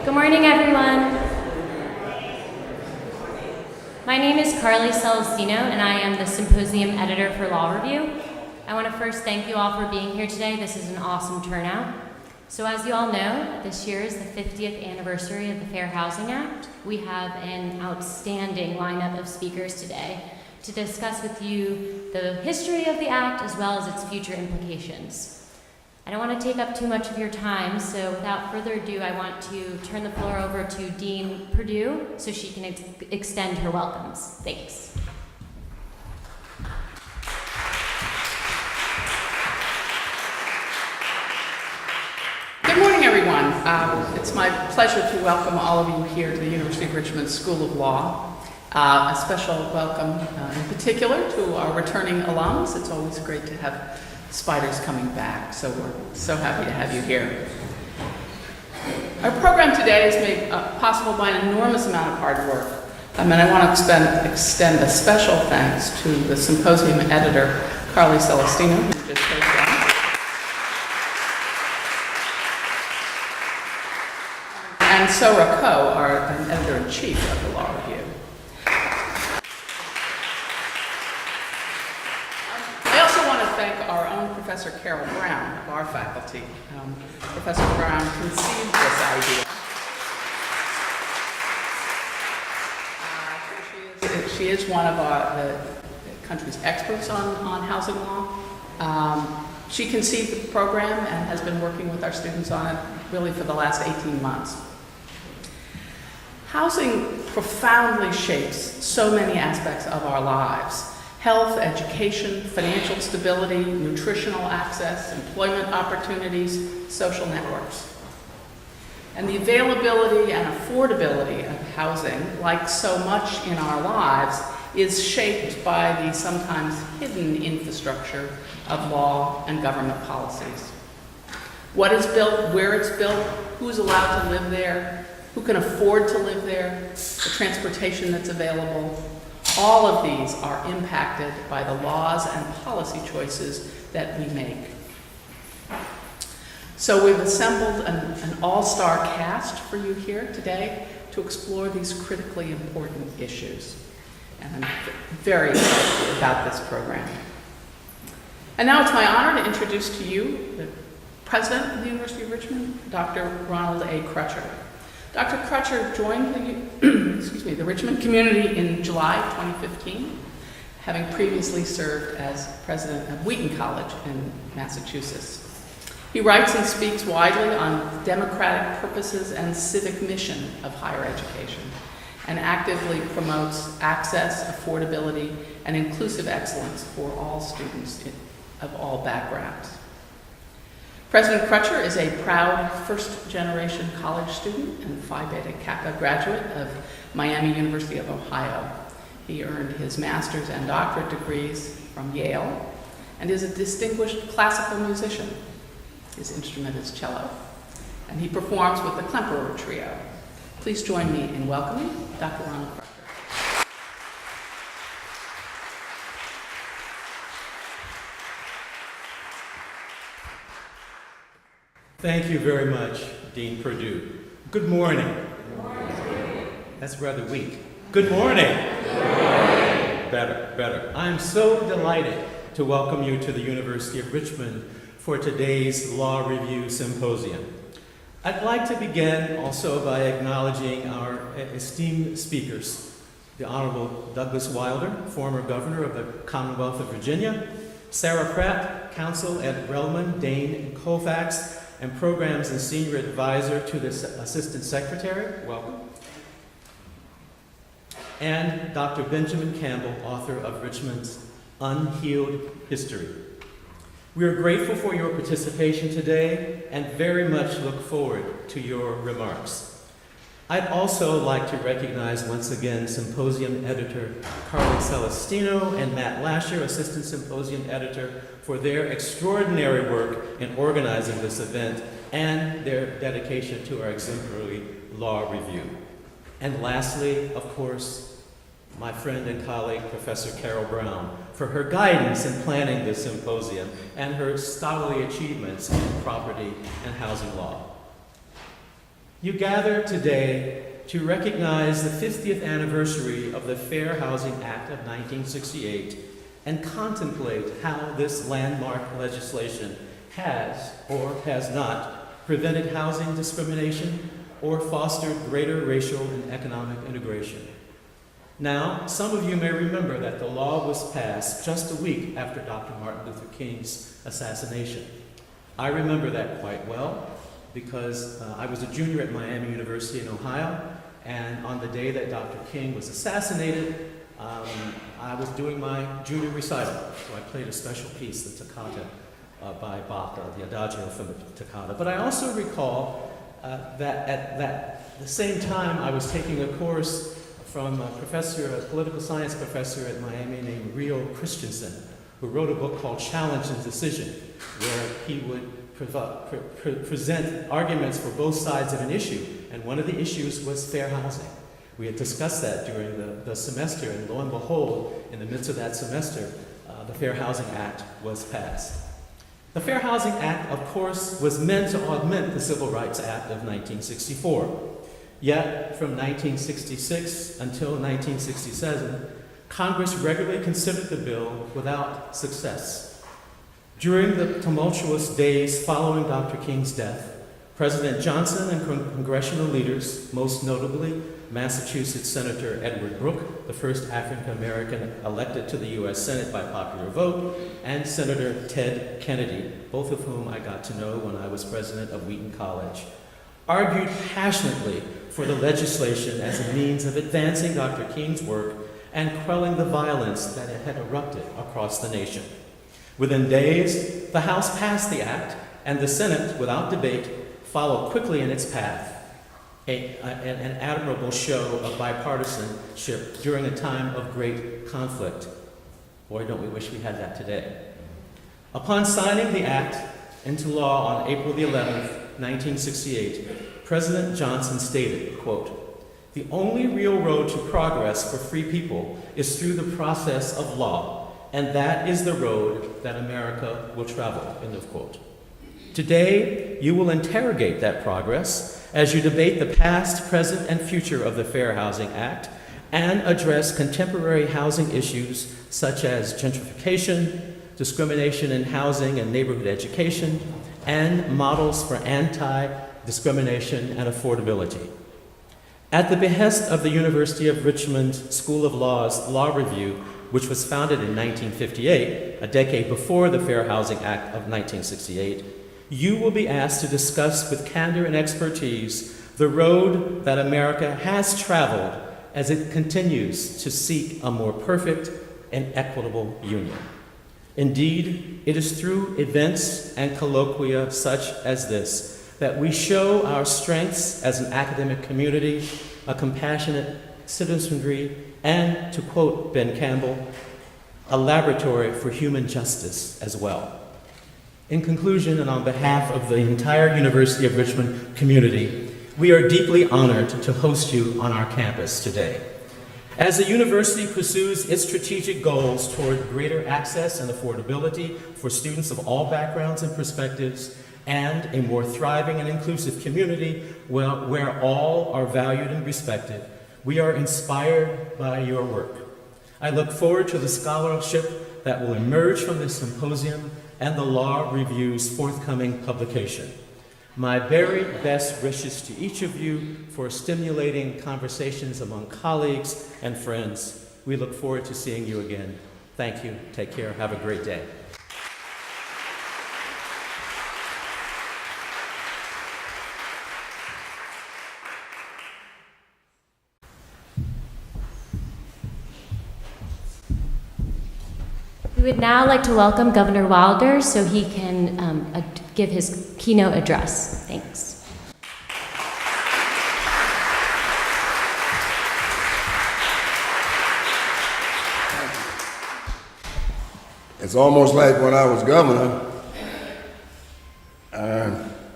Good morning, everyone. My name is Carly Celestino, and I am the Symposium editor for Law Review. I want to first thank you all for being here today. This is an awesome turnout. So as you all know, this year is the 50th anniversary of the Fair Housing Act. We have an outstanding lineup of speakers today to discuss with you the history of the act as well as its future implications. I don't want to take up too much of your time, so without further ado, I want to turn the floor over to Dean Perdue so she can extend her welcomes. Thanks. Good morning, everyone. It's my pleasure to welcome all of you here to the University of Richmond School of Law. A special welcome in particular to our returning alums. It's always great to have spiders coming back, so we're so happy to have you here. Our program today is made possible by an enormous amount of hard work. And I want to extend a special thanks to the Symposium editor, Carly Celestino, who just spoke down. And Sora Ko, our editor-in-chief of the Law Review. Our own Professor Carol Brown of our faculty. Professor Brown conceived this idea. She is one of the country's experts on housing law. She conceived the program and has been working with our students on it really for the last 18 months. Housing profoundly shapes so many aspects of our lives. Health, education, financial stability, nutritional access, employment opportunities, social networks. And the availability and affordability of housing, like so much in our lives, is shaped by the sometimes hidden infrastructure of law and government policies. What is built, where it's built, who's allowed to live there, who can afford to live there, the transportation that's available. All of these are impacted by the laws and policy choices that we make. So we've assembled an all-star cast for you here today to explore these critically important issues. And I'm very excited about this program. And now it's my honor to introduce to you the President of the University of Richmond, Dr. Ronald A. Crutcher. Dr. Crutcher joined the Richmond community in July 2015, having previously served as president of Wheaton College in Massachusetts. He writes and speaks widely on democratic purposes and civic mission of higher education, and actively promotes access, affordability, and inclusive excellence for all students of all backgrounds. President Crutcher is a proud first-generation college student and Phi Beta Kappa graduate of Miami University of Ohio. He earned his master's and doctorate degrees from Yale and is a distinguished classical musician. His instrument is cello, and he performs with the Klemperer Trio. Please join me in welcoming Dr. Ronald Crutcher. Thank you very much, Dean Perdue. Good morning. Good morning. That's rather weak. Good morning. Good morning. Better. I'm so delighted to welcome you to the University of Richmond for today's Law Review Symposium. I'd like to begin also by acknowledging our esteemed speakers, the Honorable Douglas Wilder, former governor of the Commonwealth of Virginia, Sarah Pratt, counsel at Relman, Dane, and Colfax, and Programs and Senior Advisor to the Assistant Secretary, welcome. And Dr. Benjamin Campbell, author of Richmond's Unhealed History. We are grateful for your participation today and very much look forward to your remarks. I'd also like to recognize once again Symposium editor Carly Celestino and Matt Lasher, Assistant Symposium editor, for their extraordinary work in organizing this event and their dedication to our exemplary law review. And lastly, of course, my friend and colleague, Professor Carol Brown, for her guidance in planning this symposium and her scholarly achievements in property and housing law. You gather today to recognize the 50th anniversary of the Fair Housing Act of 1968 and contemplate how this landmark legislation has or has not prevented housing discrimination or fostered greater racial and economic integration. Now, some of you may remember that the law was passed just a week after Dr. Martin Luther King's assassination. I remember that quite well because I was a junior at Miami University in Ohio, and on the day that Dr. King was assassinated, I was doing my junior recital, so I played a special piece, the Toccata by Bach, the Adagio from the Toccata. But I also recall that at the same time I was taking a course from a political science professor at Miami named Rio Christensen, who wrote a book called Challenge and Decision, where he would present arguments for both sides of an issue, and one of the issues was fair housing. We had discussed that during the semester, and lo and behold, in the midst of that semester, the Fair Housing Act was passed. The Fair Housing Act, of course, was meant to augment the Civil Rights Act of 1964. Yet, from 1966 until 1967, Congress regularly considered the bill without success. During the tumultuous days following Dr. King's death, President Johnson and congressional leaders, most notably Massachusetts Senator Edward Brooke, the first African American elected to the U.S. Senate by popular vote, and Senator Ted Kennedy, both of whom I got to know when I was president of Wheaton College, argued passionately for the legislation as a means of advancing Dr. King's work and quelling the violence that had erupted across the nation. Within days, the House passed the act, and the Senate, without debate, followed quickly in its path, an admirable show of bipartisanship during a time of great conflict. Boy, don't we wish we had that today. Upon signing the act into law on April the 11th, 1968, President Johnson stated, quote, "The only real road to progress for free people is through the process of law, and that is the road that America will travel," end of quote. Today, you will interrogate that progress as you debate the past, present, and future of the Fair Housing Act and address contemporary housing issues such as gentrification, discrimination in housing and neighborhood education, and models for anti-discrimination and affordability. At the behest of the University of Richmond School of Law's Law Review, which was founded in 1958, a decade before the Fair Housing Act of 1968, you will be asked to discuss with candor and expertise the road that America has traveled as it continues to seek a more perfect and equitable union. Indeed, it is through events and colloquia such as this that we show our strengths as an academic community, a compassionate citizenry, and, to quote Ben Campbell, a laboratory for human justice as well. In conclusion, and on behalf of the entire University of Richmond community, we are deeply honored to host you on our campus today. As the university pursues its strategic goals toward greater access and affordability for students of all backgrounds and perspectives, and a more thriving and inclusive community where all are valued and respected, we are inspired by your work. I look forward to the scholarship that will emerge from this symposium and the Law Review's forthcoming publication. My very best wishes to each of you for stimulating conversations among colleagues and friends. We look forward to seeing you again. Thank you. Take care. Have a great day. We would now like to welcome Governor Wilder so he can give his keynote address. Thanks. It's almost like when I was governor,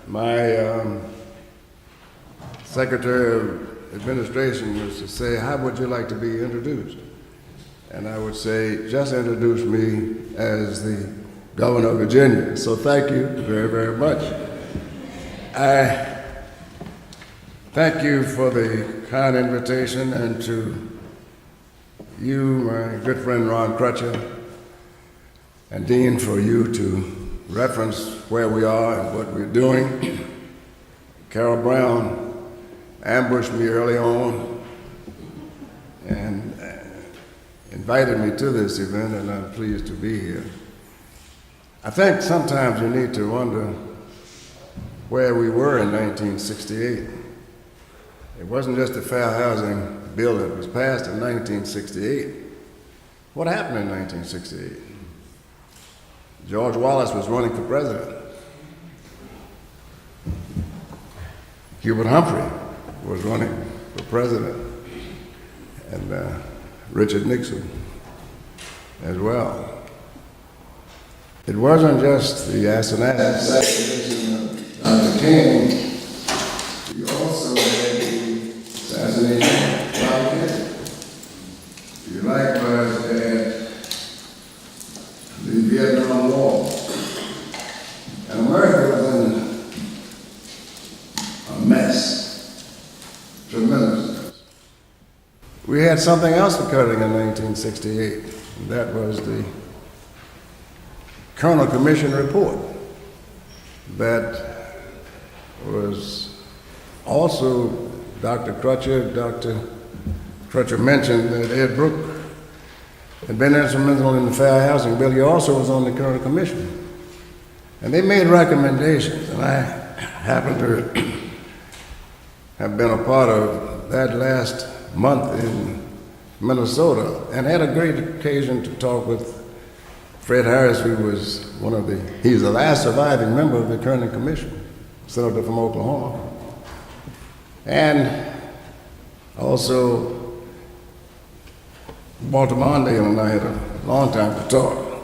my Secretary of Administration used to say, "How would you like to be introduced?" And I would say, "Just introduce me as the governor of Virginia." So thank you very, very much. thank you for the kind invitation, and to you, my good friend Ron Crutcher, and Dean, for you to reference where we are and what we're doing. Carol Brown ambushed me early on and invited me to this event, and I'm pleased to be here. I think sometimes you need to wonder where we were in 1968. It wasn't just the Fair Housing Bill that was passed in 1968. What happened in 1968? George Wallace was running for president. Hubert Humphrey was running for president, and Richard Nixon as well. It wasn't just the assassination of Dr. King. You also had the assassination of Robert Kennedy. You likewise had the Vietnam War. And America was in a mess, tremendous mess. We had something else occurring in 1968, and that was the Colonel Commission report that was also Dr. Crutcher mentioned that Ed Brooke had been instrumental in the Fair Housing Bill. He also was on the Colonel Commission. And they made recommendations, and I happened to have been a part of that last month in Minnesota, and had a great occasion to talk with Fred Harris, who was he was the last surviving member of the Colonel Commission, senator from Oklahoma. And also, Walter Mondale and I had a long time to talk.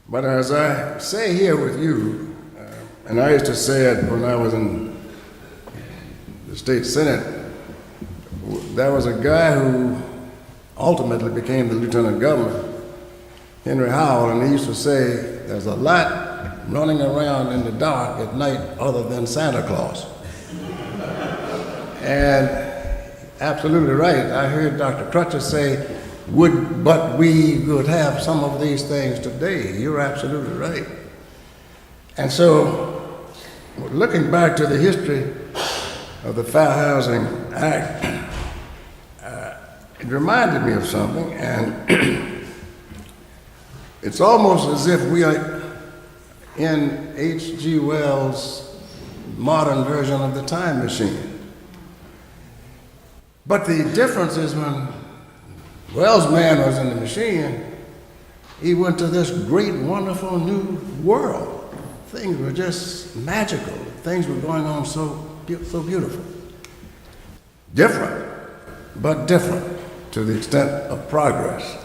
But as I say here with you, and I used to say it when I was in the state senate, there was a guy who ultimately became the lieutenant governor, Henry Howell, and he used to say, there's a lot running around in the dark at night other than Santa Claus. And absolutely right. I heard Dr. Crutcher say, but we would have some of these things today. You're absolutely right. And so, looking back to the history of the Fair Housing Act, it reminded me of something, and it's almost as if we are in H.G. Wells' modern version of the time machine. But the difference is when Wells' man was in the machine, he went to this great, wonderful new world. Things were just magical. Things were going on so beautiful. Different, but different to the extent of progress.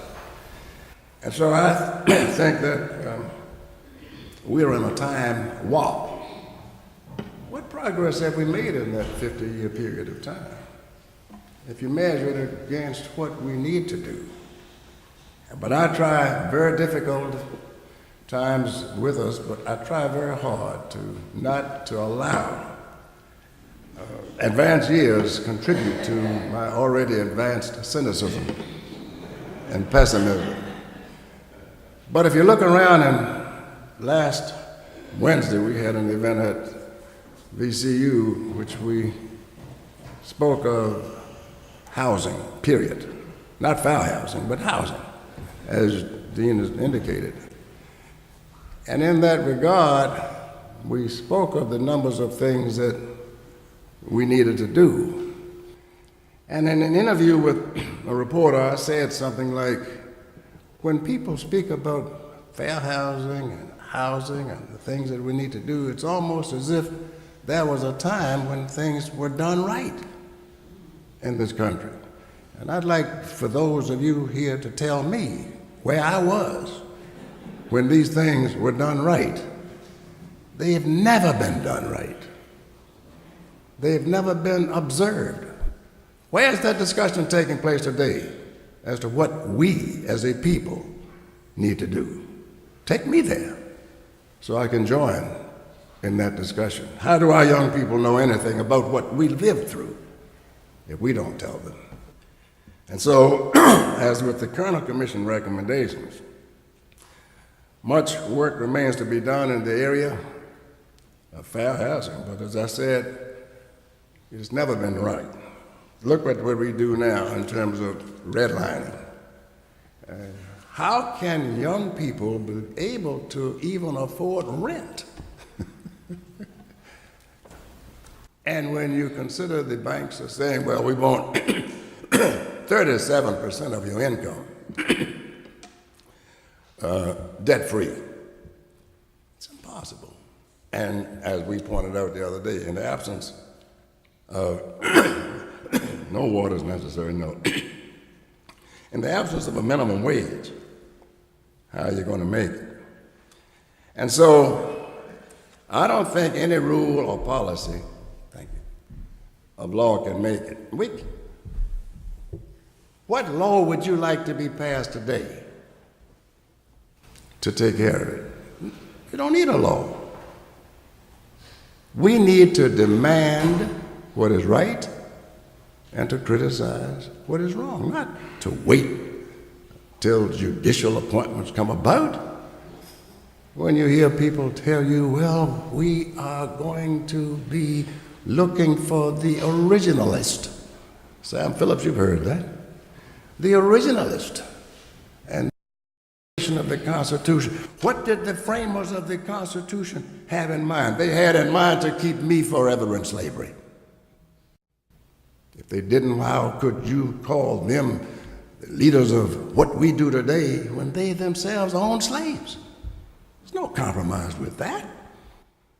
And so I think that we're in a time warp. What progress have we made in that 50-year period of time? If you measure it against what we need to do. But I try, very difficult times with us, but I try very hard not to allow advanced years contribute to my already advanced cynicism and pessimism. But if you look around, and last Wednesday we had an event at VCU, which we spoke of housing, period. Not foul housing, but housing, as Dean has indicated. And in that regard, we spoke of the numbers of things that we needed to do. And in an interview with a reporter, I said something like, when people speak about fair housing and the things that we need to do, it's almost as if there was a time when things were done right in this country. And I'd like for those of you here to tell me where I was when these things were done right. They've never been done right. They've never been observed. Where's that discussion taking place today as to what we as a people need to do? Take me there so I can join in that discussion. How do our young people know anything about what we lived through if we don't tell them? And so, as with the Kerner Commission recommendations, much work remains to be done in the area of fair housing, but as I said, it's never been right. Look at what we do now in terms of redlining. How can young people be able to even afford rent? And when you consider the banks are saying, well, we want 37% of your income debt-free, it's impossible. And as we pointed out the other day, in the absence of no water is necessary, no. In the absence of a minimum wage, how are you going to make it? And so I don't think any rule or policy, thank you, of law can make it. What law would you like to be passed today to take care of it? You don't need a law. We need to demand what is right and to criticize what is wrong, not to wait till judicial appointments come about. When you hear people tell you, well, we are going to be looking for the originalist. Sam Phillips, you've heard that. The originalist and of the Constitution. What did the framers of the Constitution have in mind? They had in mind to keep me forever in slavery. If they didn't, how could you call them the leaders of what we do today when they themselves own slaves? There's no compromise with that.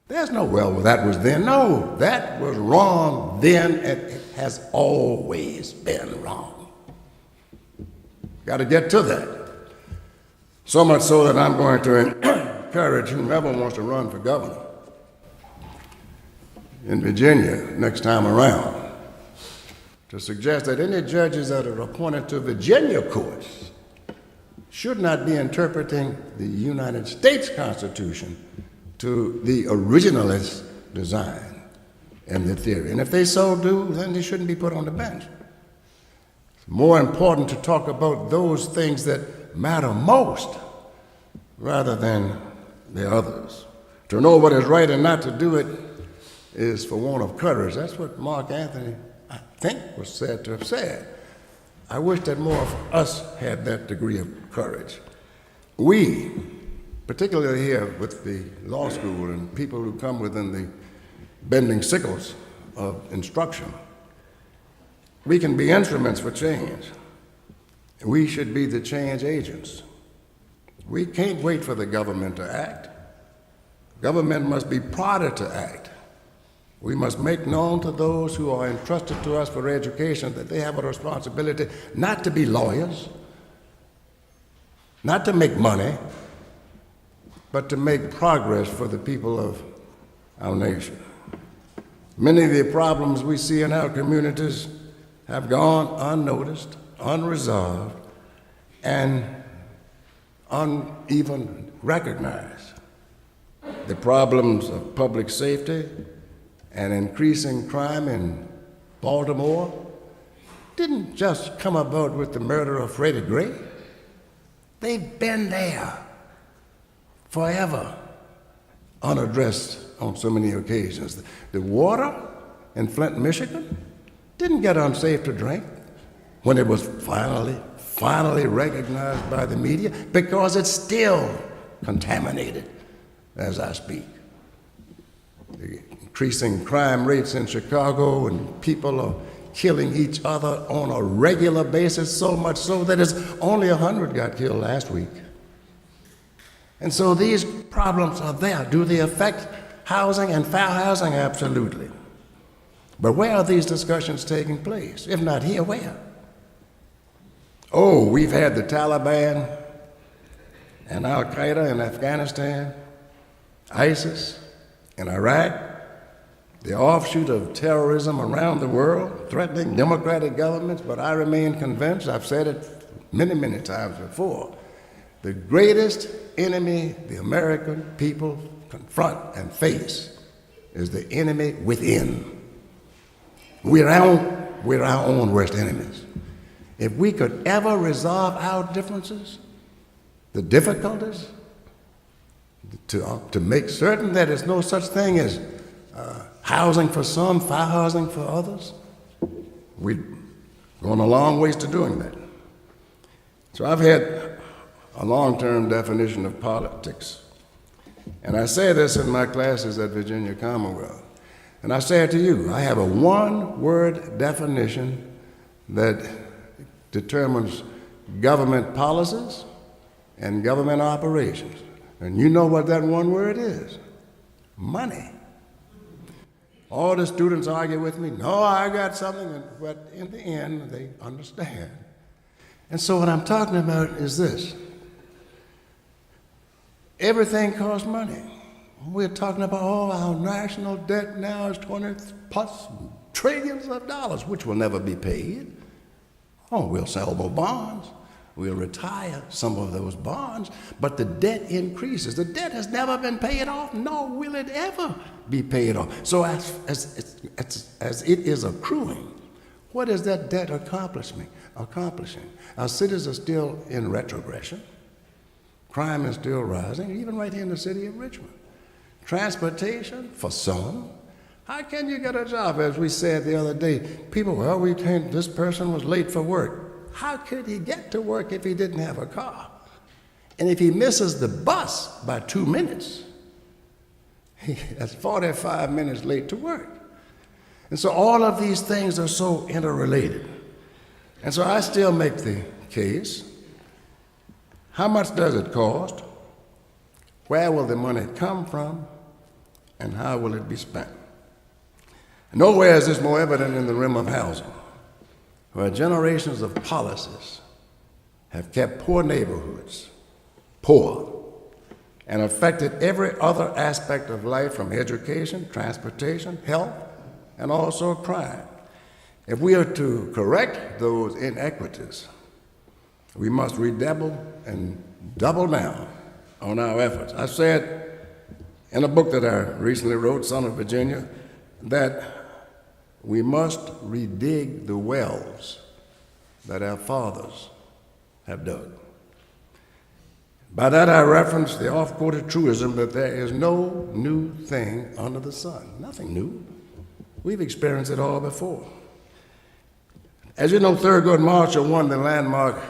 There's no, well, that was then. No, that was wrong then, and it has always been wrong. Got to get to that. So much so that I'm going to encourage whomever wants to run for governor in Virginia next time around to suggest that any judges that are appointed to Virginia courts should not be interpreting the United States Constitution to the originalist design and the theory. And if they so do, then they shouldn't be put on the bench. It's more important to talk about those things that matter most rather than the others. To know what is right and not to do it is for want of courage. That's what Mark Antony, I think, was said to have said. I wish that more of us had that degree of courage. We, particularly here with the law school and people who come within the bending sickles of instruction, we can be instruments for change. We should be the change agents. We can't wait for the government to act. Government must be prodded to act. We must make known to those who are entrusted to us for education that they have a responsibility not to be lawyers, not to make money, but to make progress for the people of our nation. Many of the problems we see in our communities have gone unnoticed, unresolved, and uneven recognized. The problems of public safety and increasing crime in Baltimore didn't just come about with the murder of Freddie Gray. They've been there forever, unaddressed on so many occasions. The water in Flint, Michigan didn't get unsafe to drink when it was finally recognized by the media, because it's still contaminated as I speak. The increasing crime rates in Chicago, and people are killing each other on a regular basis, so much so that it's only 100 got killed last week. And so these problems are there. Do they affect housing and fair housing? Absolutely. But where are these discussions taking place? If not here, where? Oh, we've had the Taliban and Al-Qaeda in Afghanistan, ISIS in Iraq, the offshoot of terrorism around the world, threatening democratic governments, but I remain convinced, I've said it many, many times before, the greatest enemy the American people confront and face is the enemy within. We're our own worst enemies. If we could ever resolve our differences, the difficulties, to make certain that there's no such thing as housing for some, fair housing for others, we've gone a long ways to doing that. So I've had a long-term definition of politics. And I say this in my classes at Virginia Commonwealth. And I say it to you, I have a one-word definition that determines government policies and government operations. And you know what that one word is? Money. All the students argue with me, no, I got something, but in the end, they understand. And so what I'm talking about is this. Everything costs money. We're talking about, our national debt now is 20 plus trillions of dollars, which will never be paid. Oh, we'll sell more bonds. We'll retire some of those bonds, but the debt increases. The debt has never been paid off, nor will it ever be paid off. So as it is accruing, what is that debt accomplishing? Our cities are still in retrogression. Crime is still rising, even right here in the city of Richmond. Transportation, for some. How can you get a job? As we said the other day, people, this person was late for work. How could he get to work if he didn't have a car? And if he misses the bus by 2 minutes, that's 45 minutes late to work. And so all of these things are so interrelated. And so I still make the case, how much does it cost? Where will the money come from? And how will it be spent? Nowhere is this more evident in the realm of housing, where generations of policies have kept poor neighborhoods poor and affected every other aspect of life, from education, transportation, health, and also crime. If we are to correct those inequities, we must redouble and double down on our efforts. I said in a book that I recently wrote, Son of Virginia, that we must redig the wells that our fathers have dug. By that I reference the oft-quoted truism that there is no new thing under the sun. Nothing new. We've experienced it all before. As you know, Thurgood Marshall won the landmark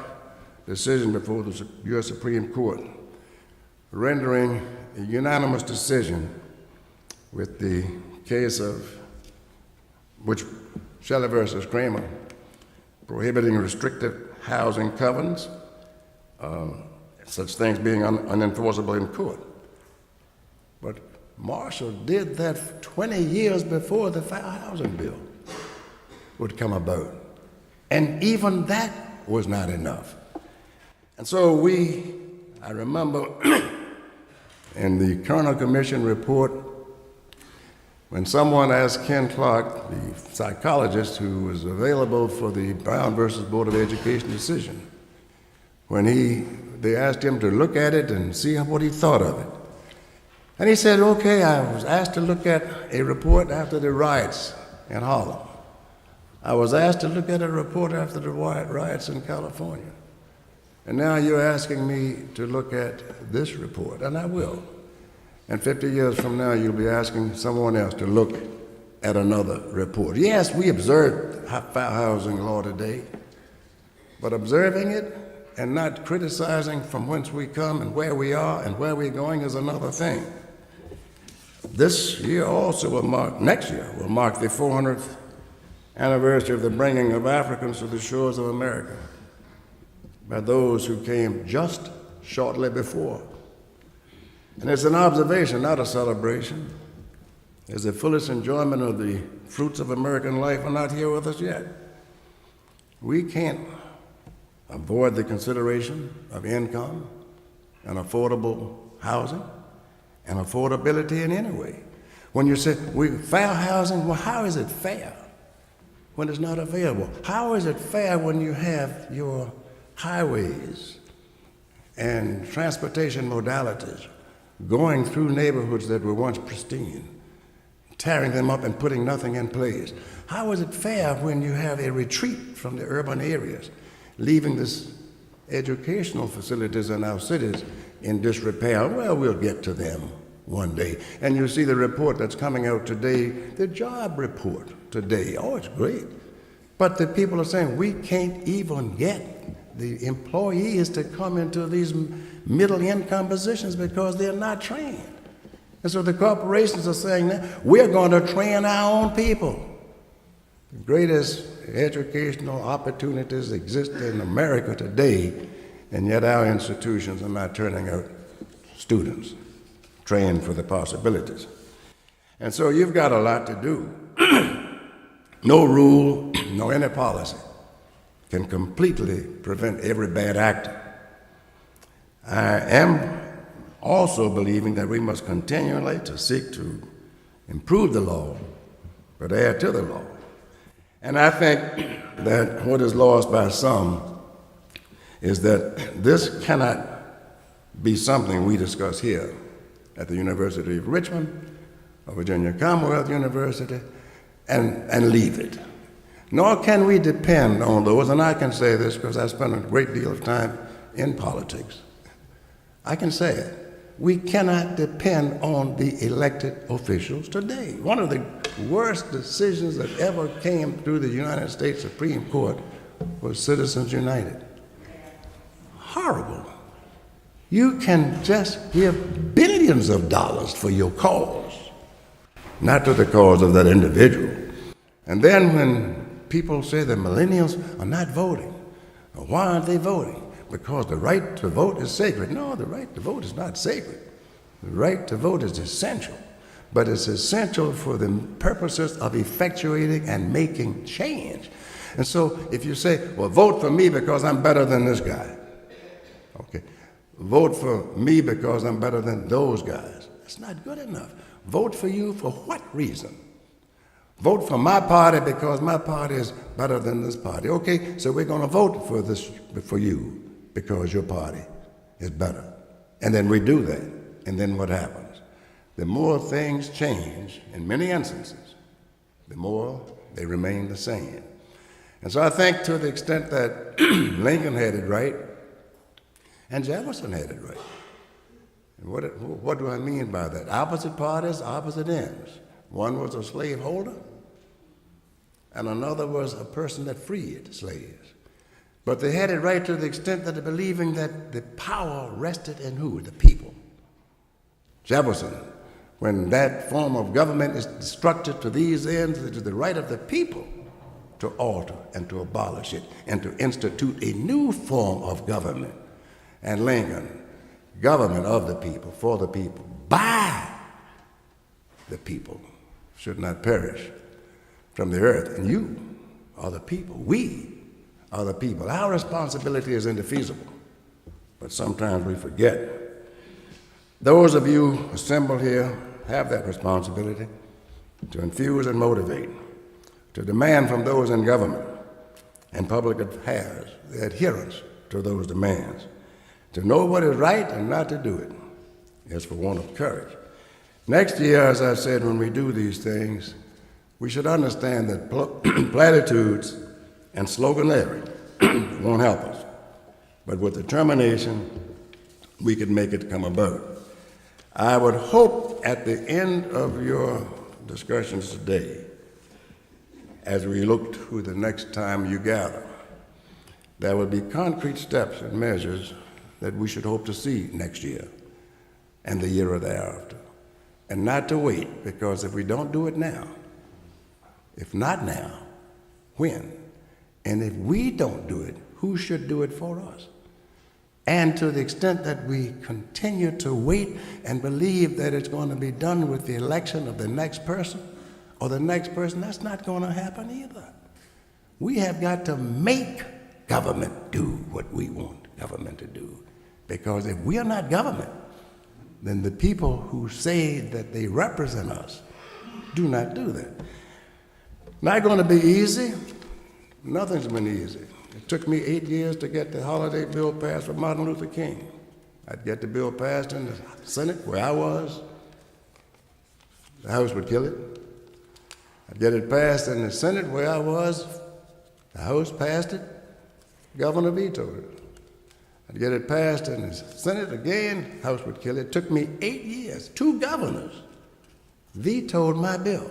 decision before the U.S. Supreme Court, rendering a unanimous decision with the case of Shelley versus Kramer, prohibiting restrictive housing covenants, such things being unenforceable in court. But Marshall did that 20 years before the Fair Housing Bill would come about. And even that was not enough. And so I remember in the Kerner Commission report, when someone asked Ken Clark, the psychologist who was available for the Brown versus Board of Education decision, when they asked him to look at it and see what he thought of it. And he said, okay, I was asked to look at a report after the riots in Harlem. I was asked to look at a report after the riots in California. And now you're asking me to look at this report, and I will. And 50 years from now, you'll be asking someone else to look at another report. Yes, we observe fair housing law today, but observing it and not criticizing from whence we come and where we are and where we're going is another thing. This year next year will mark the 400th anniversary of the bringing of Africans to the shores of America by those who came just shortly before. And it's an observation, not a celebration, as the fullest enjoyment of the fruits of American life are not here with us yet. We can't avoid the consideration of income and affordable housing and affordability in any way. When you say, fair housing, well, how is it fair when it's not available? How is it fair when you have your highways and transportation modalities going through neighborhoods that were once pristine, tearing them up and putting nothing in place. How is it fair when you have a retreat from the urban areas, leaving this educational facilities in our cities in disrepair? Well, we'll get to them one day. And you see the report that's coming out today, the job report today. Oh, it's great. But the people are saying we can't even get the employees to come into these middle income positions because they're not trained. And so the corporations are saying that we're going to train our own people. The greatest educational opportunities exist in America today, and yet our institutions are not turning out students trained for the possibilities. And so you've got a lot to do. No rule, no any policy can completely prevent every bad actor. I am also believing that we must continually to seek to improve the law, but add to the law. And I think that what is lost by some is that this cannot be something we discuss here at the University of Richmond or Virginia Commonwealth University and leave it. Nor can we depend on those, and I can say this because I spent a great deal of time in politics. I can say it. We cannot depend on the elected officials today. One of the worst decisions that ever came through the United States Supreme Court was Citizens United. Horrible. You can just give billions of dollars for your cause, not to the cause of that individual. And then when people say the millennials are not voting, why aren't they voting? Because the right to vote is sacred. No, the right to vote is not sacred. The right to vote is essential, but it's essential for the purposes of effectuating and making change. And so if you say, well, vote for me because I'm better than this guy, okay, vote for me because I'm better than those guys, that's not good enough. Vote for you for what reason? Vote for my party because my party is better than this party. Okay, so we're going to vote for you because your party is better. And then we do that. And then what happens? The more things change, in many instances, the more they remain the same. And so I think to the extent that Lincoln had it right, and Jefferson had it right. And what do I mean by that? Opposite parties, opposite ends. One was a slaveholder, and another was a person that freed slaves. But they had it right to the extent that they're believing that the power rested in who? The people. Jefferson, when that form of government is structured to these ends, it is the right of the people to alter and to abolish it and to institute a new form of government. And Lincoln, government of the people, for the people, by the people, should not perish from the earth. And you are the people. We are the people. Our responsibility is indefeasible, but sometimes we forget. Those of you assembled here have that responsibility to infuse and motivate, to demand from those in government and public affairs the adherence to those demands, to know what is right and not to do it is for want of courage. Next year, as I said, when we do these things, we should understand that platitudes and sloganeering won't help us. But with determination, we can make it come about. I would hope at the end of your discussions today, as we look to the next time you gather, there will be concrete steps and measures that we should hope to see next year and the year thereafter. And not to wait, because if we don't do it now, if not now, when? And if we don't do it, who should do it for us? And to the extent that we continue to wait and believe that it's going to be done with the election of the next person or the next person, that's not going to happen either. We have got to make government do what we want government to do. Because if we are not government, then the people who say that they represent us do not do that. Not going to be easy. Nothing's been easy. It took me 8 years to get the holiday bill passed for Martin Luther King. I'd get the bill passed in the Senate where I was, the House would kill it. I'd get it passed in the Senate where I was, the House passed it, governor vetoed it. I'd get it passed in the Senate again, House would kill it. It took me 8 years, 2 governors vetoed my bill.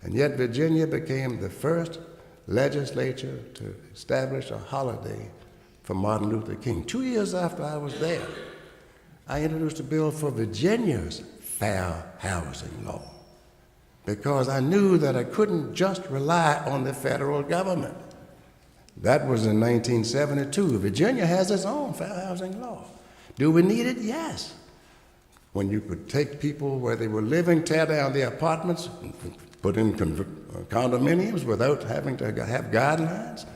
And yet Virginia became the first legislature to establish a holiday for Martin Luther King. 2 years after I was there, I introduced a bill for Virginia's fair housing law because I knew that I couldn't just rely on the federal government. That was in 1972. Virginia has its own fair housing law. Do we need it? Yes. When you could take people where they were living, tear down their apartments, put in condominiums without having to have guidelines,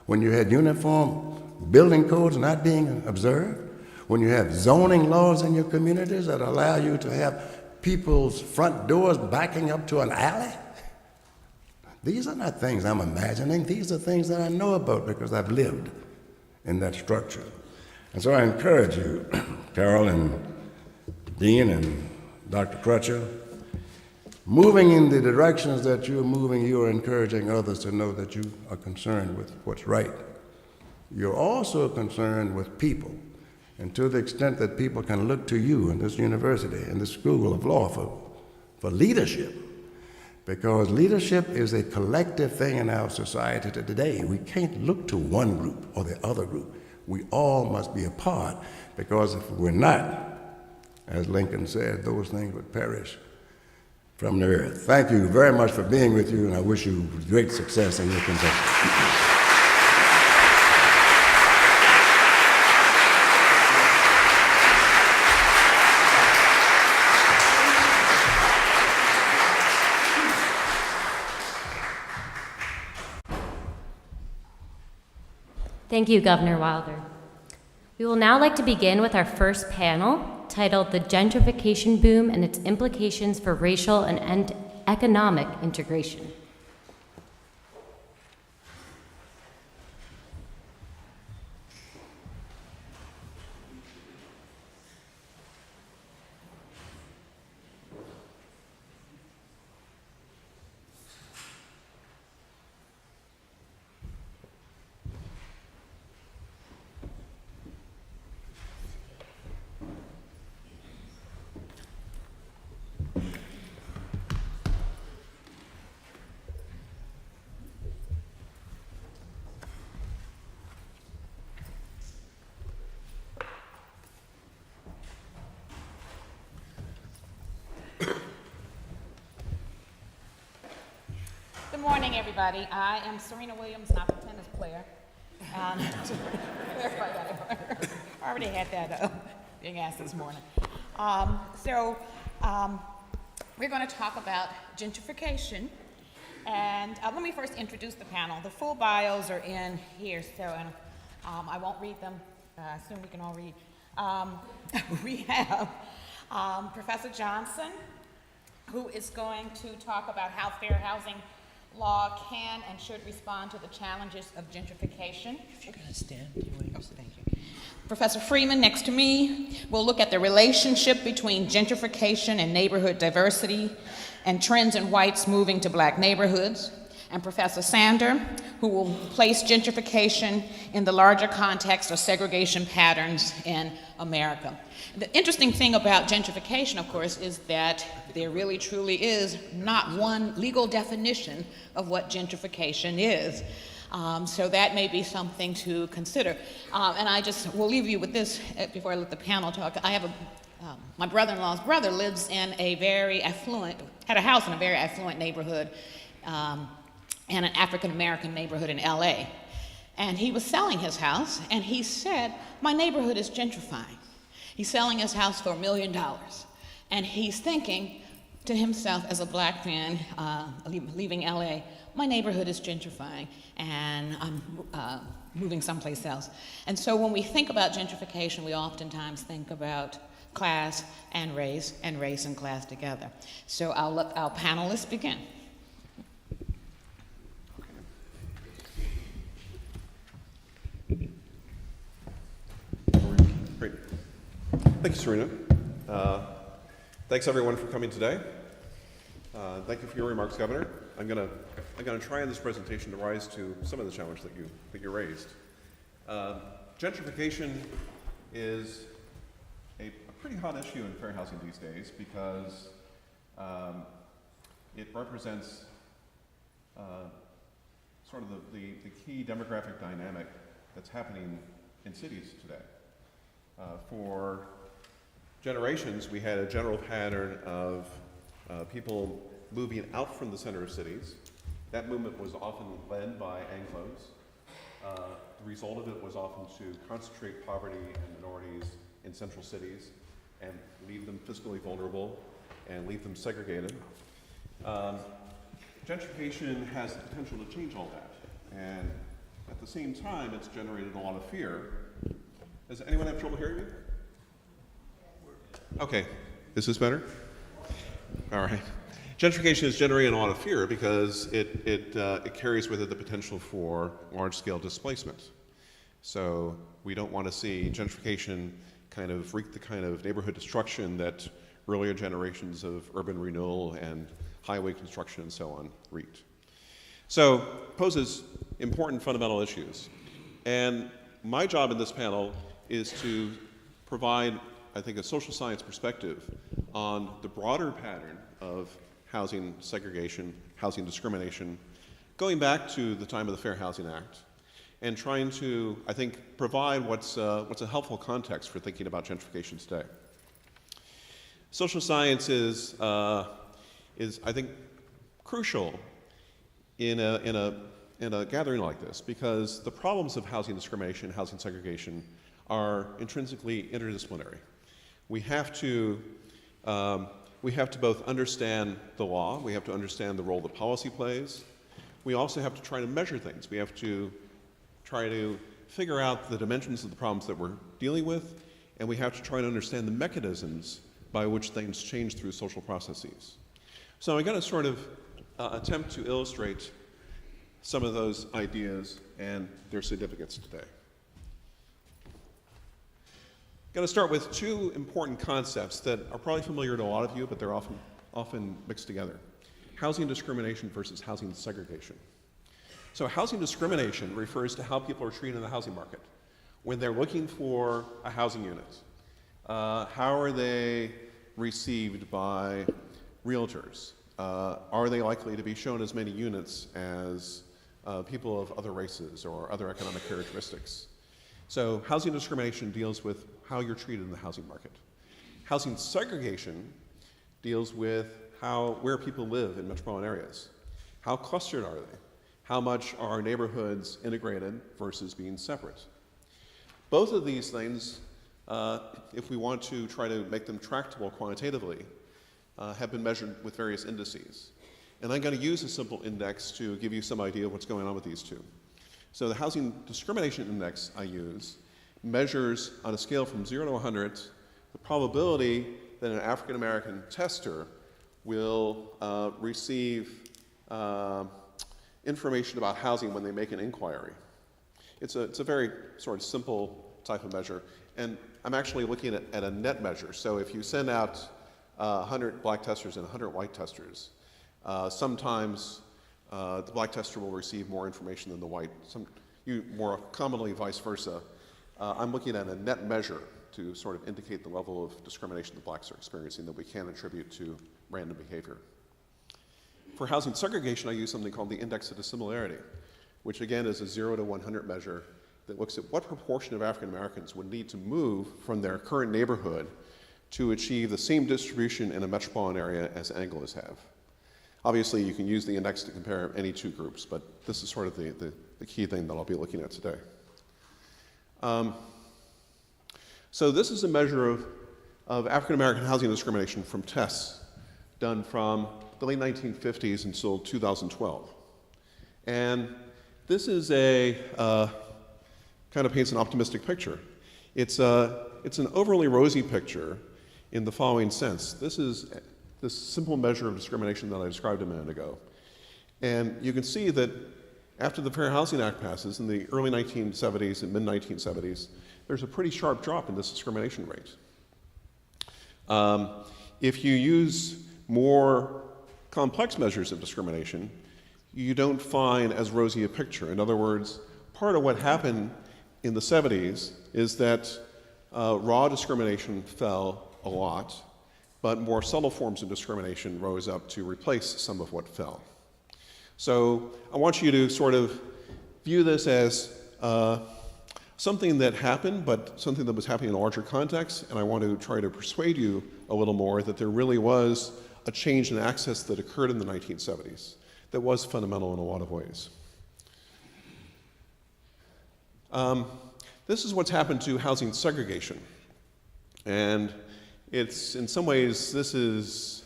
when you had uniform building codes not being observed, when you have zoning laws in your communities that allow you to have people's front doors backing up to an alley. These are not things I'm imagining. These are things that I know about because I've lived in that structure. And so I encourage you, Carol and Dean and Dr. Crutcher, moving in the directions that you're moving, you are encouraging others to know that you are concerned with what's right. You're also concerned with people, and to the extent that people can look to you in this university, in this school of law for leadership, because leadership is a collective thing in our society today. We can't look to one group or the other group. We all must be a part, because if we're not, as Lincoln said, those things would perish from the earth. Thank you very much for being with you, and I wish you great success in your contention. Thank you, Governor Wilder. We will now like to begin with our first panel, titled The Gentrification Boom and Its Implications for Racial and Economic Integration. Good morning, everybody. I am Serena Williams, not a tennis player. Clarify that. I already had that being asked this morning. We're going to talk about gentrification. And let me first introduce the panel. The full bios are in here, so I won't read them. I assume we can all read. We have Professor Johnson, who is going to talk about how fair housing law can and should respond to the challenges of gentrification. If you're going to stand, you want to Thank you. Professor Freeman, next to me, will look at the relationship between gentrification and neighborhood diversity and trends in whites moving to black neighborhoods. And Professor Sander, who will place gentrification in the larger context of segregation patterns in America. The interesting thing about gentrification, of course, is that there really truly is not one legal definition of what gentrification is. So that may be something to consider. And I just will leave you with this before I let the panel talk. I have my brother-in-law's brother lives in a very affluent, had a house in a very affluent neighborhood, in an African-American neighborhood in LA. And he was selling his house, and he said, my neighborhood is gentrifying. He's selling his house for $1 million. And he's thinking to himself as a black man leaving LA, my neighborhood is gentrifying, and I'm moving someplace else. And so when we think about gentrification, we oftentimes think about class and race and class together. So I'll let our panelists begin. Great. Thank you, Serena. Thanks everyone for coming today. Thank you for your remarks, Governor. I'm gonna try in this presentation to rise to some of the challenges that you raised. Gentrification is a pretty hot issue in fair housing these days because it represents sort of the key demographic dynamic that's happening in cities today. For generations, we had a general pattern of people moving out from the center of cities. That movement was often led by Anglos. The result of it was often to concentrate poverty and minorities in central cities and leave them fiscally vulnerable and leave them segregated. Gentrification has the potential to change all that. And at the same time, it's generated a lot of fear. Does anyone have trouble hearing me? Okay, is this better? All right. Gentrification is generating a lot of fear because it carries with it the potential for large-scale displacement. So we don't want to see gentrification kind of wreak the kind of neighborhood destruction that earlier generations of urban renewal and highway construction and so on wreaked. So poses important fundamental issues. And my job in this panel is to provide, I think, a social science perspective on the broader pattern of housing segregation, housing discrimination, going back to the time of the Fair Housing Act, and trying to, I think, provide what's a helpful context for thinking about gentrification today. Social science is I think, crucial in a gathering like this because the problems of housing discrimination, housing segregation, are intrinsically interdisciplinary. We have to both understand the law, we have to understand the role that policy plays, we also have to try to measure things. We have to try to figure out the dimensions of the problems that we're dealing with, and we have to try to understand the mechanisms by which things change through social processes. So I'm going to sort of attempt to illustrate some of those ideas and their significance today. I'm going to start with two important concepts that are probably familiar to a lot of you, but they're often mixed together. Housing discrimination versus housing segregation. So housing discrimination refers to how people are treated in the housing market. When they're looking for a housing unit, how are they received by realtors? Are they likely to be shown as many units as people of other races or other economic characteristics? So housing discrimination deals with how you're treated in the housing market. Housing segregation deals with where people live in metropolitan areas. How clustered are they? How much are neighborhoods integrated versus being separate? Both of these things, if we want to try to make them tractable quantitatively, have been measured with various indices. And I'm going to use a simple index to give you some idea of what's going on with these two. So the Housing Discrimination Index I use measures on a scale from 0 to 100 the probability that an African American tester will receive information about housing when they make an inquiry. It's a very sort of simple type of measure. And I'm actually looking at a net measure. So if you send out 100 black testers and 100 white testers, sometimes the black tester will receive more information than the white, more commonly vice versa. I'm looking at a net measure to sort of indicate the level of discrimination the blacks are experiencing that we can attribute to random behavior. For housing segregation, I use something called the index of dissimilarity, which again is a 0 to 100 measure that looks at what proportion of African Americans would need to move from their current neighborhood to achieve the same distribution in a metropolitan area as Anglos have. Obviously, you can use the index to compare any two groups, but this is sort of the key thing that I'll be looking at today. So this is a measure of African American housing discrimination from tests done from the late 1950s until 2012. And this is kind of paints an optimistic picture. It's an overly rosy picture in the following sense. This is this simple measure of discrimination that I described a minute ago. And you can see that after the Fair Housing Act passes in the early 1970s and mid-1970s, there's a pretty sharp drop in this discrimination rate. If you use more complex measures of discrimination, you don't find as rosy a picture. In other words, part of what happened in the 70s is that raw discrimination fell a lot, but more subtle forms of discrimination rose up to replace some of what fell. So I want you to sort of view this as something that happened, but something that was happening in a larger context, and I want to try to persuade you a little more that there really was a change in access that occurred in the 1970s that was fundamental in a lot of ways. This is what's happened to housing segregation. And it's, in some ways, this is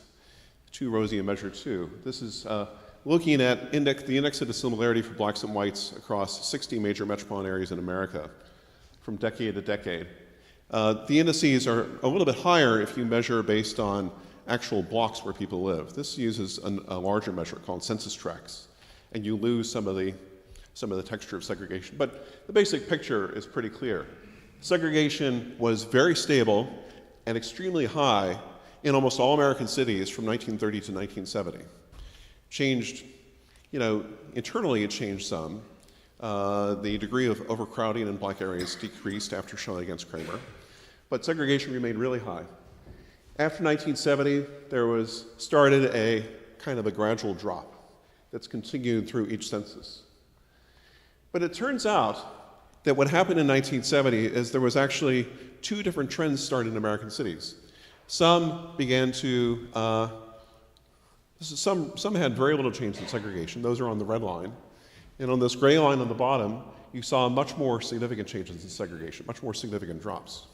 too rosy a measure too. This is looking at the index of dissimilarity for blacks and whites across 60 major metropolitan areas in America from decade to decade. The indices are a little bit higher if you measure based on actual blocks where people live. This uses a larger measure called census tracts, and you lose some of the texture of segregation. But the basic picture is pretty clear. Segregation was very stable and extremely high in almost all American cities from 1930 to 1970. Changed, internally it changed some. The degree of overcrowding in black areas decreased after Shelley against Kramer, but segregation remained really high. After 1970, there started a kind of a gradual drop that's continued through each census. But it turns out that what happened in 1970 is there was actually two different trends started in American cities. Some began to, some had very little change in segregation. Those are on the red line. And on this gray line on the bottom, you saw much more significant changes in segregation, much more significant drops.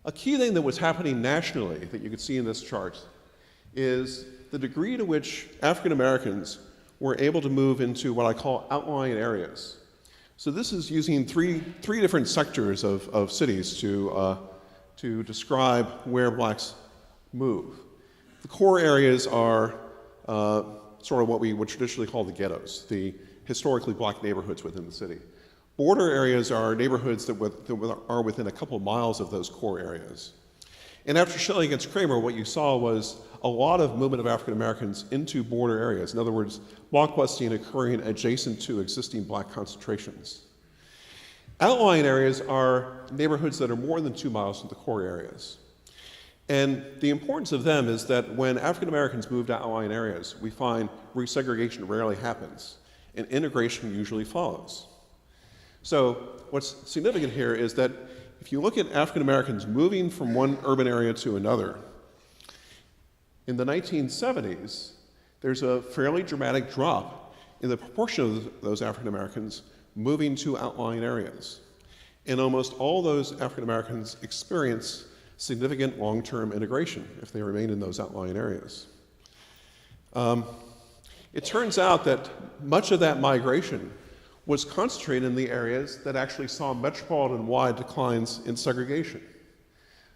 A key thing that was happening nationally that you can see in this chart is the degree to which African Americans were able to move into what I call outlying areas. So this is using three different sectors of cities to describe where blacks move. The core areas are sort of what we would traditionally call the ghettos, the historically black neighborhoods within the city. Border areas are neighborhoods that are within a couple of miles of those core areas. And after Shelley against Kramer, what you saw was a lot of movement of African Americans into border areas. In other words, blockbusting occurring adjacent to existing black concentrations. Outlying areas are neighborhoods that are more than 2 miles from the core areas. And the importance of them is that when African Americans move to outlying areas, we find resegregation rarely happens, and integration usually follows. So what's significant here is that if you look at African Americans moving from one urban area to another, in the 1970s, there's a fairly dramatic drop in the proportion of those African Americans moving to outlying areas. And almost all those African Americans experience significant long-term integration if they remain in those outlying areas. It turns out that much of that migration was concentrated in the areas that actually saw metropolitan-wide declines in segregation.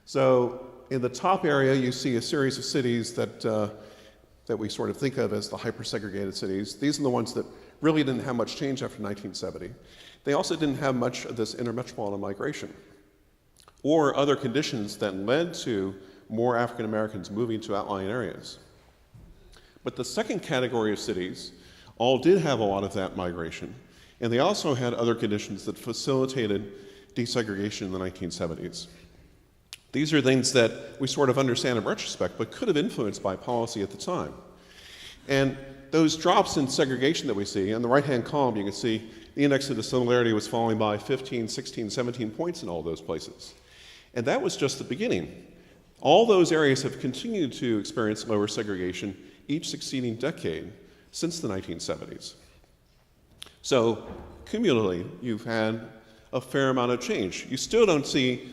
So in the top area, you see a series of cities that we sort of think of as the hyper-segregated cities. These are the ones that really didn't have much change after 1970. They also didn't have much of this intermetropolitan migration or other conditions that led to more African Americans moving to outlying areas. But the second category of cities all did have a lot of that migration, and they also had other conditions that facilitated desegregation in the 1970s. These are things that we sort of understand in retrospect, but could have influenced by policy at the time. And those drops in segregation that we see, on the right-hand column you can see the index of dissimilarity was falling by 15, 16, 17 points in all those places. And that was just the beginning. All those areas have continued to experience lower segregation each succeeding decade since the 1970s. So cumulatively, you've had a fair amount of change. You still don't see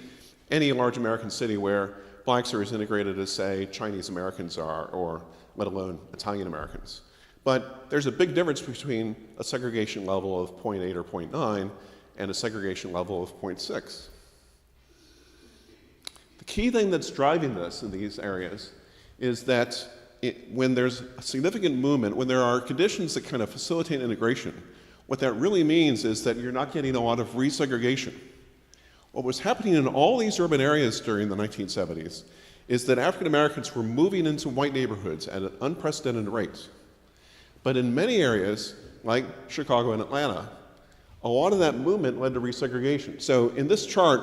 any large American city where blacks are as integrated as, say, Chinese Americans are, or let alone Italian Americans. But there's a big difference between a segregation level of 0.8 or 0.9 and a segregation level of 0.6. The key thing that's driving this in these areas is that when there's a significant movement, when there are conditions that kind of facilitate integration, what that really means is that you're not getting a lot of resegregation. what was happening in all these urban areas during the 1970s is that African Americans were moving into white neighborhoods at an unprecedented rate. But in many areas, like Chicago and Atlanta, a lot of that movement led to resegregation. So in this chart,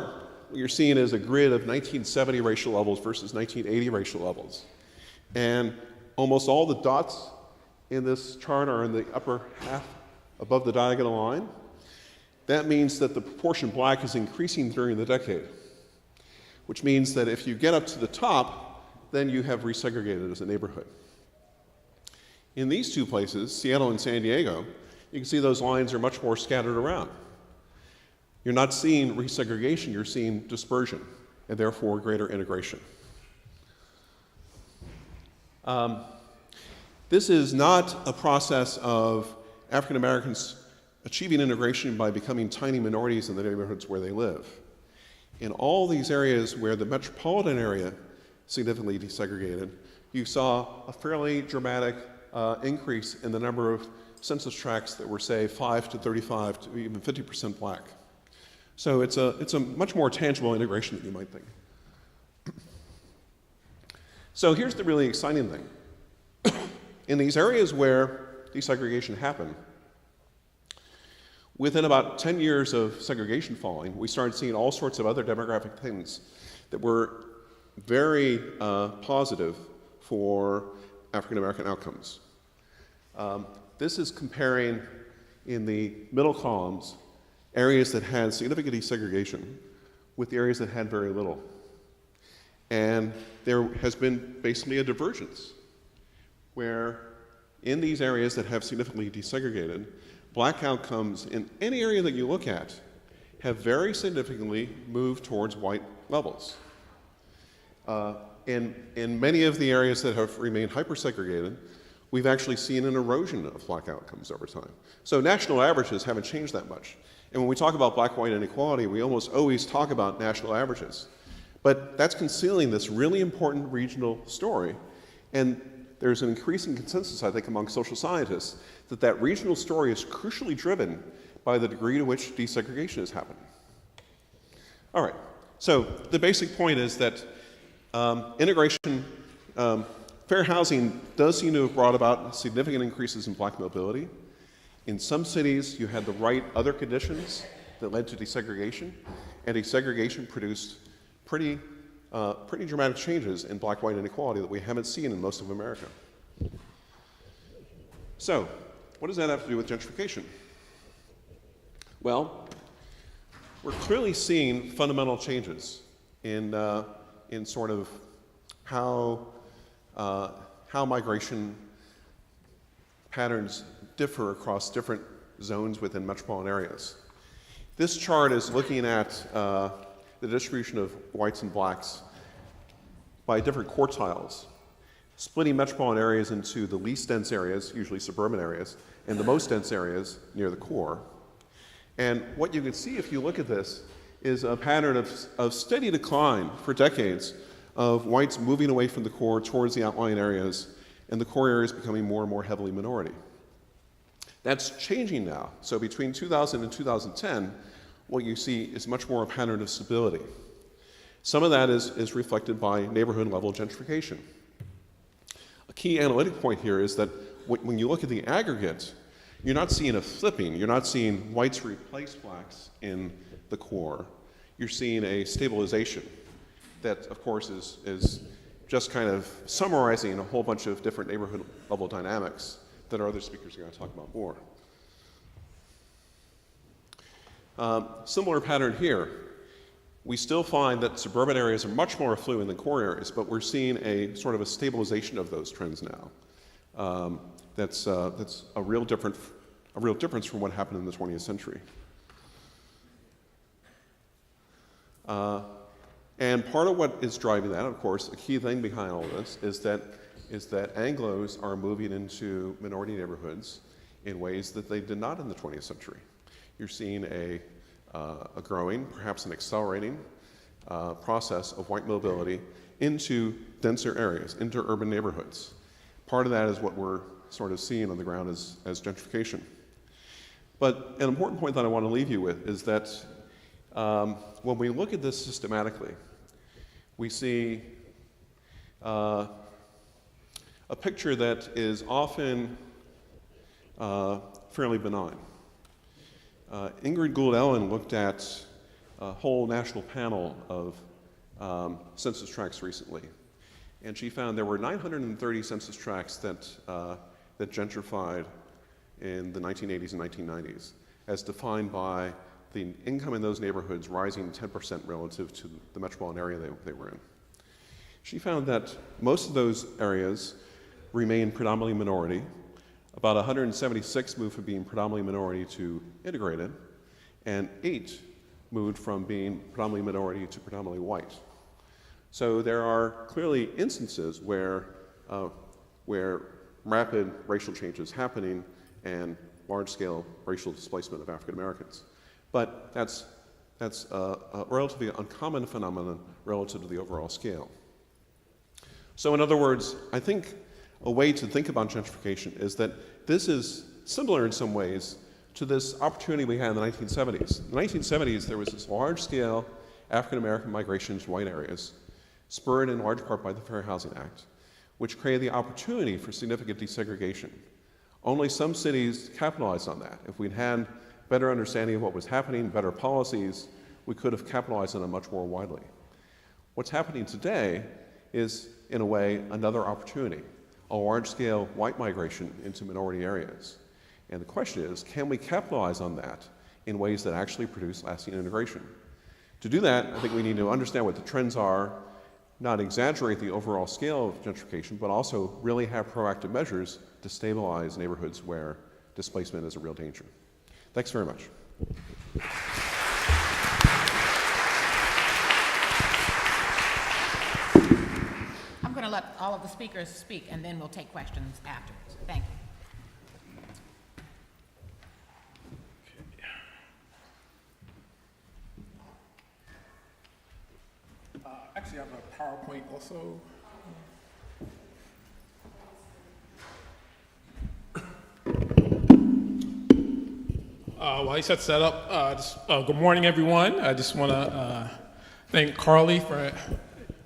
what you're seeing is a grid of 1970 racial levels versus 1980 racial levels. And almost all the dots in this chart are in the upper half above the diagonal line. That means that the proportion black is increasing during the decade, which means that if you get up to the top, then you have resegregated as a neighborhood. In these two places, Seattle and San Diego, you can see those lines are much more scattered around. You're not seeing resegregation, you're seeing dispersion, and therefore greater integration. This is not a process of African Americans achieving integration by becoming tiny minorities in the neighborhoods where they live. In all these areas where the metropolitan area significantly desegregated, you saw a fairly dramatic increase in the number of census tracts that were, say, 5 to 35 to even 50% black. So it's a much more tangible integration than you might think. So here's the really exciting thing. In these areas where desegregation happened, within about 10 years of segregation falling, we started seeing all sorts of other demographic things that were very positive for African American outcomes. This is comparing, in the middle columns, areas that had significant desegregation with the areas that had very little. And there has been basically a divergence where in these areas that have significantly desegregated, black outcomes in any area that you look at have very significantly moved towards white levels. In many of the areas that have remained hypersegregated, we've actually seen an erosion of black outcomes over time. So national averages haven't changed that much. And when we talk about black-white inequality, we almost always talk about national averages. But that's concealing this really important regional story. And there's an increasing consensus, I think, among social scientists that that regional story is crucially driven by the degree to which desegregation is happening. All right, so the basic point is that integration, fair housing does seem to have brought about significant increases in black mobility. In some cities, you had the right other conditions that led to desegregation, and desegregation produced pretty dramatic changes in black-white inequality that we haven't seen in most of America. So, what does that have to do with gentrification? Well, we're clearly seeing fundamental changes in sort of how migration patterns differ across different zones within metropolitan areas. This chart is looking at the distribution of whites and blacks by different quartiles, splitting metropolitan areas into the least dense areas, usually suburban areas, and the most dense areas near the core. And what you can see if you look at this is a pattern of steady decline for decades of whites moving away from the core towards the outlying areas, and the core areas becoming more and more heavily minority. That's changing now. So between 2000 and 2010, what you see is much more a pattern of stability. Some of that is reflected by neighborhood level gentrification. A key analytic point here is that when you look at the aggregate, you're not seeing a flipping. You're not seeing whites replace blacks in the core. You're seeing a stabilization that, of course, is just kind of summarizing a whole bunch of different neighborhood level dynamics that our other speakers are going to talk about more. Similar pattern here. We still find that suburban areas are much more affluent than core areas, but we're seeing a sort of a stabilization of those trends now. That's a real difference from what happened in the 20th century. And part of what is driving that, of course, a key thing behind all this is that Anglos are moving into minority neighborhoods in ways that they did not in the 20th century. You're seeing a growing, perhaps an accelerating process of white mobility into denser areas, into urban neighborhoods. Part of that is what we're sort of seeing on the ground as gentrification. But an important point that I want to leave you with is that when we look at this systematically, we see a picture that is often fairly benign. Ingrid Gould-Ellen looked at a whole national panel of census tracts recently, and she found there were 930 census tracts that gentrified in the 1980s and 1990s, as defined by the income in those neighborhoods rising 10% relative to the metropolitan area they were in. She found that most of those areas remain predominantly minority. About 176 moved from being predominantly minority to integrated, and 8 moved from being predominantly minority to predominantly white. So there are clearly instances where rapid racial change is happening and large-scale racial displacement of African Americans. But that's a relatively uncommon phenomenon relative to the overall scale. So in other words, I think a way to think about gentrification is that this is similar in some ways to this opportunity we had in the 1970s. In the 1970s, there was this large-scale African-American migration to white areas, spurred in large part by the Fair Housing Act, which created the opportunity for significant desegregation. Only some cities capitalized on that. If we'd had better understanding of what was happening, better policies, we could have capitalized on it much more widely. What's happening today is, in a way, another opportunity, a large-scale white migration into minority areas. And the question is, can we capitalize on that in ways that actually produce lasting integration? To do that, I think we need to understand what the trends are, not exaggerate the overall scale of gentrification, but also really have proactive measures to stabilize neighborhoods where displacement is a real danger. Thanks very much. I'm going to let all of the speakers speak, and then we'll take questions afterwards. Thank you. Actually, I have a PowerPoint also. While he sets that up, good morning, everyone. I just want to thank Carly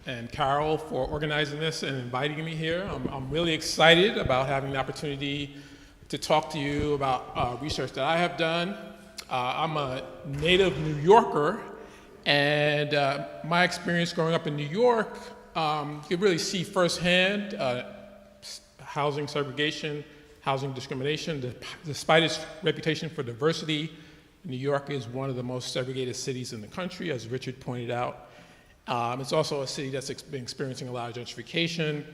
and Carol for organizing this and inviting me here. I'm really excited about having the opportunity to talk to you about research that I have done. I'm a native New Yorker, and my experience growing up in New York, you could really see firsthand housing segregation, housing discrimination. Despite its reputation for diversity, New York is one of the most segregated cities in the country, as Richard pointed out. It's also a city that's been experiencing a lot of gentrification.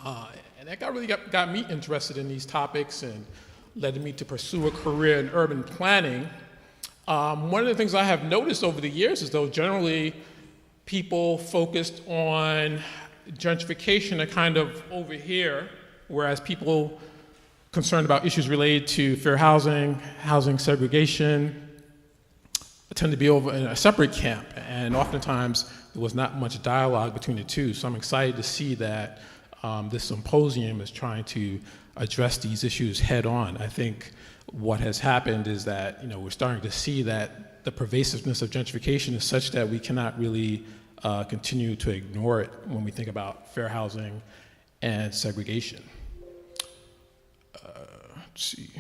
And that really got me interested in these topics and led me to pursue a career in urban planning. One of the things I have noticed over the years is, though, generally people focused on gentrification are kind of over here, whereas people concerned about issues related to fair housing, housing segregation, tend to be over in a separate camp. And oftentimes there was not much dialogue between the two. So I'm excited to see that this symposium is trying to address these issues head on. I think what has happened is that we're starting to see that the pervasiveness of gentrification is such that we cannot really continue to ignore it when we think about fair housing and segregation. Let's see.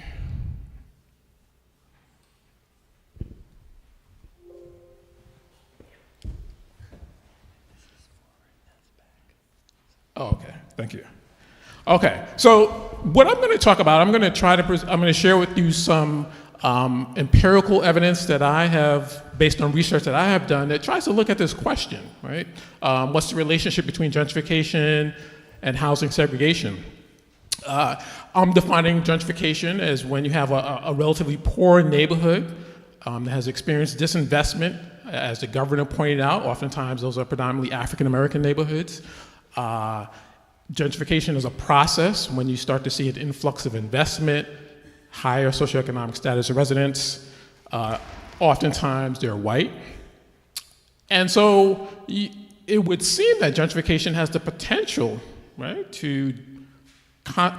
Oh, okay, thank you. Okay, so what I'm going to talk about, I'm going to share with you some empirical evidence that I have, based on research that I have done, that tries to look at this question, right? What's the relationship between gentrification and housing segregation? I'm defining gentrification as when you have a relatively poor neighborhood that has experienced disinvestment, as the governor pointed out. Oftentimes those are predominantly African-American neighborhoods. Gentrification is a process when you start to see an influx of investment, higher socioeconomic status of residents. Oftentimes they're white. And so it would seem that gentrification has the potential, right, to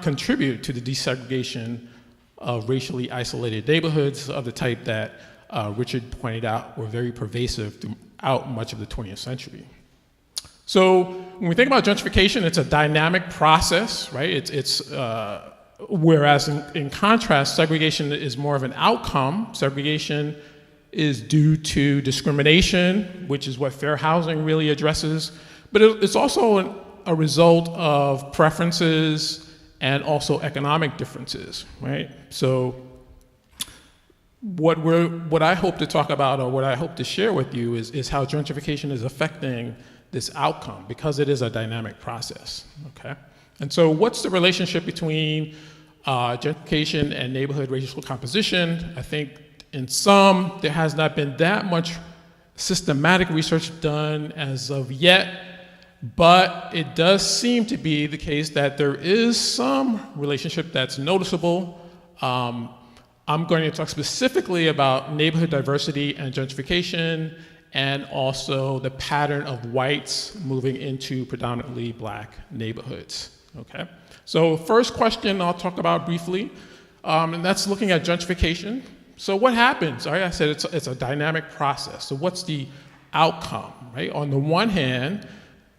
contribute to the desegregation of racially isolated neighborhoods of the type that Richard pointed out were very pervasive throughout much of the 20th century. So when we think about gentrification, it's a dynamic process, right? Whereas in contrast, segregation is more of an outcome. Segregation is due to discrimination, which is what fair housing really addresses. But it's also a result of preferences and also economic differences, right? So what I hope to talk about, or what I hope to share with you, is how gentrification is affecting this outcome, because it is a dynamic process, okay? And so what's the relationship between gentrification and neighborhood racial composition? I think in some, there has not been that much systematic research done as of yet, but it does seem to be the case that there is some relationship that's noticeable. I'm going to talk specifically about neighborhood diversity and gentrification, and also the pattern of whites moving into predominantly black neighborhoods, okay? So first question I'll talk about briefly, and that's looking at gentrification. So what happens? All right, I said it's a dynamic process. So what's the outcome, right? On the one hand,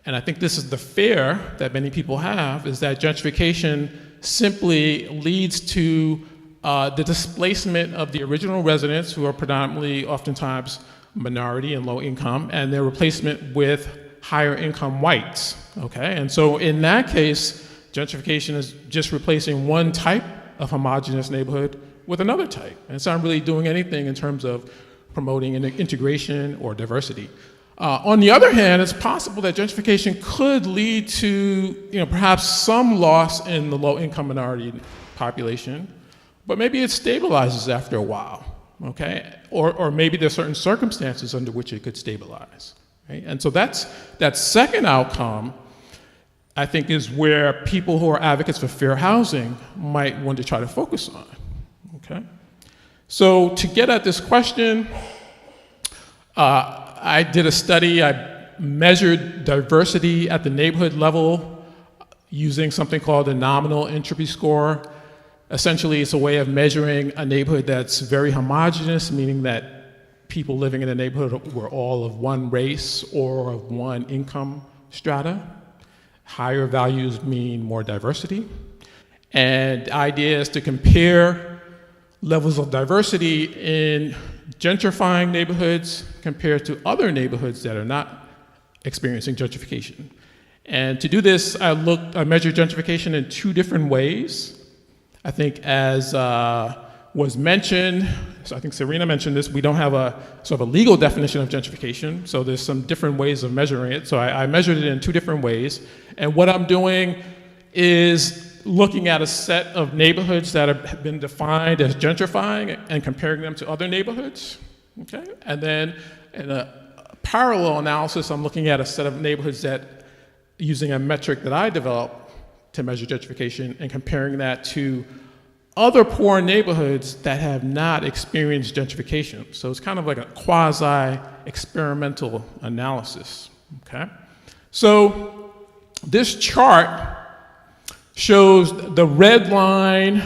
and I think this is the fear that many people have, is that gentrification simply leads to the displacement of the original residents, who are predominantly oftentimes minority and low income, and their replacement with higher income whites, okay? And so in that case, gentrification is just replacing one type of homogeneous neighborhood with another type. And it's not really doing anything in terms of promoting integration or diversity. On the other hand, it's possible that gentrification could lead to, perhaps some loss in the low income minority population, but maybe it stabilizes after a while. Okay, or maybe there's certain circumstances under which it could stabilize, right? And so that second outcome, I think, is where people who are advocates for fair housing might want to try to focus on, okay? So to get at this question, I did a study. I measured diversity at the neighborhood level using something called the nominal entropy score. Essentially, it's a way of measuring a neighborhood that's very homogeneous, meaning that people living in a neighborhood were all of one race or of one income strata. Higher values mean more diversity. And the idea is to compare levels of diversity in gentrifying neighborhoods compared to other neighborhoods that are not experiencing gentrification. And to do this, I measured gentrification in two different ways. I think, as was mentioned, so I think Serena mentioned this, we don't have a sort of a legal definition of gentrification, so there's some different ways of measuring it. So I measured it in two different ways. And what I'm doing is looking at a set of neighborhoods that have been defined as gentrifying and comparing them to other neighborhoods, okay? And then in a parallel analysis, I'm looking at a set of neighborhoods that, using a metric that I developed to measure gentrification, and comparing that to other poor neighborhoods that have not experienced gentrification. So it's kind of like a quasi-experimental analysis, okay? So this chart shows the red line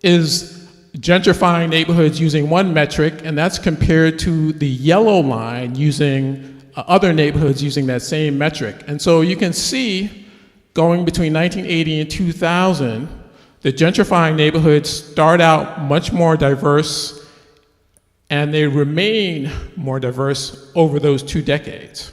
is gentrifying neighborhoods using one metric, and that's compared to the yellow line using other neighborhoods using that same metric. And so you can see, going between 1980 and 2000, the gentrifying neighborhoods start out much more diverse, and they remain more diverse over those 2 decades.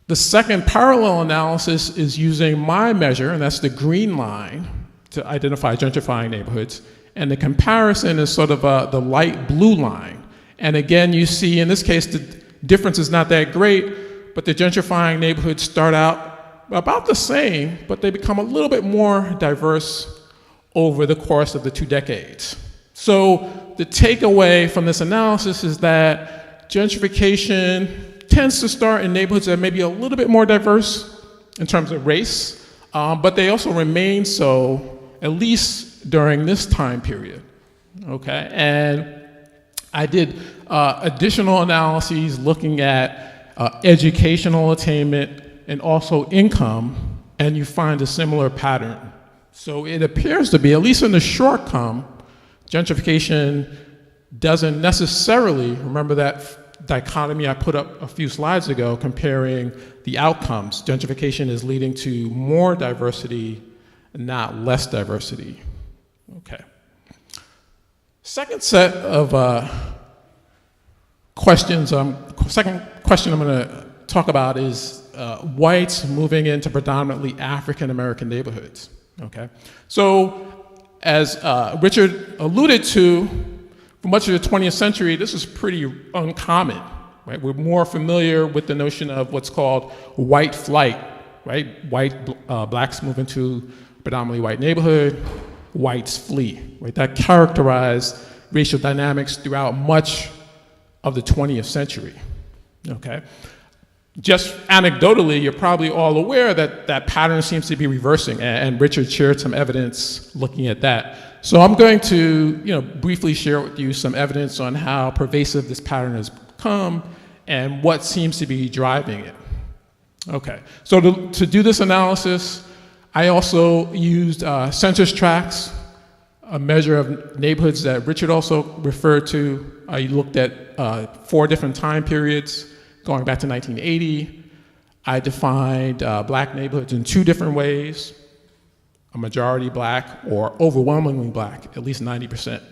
The second parallel analysis is using my measure, and that's the green line, to identify gentrifying neighborhoods, and the comparison is sort of the light blue line. And again, you see in this case the difference is not that great, but the gentrifying neighborhoods start out about the same, but they become a little bit more diverse over the course of the 2 decades. So the takeaway from this analysis is that gentrification tends to start in neighborhoods that may be a little bit more diverse in terms of race, but they also remain so at least during this time period, okay? And I did additional analyses looking at educational attainment and also income, and you find a similar pattern. So it appears to be, at least in the short term, gentrification doesn't necessarily, remember that dichotomy I put up a few slides ago comparing the outcomes. Gentrification is leading to more diversity, not less diversity. Okay. Second set of questions, second question I'm going to talk about is whites moving into predominantly African American neighborhoods. Okay. So as Richard alluded to, for much of the 20th century, this is pretty uncommon, right? We're more familiar with the notion of what's called white flight, right? Blacks move into predominantly white neighborhood, whites flee, right? That characterized racial dynamics throughout much of the 20th century, okay? Just anecdotally, you're probably all aware that that pattern seems to be reversing, and Richard shared some evidence looking at that. So I'm going to, briefly share with you some evidence on how pervasive this pattern has become and what seems to be driving it. Okay, so to do this analysis, I also used census tracts, a measure of neighborhoods that Richard also referred to. I looked at 4 different time periods, going back to 1980. I defined black neighborhoods in 2 different ways: a majority black or overwhelmingly black, at least 90%.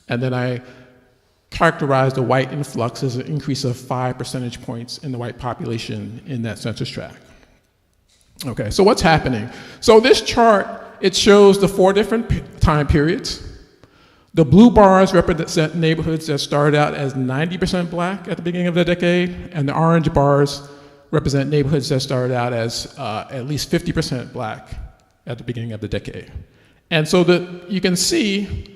And then I characterized the white influx as an increase of 5 percentage points in the white population in that census tract. Okay, so what's happening? So this chart, it shows the 4 different time periods. The blue bars represent neighborhoods that started out as 90% black at the beginning of the decade, and the orange bars represent neighborhoods that started out as at least 50% black at the beginning of the decade. And so you can see,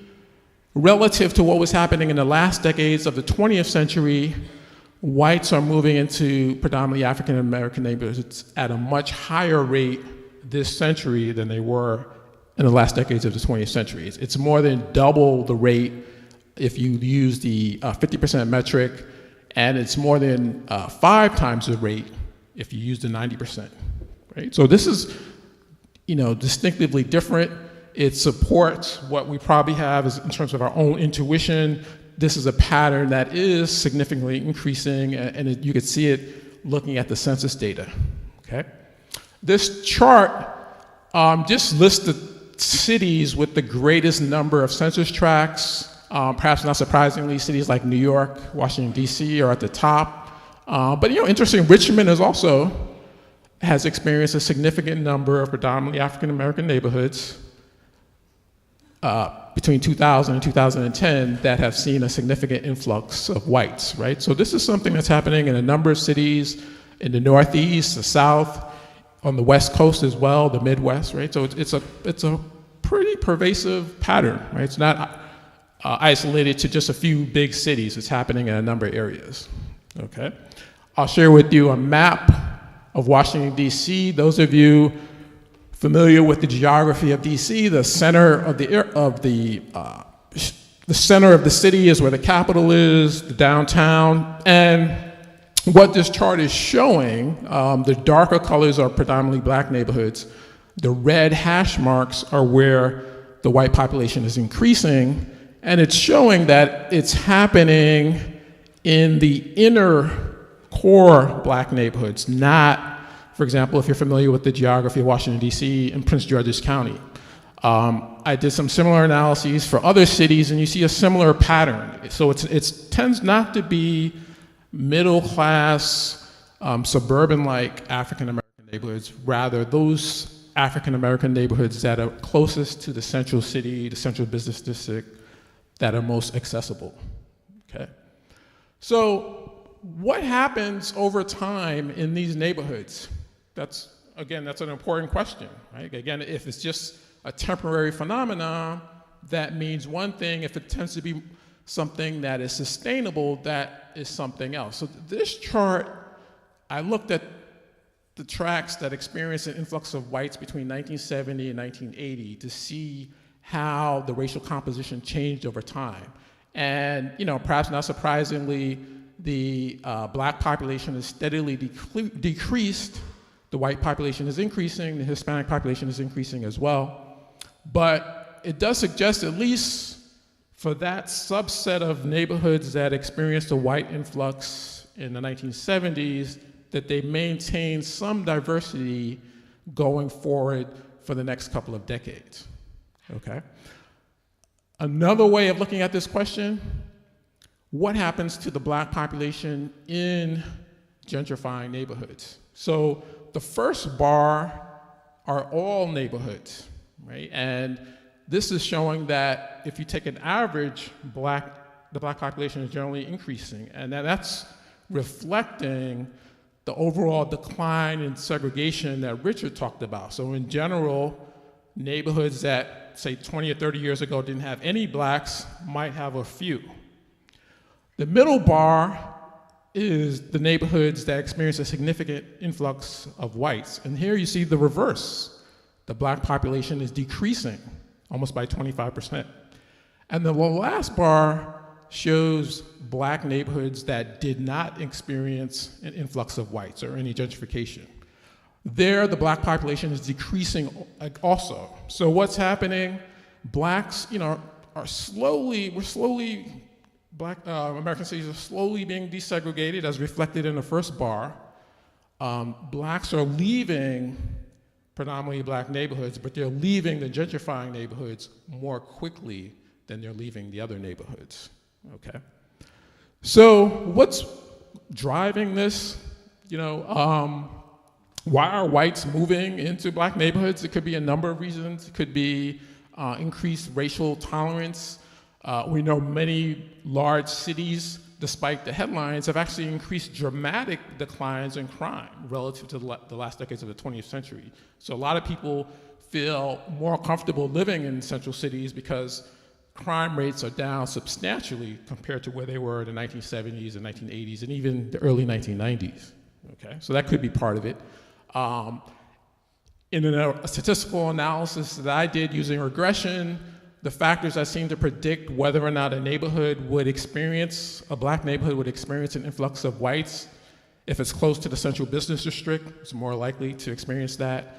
relative to what was happening in the last decades of the 20th century, whites are moving into predominantly African American neighborhoods at a much higher rate this century than they were in the last decades of the 20th century. It's more than double the rate if you use the 50% metric, and it's more than 5 times the rate if you use the 90%, right? So this is, distinctively different. It supports what we probably have in terms of our own intuition. This is a pattern that is significantly increasing, and you could see it looking at the census data, okay? This chart just lists the cities with the greatest number of census tracts. Perhaps not surprisingly, cities like New York, Washington, D.C. are at the top. But interesting, Richmond has experienced a significant number of predominantly African American neighborhoods between 2000 and 2010 that have seen a significant influx of whites, right? So this is something that's happening in a number of cities in the Northeast, the South, on the West Coast as well, the Midwest, right? So it's a pretty pervasive pattern, right? It's not isolated to just a few big cities. It's happening in a number of areas, okay? I'll share with you a map of Washington, D.C. Those of you familiar with the geography of D.C., the center of the center of the city is where the Capitol is, the downtown, and what this chart is showing, the darker colors are predominantly black neighborhoods. The red hash marks are where the white population is increasing, and it's showing that it's happening in the inner core black neighborhoods, not, for example, if you're familiar with the geography of Washington, D.C. and Prince George's County. I did some similar analyses for other cities, and you see a similar pattern. So it tends not to be middle-class, suburban-like African-American neighborhoods, rather those African-American neighborhoods that are closest to the central city, the central business district, that are most accessible, okay? So what happens over time in these neighborhoods? That's an important question, right? Again, if it's just a temporary phenomenon, that means one thing. If it tends to be something that is sustainable, that is something else. So this chart, I looked at the tracts that experienced an influx of whites between 1970 and 1980 to see how the racial composition changed over time. And, perhaps not surprisingly, the black population has steadily decreased. The white population is increasing, the Hispanic population is increasing as well. But it does suggest, at least for that subset of neighborhoods that experienced a white influx in the 1970s, that they maintain some diversity going forward for the next couple of decades, okay? Another way of looking at this question, what happens to the Black population in gentrifying neighborhoods? So the first bar are all neighborhoods, right? And this is showing that if you take an average, the Black population is generally increasing, and that's reflecting the overall decline in segregation that Richard talked about. So in general, neighborhoods that, say, 20 or 30 years ago didn't have any Blacks might have a few. The middle bar is the neighborhoods that experience a significant influx of whites. And here you see the reverse. The Black population is decreasing almost by 25%. And the last bar shows Black neighborhoods that did not experience an influx of whites or any gentrification. There, the Black population is decreasing also. So what's happening? Blacks, Black American cities are slowly being desegregated, as reflected in the first bar. Blacks are leaving predominantly Black neighborhoods, but they're leaving the gentrifying neighborhoods more quickly than they're leaving the other neighborhoods, okay? So what's driving this? Why are whites moving into Black neighborhoods? It could be a number of reasons. It could be increased racial tolerance. We know many large cities, despite the headlines, have actually increased dramatic declines in crime relative to the last decades of the 20th century. So a lot of people feel more comfortable living in central cities because crime rates are down substantially compared to where they were in the 1970s and 1980s and even the early 1990s, okay? So that could be part of it. In a statistical analysis that I did using regression, the factors that seem to predict whether or not a neighborhood would experience, a Black neighborhood would experience an influx of whites, if it's close to the central business district, it's more likely to experience that.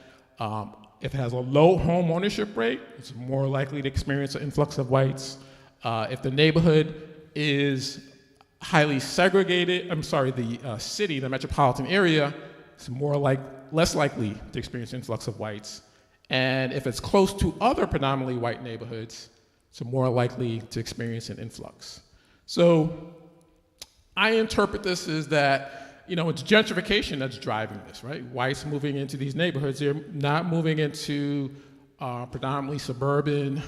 If it has a low home ownership rate, it's more likely to experience an influx of whites. If the neighborhood is highly segregated, the city, the metropolitan area, it's less likely to experience an influx of whites. And if it's close to other predominantly white neighborhoods, it's more likely to experience an influx. So I interpret this as that, it's gentrification that's driving this, right? Whites moving into these neighborhoods, they're not moving into predominantly suburban,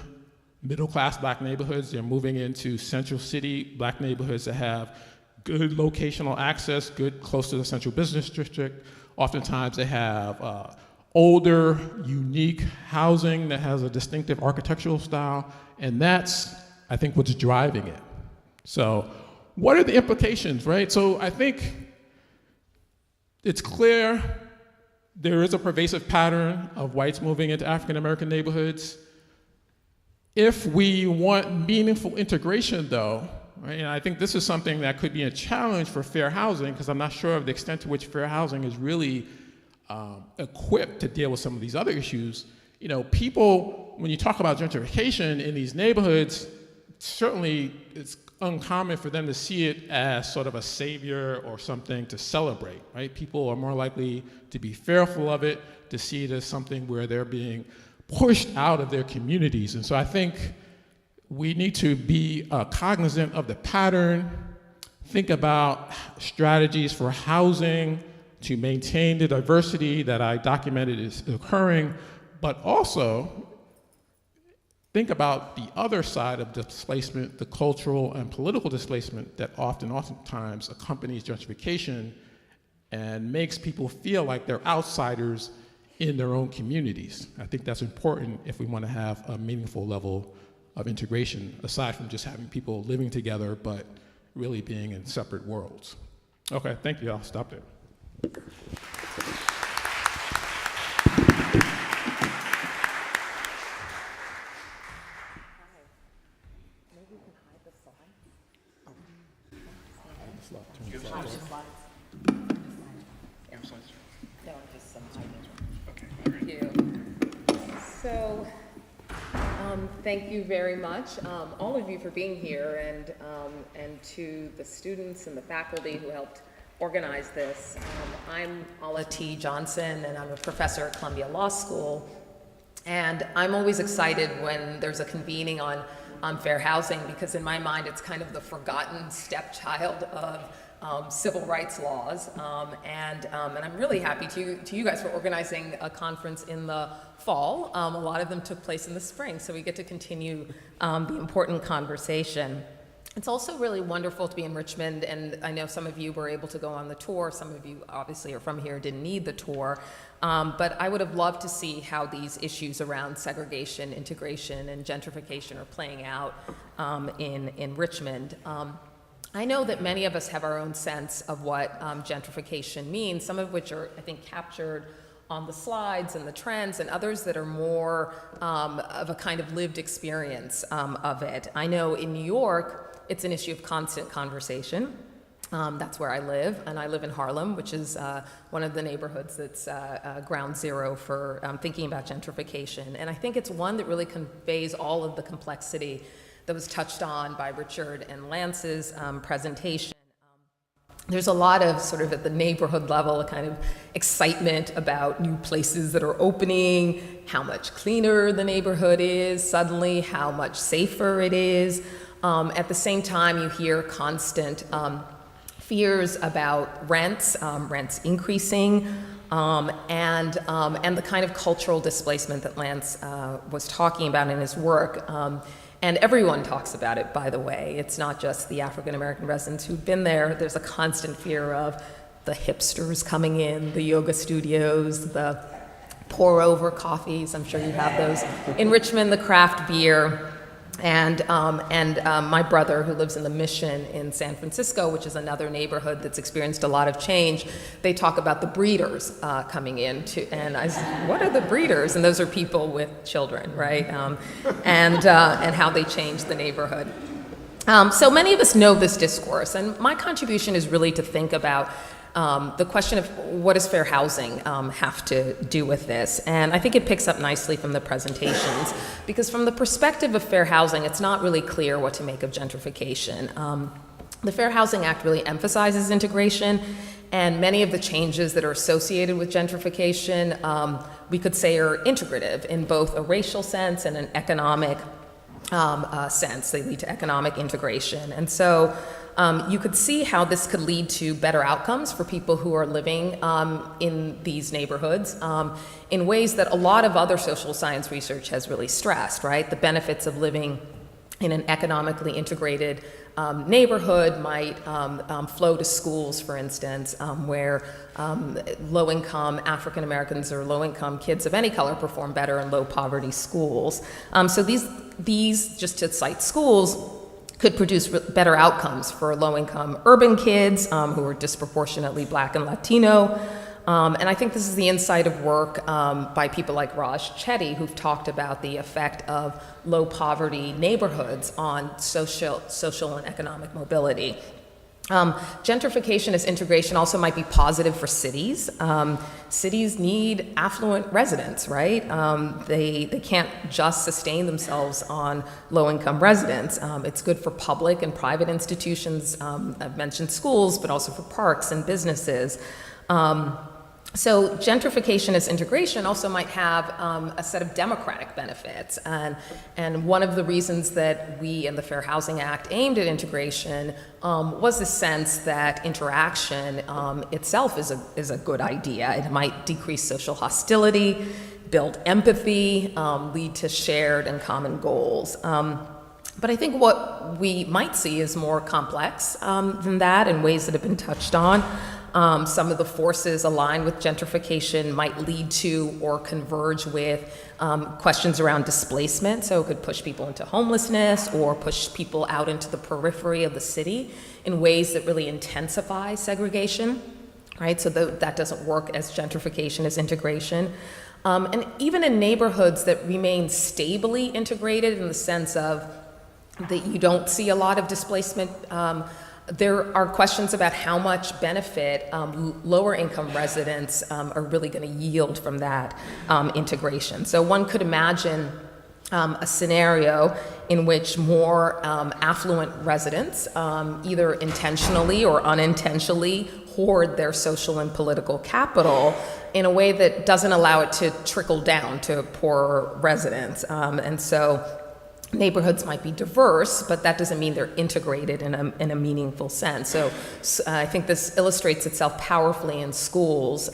middle-class Black neighborhoods. They're moving into central city Black neighborhoods that have good locational access, close to the central business district. Oftentimes they have older, unique housing that has a distinctive architectural style, and that's, I think, what's driving it. So what are the implications, right? So I think it's clear there is a pervasive pattern of whites moving into African American neighborhoods. If we want meaningful integration, though, right, and I think this is something that could be a challenge for fair housing, because I'm not sure of the extent to which fair housing is really equipped to deal with some of these other issues. People, when you talk about gentrification in these neighborhoods, certainly it's uncommon for them to see it as sort of a savior or something to celebrate, right? People are more likely to be fearful of it, to see it as something where they're being pushed out of their communities. And so I think we need to be cognizant of the pattern, think about strategies for housing to maintain the diversity that I documented is occurring, but also think about the other side of displacement, the cultural and political displacement that oftentimes accompanies gentrification and makes people feel like they're outsiders in their own communities. I think that's important if we want to have a meaningful level of integration, aside from just having people living together, but really being in separate worlds. Okay, thank you, I'll stop there. So, Thank you very much, all of you, for being here, and to the students and the faculty who helped organize this. I'm Ala T. Johnson, and I'm a professor at Columbia Law School. And I'm always excited when there's a convening on fair housing, because in my mind it's kind of the forgotten stepchild of civil rights laws, and I'm really happy to you guys for organizing a conference in the fall. A lot of them took place in the spring, so we get to continue the important conversation. It's also really wonderful to be in Richmond, and I know some of you were able to go on the tour. Some of you obviously are from here, didn't need the tour, but I would have loved to see how these issues around segregation, integration, and gentrification are playing out in Richmond. I know that many of us have our own sense of what gentrification means, some of which are, I think, captured on the slides and the trends, and others that are more of a kind of lived experience of it. I know in New York, it's an issue of constant conversation. That's where I live, and I live in Harlem, which is one of the neighborhoods that's ground zero for thinking about gentrification. And I think it's one that really conveys all of the complexity that was touched on by Richard and Lance's presentation. There's a lot of sort of at the neighborhood level, a kind of excitement about new places that are opening, how much cleaner the neighborhood is suddenly, how much safer it is. At the same time, you hear constant fears about rents increasing, and the kind of cultural displacement that Lance was talking about in his work. And everyone talks about it, by the way. It's not just the African-American residents who've been there. There's a constant fear of the hipsters coming in, the yoga studios, the pour-over coffees. I'm sure you have those. In Richmond, the craft beer. And my brother, who lives in the Mission in San Francisco, which is another neighborhood that's experienced a lot of change, they talk about the breeders coming in, and I said, what are the breeders? And those are people with children, right? And how they change the neighborhood. So many of us know this discourse, and my contribution is really to think about the question of what does fair housing have to do with this? And I think it picks up nicely from the presentations, because from the perspective of fair housing, it's not really clear what to make of gentrification. The Fair Housing Act really emphasizes integration, and many of the changes that are associated with gentrification, we could say are integrative in both a racial sense and an economic sense. They lead to economic integration. And so you could see how this could lead to better outcomes for people who are living in these neighborhoods in ways that a lot of other social science research has really stressed, right? The benefits of living in an economically integrated neighborhood might flow to schools, for instance, where low-income African Americans or low-income kids of any color perform better in low-poverty schools. So these, just to cite schools, could produce better outcomes for low-income urban kids who are disproportionately Black and Latino. And I think this is the insight of work by people like Raj Chetty, who've talked about the effect of low-poverty neighborhoods on social and economic mobility. Gentrification as integration also might be positive for cities. Cities need affluent residents, right? They can't just sustain themselves on low-income residents. It's good for public and private institutions. I've mentioned schools, but also for parks and businesses. So gentrification as integration also might have a set of democratic benefits. And one of the reasons that we in the Fair Housing Act aimed at integration was the sense that interaction itself is a good idea. It might decrease social hostility, build empathy, lead to shared and common goals. But I think what we might see is more complex than that in ways that have been touched on. Some of the forces aligned with gentrification might lead to or converge with questions around displacement. So it could push people into homelessness or push people out into the periphery of the city in ways that really intensify segregation, right? So that doesn't work as gentrification as integration. And even in neighborhoods that remain stably integrated in the sense of that you don't see a lot of displacement, there are questions about how much benefit lower income residents are really going to yield from that integration. So one could imagine a scenario in which more affluent residents, either intentionally or unintentionally, hoard their social and political capital in a way that doesn't allow it to trickle down to poorer residents. And so neighborhoods might be diverse, but that doesn't mean they're integrated in a meaningful sense. So I think this illustrates itself powerfully in schools,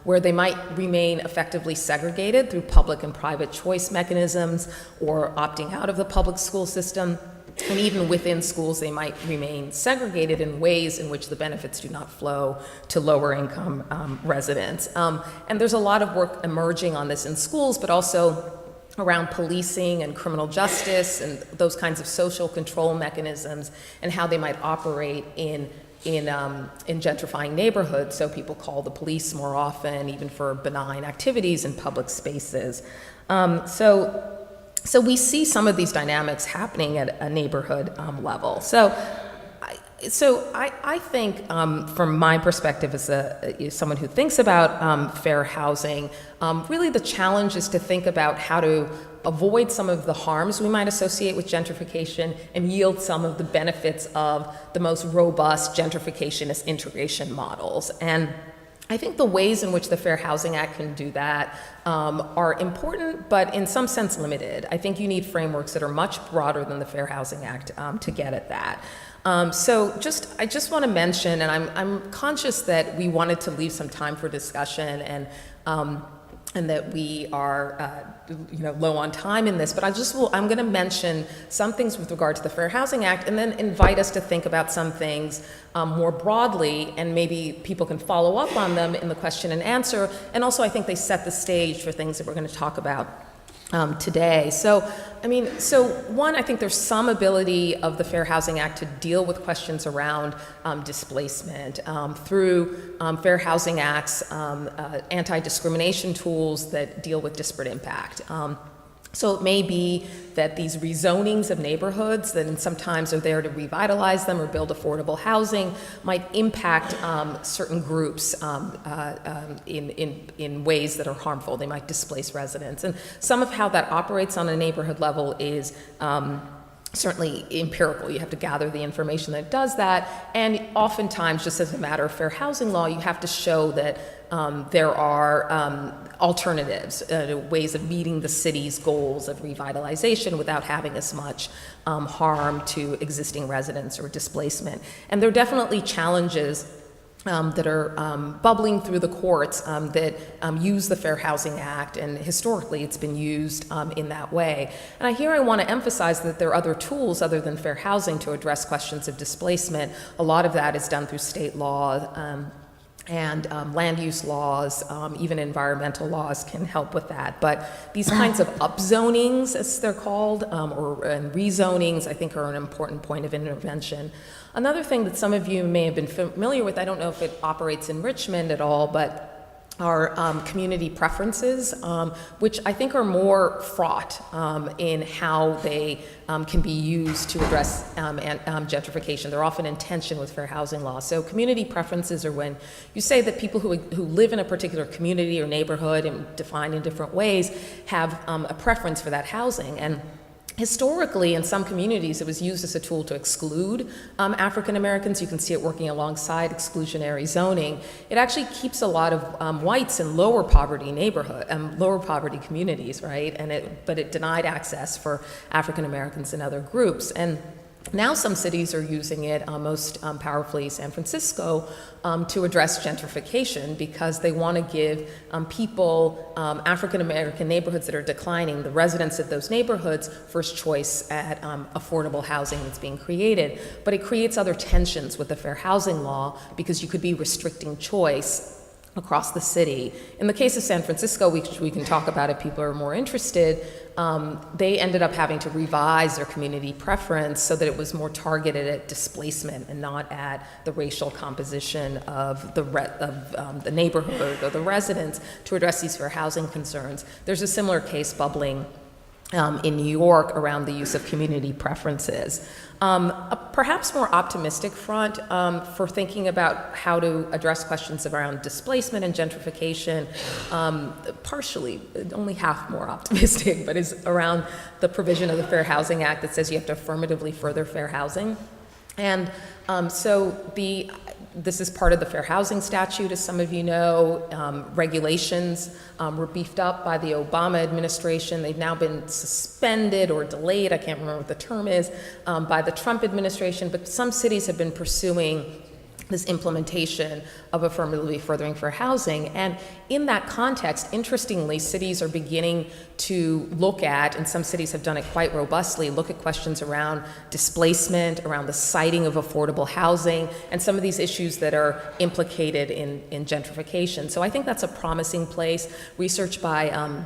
where they might remain effectively segregated through public and private choice mechanisms or opting out of the public school system. And even within schools, they might remain segregated in ways in which the benefits do not flow to lower income residents. And there's a lot of work emerging on this in schools, but also around policing and criminal justice and those kinds of social control mechanisms and how they might operate in gentrifying neighborhoods. So people call the police more often, even for benign activities in public spaces. So we see some of these dynamics happening at a neighborhood level. So I think, from my perspective as someone who thinks about fair housing, really the challenge is to think about how to avoid some of the harms we might associate with gentrification and yield some of the benefits of the most robust gentrificationist integration models. And I think the ways in which the Fair Housing Act can do that are important, but in some sense limited. I think you need frameworks that are much broader than the Fair Housing Act to get at that. I just want to mention, and I'm conscious that we wanted to leave some time for discussion, and that we are low on time in this, but I'm going to mention some things with regard to the Fair Housing Act, and then invite us to think about some things more broadly, and maybe people can follow up on them in the question and answer. And also, I think they set the stage for things that we're going to talk about today. So one, I think there's some ability of the Fair Housing Act to deal with questions around displacement through Fair Housing Act's anti-discrimination tools that deal with disparate impact. So it may be that these rezonings of neighborhoods that sometimes are there to revitalize them or build affordable housing might impact certain groups in ways that are harmful. They might displace residents. And some of how that operates on a neighborhood level is certainly empirical. You have to gather the information that does that. And oftentimes, just as a matter of fair housing law, you have to show that there are alternatives, ways of meeting the city's goals of revitalization without having as much harm to existing residents or displacement. And there are definitely challenges that are bubbling through the courts that use the Fair Housing Act, and historically it's been used in that way. And I want to emphasize that there are other tools other than fair housing to address questions of displacement. A lot of that is done through state law, and land use laws, even environmental laws can help with that. But these kinds of upzonings, as they're called, and rezonings, I think are an important point of intervention. Another thing that some of you may have been familiar with, I don't know if it operates in Richmond at all, but are community preferences, which I think are more fraught in how they can be used to address gentrification. They're often in tension with fair housing law. So community preferences are when you say that people who live in a particular community or neighborhood, and defined in different ways, have a preference for that housing. And historically, in some communities, it was used as a tool to exclude African Americans. You can see it working alongside exclusionary zoning. It actually keeps a lot of whites in lower poverty lower poverty communities, right? But it denied access for African Americans and other groups. And now some cities are using it, most powerfully San Francisco, to address gentrification, because they want to give people, African American neighborhoods that are declining, the residents of those neighborhoods, first choice at affordable housing that's being created. But it creates other tensions with the fair housing law, because you could be restricting choice across the city. In the case of San Francisco, which we can talk about if people are more interested, they ended up having to revise their community preference so that it was more targeted at displacement and not at the racial composition of the neighborhood or the residents, to address these fair housing concerns. There's a similar case bubbling in New York around the use of community preferences. A perhaps more optimistic front for thinking about how to address questions around displacement and gentrification, partially, only half more optimistic, but is around the provision of the Fair Housing Act that says you have to affirmatively further fair housing. And this is part of the Fair Housing Statute, as some of you know. Regulations were beefed up by the Obama administration. They've now been suspended or delayed, I can't remember what the term is, by the Trump administration, but some cities have been pursuing this implementation of affirmatively furthering fair housing. And in that context, interestingly, cities are beginning to look at, and some cities have done it quite robustly, look at questions around displacement, around the siting of affordable housing, and some of these issues that are implicated in gentrification. So I think that's a promising place. Research by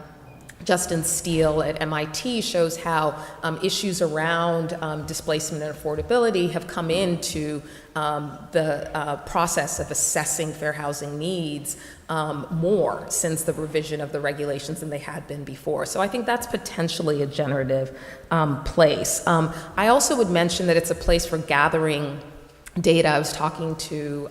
Justin Steele at MIT shows how issues around displacement and affordability have come into the process of assessing fair housing needs more since the revision of the regulations than they had been before. So I think that's potentially a generative place. I also would mention that it's a place for gathering data. I was talking to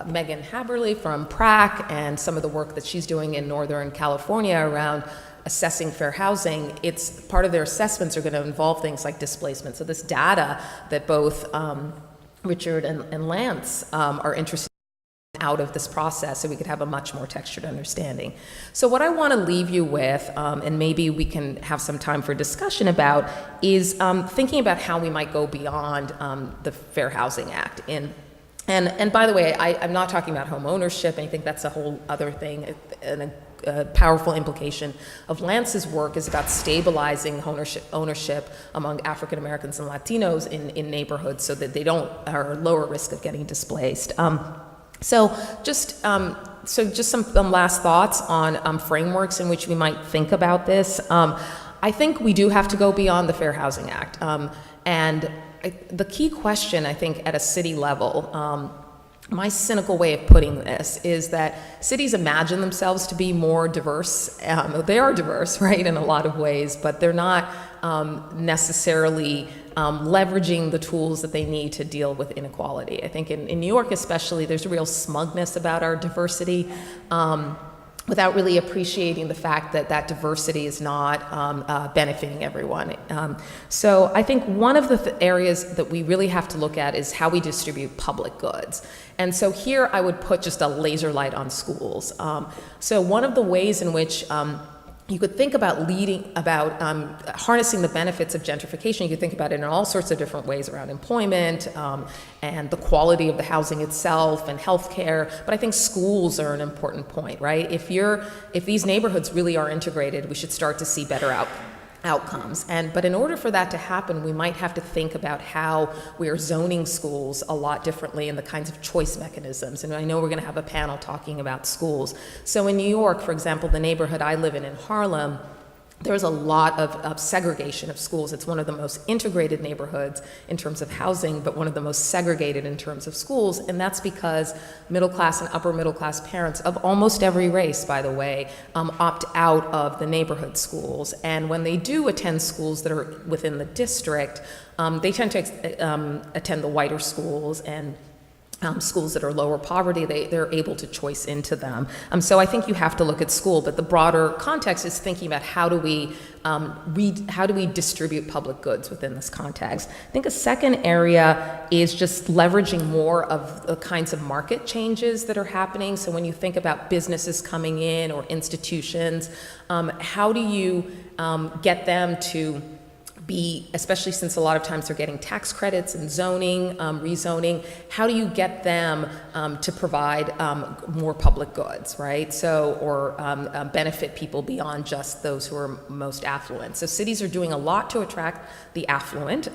Megan Haberly from PRAC and some of the work that she's doing in Northern California around assessing fair housing. It's part of their assessments are going to involve things like displacement. So this data that both Richard and Lance are interested in out of this process, so we could have a much more textured understanding. So what I want to leave you with, and maybe we can have some time for discussion about, is thinking about how we might go beyond the Fair Housing Act. And by the way, I'm not talking about home ownership. I think that's a whole other thing. And a powerful implication of Lance's work is about stabilizing ownership among African Americans and Latinos in neighborhoods so that they are lower risk of getting displaced. So just some last thoughts on frameworks in which we might think about this. I think we do have to go beyond the Fair Housing Act. And the key question, I think, at a city level, my cynical way of putting this is that cities imagine themselves to be more diverse. They are diverse, right, in a lot of ways, but they're not necessarily leveraging the tools that they need to deal with inequality. I think in New York especially, there's a real smugness about our diversity, without really appreciating the fact that that diversity is not benefiting everyone. So I think one of the areas that we really have to look at is how we distribute public goods. And so here I would put just a laser light on schools. So one of the ways in which you could think about harnessing the benefits of gentrification. You could think about it in all sorts of different ways around employment and the quality of the housing itself and healthcare. But I think schools are an important point, right? If these neighborhoods really are integrated, we should start to see better outcomes. But in order for that to happen, we might have to think about how we are zoning schools a lot differently and the kinds of choice mechanisms. And I know we're going to have a panel talking about schools. So in New York, for example, the neighborhood I live in Harlem, there's a lot of segregation of schools. It's one of the most integrated neighborhoods in terms of housing, but one of the most segregated in terms of schools. And that's because middle class and upper middle class parents of almost every race, by the way, opt out of the neighborhood schools. And when they do attend schools that are within the district, they tend to attend the whiter schools and schools that are lower poverty, they're able to choice into them. So I think you have to look at school, but the broader context is thinking about how do we distribute public goods within this context. I think a second area is just leveraging more of the kinds of market changes that are happening. So when you think about businesses coming in or institutions, how do you get them to be, especially since a lot of times they're getting tax credits and zoning, rezoning, how do you get them to provide more public goods, right? So, or benefit people beyond just those who are most affluent. So cities are doing a lot to attract the affluent.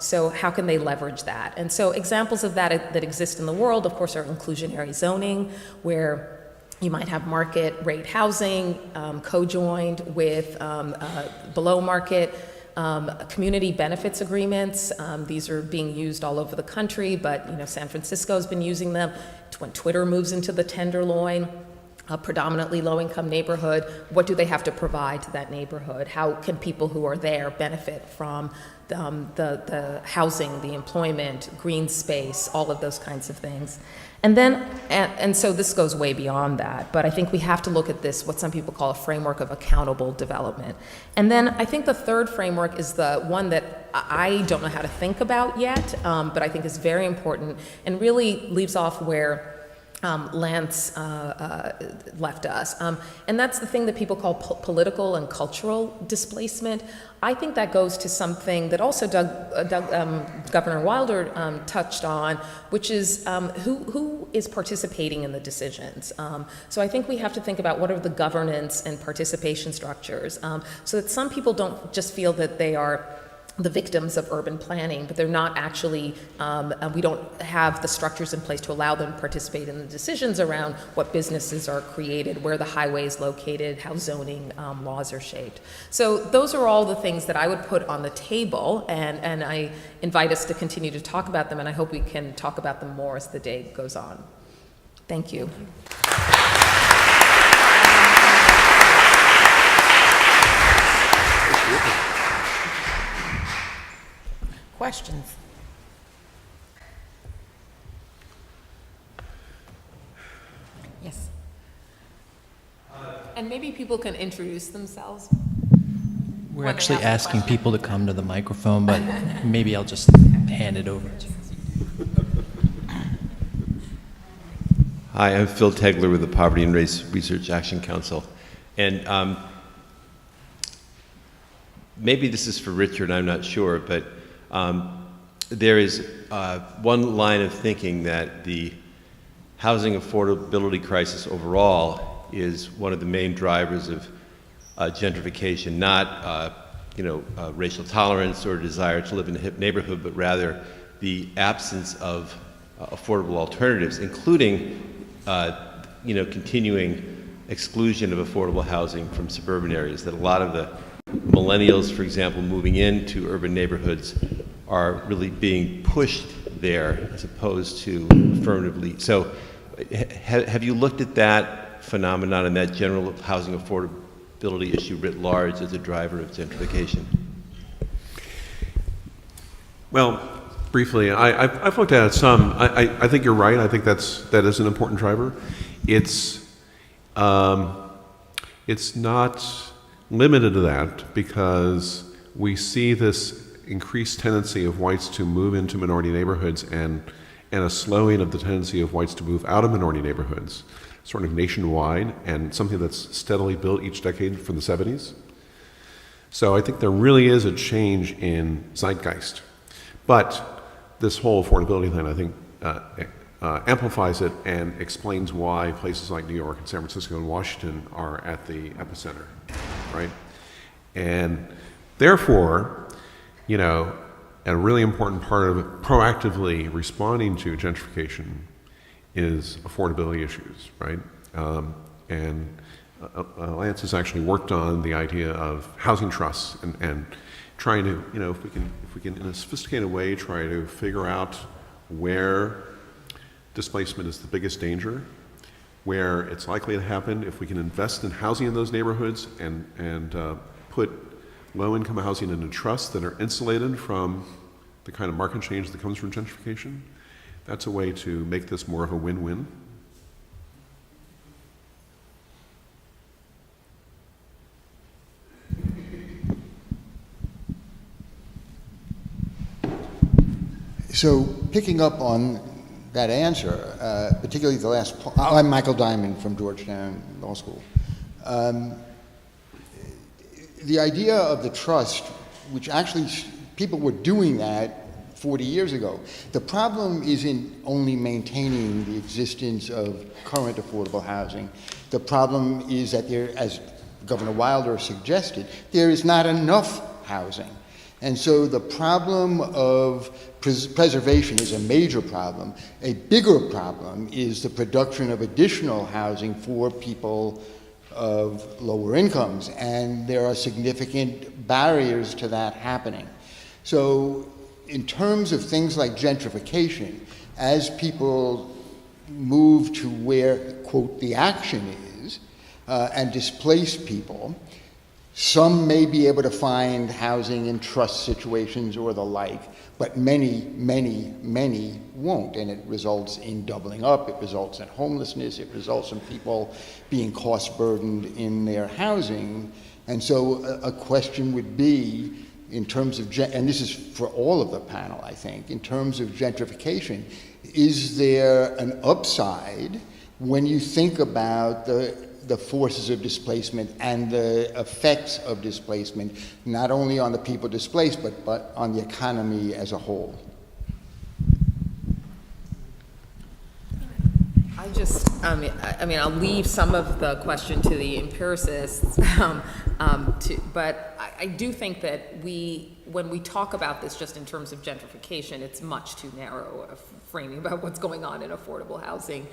So how can they leverage that? And so examples of that that exist in the world, of course, are inclusionary zoning, where you might have market rate housing co-joined with below market community benefits agreements. These are being used all over the country, but San Francisco's been using them. When Twitter moves into the tenderloin, a predominantly low-income neighborhood, what do they have to provide to that neighborhood? How can people who are there benefit from the housing, the employment, green space, all of those kinds of things? And then, and so this goes way beyond that, but I think we have to look at this, what some people call a framework of accountable development. And then I think the third framework is the one that I don't know how to think about yet, but I think is very important and really leaves off where Lance left us. And that's the thing that people call political and cultural displacement. I think that goes to something that also Governor Wilder touched on, which is who is participating in the decisions. So I think we have to think about what are the governance and participation structures, so that some people don't just feel that they are the victims of urban planning, but they're not actually, we don't have the structures in place to allow them to participate in the decisions around what businesses are created, where the highway is located, how zoning laws are shaped. So those are all the things that I would put on the table, and I invite us to continue to talk about them, and I hope we can talk about them more as the day goes on. Thank you. Questions? Yes. And maybe people can introduce themselves. We're when they actually ask a asking question. people to come to the microphone, but maybe I'll just hand it over to you. Hi, I'm Phil Tegler with the Poverty and Race Research Action Council. And maybe this is for Richard, I'm not sure, but there is one line of thinking that the housing affordability crisis overall is one of the main drivers of gentrification, not racial tolerance or desire to live in a hip neighborhood, but rather the absence of affordable alternatives, including continuing exclusion of affordable housing from suburban areas. That a lot of the millennials, for example, moving into urban neighborhoods are really being pushed there as opposed to affirmatively. So have you looked at that phenomenon and that general housing affordability issue writ large as a driver of gentrification? Well, briefly, I've looked at it some. I think you're right. I think that is an important driver. It's not limited to that, because we see this increased tendency of whites to move into minority neighborhoods and a slowing of the tendency of whites to move out of minority neighborhoods, sort of nationwide, and something that's steadily built each decade from the 70s. So I think there really is a change in zeitgeist. But this whole affordability thing, I think, amplifies it and explains why places like New York and San Francisco and Washington are at the epicenter, right? And therefore, a really important part of proactively responding to gentrification is affordability issues, right? Lance has actually worked on the idea of housing trusts and trying to, if we can in a sophisticated way try to figure out where displacement is the biggest danger, where it's likely to happen, if we can invest in housing in those neighborhoods and put low-income housing into trusts that are insulated from the kind of market change that comes from gentrification, that's a way to make this more of a win-win. So picking up on that answer, particularly the last point, I'm Michael Diamond from Georgetown Law School. The idea of the trust, which actually people were doing that 40 years ago. The problem isn't only maintaining the existence of current affordable housing. The problem is that there, as Governor Wilder suggested, there is not enough housing. And so the problem of preservation is a major problem. A bigger problem is the production of additional housing for people of lower incomes, and there are significant barriers to that happening. So in terms of things like gentrification, as people move to where, quote, the action and displaced people. Some may be able to find housing in trust situations or the like, but many, many, many won't, and it results in doubling up, it results in homelessness, it results in people being cost burdened in their housing. And so a question would be, in terms of, and this is for all of the panel, I think, in terms of gentrification, is there an upside when you think about the forces of displacement and the effects of displacement, not only on the people displaced, but on the economy as a whole? I mean, I'll leave some of the question to the empiricists, but I do think that when we talk about this just in terms of gentrification, it's much too narrow a framing about what's going on in affordable housing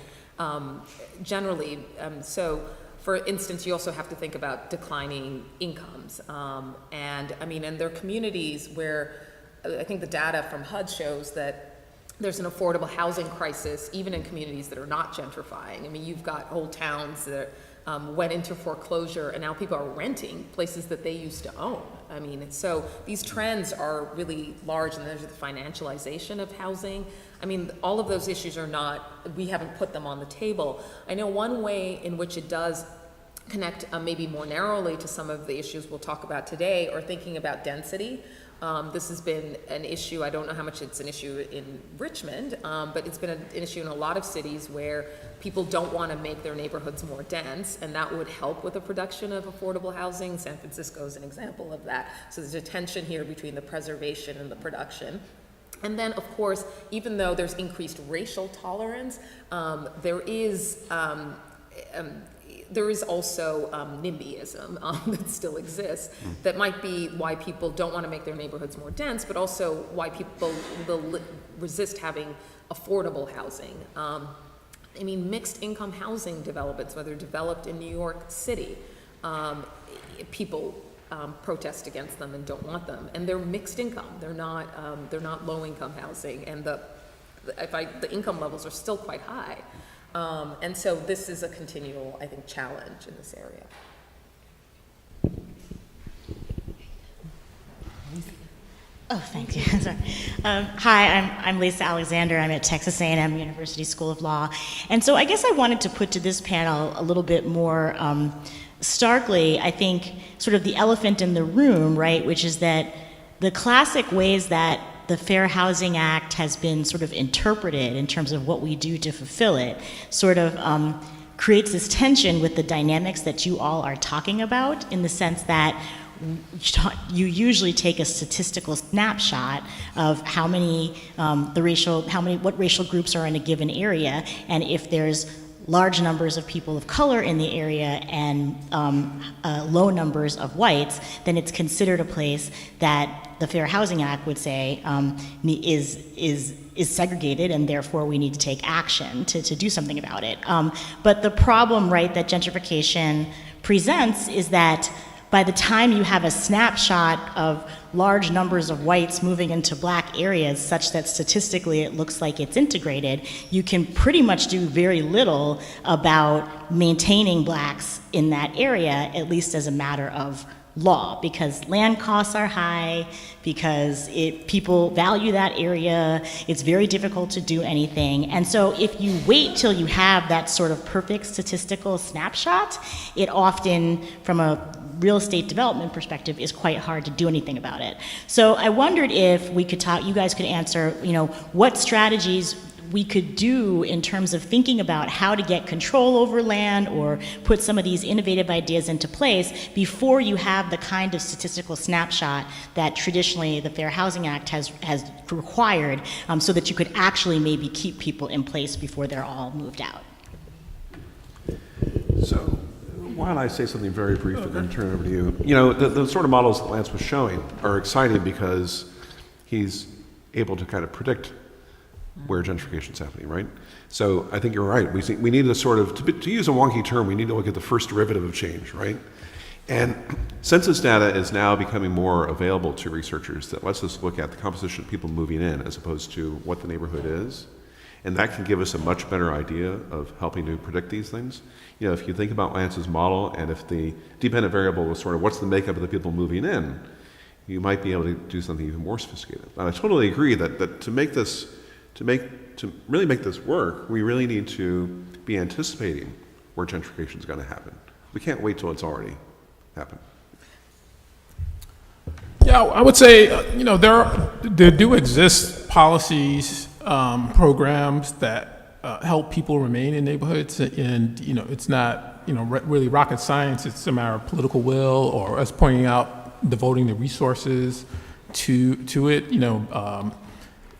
generally. So, for instance, you also have to think about declining incomes, and there are communities where I think the data from HUD shows that there's an affordable housing crisis even in communities that are not gentrifying. I mean, you've got whole towns that went into foreclosure and now people are renting places that they used to own. I mean, so these trends are really large, and there's the financialization of housing. I mean, all of those issues are not, we haven't put them on the table. I know one way in which it does connect maybe more narrowly to some of the issues we'll talk about today, or thinking about density. This has been an issue, I don't know how much it's an issue in Richmond, but it's been an issue in a lot of cities where people don't want to make their neighborhoods more dense, and that would help with the production of affordable housing. San Francisco is an example of that. So there's a tension here between the preservation and the production. And then, of course, even though there's increased racial tolerance, there is also NIMBYism that still exists, that might be why people don't want to make their neighborhoods more dense, but also why people will resist having affordable housing. I mean, mixed income housing developments, whether developed in New York City, people protest against them and don't want them, and they're mixed income. They're not low income housing, and the income levels are still quite high. And so this is a continual, I think, challenge in this area. Oh, thank you. Sorry. Hi, I'm Lisa Alexander. I'm at Texas A&M University School of Law. And so I guess I wanted to put to this panel a little bit more starkly, I think, sort of the elephant in the room, right, which is that the classic ways that the Fair Housing Act has been sort of interpreted in terms of what we do to fulfill it sort of creates this tension with the dynamics that you all are talking about, in the sense that you usually take a statistical snapshot of how many what racial groups are in a given area, and if there's large numbers of people of color in the area and low numbers of whites, then it's considered a place that the Fair Housing Act would say is segregated, and therefore we need to take action to do something about it. But the problem, right, that gentrification presents is that by the time you have a snapshot of large numbers of whites moving into black areas such that statistically it looks like it's integrated, you can pretty much do very little about maintaining blacks in that area, at least as a matter of law, because land costs are high, because people value that area, it's very difficult to do anything. And so if you wait till you have that sort of perfect statistical snapshot, it often, from a real estate development perspective, is quite hard to do anything about it. So I wondered if we could talk, you guys could answer, what strategies we could do in terms of thinking about how to get control over land or put some of these innovative ideas into place before you have the kind of statistical snapshot that traditionally the Fair Housing Act has required, so that you could actually maybe keep people in place before they're all moved out. So why don't I say something very brief and then turn it over to you. The sort of models that Lance was showing are exciting because he's able to kind of predict where gentrification is happening, right? So I think you're right. We need to sort of, to use a wonky term, we need to look at the first derivative of change, right? And census data is now becoming more available to researchers that lets us look at the composition of people moving in as opposed to what the neighborhood is. And that can give us a much better idea of helping to predict these things. You know, if you think about Lance's model, and if the dependent variable was sort of what's the makeup of the people moving in, you might be able to do something even more sophisticated. And I totally agree that to really make this work, we really need to be anticipating where gentrification is going to happen. We can't wait till it's already happened. Yeah, I would say, you know, there do exist policies, programs that help people remain in neighborhoods, and, you know, it's not, you know, really rocket science. It's a matter of political will, or us pointing out, devoting the resources to it. You know,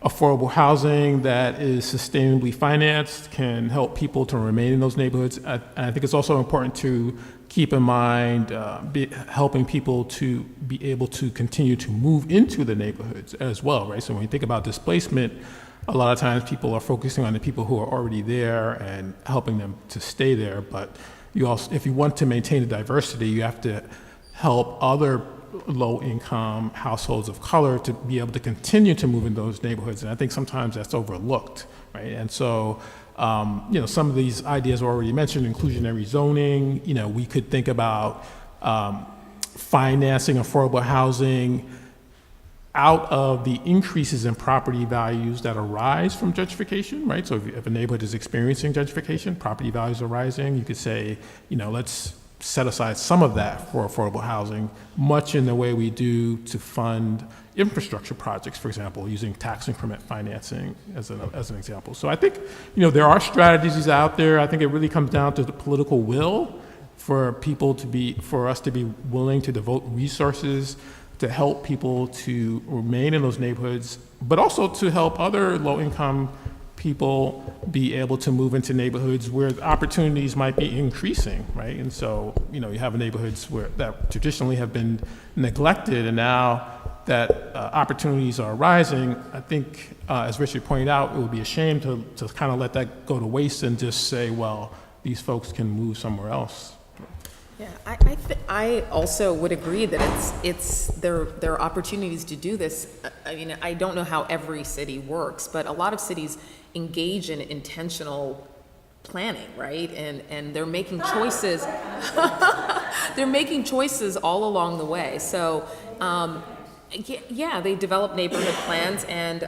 affordable housing that is sustainably financed can help people to remain in those neighborhoods. I think it's also important to keep in mind helping people to be able to continue to move into the neighborhoods as well, right? So when you think about displacement, a lot of times people are focusing on the people who are already there and helping them to stay there. But you also, if you want to maintain the diversity, you have to help other low-income households of color to be able to continue to move in those neighborhoods. And I think sometimes that's overlooked, right? And so, you know, some of these ideas were already mentioned, inclusionary zoning. You know, we could think about financing affordable housing out of the increases in property values that arise from gentrification, right? So if a neighborhood is experiencing gentrification, property values are rising, you could say, you know, let's set aside some of that for affordable housing, much in the way we do to fund infrastructure projects, for example, using tax increment financing as an example. So I think, you know, there are strategies out there. I think it really comes down to the political will for us to be willing to devote resources to help people to remain in those neighborhoods, but also to help other low-income people be able to move into neighborhoods where the opportunities might be increasing, right? And so, you know, you have neighborhoods that traditionally have been neglected, and now that opportunities are rising, I think, as Richard pointed out, it would be a shame to kind of let that go to waste and just say, well, these folks can move somewhere else. Yeah, I also would agree that there are opportunities to do this. I mean, I don't know how every city works, but a lot of cities engage in intentional planning, right? And they're making choices. They're making choices all along the way. So, yeah, they develop neighborhood plans, and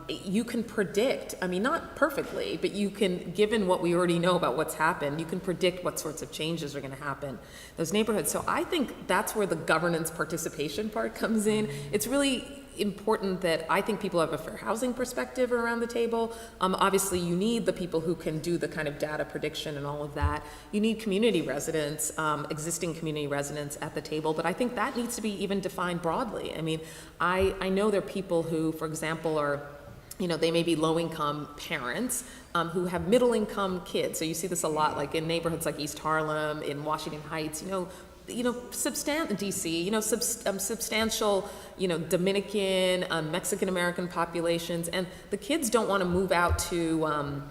you can predict, I mean, not perfectly, but you can, given what we already know about what's happened, you can predict what sorts of changes are going to happen in those neighborhoods. So I think that's where the governance participation part comes in. It's really important that I think people have a fair housing perspective around the table. Obviously, you need the people who can do the kind of data prediction and all of that. You need community residents, existing community residents at the table, but I think that needs to be even defined broadly. I mean, I know there are people who, for example, are, you know, they may be low-income parents who have middle-income kids. So you see this a lot, like in neighborhoods like East Harlem, in Washington Heights, substantial, Dominican, Mexican-American populations, and the kids don't want to move out to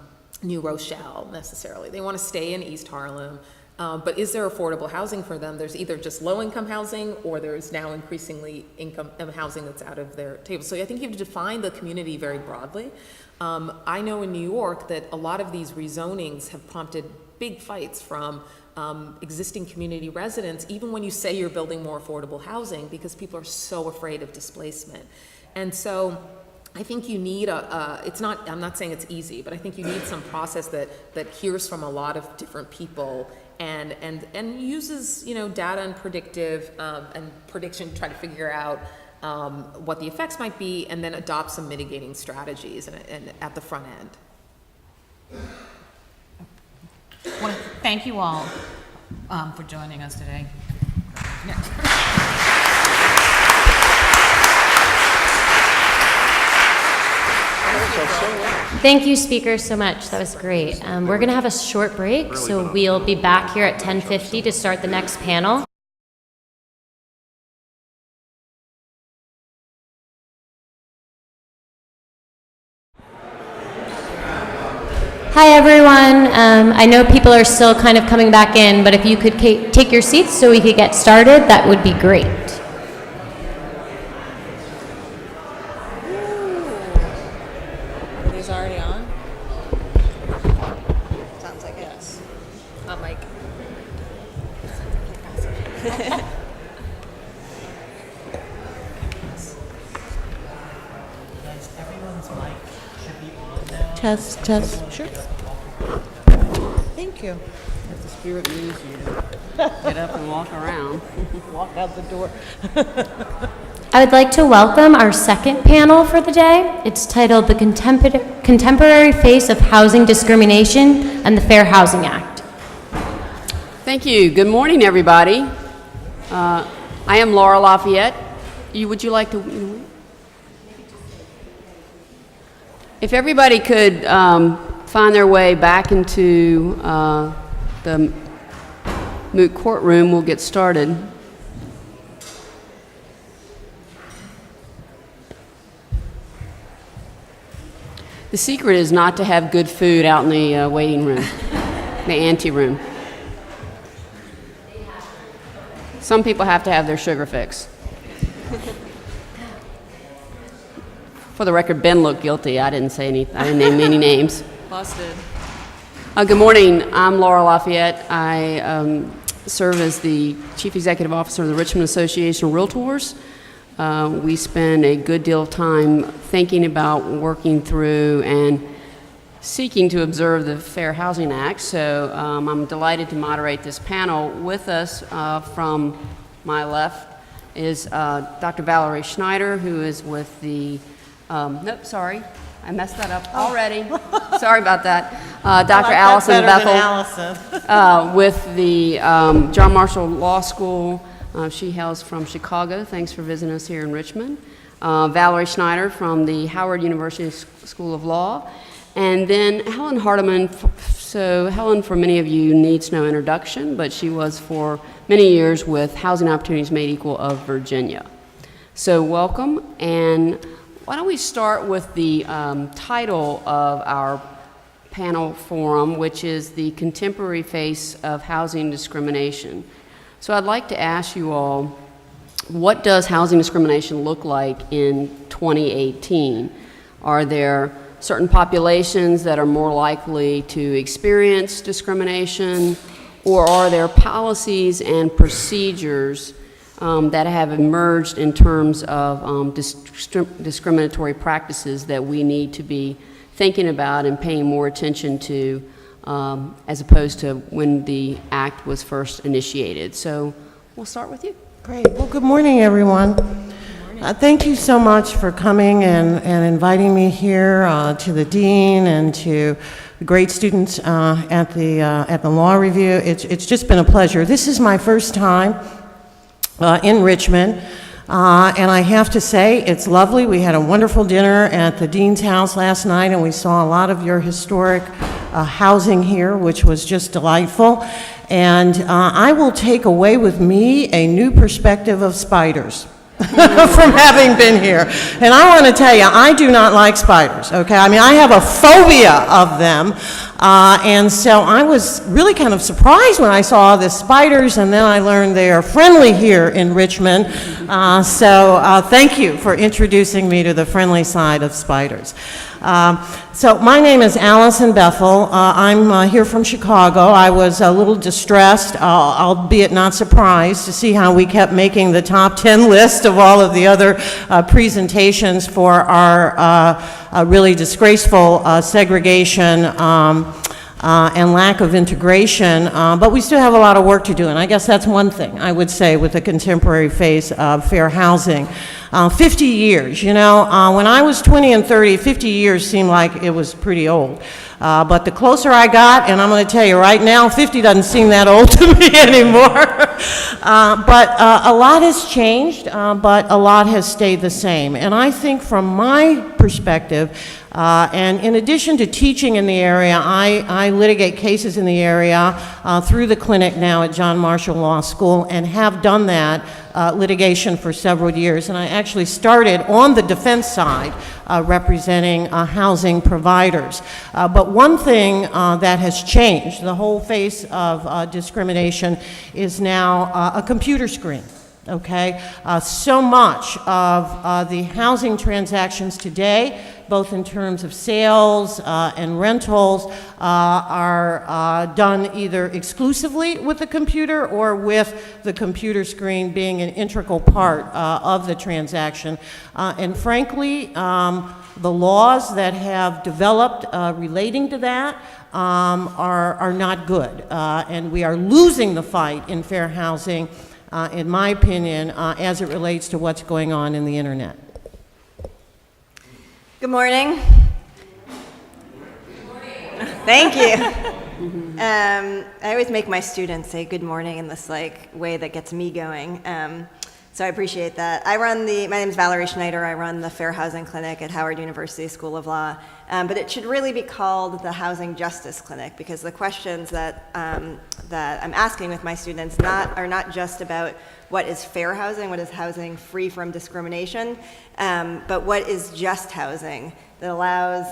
New Rochelle necessarily. They want to stay in East Harlem. But is there affordable housing for them? There's either just low-income housing, or there's now increasingly income housing that's out of their table. So I think you have to define the community very broadly. I know in New York that a lot of these rezonings have prompted big fights from existing community residents, even when you say you're building more affordable housing, because people are so afraid of displacement. And so I think you need I'm not saying it's easy, but I think you need some process that hears from a lot of different people and uses, data and predictive and prediction to try to figure out what the effects might be, and then adopt some mitigating strategies and at the front end. I want to thank you all for joining us today. Thank you, speakers, so much. That was great. We're going to have a short break, so we'll be back here at 10:50 to start the next panel. Hi, everyone. I know people are still kind of coming back in, but if you could take your seats so we could get started, that would be great. Are these already on? Mike. Test, test. Sure. Thank you. If the spirit moves you to get up and walk around. Walk out the door. I would like to welcome our second panel for the day. It's titled The Contemporary Face of Housing Discrimination and the Fair Housing Act. Thank you. Good morning, everybody. I am Laura Lafayette. Would you like to? If everybody could find their way back into the moot courtroom, we'll get started. The secret is not to have good food out in the waiting room, the ante room. Some people have to have their sugar fix. For the record, Ben looked guilty. I didn't name any names. Busted. Good morning. I'm Laura Lafayette. I serve as the Chief Executive Officer of the Richmond Association of Realtors. We spend a good deal of time thinking about working through and seeking to observe the Fair Housing Act. So I'm delighted to moderate this panel. With us from my left is Dr. Valerie Schneider, who is with the nope, sorry. I messed that up already. Sorry about that. Dr. Allison Bethel with the John Marshall Law School. She hails from Chicago. Thanks for visiting us here in Richmond. Valerie Schneider from the Howard University School of Law. And then Helen Hardiman. So Helen, for many of you, needs no introduction, but she was for many years with Housing Opportunities Made Equal of Virginia. So welcome. And why don't we start with the title of our panel forum, which is The Contemporary Face of Housing Discrimination. So I'd like to ask you all, what does housing discrimination look like in 2018? Are there certain populations that are more likely to experience discrimination, or are there policies and procedures that have emerged in terms of discriminatory practices that we need to be thinking about and paying more attention to as opposed to when the act was first initiated? So we'll start with you. Great. Well, good morning, everyone. Thank you so much for coming and inviting me here, to the dean and to the great students at the Law Review. It's just been a pleasure. This is my first time in Richmond, and I have to say it's lovely. We had a wonderful dinner at the dean's house last night, and we saw a lot of your historic housing here, which was just delightful. And I will take away with me a new perspective of spiders from having been here. And I want to tell you, I do not like spiders, okay? I mean, I have a phobia of them. And so I was really kind of surprised when I saw the spiders, and then I learned they are friendly here in Richmond. So thank you for introducing me to the friendly side of spiders. So my name is Allison Bethel. I'm here from Chicago. I was a little distressed, albeit not surprised, to see how we kept making the top 10 list of all of the other presentations for our really disgraceful segregation and lack of integration, but we still have a lot of work to do, and I guess that's one thing I would say with the contemporary face of fair housing. 50 years, you know, when I was 20 and 30, 50 years seemed like it was pretty old. But the closer I got, and I'm going to tell you right now, 50 doesn't seem that old to me anymore. But a lot has changed, but a lot has stayed the same. And I think from my perspective, and in addition to teaching in the area, I litigate cases in the area through the clinic now at John Marshall Law School, and have done that litigation for several years. And I actually started on the defense side representing housing providers. But one thing that has changed, the whole face of discrimination, is now a computer screen. okay? So much of the housing transactions today, both in terms of sales and rentals, are done either exclusively with the computer or with the computer screen being an integral part of the transaction. And frankly, the laws that have developed relating to that are not good. And we are losing the fight in fair housing, in my opinion, as it relates to what's going on in the internet. Good morning. Thank you. I always make my students say good morning in this way that gets me going. So I appreciate that. My name is Valerie Schneider. I run the Fair Housing Clinic at Howard University School of Law. But it should really be called the Housing Justice Clinic, because the questions that I'm asking with my students are not just about what is fair housing, what is housing free from discrimination, but what is just housing that allows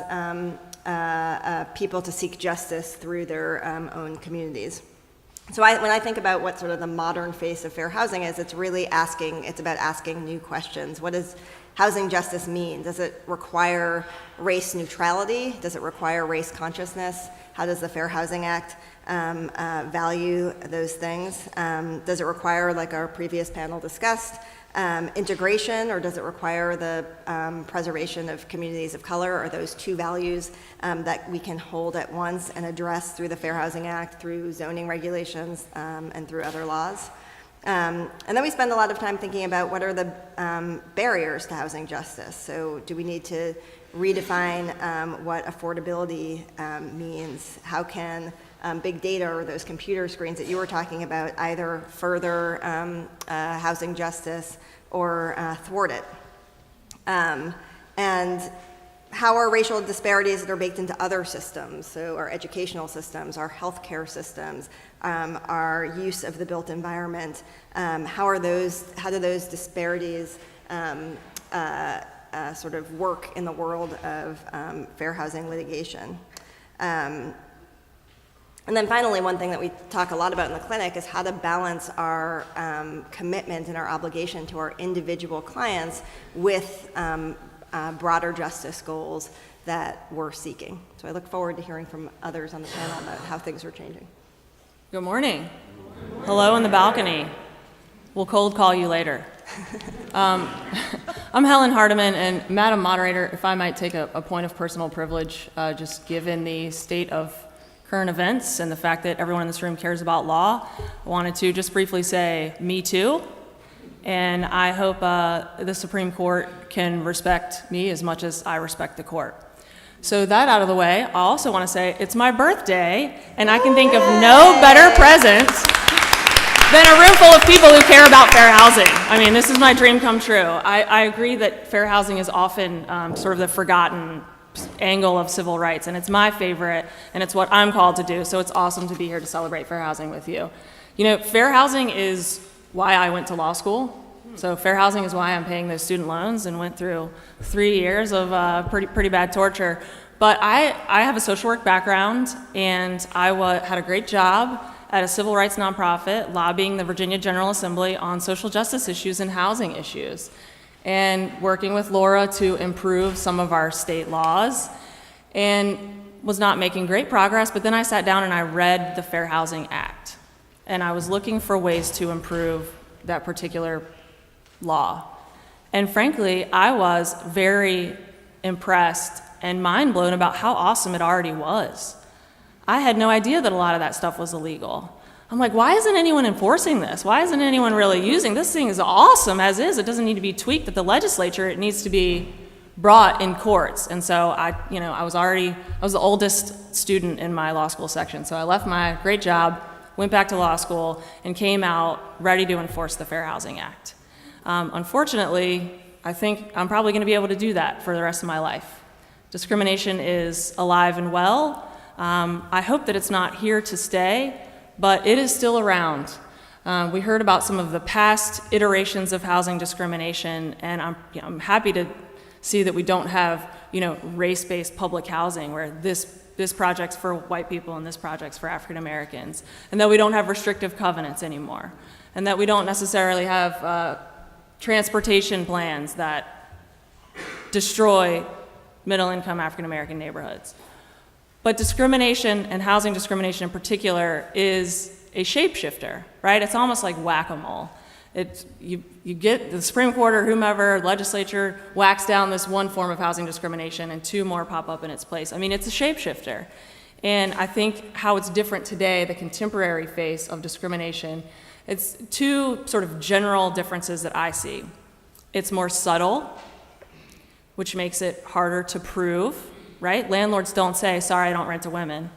people to seek justice through their own communities. So when I think about what sort of the modern face of fair housing is, it's about asking new questions. What does housing justice mean? Does it require race neutrality? Does it require race consciousness? How does the Fair Housing Act value those things? Does it require, like our previous panel discussed, integration, or does it require the preservation of communities of color? Are those two values that we can hold at once and address through the Fair Housing Act, through zoning regulations, and through other laws? And then we spend a lot of time thinking about what are the barriers to housing justice. So do we need to redefine what affordability means? How can big data or those computer screens that you were talking about either further housing justice or thwart it? And how are racial disparities that are baked into other systems, so our educational systems, our healthcare systems, our use of the built environment, how do those disparities sort of work in the world of fair housing litigation? And then finally, one thing that we talk a lot about in the clinic is how to balance our commitment and our obligation to our individual clients with broader justice goals that we're seeking. So I look forward to hearing from others on the panel about how things are changing. Good morning. Hello in the balcony. We'll cold call you later. I'm Helen Hardiman, and Madam Moderator, if I might take a point of personal privilege, just given the state of current events and the fact that everyone in this room cares about law, I wanted to just briefly say, me too. And I hope the Supreme Court can respect me as much as I respect the court. So that out of the way, I also want to say it's my birthday, and I can think of no better present than a room full of people who care about fair housing. I mean, this is my dream come true. I agree that fair housing is often sort of the forgotten angle of civil rights, and it's my favorite, and it's what I'm called to do, so it's awesome to be here to celebrate fair housing with you. You know, fair housing is why I went to law school. So fair housing is why I'm paying those student loans and went through 3 years of pretty bad torture. But I have a social work background, and I had a great job at a civil rights nonprofit lobbying the Virginia General Assembly on social justice issues and housing issues, and working with Laura to improve some of our state laws, and was not making great progress. But then I sat down and I read the Fair Housing Act, and I was looking for ways to improve that particular law. And frankly, I was very impressed and mind blown about how awesome it already was. I had no idea that a lot of that stuff was illegal. I'm like, why isn't anyone enforcing this? Why isn't anyone really using this? Thing is awesome as is. It doesn't need to be tweaked at the legislature. It needs to be brought in courts. And so I was the oldest student in my law school section. So I left my great job, went back to law school, and came out ready to enforce the Fair Housing Act. Unfortunately, I think I'm probably going to be able to do that for the rest of my life. Discrimination is alive and well. I hope that it's not here to stay, but it is still around. We heard about some of the past iterations of housing discrimination, and I'm happy to see that we don't have race-based public housing where this project's for white people and this project's for African Americans, and that we don't have restrictive covenants anymore. and that we don't necessarily have transportation plans that destroy middle-income African-American neighborhoods. But discrimination, and housing discrimination in particular, is a shapeshifter, right? It's almost like whack-a-mole. You get the Supreme Court or whomever, legislature, whacks down this one form of housing discrimination and two more pop up in its place. I mean, it's a shapeshifter. And I think how it's different today, the contemporary face of discrimination, it's two sort of general differences that I see. It's more subtle, which makes it harder to prove, right? Landlords don't say, sorry, I don't rent to women,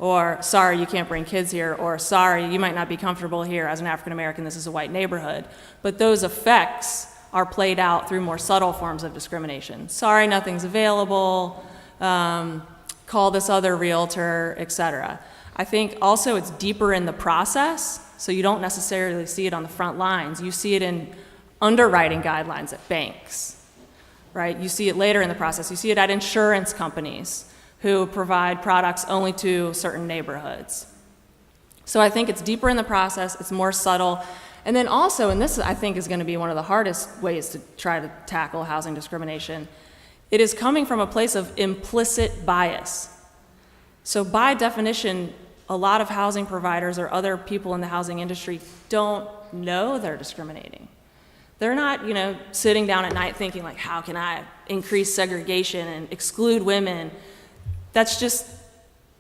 or sorry, you can't bring kids here, or sorry, you might not be comfortable here as an African American, this is a white neighborhood. But those effects are played out through more subtle forms of discrimination. Sorry, nothing's available, call this other realtor, etc. I think also it's deeper in the process, so you don't necessarily see it on the front lines. You see it in underwriting guidelines at banks, right? You see it later in the process. You see it at insurance companies who provide products only to certain neighborhoods. So I think it's deeper in the process, it's more subtle. And then also, and this I think is going to be one of the hardest ways to try to tackle housing discrimination, it is coming from a place of implicit bias. So by definition, a lot of housing providers or other people in the housing industry don't know they're discriminating. They're not, sitting down at night thinking like, how can I increase segregation and exclude women? That's just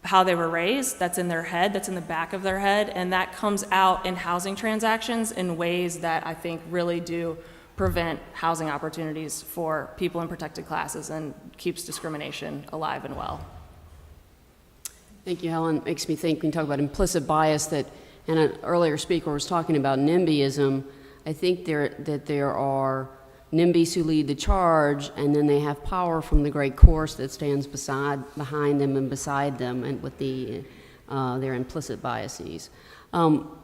how they were raised. That's in their head. That's in the back of their head. And that comes out in housing transactions in ways that I think really do prevent housing opportunities for people in protected classes and keeps discrimination alive and well. Thank you, Helen. Makes me think, when you talk about implicit bias, and an earlier speaker was talking about NIMBYism, I think that there are NIMBYs who lead the charge, and then they have power from the great chorus that stands behind them and beside them, and with their implicit biases.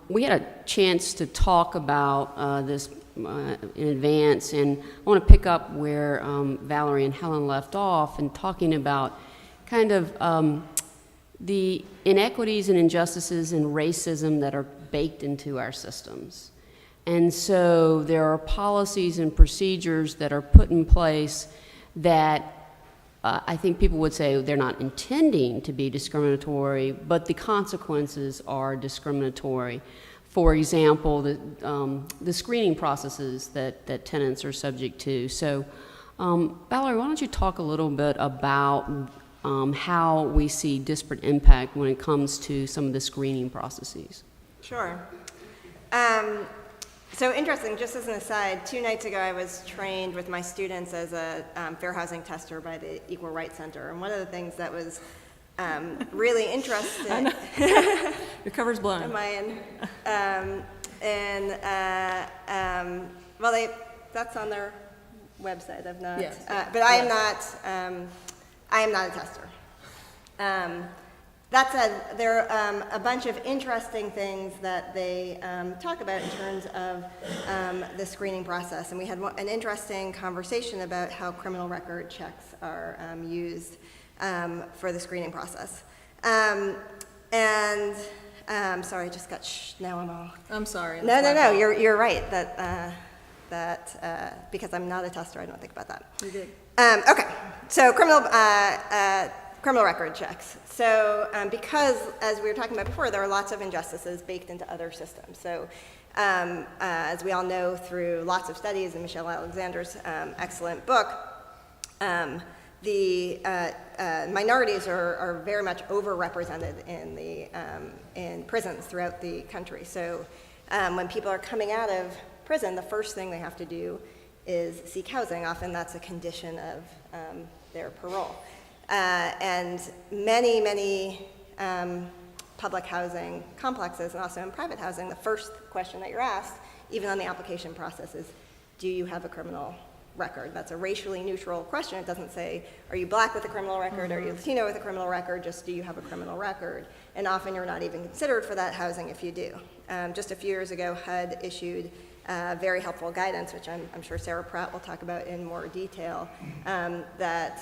We had a chance to talk about this in advance, and I want to pick up where Valerie and Helen left off, and talking about kind of the inequities and injustices and racism that are baked into our systems. And so there are policies and procedures that are put in place that I think people would say they're not intending to be discriminatory, but the consequences are discriminatory. For example, the screening processes that tenants are subject to. So, Valerie, why don't you talk a little bit about how we see disparate impact when it comes to some of the screening processes? Sure. So interesting, just as an aside, 2 nights ago I was trained with my students as a fair housing tester by the Equal Rights Center, and one of the things that was really interesting... Your cover's blown. Am I in? Well, that's on their website. I've not, yes. But I am not a tester. That said, there are a bunch of interesting things that they talk about in terms of the screening process. And we had an interesting conversation about how criminal record checks are used for the screening process. Sorry, I just got now I'm all... I'm sorry. No, you're right. That because I'm not a tester, I don't think about that. You did. Okay, so criminal record checks. So because, as we were talking about before, there are lots of injustices baked into other systems. So as we all know through lots of studies and Michelle Alexander's excellent book, the minorities are very much overrepresented in prisons throughout the country. So when people are coming out of prison, the first thing they have to do is seek housing. Often that's a condition of their parole. And many public housing complexes, and also in private housing, the first question that you're asked, even on the application process, is, do you have a criminal record? That's a racially neutral question. It doesn't say, are you black with a criminal record? Are you Latino with a criminal record? Just, do you have a criminal record? And often you're not even considered for that housing if you do. Just a few years ago, HUD issued very helpful guidance, which I'm sure Sarah Pratt will talk about in more detail, that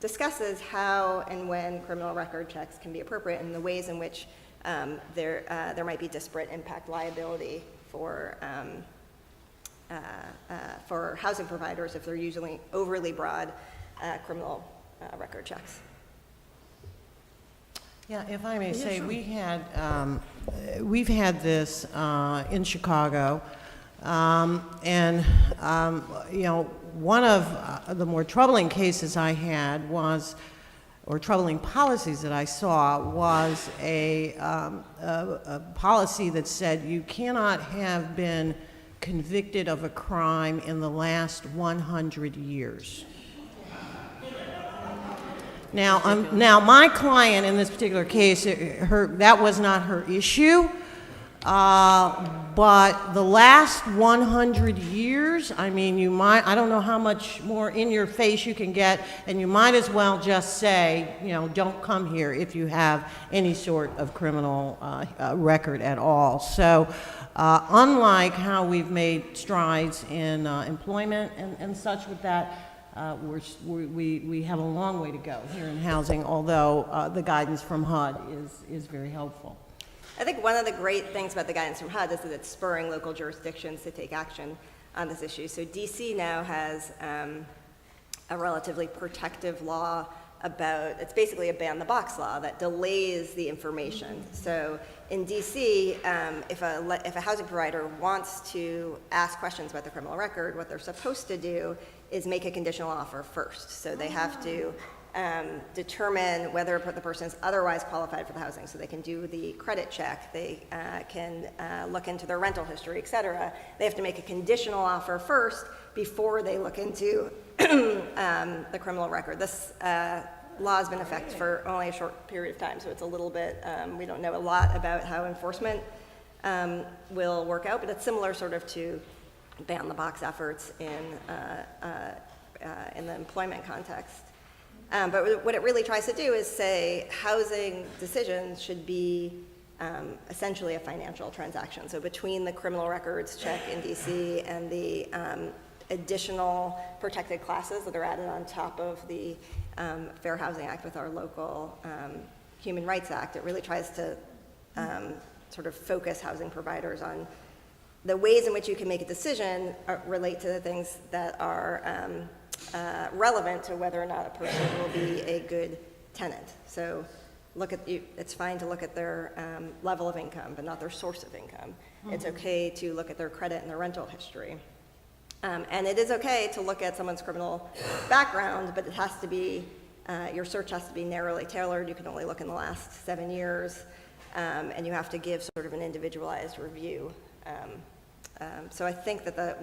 discusses how and when criminal record checks can be appropriate and the ways in which there might be disparate impact liability for housing providers if they're using overly broad criminal record checks. Yeah, if I may say, sure. we've had this in Chicago, and you know, one of the more troubling cases I had was, or troubling policies that I saw, was a policy that said you cannot have been convicted of a crime in the last 100 years. Now, my client in this particular case, that was not her issue, but the last 100 years, I mean, I don't know how much more in your face you can get, and you might as well just say, you know, don't come here if you have any sort of criminal record at all. So, unlike how we've made strides in employment and such with that, we have a long way to go here in housing, although the guidance from HUD is very helpful. I think one of the great things about the guidance from HUD is that it's spurring local jurisdictions to take action on this issue. So DC now has a relatively protective law about, it's basically a ban-the-box law that delays the information. So in DC, if a housing provider wants to ask questions about the criminal record, what they're supposed to do is make a conditional offer first. So they have to determine whether the person is otherwise qualified for the housing. So they can do the credit check, they can look into their rental history, et cetera. They have to make a conditional offer first before they look into the criminal record. This law has been in effect for only a short period of time, so it's a little bit, we don't know a lot about how enforcement will work out, but it's similar sort of to ban-the-box efforts in the employment context. But what it really tries to do is say housing decisions should be essentially a financial transaction. So between the criminal records check in DC and the additional protected classes that are added on top of the Fair Housing Act with our local Human Rights Act, it really tries to sort of focus housing providers on the ways in which you can make a decision relate to the things that are relevant to whether or not a person will be a good tenant. So it's fine to look at their level of income, but not their source of income. Mm-hmm. It's okay to look at their credit and their rental history. And it is okay to look at someone's criminal background, but it has to be, your search has to be narrowly tailored. You can only look in the last 7 years, and you have to give sort of an individualized review. So I think that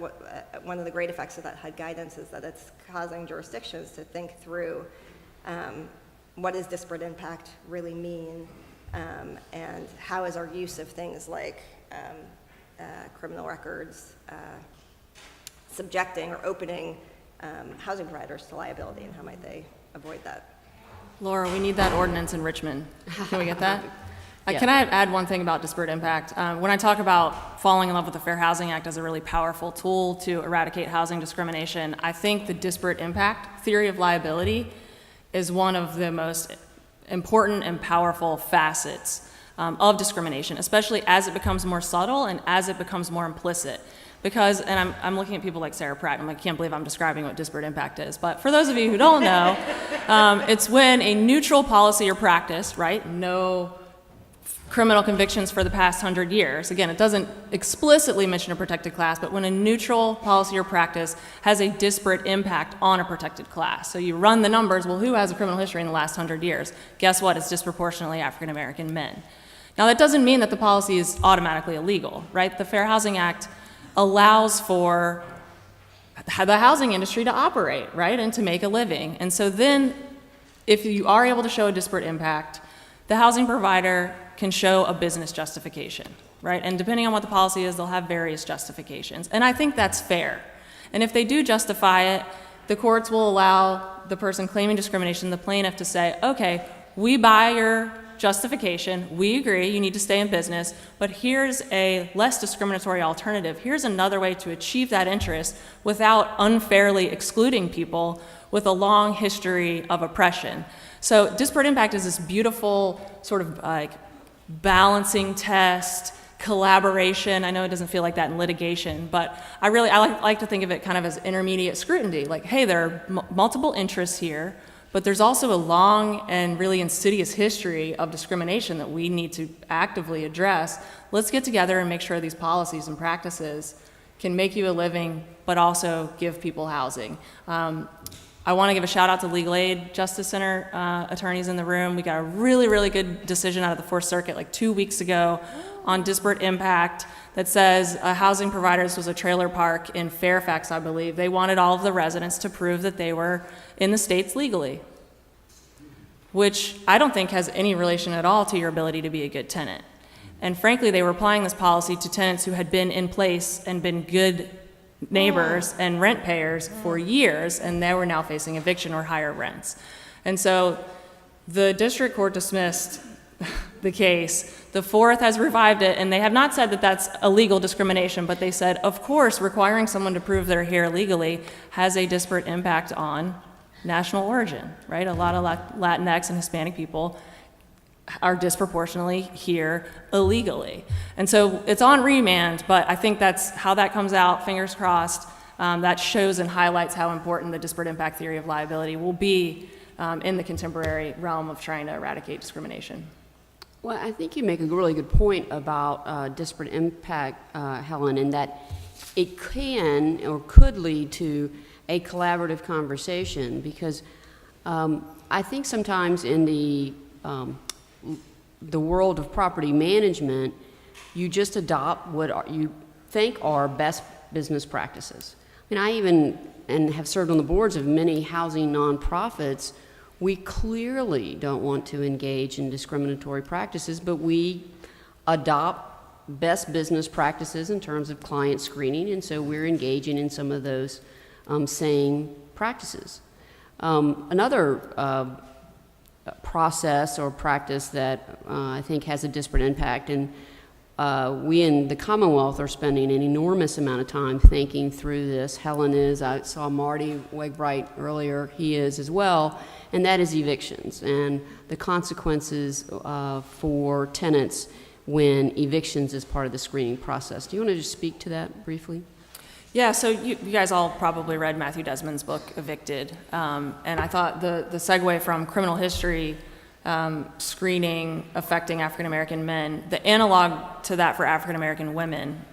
one of the great effects of that HUD guidance is that it's causing jurisdictions to think through what does disparate impact really mean, and how is our use of things like criminal records subjecting or opening housing providers to liability, and how might they avoid that? Laura, we need that ordinance in Richmond. Can we get that? Yeah. Can I add one thing about disparate impact? When I talk about falling in love with the Fair Housing Act as a really powerful tool to eradicate housing discrimination, I think the disparate impact theory of liability is one of the most important and powerful facets of discrimination, especially as it becomes more subtle and as it becomes more implicit. Because, and I'm looking at people like Sarah Pratt, I'm like, I can't believe I'm describing what disparate impact is. But for those of you who don't know, it's when a neutral policy or practice, right, no criminal convictions for the past 100 years. Again, it doesn't explicitly mention a protected class, but when a neutral policy or practice has a disparate impact on a protected class. So you run the numbers, well, who has a criminal history in the last 100 years? Guess what? It's disproportionately African American men. Now, that doesn't mean that the policy is automatically illegal, right? The Fair Housing Act allows for the housing industry to operate, right, and to make a living. And so then, if you are able to show a disparate impact, the housing provider can show a business justification, right? And depending on what the policy is, they'll have various justifications. And I think that's fair. And if they do justify it, the courts will allow the person claiming discrimination, the plaintiff, to say, okay, we buy your justification, we agree you need to stay in business, but here's a less discriminatory alternative. Here's another way to achieve that interest without unfairly excluding people with a long history of oppression. So disparate impact is this beautiful sort of like balancing test, collaboration. I know it doesn't feel like that in litigation, but I like to think of it kind of as intermediate scrutiny. Like, hey, there are multiple interests here, but there's also a long and really insidious history of discrimination that we need to actively address. Let's get together and make sure these policies and practices can make you a living, but also give people housing. I want to give a shout out to Legal Aid Justice Center attorneys in the room. We got a really, really good decision out of the Fourth Circuit like 2 weeks ago on disparate impact that says a housing provider, this was a trailer park in Fairfax, I believe, they wanted all of the residents to prove that they were in the states legally, which I don't think has any relation at all to your ability to be a good tenant. And frankly, they were applying this policy to tenants who had been in place and been good neighbors and rent payers for years, and they were now facing eviction or higher rents. And so the district court dismissed the case. The Fourth has revived it, and they have not said that that's illegal discrimination, but they said, of course, requiring someone to prove they're here legally has a disparate impact on national origin, right? A lot of Latinx and Hispanic people are disproportionately here illegally. And so it's on remand, but I think that's how that comes out, fingers crossed. That shows and highlights how important the disparate impact theory of liability will be in the contemporary realm of trying to eradicate discrimination. Well, I think you make a really good point about disparate impact, Helen, in that it can or could lead to a collaborative conversation, because I think sometimes in the world of property management, you just adopt what you think are best business practices. I mean, I even have served on the boards of many housing nonprofits. We clearly don't want to engage in discriminatory practices, but we adopt best business practices in terms of client screening, and so we're engaging in some of those same practices. Another process or practice that I think has a disparate impact, and we in the Commonwealth are spending an enormous amount of time thinking through this. Helen is, I saw Marty Wegbright earlier, he is as well, and that is evictions and the consequences for tenants when evictions is part of the screening process. Do you want to just speak to that briefly? Yeah, so you guys all probably read Matthew Desmond's book, Evicted, and I thought the segue from criminal history screening affecting African-American men, the analog to that for African-American women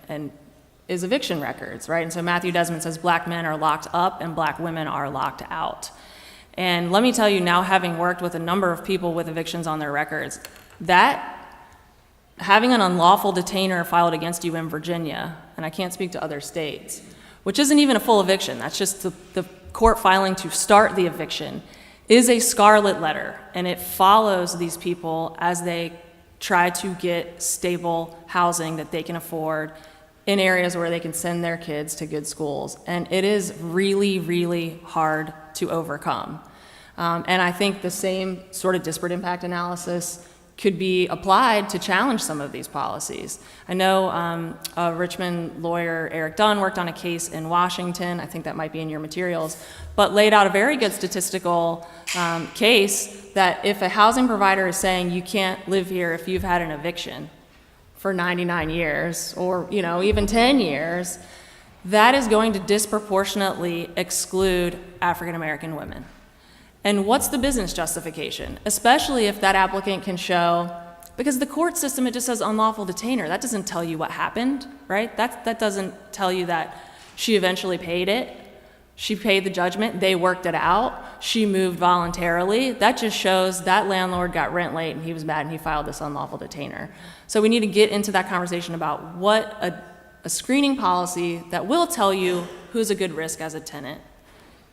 is eviction records, right? And so Matthew Desmond says black men are locked up and black women are locked out. And let me tell you, now having worked with a number of people with evictions on their records, that having an unlawful detainer filed against you in Virginia, and I can't speak to other states, which isn't even a full eviction, that's just the court filing to start the eviction, is a scarlet letter, and it follows these people as they try to get stable housing that they can afford in areas where they can send their kids to good schools. And it is really, really hard to overcome. And I think the same sort of disparate impact analysis could be applied to challenge some of these policies. I know a Richmond lawyer, Eric Dunn, worked on a case in Washington, I think that might be in your materials, but laid out a very good statistical case that if a housing provider is saying you can't live here if you've had an eviction for 99 years or even 10 years, that is going to disproportionately exclude African American women. And what's the business justification? Especially if that applicant can show, because the court system, it just says unlawful detainer. That doesn't tell you what happened, right? That doesn't tell you that she eventually paid it. She paid the judgment, they worked it out, she moved voluntarily. That just shows that landlord got rent late and he was mad and he filed this unlawful detainer. So we need to get into that conversation about what a screening policy that will tell you who's a good risk as a tenant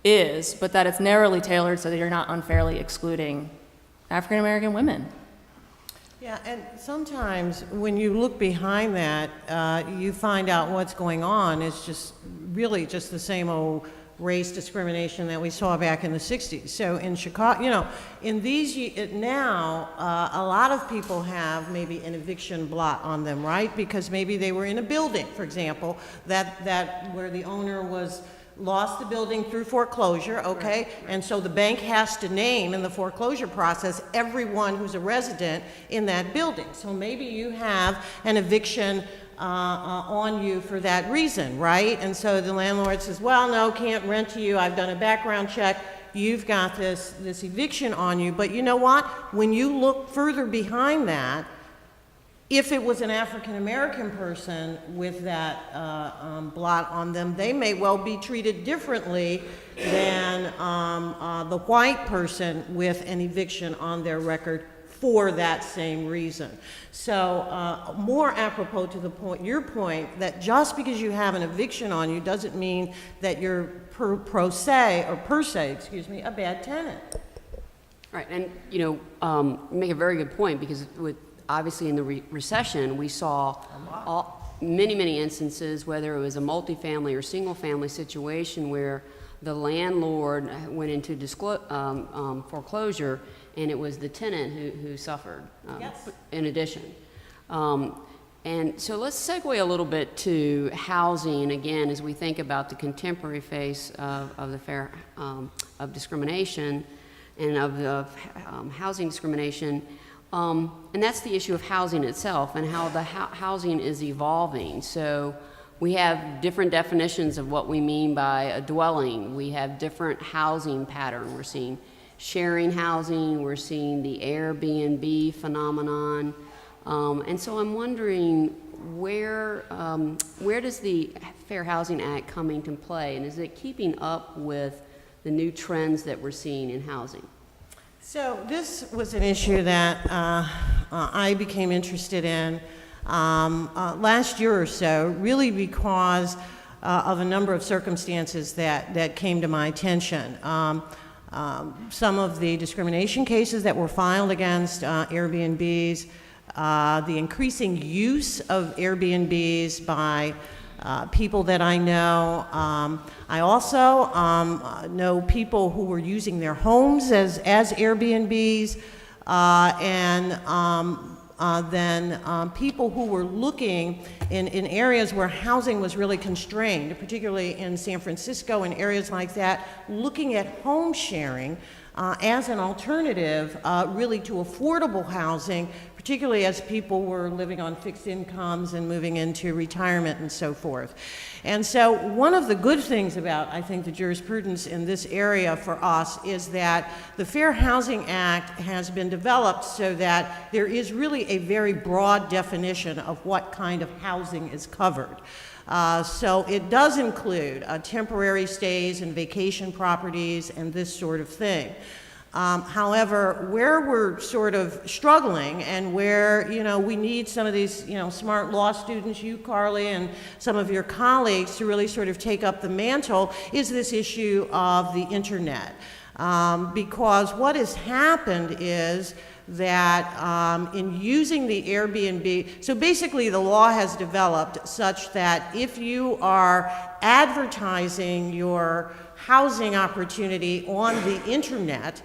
is, but that it's narrowly tailored so that you're not unfairly excluding African American women. Yeah, and sometimes when you look behind that, you find out what's going on is just really just the same old race discrimination that we saw back in the 60s. So in Chicago, in these now, a lot of people have maybe an eviction blot on them, right? Because maybe they were in a building, for example, that where the owner was lost the building through foreclosure, okay? Right. And so the bank has to name in the foreclosure process everyone who's a resident in that building. So maybe you have an eviction on you for that reason, right? And so the landlord says, well, no, can't rent to you. I've done a background check. You've got this eviction on you. But you know what? When you look further behind that, if it was an African-American person with that blot on them, they may well be treated differently than the white person with an eviction on their record for that same reason. So more apropos to the point, your point, that just because you have an eviction on you doesn't mean that you're per se, a bad tenant. Right, and you make a very good point, because obviously in the recession we saw many instances, whether it was a multifamily or single family situation, where the landlord went into foreclosure, and it was the tenant who suffered in addition. And so let's segue a little bit to housing again, as we think about the contemporary face of the fair of discrimination and of housing discrimination. And that's the issue of housing itself and how the housing is evolving. So we have different definitions of what we mean by a dwelling. We have different housing pattern. We're seeing sharing housing, we're seeing the Airbnb phenomenon. And so I'm wondering, where does the Fair Housing Act come into play, and is it keeping up with the new trends that we're seeing in housing? So this was an issue that I became interested in last year or so, really because of a number of circumstances that came to my attention. Some of the discrimination cases that were filed against Airbnbs, the increasing use of Airbnbs by people that I know. I also know people who were using their homes as Airbnbs, and then people who were looking in areas where housing was really constrained, particularly in San Francisco and areas like that, looking at home sharing as an alternative really to affordable housing, particularly as people were living on fixed incomes and moving into retirement and so forth. And so one of the good things about, I think, the jurisprudence in this area for us is that the Fair Housing Act has been developed so that there is really a very broad definition of what kind of housing is covered. So it does include temporary stays and vacation properties and this sort of thing. However, where we're sort of struggling and where, we need some of these, smart law students, you, Carly, and some of your colleagues to really sort of take up the mantle is this issue of the internet. Because what has happened is that in using the Airbnb, so basically the law has developed such that if you are advertising your housing opportunity on the internet,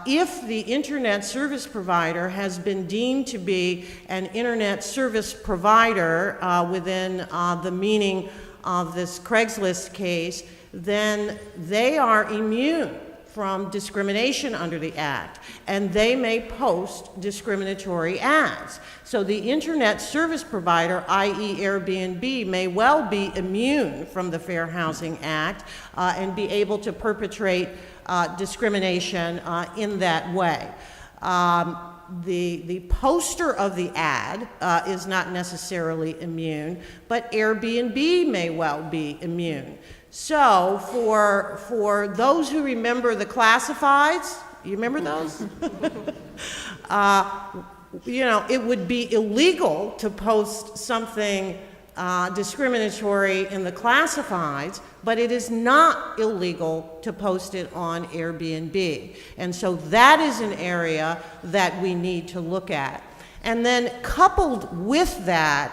if the internet service provider has been deemed to be an internet service provider within the meaning of this Craigslist case, then they are immune from discrimination under the Act, and they may post discriminatory ads. So the internet service provider, i.e. Airbnb, may well be immune from the Fair Housing Act and be able to perpetrate discrimination in that way. The poster of the ad is not necessarily immune, but Airbnb may well be immune. So for those who remember the classifieds, you remember those? It would be illegal to post something discriminatory in the classifieds, but it is not illegal to post it on Airbnb. And so that is an area that we need to look at. And then coupled with that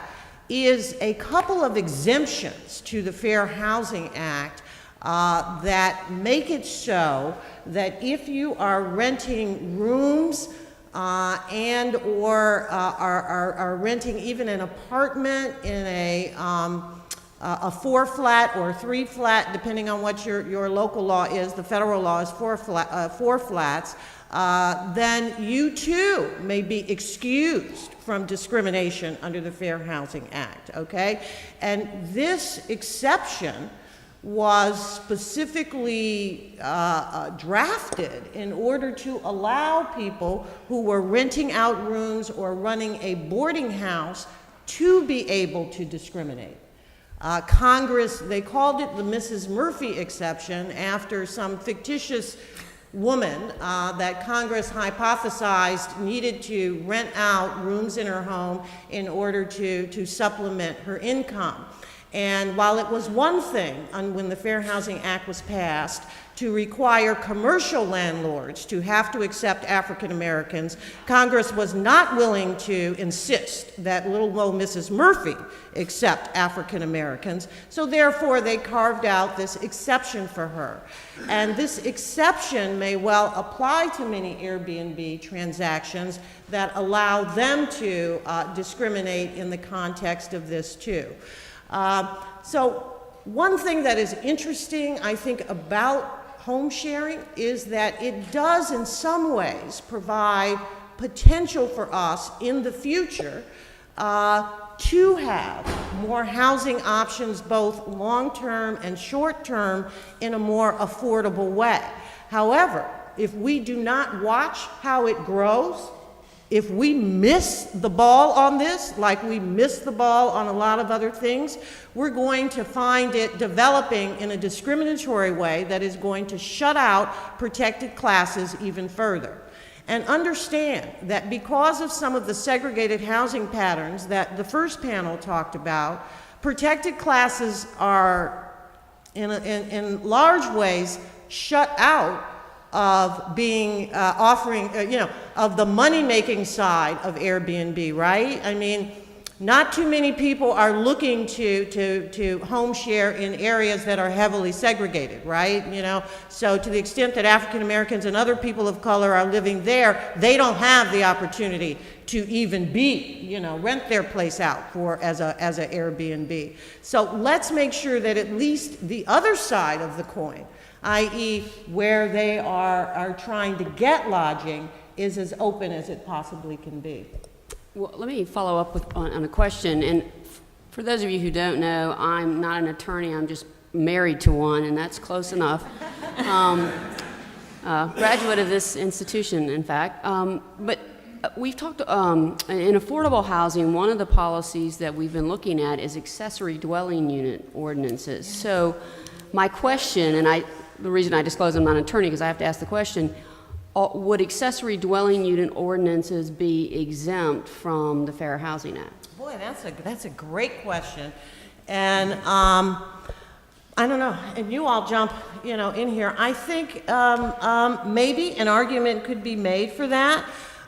is a couple of exemptions to the Fair Housing Act that make it so that if you are renting rooms and or are renting even an apartment in a a 4-flat or 3-flat, depending on what your local law is. The federal law is 4 flats. Then you too may be excused from discrimination under the Fair Housing Act, okay? And this exception was specifically drafted in order to allow people who were renting out rooms or running a boarding house to be able to discriminate. Congress, they called it the Mrs. Murphy exception after some fictitious woman that Congress hypothesized needed to rent out rooms in her home in order to supplement her income. And while it was one thing when the Fair Housing Act was passed to require commercial landlords to have to accept African Americans, Congress was not willing to insist that little old Mrs. Murphy accept African Americans, so therefore they carved out this exception for her. And this exception may well apply to many Airbnb transactions that allow them to discriminate in the context of this too. So one thing that is interesting, I think, about home sharing is that it does in some ways provide potential for us in the future to have more housing options, both long-term and short-term, in a more affordable way. However, if we do not watch how it grows, if we miss the ball on this, like we missed the ball on a lot of other things, we're going to find it developing in a discriminatory way that is going to shut out protected classes even further. And understand that because of some of the segregated housing patterns that the first panel talked about, protected classes are in large ways shut out of being offering, of the money-making side of Airbnb, right? I mean, not too many people are looking to home share in areas that are heavily segregated, right? So to the extent that African Americans and other people of color are living there, they don't have the opportunity to even rent their place out as a Airbnb. So let's make sure that at least the other side of the coin, i.e. where they are trying to get lodging, is as open as it possibly can be. Well, let me follow up on a question. And for those of you who don't know, I'm not an attorney, I'm just married to one, and that's close enough. Graduate of this institution, in fact. But we've talked, in affordable housing, one of the policies that we've been looking at is accessory dwelling unit ordinances. So my question, and the reason I disclose I'm not an attorney because I have to ask the question, would accessory dwelling unit ordinances be exempt from the Fair Housing Act? Boy, that's a great question. And I don't know, and you all jump in here. I think maybe an argument could be made for that.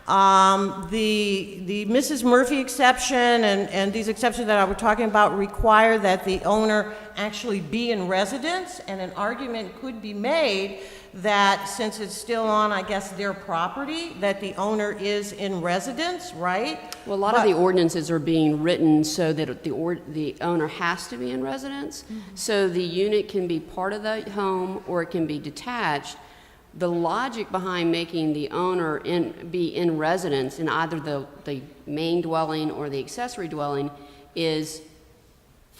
The Mrs. Murphy exception and these exceptions that I was talking about require that the owner actually be in residence, and an argument could be made that since it's still on, I guess, their property, that the owner is in residence, right? Well, a lot of the ordinances are being written so that the owner has to be in residence. Mm-hmm. So the unit can be part of the home or it can be detached. The logic behind making the owner be in residence in either the main dwelling or the accessory dwelling is,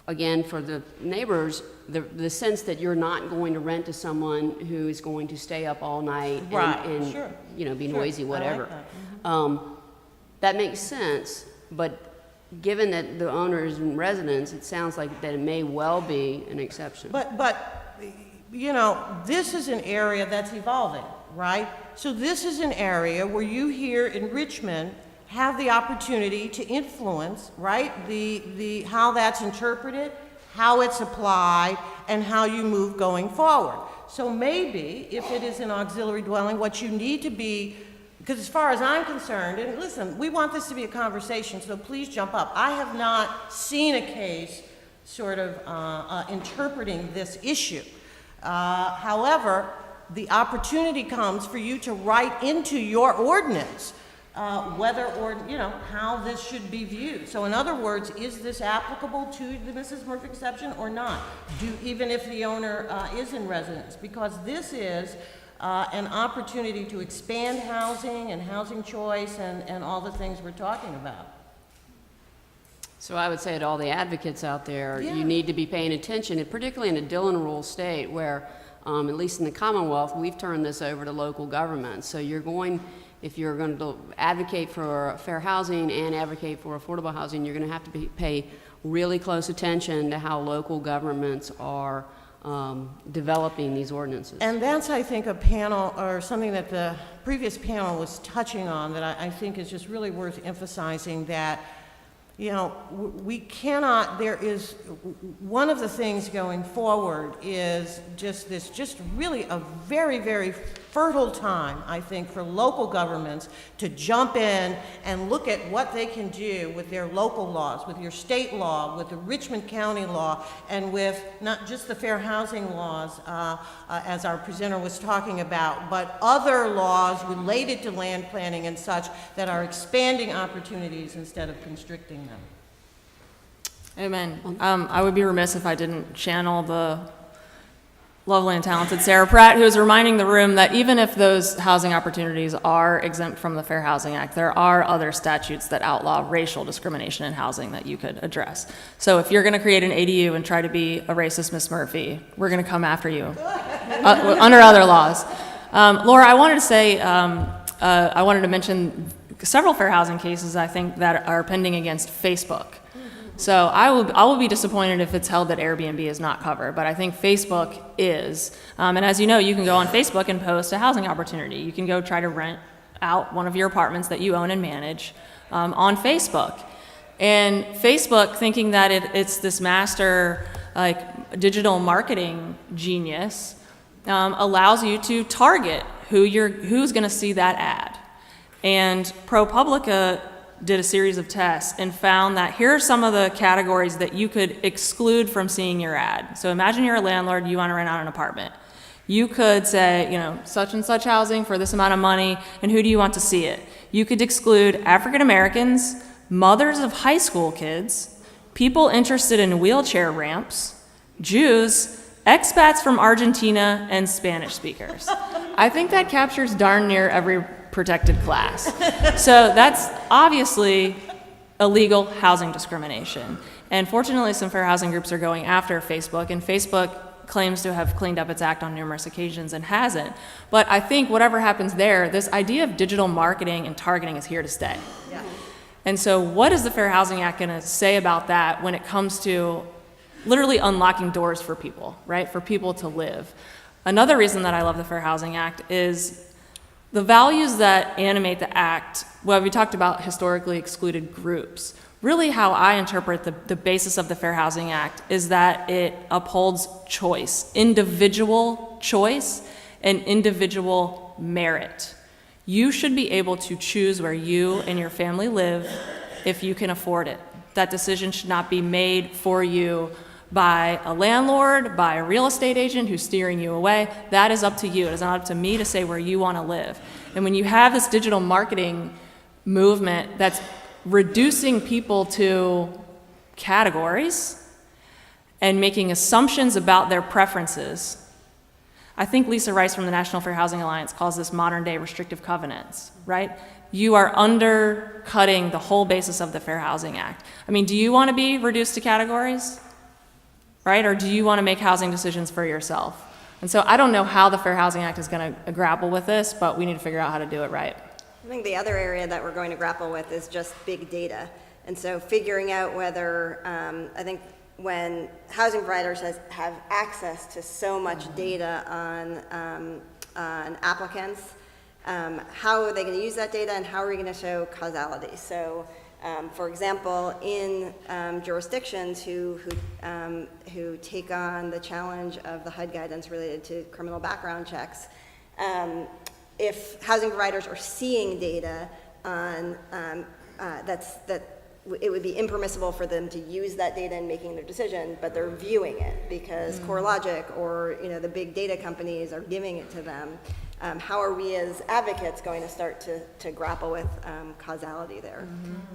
again, for the neighbors, the sense that you're not going to rent to someone who is going to stay up all night and sure. Be noisy, whatever. I like that. Mm-hmm. That makes sense, but given that the owner is in residence, it sounds like that it may well be an exception. But this is an area that's evolving, right? So this is an area where you here in Richmond have the opportunity to influence, right, the how that's interpreted, how it's applied, and how you move going forward. So maybe if it is an auxiliary dwelling, what you need to be, because as far as I'm concerned, and listen, we want this to be a conversation, so please jump up. I have not seen a case sort of interpreting this issue. However, the opportunity comes for you to write into your ordinance whether or, how this should be viewed. So in other words, is this applicable to the Mrs. Murphy exception or not? Even if the owner is in residence, because this is an opportunity to expand housing and housing choice and all the things we're talking about. So I would say to all the advocates out there, Yeah. you need to be paying attention, and particularly in a Dillon Rule state where, at least in the Commonwealth, we've turned this over to local governments. So if you're going to advocate for fair housing and advocate for affordable housing, you're going to have to pay really close attention to how local governments are developing these ordinances. And that's, I think, a panel or something that the previous panel was touching on that I think is just really worth emphasizing, that we cannot, there is, one of the things going forward is just really a very, very fertile time, I think, for local governments to jump in and look at what they can do with their local laws, with your state law, with the Richmond County law, and with not just the fair housing laws, as our presenter was talking about, but other laws related to land planning and such that are expanding opportunities instead of constricting them. Amen. I would be remiss if I didn't channel the lovely and talented Sarah Pratt, who is reminding the room that even if those housing opportunities are exempt from the Fair Housing Act, there are other statutes that outlaw racial discrimination in housing that you could address. So if you're going to create an ADU and try to be a racist Miss Murphy, we're going to come after you under other laws. Laura, I wanted to say, I wanted to mention several fair housing cases, I think, that are pending against Facebook. So I will be disappointed if it's held that Airbnb is not covered, but I think Facebook is. And as you know, you can go on Facebook and post a housing opportunity. You can go try to rent out one of your apartments that you own and manage on Facebook. And Facebook, thinking that it's this master digital marketing genius, allows you to target who's going to see that ad. And ProPublica did a series of tests and found that here are some of the categories that you could exclude from seeing your ad. So imagine you're a landlord, you want to rent out an apartment. You could say, such and such housing for this amount of money, and who do you want to see it? You could exclude African Americans, mothers of high school kids, people interested in wheelchair ramps, Jews, expats from Argentina, and Spanish speakers. I think that captures darn near every protected class. So that's obviously illegal housing discrimination. And fortunately, some fair housing groups are going after Facebook, and Facebook claims to have cleaned up its act on numerous occasions and hasn't. But I think whatever happens there, this idea of digital marketing and targeting is here to stay. Yeah. And so what is the Fair Housing Act going to say about that when it comes to literally unlocking doors for people, right? For people to live. Another reason that I love the Fair Housing Act is the values that animate the act. Well, we talked about historically excluded groups. Really how I interpret the basis of the Fair Housing Act is that it upholds choice, individual choice, and individual merit. You should be able to choose where you and your family live if you can afford it. That decision should not be made for you by a landlord, by a real estate agent who's steering you away. That is up to you. It is not up to me to say where you want to live. And when you have this digital marketing movement that's reducing people to categories and making assumptions about their preferences, I think Lisa Rice from the National Fair Housing Alliance calls this modern day restrictive covenants, right? You are undercutting the whole basis of the Fair Housing Act. I mean, do you want to be reduced to categories? Right? Or do you want to make housing decisions for yourself? And so I don't know how the Fair Housing Act is going to grapple with this, but we need to figure out how to do it right. I think the other area that we're going to grapple with is just big data. And so figuring out whether, I think when housing providers have access to so much data on applicants, how are they going to use that data and how are we going to show causality? So for example, in jurisdictions who take on the challenge of the HUD guidance related to criminal background checks, if housing providers are seeing data on it would be impermissible for them to use that data in making their decision, but they're viewing it because CoreLogic or the big data companies are giving it to them. how are we as advocates going to start to grapple with causality there?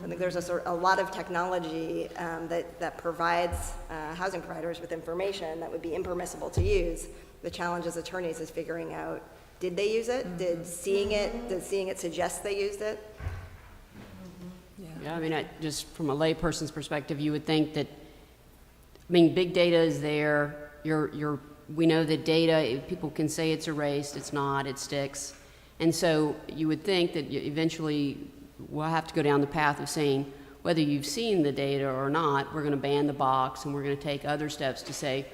I think there's a lot of technology that provides housing providers with information that would be impermissible to use. The challenge as attorneys is figuring out, did they use it? Did seeing it suggest they used it? Yeah, I mean, just from a layperson's perspective, you would think that, I mean, big data is there. We know that data, people can say it's erased, it's not, it sticks. And so you would think that eventually we'll have to go down the path of saying, whether you've seen the data or not, we're going to ban the box, and we're going to take other steps to say,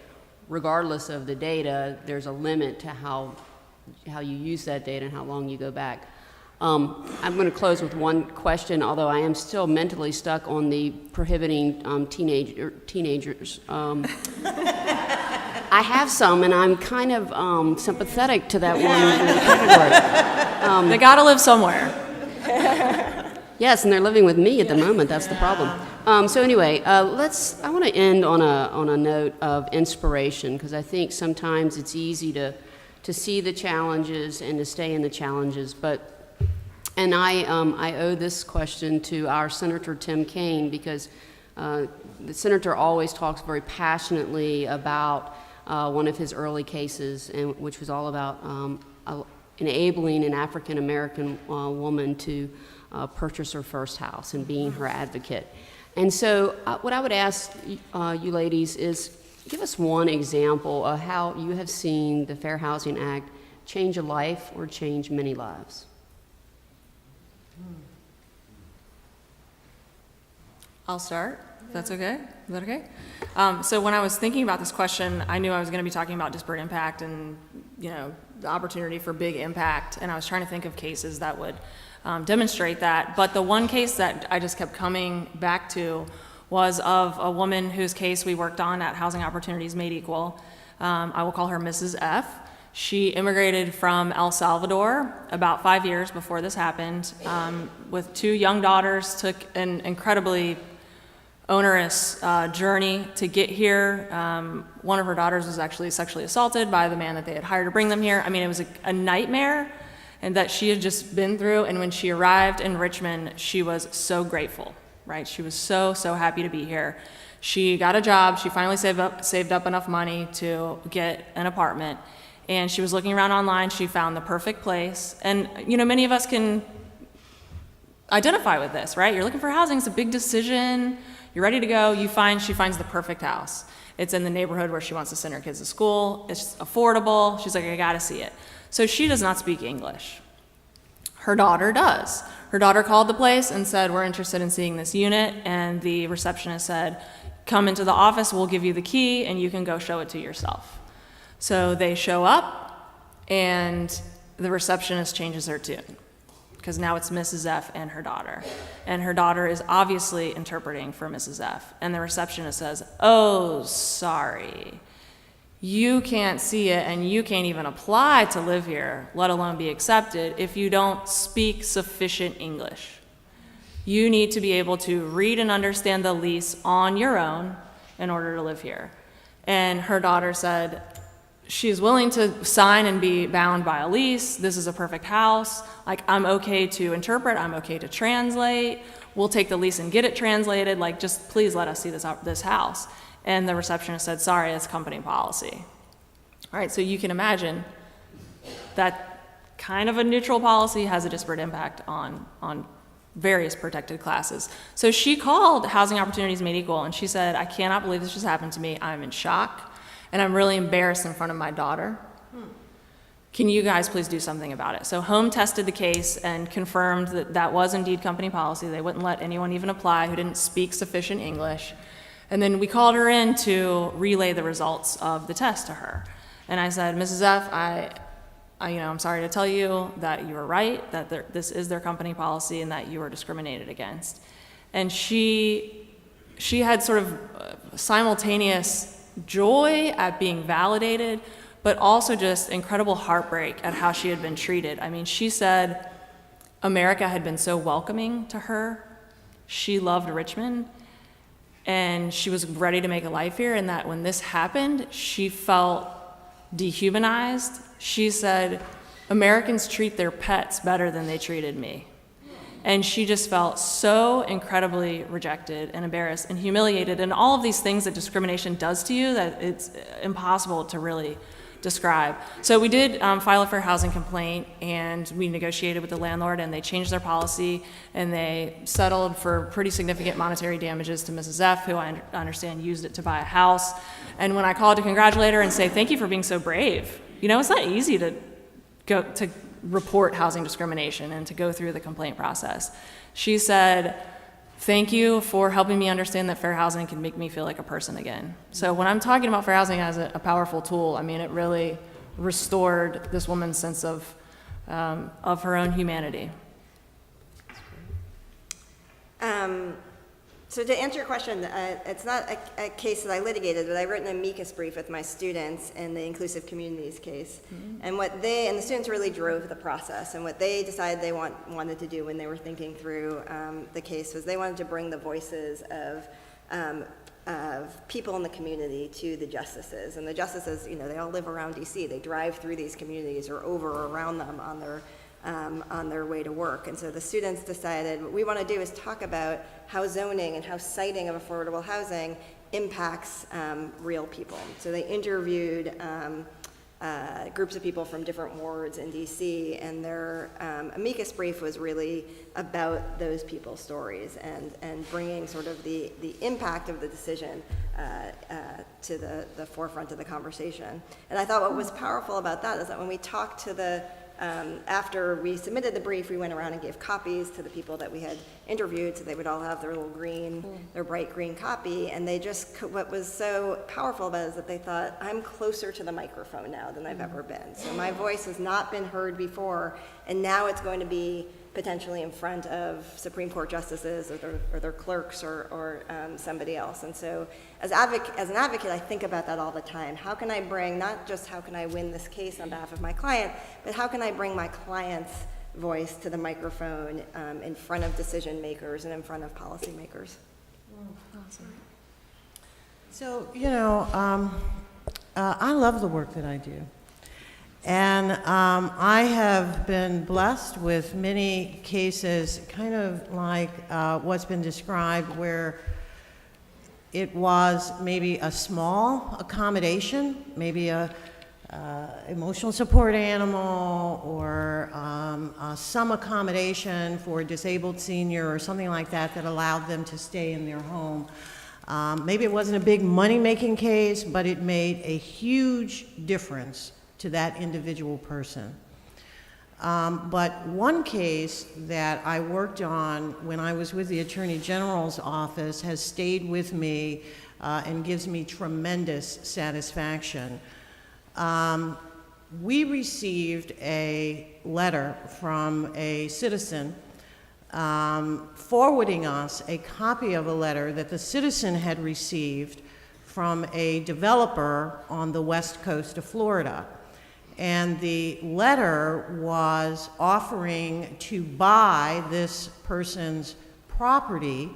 regardless of the data, there's a limit to how you use that data and how long you go back. I'm going to close with one question, although I am still mentally stuck on the prohibiting teenagers. I have some, and I'm kind of sympathetic to that one category. They gotta live somewhere. Yes, and they're living with me at the moment. That's the problem. So anyway, I want to end on a note of inspiration, because I think sometimes it's easy to see the challenges and to stay in the challenges, and I owe this question to our Senator Tim Kaine, because the senator always talks very passionately about one of his early cases, which was all about enabling an African-American woman to purchase her first house and being her advocate. And so what I would ask you ladies is, give us one example of how you have seen the Fair Housing Act change a life or change many lives. I'll start, if that's okay. Is that okay? So when I was thinking about this question, I knew I was going to be talking about disparate impact and, the opportunity for big impact, and I was trying to think of cases that would demonstrate that. But the one case that I just kept coming back to was of a woman whose case we worked on at Housing Opportunities Made Equal. I will call her Mrs. F. She immigrated from El Salvador about 5 years before this happened, with 2 young daughters, took an incredibly onerous journey to get here. One of her daughters was actually sexually assaulted by the man that they had hired to bring them here. I mean, it was a nightmare, and that she had just been through. And when she arrived in Richmond, she was so grateful, right? She was so happy to be here. She got a job. She finally saved up enough money to get an apartment. And she was looking around online. She found the perfect place. And, many of us can identify with this, right? You're looking for housing. It's a big decision. You're ready to go. She finds the perfect house. It's in the neighborhood where she wants to send her kids to school. It's affordable. She's like, I got to see it. So she does not speak English. Her daughter does. Her daughter called the place and said, we're interested in seeing this unit. And the receptionist said, come into the office. We'll give you the key, and you can go show it to yourself. So they show up, and the receptionist changes her tune, because now it's Mrs. F and her daughter. And her daughter is obviously interpreting for Mrs. F. And the receptionist says, oh, sorry. You can't see it, and you can't even apply to live here, let alone be accepted, if you don't speak sufficient English. You need to be able to read and understand the lease on your own in order to live here. And her daughter said, she's willing to sign and be bound by a lease. This is a perfect house. Like, I'm okay to interpret. I'm okay to translate. We'll take the lease and get it translated. Like, just please let us see this house. And the receptionist said, sorry, it's company policy. All right, so you can imagine that kind of a neutral policy has a disparate impact on various protected classes. So she called Housing Opportunities Made Equal, and she said, I cannot believe this just happened to me. I'm in shock. And I'm really embarrassed in front of my daughter. Can you guys please do something about it? So Home tested the case and confirmed that that was indeed company policy. They wouldn't let anyone even apply who didn't speak sufficient English. And then we called her in to relay the results of the test to her. And I said, Mrs. F, I'm sorry to tell you that you were right, that this is their company policy and that you were discriminated against. And she had sort of simultaneous joy at being validated, but also just incredible heartbreak at how she had been treated. I mean, she said America had been so welcoming to her. She loved Richmond, and she was ready to make a life here, and that when this happened, she felt dehumanized. She said Americans treat their pets better than they treated me. And she just felt so incredibly rejected and embarrassed and humiliated, and all of these things that discrimination does to you that it's impossible to really describe. So we did file a fair housing complaint, and we negotiated with the landlord, and they changed their policy, and they settled for pretty significant monetary damages to Mrs. F., who I understand used it to buy a house. And when I called to congratulate her and say, thank you for being so brave, you know, it's not easy to go to report housing discrimination and to go through the complaint process. She said, thank you for helping me understand that fair housing can make me feel like a person again. So when I'm talking about fair housing as a powerful tool, I mean, it really restored this woman's sense of her own humanity. So to answer your question, it's not a case that I litigated, but I've written an amicus brief with my students in the Inclusive Communities case. Mm-hmm. And the students really drove the process, and what they decided they wanted to do when they were thinking through the case was they wanted to bring the voices of people in the community to the justices. And the justices, you know, they all live around DC. They drive through these communities or over or around them on their way to work. And so the students decided what we want to do is talk about how zoning and how siting of affordable housing impacts real people. So they interviewed groups of people from different wards in DC, and their amicus brief was really about those people's stories and bringing sort of the impact of the decision to the forefront of the conversation. And I thought what was powerful about that is that when we talked to after we submitted the brief, we went around and gave copies to the people that we had interviewed, so they would all have their little green, their bright green copy, and they just, what was so powerful about it is that they thought, I'm closer to the microphone now than I've ever been. So my voice has not been heard before, and now it's going to be potentially in front of Supreme Court justices or their clerks or somebody else. And so as an advocate, I think about that all the time. How can I bring, not just how can I win this case on behalf of my client, but how can I bring my client's voice to the microphone in front of decision makers and in front of policy makers? Awesome. So, you know, I love the work that I do. And I have been blessed with many cases, kind of like what's been described, where it was maybe a small accommodation, maybe a emotional support animal, or some accommodation for a disabled senior or something like that that allowed them to stay in their home. Maybe it wasn't a big money-making case, but it made a huge difference to that individual person. But one case that I worked on when I was with the Attorney General's office has stayed with me and gives me tremendous satisfaction. We received a letter from a citizen forwarding us a copy of a letter that the citizen had received from a developer on the west coast of Florida. And the letter was offering to buy this person's property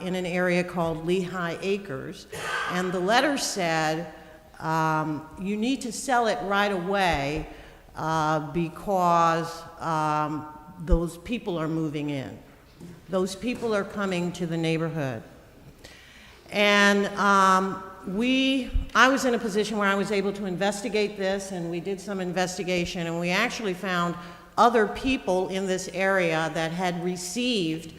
in an area called Lehigh Acres. And the letter said, you need to sell it right away because those people are moving in. Those people are coming to the neighborhood. And I was in a position where I was able to investigate this, and we did some investigation, and we actually found other people in this area that had received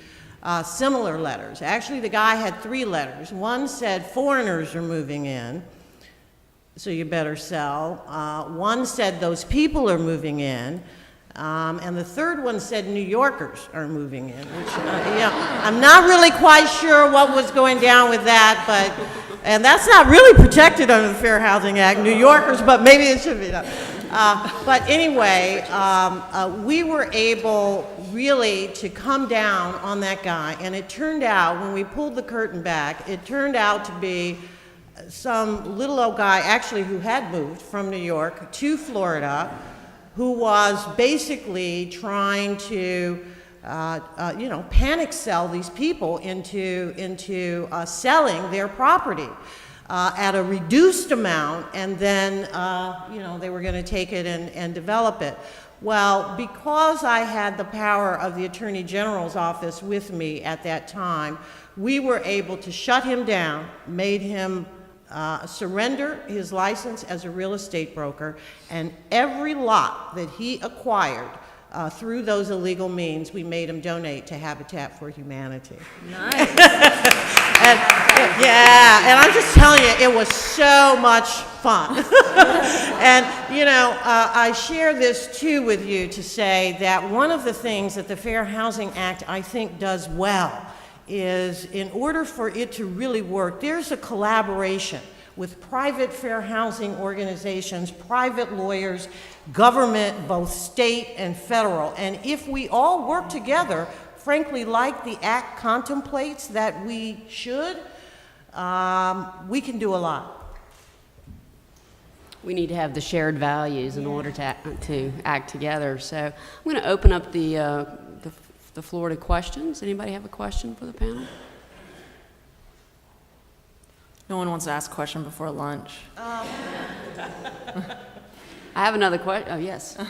similar letters. Actually, the guy had 3 letters. One said, foreigners are moving in, so you better sell. One said, those people are moving in. And the third one said New Yorkers are moving in, which, I'm not really quite sure what was going down with that, and that's not really protected under the Fair Housing Act, New Yorkers, but maybe it should be done. But anyway, we were able really to come down on that guy, and it turned out, when we pulled the curtain back, it turned out to be some little old guy, actually, who had moved from New York to Florida, who was basically trying to, panic sell these people into selling their property at a reduced amount, and then, they were going to take it and develop it. Well, because I had the power of the Attorney General's office with me at that time, we were able to shut him down, made him surrender his license as a real estate broker, and every lot that he acquired through those illegal means, we made him donate to Habitat for Humanity. Nice. And I'm just telling you, it was so much fun. And, you know, I share this too with you to say that one of the things that the Fair Housing Act, I think, does well is in order for it to really work, there's a collaboration with private fair housing organizations, private lawyers, government, both state and federal. And if we all work together, frankly, like the Act contemplates that we should, we can do a lot. We need to have the shared values in order to act together. So I'm going to open up the floor to questions. Anybody have a question for the panel? No one wants to ask a question before lunch. I have another question. Oh, yes. So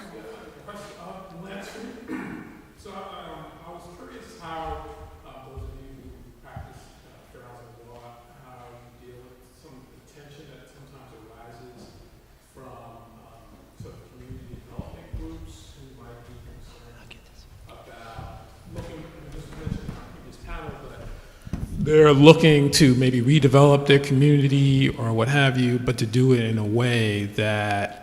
I was curious how those of you who practice fair housing law, how you deal with some of the tension that sometimes arises from sort of community development groups who might be concerned about looking, this was mentioned in our previous panel, but they're looking to maybe redevelop their community or what have you, but to do it in a way that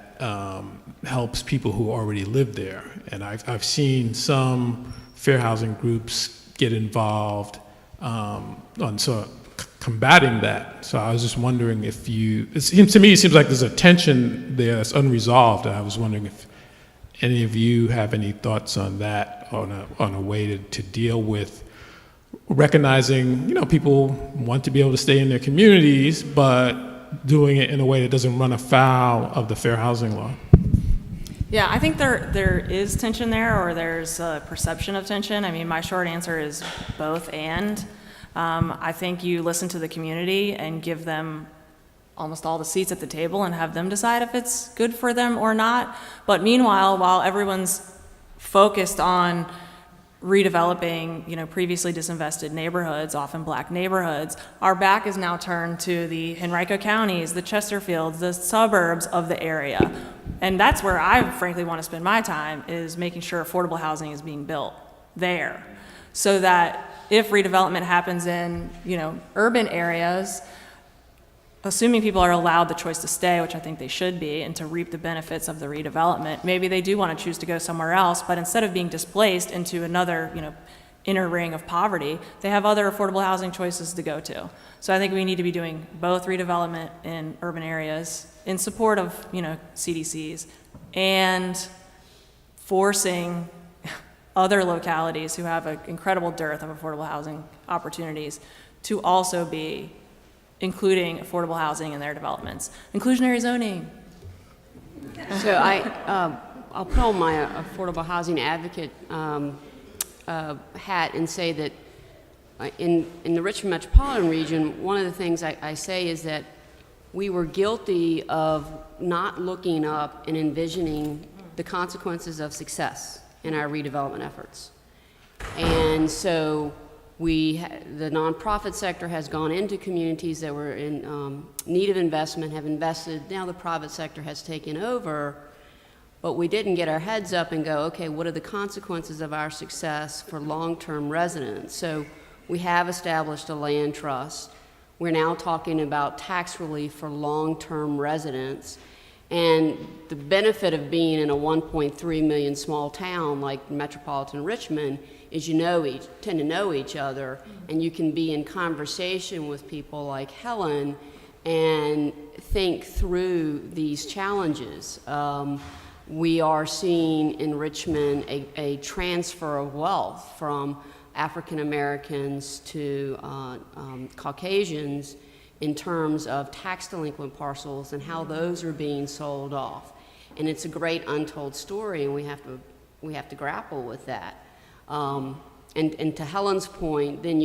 helps people who already live there. And I've seen some fair housing groups get involved on sort of combating that. So I was just wondering if to me it seems like there's a tension there that's unresolved. And I was wondering if any of you have any thoughts on that, on a way to deal with recognizing, people want to be able to stay in their communities, but doing it in a way that doesn't run afoul of the fair housing law. Yeah, I think there is tension there, or there's a perception of tension. I mean, my short answer is both and. I think you listen to the community and give them almost all the seats at the table and have them decide if it's good for them or not. But meanwhile, while everyone's focused on redeveloping, previously disinvested neighborhoods, often black neighborhoods, our back is now turned to the Henrico counties, the Chesterfields, the suburbs of the area. And that's where I frankly want to spend my time, is making sure affordable housing is being built there. So that if redevelopment happens in, urban areas, assuming people are allowed the choice to stay, which I think they should be, and to reap the benefits of the redevelopment, maybe they do want to choose to go somewhere else, but instead of being displaced into another, inner ring of poverty, they have other affordable housing choices to go to. So I think we need to be doing both redevelopment in urban areas in support of, CDCs, and forcing other localities who have an incredible dearth of affordable housing opportunities to also be including affordable housing in their developments. Inclusionary zoning. So I'll put on my affordable housing advocate hat and say that in the Richmond metropolitan region, one of the things I say is that we were guilty of not looking up and envisioning the consequences of success in our redevelopment efforts. And so the nonprofit sector has gone into communities that were in need of investment, have invested. Now the private sector has taken over, but we didn't get our heads up and go, okay, what are the consequences of our success for long-term residents? So we have established a land trust. We're now talking about tax relief for long-term residents. And the benefit of being in a 1.3 million small town like metropolitan Richmond is tend to know each other, and you can be in conversation with people like Helen and think through these challenges. We are seeing in Richmond a transfer of wealth from African Americans to Caucasians in terms of tax delinquent parcels and how those are being sold off. And it's a great untold story, and we have to grapple with that. And to Helen's point, then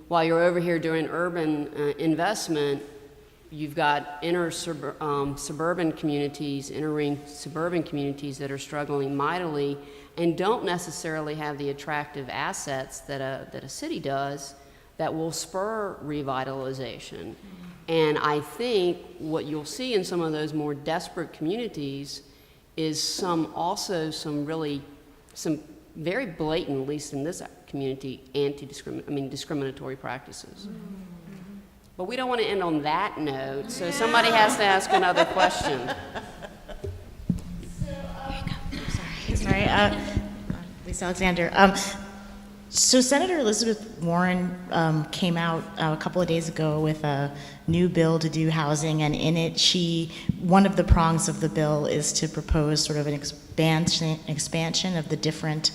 while you're over here doing urban investment, you've got suburban communities, inner-ring suburban communities that are struggling mightily and don't necessarily have the attractive assets that a city does that will spur revitalization. And I think what you'll see in some of those more desperate communities is some very blatant, at least in this community, discriminatory practices. But we don't want to end on that note, so somebody has to ask another question. Sorry, Lisa Alexander. So Senator Elizabeth Warren came out a couple of days ago with a new bill to do housing, and in it, one of the prongs of the bill is to propose sort of an expansion of the different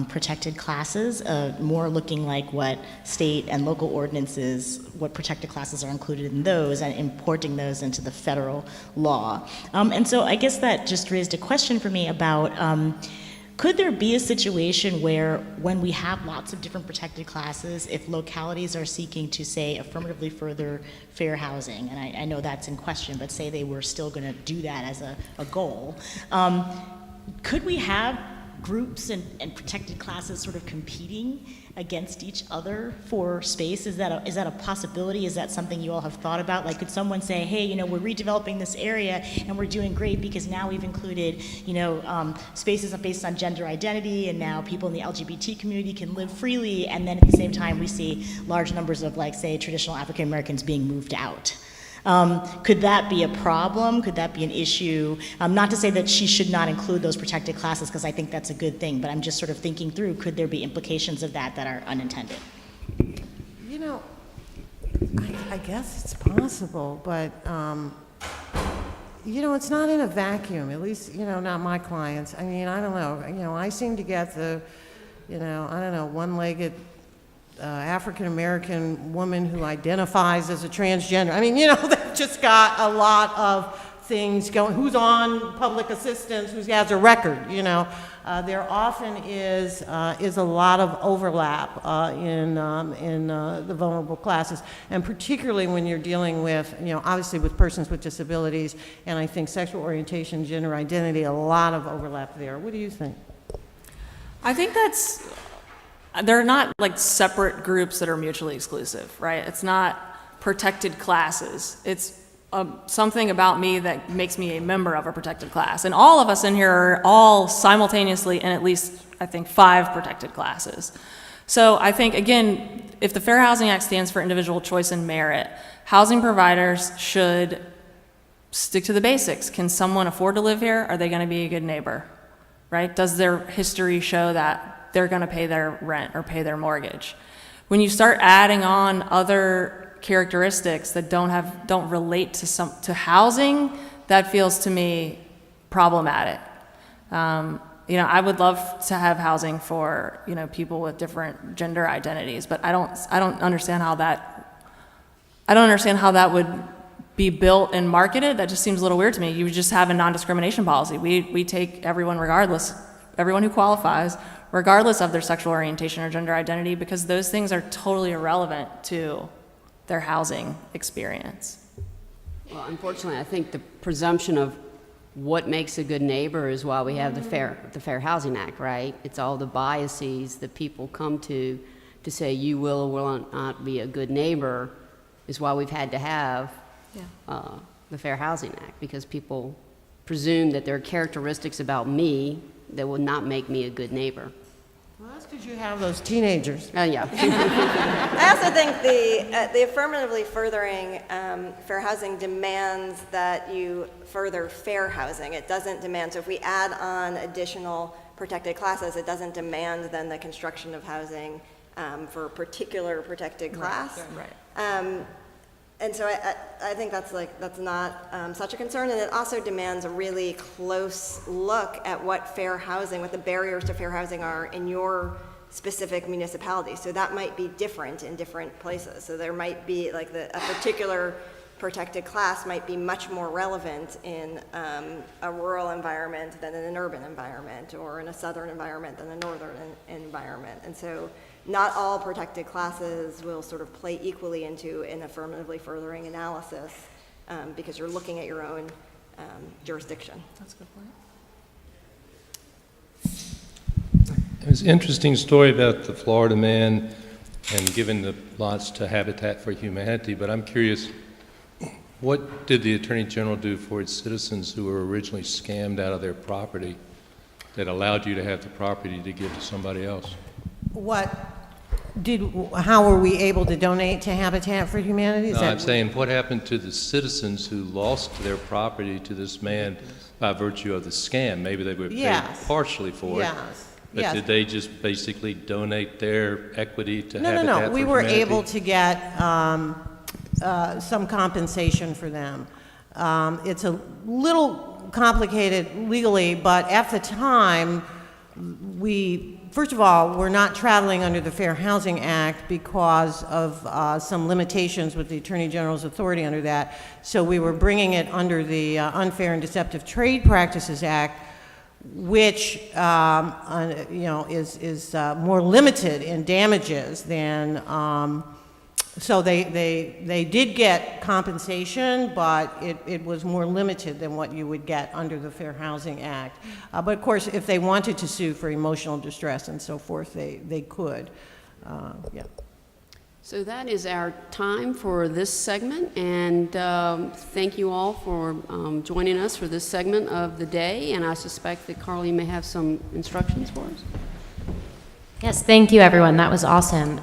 protected classes, more looking like what state and local ordinances, what protected classes are included in those, and importing those into the federal law. And so I guess that just raised a question for me about could there be a situation where when we have lots of different protected classes, if localities are seeking to, say, affirmatively further fair housing, and I know that's in question, but say they were still going to do that as a goal, could we have groups and protected classes sort of competing against each other for space? Is that a possibility? Is that something you all have thought about? Like, could someone say, hey, we're redeveloping this area and we're doing great because now we've included, spaces based on gender identity, and now people in the LGBT community can live freely, and then at the same time we see large numbers of, like, say, traditional African Americans being moved out. Could that be a problem? Could that be an issue? Not to say that she should not include those protected classes, because I think that's a good thing, but I'm just sort of thinking through, could there be implications of that are unintended? I guess it's possible, but, it's not in a vacuum, at least, not my clients. I mean, I don't know. I seem to get the, one-legged African-American woman who identifies as a transgender. I mean, they've just got a lot of things going. Who's on public assistance, who has a record, There often is a lot of overlap in the vulnerable classes, and particularly when you're dealing with, obviously with persons with disabilities, and I think sexual orientation, gender identity, a lot of overlap there. What do you think? I think they're not like separate groups that are mutually exclusive, right? It's not protected classes. It's something about me that makes me a member of a protected class. And all of us in here are all simultaneously in at least, I think, 5 protected classes. So I think, again, if the Fair Housing Act stands for individual choice and merit, housing providers should stick to the basics. Can someone afford to live here? Are they going to be a good neighbor, right? Does their history show that they're going to pay their rent or pay their mortgage? When you start adding on other characteristics that don't relate to housing, that feels to me problematic. I would love to have housing for people with different gender identities, but I don't understand how that would be built and marketed. That just seems a little weird to me. You just have a non-discrimination policy. We take everyone everyone who qualifies, regardless of their sexual orientation or gender identity, because those things are totally irrelevant to their housing experience. Well, unfortunately, I think the presumption of what makes a good neighbor is why we have the Fair Housing Act, right? It's all the biases that people come to say you will or will not be a good neighbor is why we've had to have the Fair Housing Act, because people presume that there are characteristics about me that will not make me a good neighbor. Well, that's because you have those teenagers. Yeah. I also think the affirmatively furthering fair housing demands that you further fair housing. It doesn't demand, so if we add on additional protected classes, it doesn't demand then the construction of housing for a particular protected class. Right. And so I think that's not such a concern, and it also demands a really close look at what the barriers to fair housing are in your specific municipality. So that might be different in different places. So there might be a particular protected class might be much more relevant in a rural environment than in an urban environment, or in a southern environment than a northern environment. And so not all protected classes will sort of play equally into an affirmatively furthering analysis. because you're looking at your own jurisdiction. That's a good point. It was an interesting story about the Florida man and giving the lots to Habitat for Humanity, but I'm curious, what did the Attorney General do for its citizens who were originally scammed out of their property that allowed you to have the property to give to somebody else? How were we able to donate to Habitat for Humanity? No, I'm saying, what happened to the citizens who lost their property to this man by virtue of the scam? Maybe they were paid partially for it. But did they just basically donate their equity to Habitat for Humanity? No. We were able to get some compensation for them. It's a little complicated legally, but at the time, first of all, we're not traveling under the Fair Housing Act because of some limitations with the Attorney General's authority under that. So we were bringing it under the Unfair and Deceptive Trade Practices Act, which is more limited in damages than. So they did get compensation, but it was more limited than what you would get under the Fair Housing Act. But of course, if they wanted to sue for emotional distress and so forth, they could. So that is our time for this segment, and thank you all for joining us for this segment of the day, and I suspect that Carly may have some instructions for us. Yes, thank you everyone, that was awesome.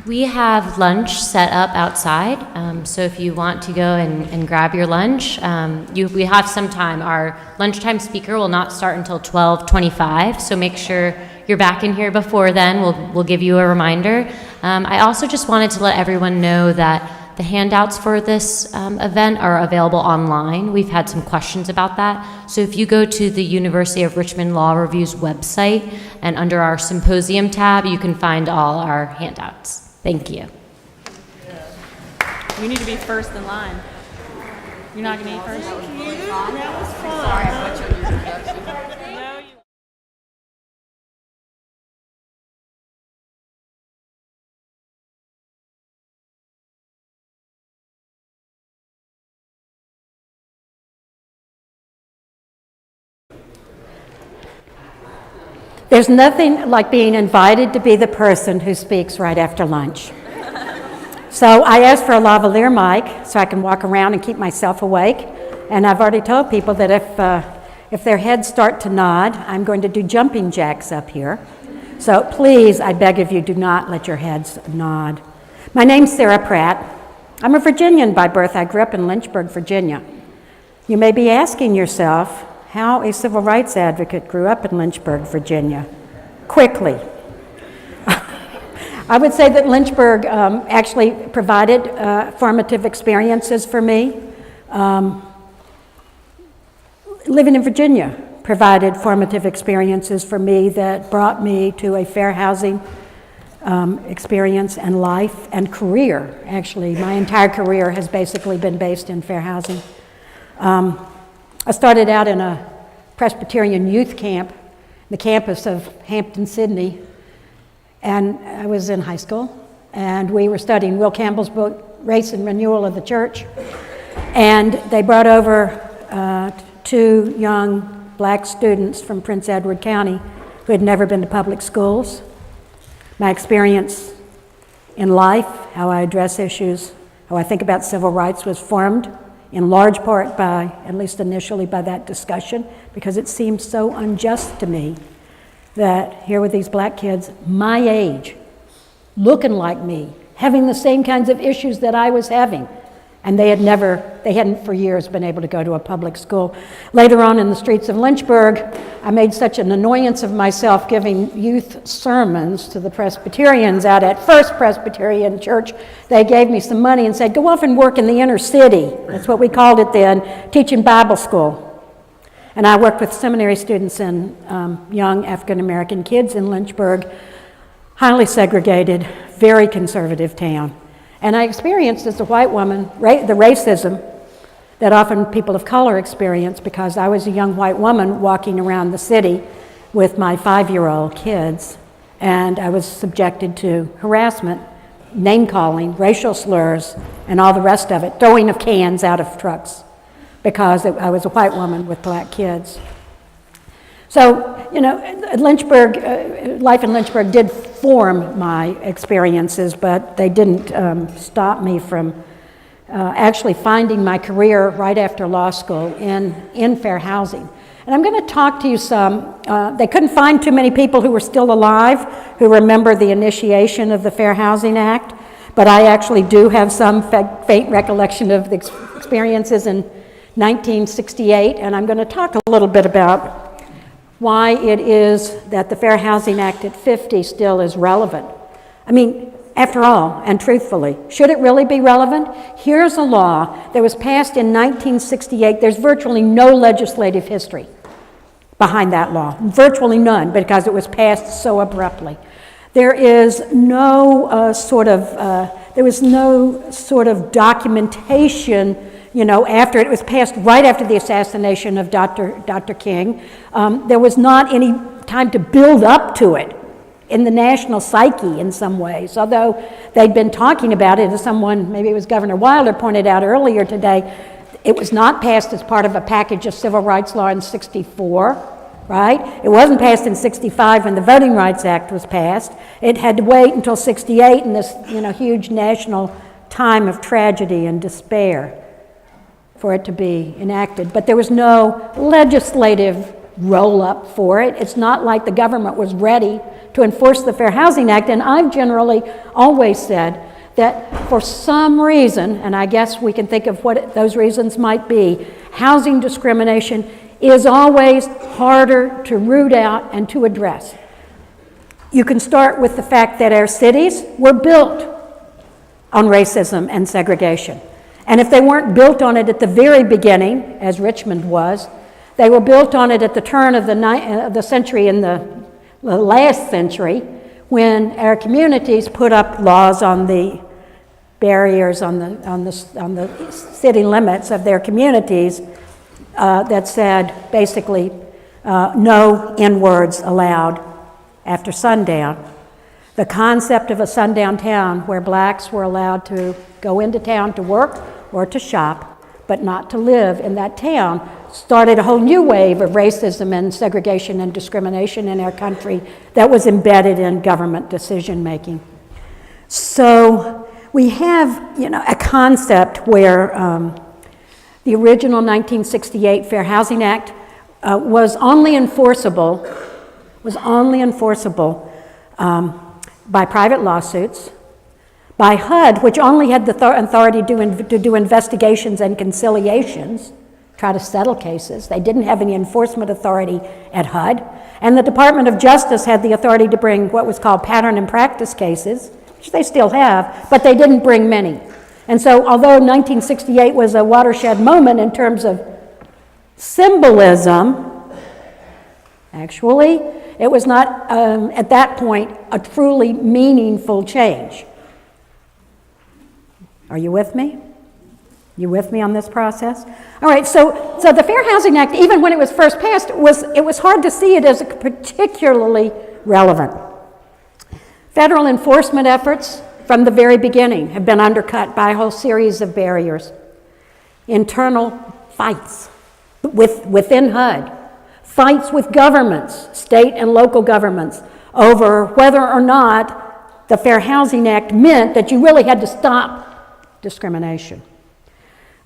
We have lunch set up outside, so if you want to go and grab your lunch, we have some time. Our lunchtime speaker will not start until 12:25, so make sure you're back in here before then. We'll give you a reminder. I also just wanted to let everyone know that the handouts for this event are available online. We've had some questions about that. So if you go to the University of Richmond Law Review's website and under our Symposium tab, you can find all our handouts. Thank you. You need to be first in line. You're not going to eat first? That was fun. Sorry, I butchered your introduction. There's nothing like being invited to be the person who speaks right after lunch. So I asked for a lavalier mic so I can walk around and keep myself awake. And I've already told people that if their heads start to nod, I'm going to do jumping jacks up here. So please, I beg of you, do not let your heads nod. My name's Sarah Pratt. I'm a Virginian by birth. I grew up in Lynchburg, Virginia. You may be asking yourself, how a civil rights advocate grew up in Lynchburg, Virginia. Quickly. I would say that Lynchburg actually provided formative experiences for me. Living in Virginia provided formative experiences for me that brought me to a fair housing experience and life and career. Actually, my entire career has basically been based in fair housing. I started out in a Presbyterian youth camp, the campus of Hampton, Sydney, and I was in high school, and we were studying Will Campbell's book, Race and Renewal of the Church, and they brought over 2 young black students from Prince Edward County who had never been to public schools. My experience in life, how I address issues, how I think about civil rights was formed in large part by, at least initially, by that discussion, because it seemed so unjust to me that here were these black kids my age, looking like me, having the same kinds of issues that I was having, and they hadn't for years been able to go to a public school. Later on in the streets of Lynchburg, I made such an annoyance of myself giving youth sermons to the Presbyterians out at First Presbyterian Church. They gave me some money and said, go off and work in the inner city. That's what we called it then, teaching Bible school. And I worked with seminary students and young African-American kids in Lynchburg, highly segregated, very conservative town. And I experienced as a white woman the racism that often people of color experience, because I was a young white woman walking around the city with my 5-year-old kids and I was subjected to harassment, name-calling, racial slurs, and all the rest of it, throwing of cans out of trucks, because I was a white woman with black kids. So, you know, Lynchburg, life in Lynchburg did form my experiences, but they didn't stop me from actually finding my career right after law school in fair housing. And I'm going to talk to you some. They couldn't find too many people who were still alive who remember the initiation of the Fair Housing Act, but I actually do have some faint recollection of the experiences in 1968, and I'm going to talk a little bit about why it is that the Fair Housing Act at 50 still is relevant. I mean, after all, and truthfully, should it really be relevant? Here's a law that was passed in 1968. There's virtually no legislative history behind that law, virtually none, because it was passed so abruptly. There is no sort of documentation, you know, after it was passed right after the assassination of Dr. King. There was not any time to build up to it in the national psyche in some ways, although they'd been talking about it, as someone, maybe it was Governor Wilder, pointed out earlier today. It was not passed as part of a package of civil rights law in 64, right? It wasn't passed in 65 when the Voting Rights Act was passed. It had to wait until 68 in this, you know, huge national time of tragedy and despair for it to be enacted. But there was no legislative roll-up for it. It's not like the government was ready to enforce the Fair Housing Act, and I've generally always said that for some reason, and I guess we can think of what those reasons might be, housing discrimination is always harder to root out and to address. You can start with the fact that our cities were built on racism and segregation. And if they weren't built on it at the very beginning, as Richmond was, they were built on it at the turn of the century, in the last century, when our communities put up laws on the barriers on the city limits of their communities that said basically no N-words allowed after sundown. The concept of a sundown town where blacks were allowed to go into town to work or to shop, but not to live in that town, started a whole new wave of racism and segregation and discrimination in our country that was embedded in government decision making. So we have, you know, a concept where the original 1968 Fair Housing Act was only enforceable by private lawsuits, by HUD, which only had the authority to do investigations and conciliations, try to settle cases. They didn't have any enforcement authority at HUD. And the Department of Justice had the authority to bring what was called pattern and practice cases, which they still have, but they didn't bring many. And so although 1968 was a watershed moment in terms of symbolism, actually, it was not, at that point, a truly meaningful change. Are you with me? You with me on this process? All right, so the Fair Housing Act, even when it was first passed, it was hard to see it as particularly relevant. Federal enforcement efforts from the very beginning have been undercut by a whole series of barriers. Internal fights within HUD, fights with governments, state and local governments, over whether or not the Fair Housing Act meant that you really had to stop discrimination.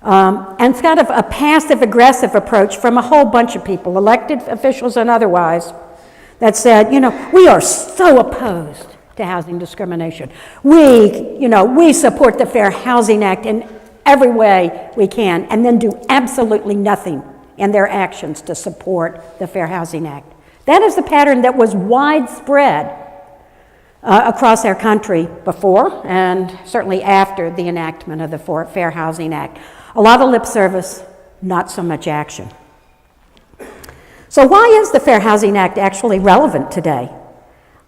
And kind of a passive-aggressive approach from a whole bunch of people, elected officials and otherwise, that said, you know, we are so opposed to housing discrimination. We support the Fair Housing Act in every way we can, and then do absolutely nothing in their actions to support the Fair Housing Act. That is the pattern that was widespread across our country before and certainly after the enactment of the Fair Housing Act. A lot of lip service, not so much action. So why is the Fair Housing Act actually relevant today?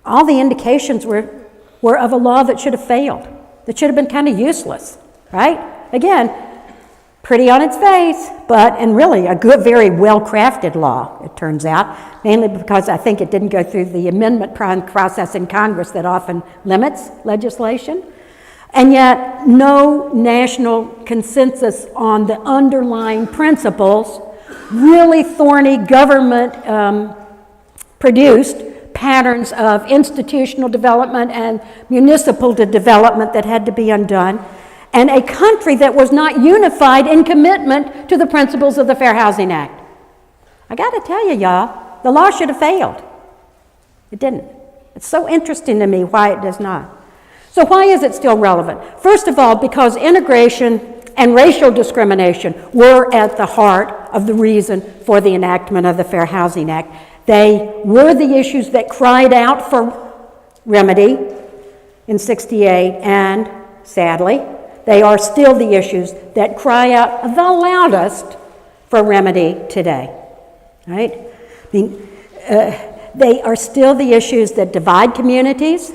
All the indications were of a law that should have failed, that should have been kind of useless, right? Again, Pretty on its face, and really a good, very well-crafted law, it turns out, mainly because I think it didn't go through the amendment process in Congress that often limits legislation. And yet, no national consensus on the underlying principles, really thorny government-produced patterns of institutional development and municipal development that had to be undone, and a country that was not unified in commitment to the principles of the Fair Housing Act. I got to tell you, y'all, the law should have failed. It didn't. It's so interesting to me why it does not. So why is it still relevant? First of all, because integration and racial discrimination were at the heart of the reason for the enactment of the Fair Housing Act. They were the issues that cried out for remedy in '68, and sadly, they are still the issues that cry out the loudest for remedy today, right? They are still the issues that divide communities,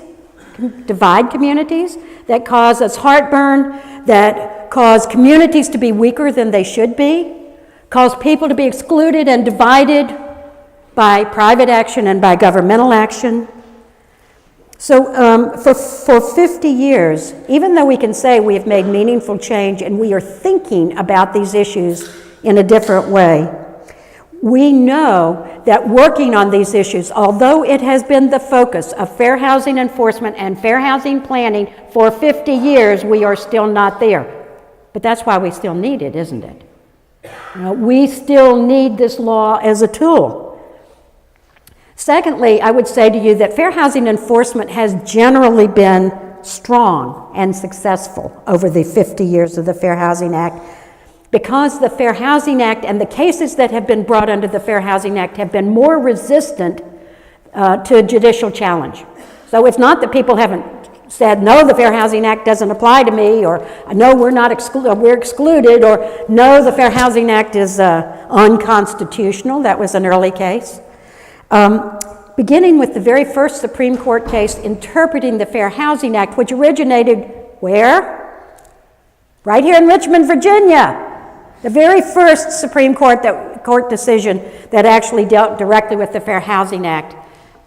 that cause us heartburn, that cause communities to be weaker than they should be, cause people to be excluded and divided by private action and by governmental action. So for 50 years, even though we can say we have made meaningful change and we are thinking about these issues in a different way, we know that working on these issues, although it has been the focus of fair housing enforcement and fair housing planning for 50 years, we are still not there. But that's why we still need it, isn't it? We still need this law as a tool. Secondly, I would say to you that fair housing enforcement has generally been strong and successful over the 50 years of the Fair Housing Act, because the Fair Housing Act and the cases that have been brought under the Fair Housing Act have been more resistant to judicial challenge. So it's not that people haven't said, no, the Fair Housing Act doesn't apply to me, or no, we're excluded, or no, the Fair Housing Act is unconstitutional. That was an early case. Beginning with the very first Supreme Court case interpreting the Fair Housing Act, which originated where? Right here in Richmond, Virginia. The very first Supreme Court decision that actually dealt directly with the Fair Housing Act,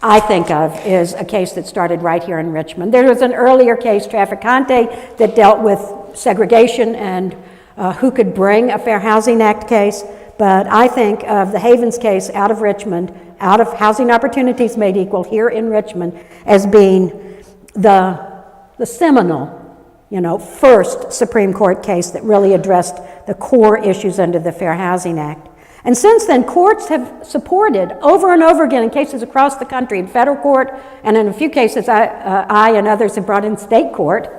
I think of, is a case that started right here in Richmond. There was an earlier case, Traficante, that dealt with segregation and who could bring a Fair Housing Act case. But I think of the Havens case out of Richmond, out of Housing Opportunities Made Equal here in Richmond, as being the seminal, first Supreme Court case that really addressed the core issues under the Fair Housing Act. And since then, courts have supported over and over again in cases across the country, in federal court, and in a few cases I and others have brought in state court.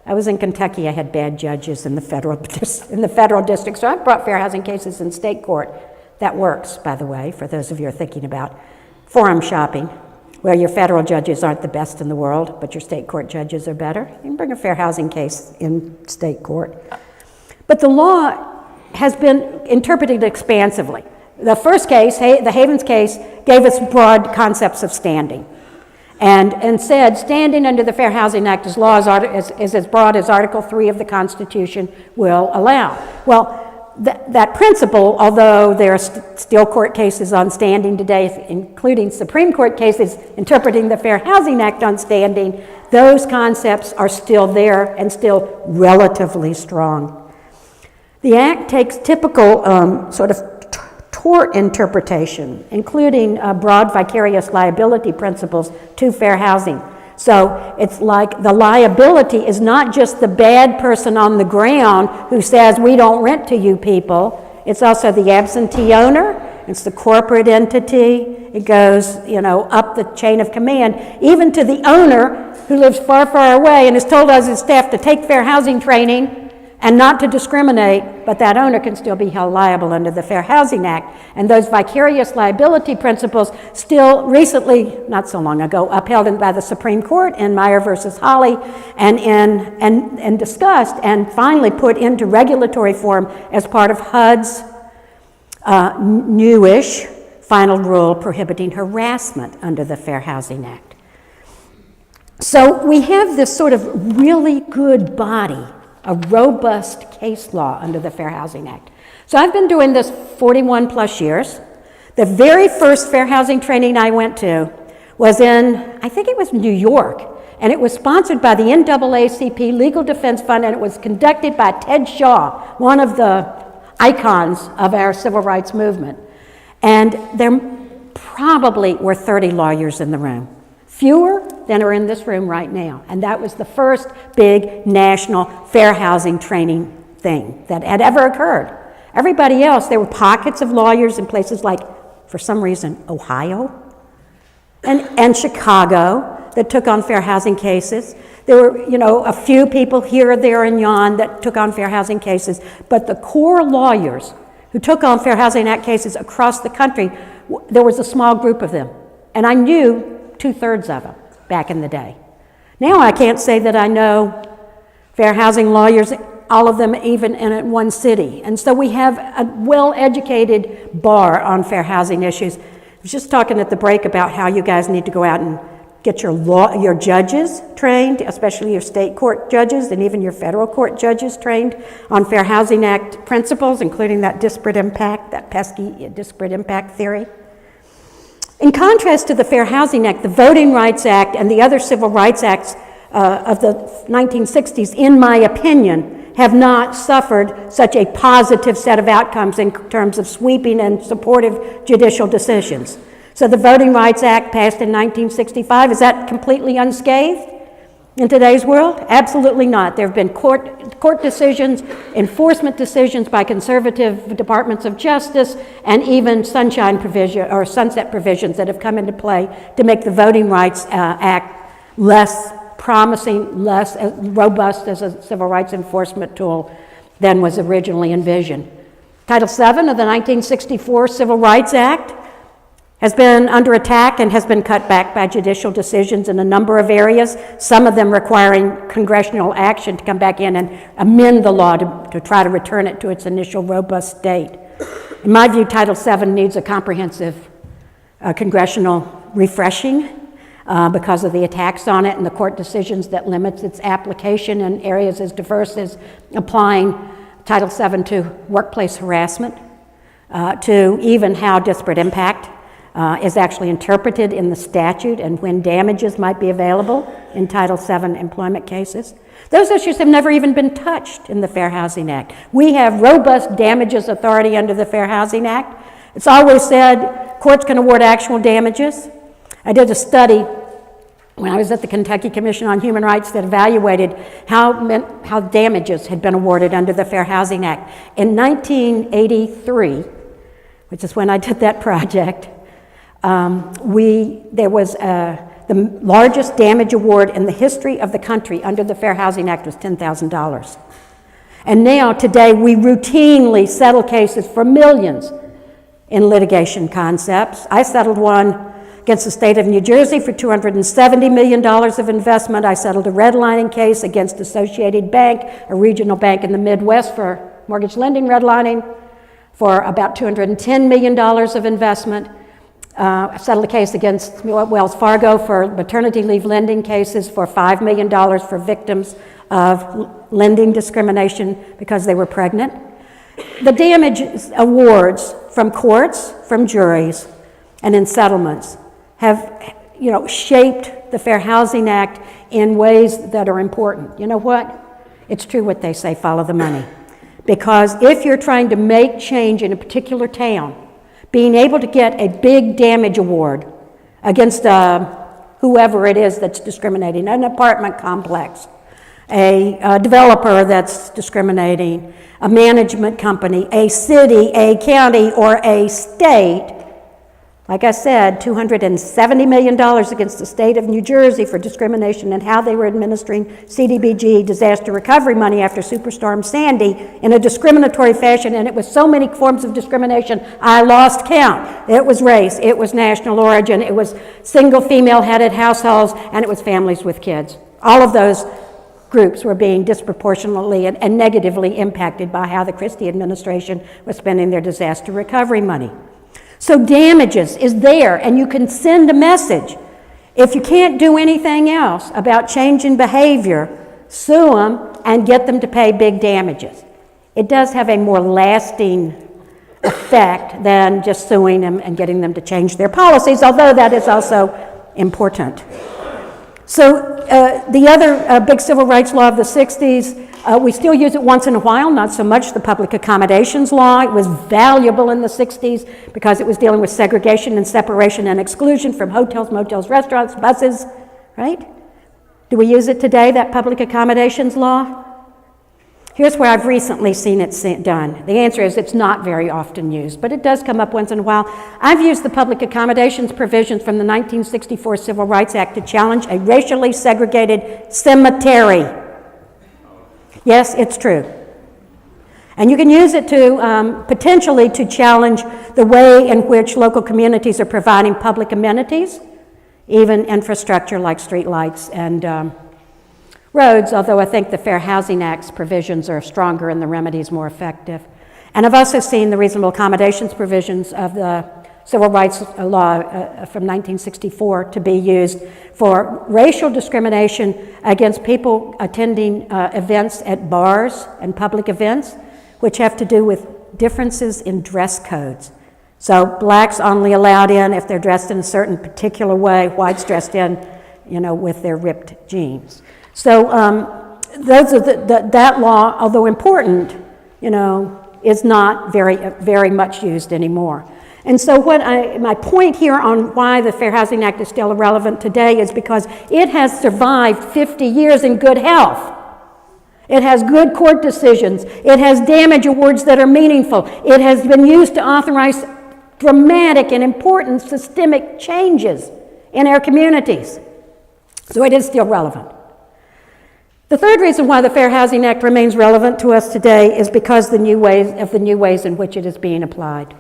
I was in Kentucky, I had bad judges in the federal district, so I've brought fair housing cases in state court. That works, by the way, for those of you who are thinking about forum shopping, where your federal judges aren't the best in the world, but your state court judges are better. You can bring a fair housing case in state court. But the law has been interpreted expansively. The first case, the Havens case, gave us broad concepts of standing. And said standing under the Fair Housing Act is as broad as Article 3 of the Constitution will allow. Well, that principle, although there are still court cases on standing today, including Supreme Court cases interpreting the Fair Housing Act on standing, those concepts are still there and still relatively strong. The Act takes typical sort of tort interpretation, including broad vicarious liability principles to fair housing. So it's like the liability is not just the bad person on the ground who says, we don't rent to you people. It's also the absentee owner. It's the corporate entity. It goes, up the chain of command, even to the owner who lives far, far away and has told us his staff to take fair housing training and not to discriminate, but that owner can still be held liable under the Fair Housing Act. And those vicarious liability principles still recently, not so long ago, upheld by the Supreme Court in Meyer versus Holly and discussed and finally put into regulatory form as part of HUD's newish final rule prohibiting harassment under the Fair Housing Act. So we have this sort of really good body a robust case law under the Fair Housing Act. So I've been doing this 41 plus years. The very first fair housing training I went to was in, I think it was New York, and it was sponsored by the NAACP Legal Defense Fund, and it was conducted by Ted Shaw, one of the icons of our civil rights movement. And there probably were 30 lawyers in the room, fewer than are in this room right now. And that was the first big national fair housing training thing that had ever occurred. Everybody else, there were pockets of lawyers in places like, for some reason, Ohio and Chicago that took on fair housing cases. There were, a few people here, there, and yon that took on fair housing cases. But the core lawyers who took on Fair Housing Act cases across the country, there was a small group of them. And I knew 2/3 of them back in the day. Now I can't say that I know fair housing lawyers, all of them even in one city. And so we have a well-educated bar on fair housing issues. I was just talking at the break about how you guys need to go out and get your judges trained, especially your state court judges and even your federal court judges trained on Fair Housing Act principles, including that disparate impact, that pesky disparate impact theory. In contrast to the Fair Housing Act, the Voting Rights Act and the other civil rights acts of the 1960s, in my opinion, have not suffered such a positive set of outcomes in terms of sweeping and supportive judicial decisions. So the Voting Rights Act passed in 1965, is that completely unscathed in today's world? Absolutely not. There have been court decisions, enforcement decisions by conservative departments of justice, and even sunshine provision or sunset provisions that have come into play to make the Voting Rights Act less promising, less robust as a civil rights enforcement tool than was originally envisioned. Title VII of the 1964 Civil Rights Act has been under attack and has been cut back by judicial decisions in a number of areas, some of them requiring congressional action to come back in and amend the law to try to return it to its initial robust state. In my view, Title VII needs a comprehensive congressional refreshing because of the attacks on it and the court decisions that limits its application in areas as diverse as applying Title VII to workplace harassment, to even how disparate impact is actually interpreted in the statute and when damages might be available in Title VII employment cases. Those issues have never even been touched in the Fair Housing Act. We have robust damages authority under the Fair Housing Act. It's always said courts can award actual damages. I did a study when I was at the Kentucky Commission on Human Rights that evaluated how damages had been awarded under the Fair Housing Act. In 1983, which is when I did that project, there was the largest damage award in the history of the country under the Fair Housing Act was $10,000. And now, today, we routinely settle cases for millions in litigation concepts. I settled one against the state of New Jersey for $270 million of investment. I settled a redlining case against Associated Bank, a regional bank in the Midwest, for mortgage lending redlining for about $210 million of investment. I settled a case against Wells Fargo for maternity leave lending cases for $5 million for victims of lending discrimination because they were pregnant. The damage awards from courts, from juries, and in settlements have, shaped the Fair Housing Act in ways that are important. You know what? It's true what they say, follow the money. Because if you're trying to make change in a particular town, being able to get a big damage award against whoever it is that's discriminating, an apartment complex, a developer that's discriminating, a management company, a city, a county, or a state. Like I said, $270 million against the state of New Jersey for discrimination and how they were administering CDBG disaster recovery money after Superstorm Sandy in a discriminatory fashion, and it was so many forms of discrimination, I lost count. It was race, it was national origin, it was single female-headed households, and it was families with kids. All of those groups were being disproportionately and negatively impacted by how the Christie administration was spending their disaster recovery money. So damages is there, and you can send a message. If you can't do anything else about changing behavior sue them, and get them to pay big damages. It does have a more lasting effect than just suing them and getting them to change their policies, although that is also important. So the other big civil rights law of the 60s, we still use it once in a while, not so much the public accommodations law. It was valuable in the 60s because it was dealing with segregation and separation and exclusion from hotels, motels, restaurants, buses, right? Do we use it today, that public accommodations law? Here's where I've recently seen it done. The answer is it's not very often used, but it does come up once in a while. I've used the public accommodations provisions from the 1964 Civil Rights Act to challenge a racially segregated cemetery. Yes, it's true. And you can use it to potentially to challenge the way in which local communities are providing public amenities, even infrastructure like streetlights and roads, although I think the Fair Housing Act's provisions are stronger and the remedies more effective. And I've also seen the reasonable accommodations provisions of the Civil Rights Law from 1964 to be used for racial discrimination against people attending events at bars and public events, which have to do with differences in dress codes. So blacks only allowed in if they're dressed in a certain particular way, whites dressed in, with their ripped jeans. So those are that law, although important, is not very much used anymore. And so my point here on why the Fair Housing Act is still relevant today is because it has survived 50 years in good health. It has good court decisions. It has damage awards that are meaningful. It has been used to authorize dramatic and important systemic changes in our communities. So it is still relevant. The third reason why the Fair Housing Act remains relevant to us today is because of the new ways in which it is being applied.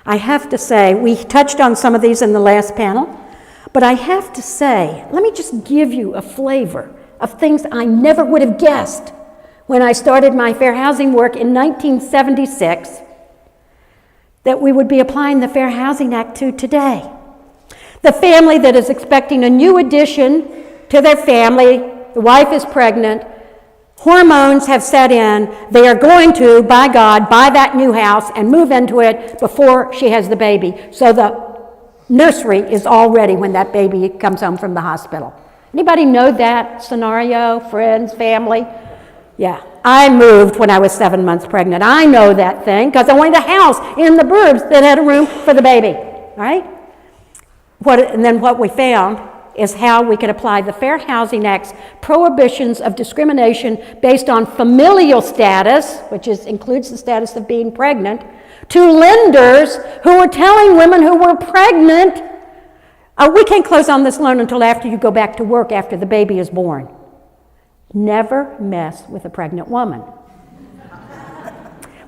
I have to say, we touched on some of these in the last panel, but I have to say, let me just give you a flavor of things I never would have guessed when I started my fair housing work in 1976 that we would be applying the Fair Housing Act to today. The family that is expecting a new addition to their family, the wife is pregnant, hormones have set in, they are going to, by God, buy that new house and move into it before she has the baby. So the nursery is all ready when that baby comes home from the hospital. Anybody know that scenario? Friends, family? Yeah. I moved when I was 7 months pregnant. I know that thing because I wanted a house in the burbs that had a room for the baby, right? And then what we found is how we could apply the Fair Housing Act's prohibitions of discrimination based on familial status, which includes the status of being pregnant, to lenders who were telling women who were pregnant, we can't close on this loan until after you go back to work after the baby is born. Never mess with a pregnant woman.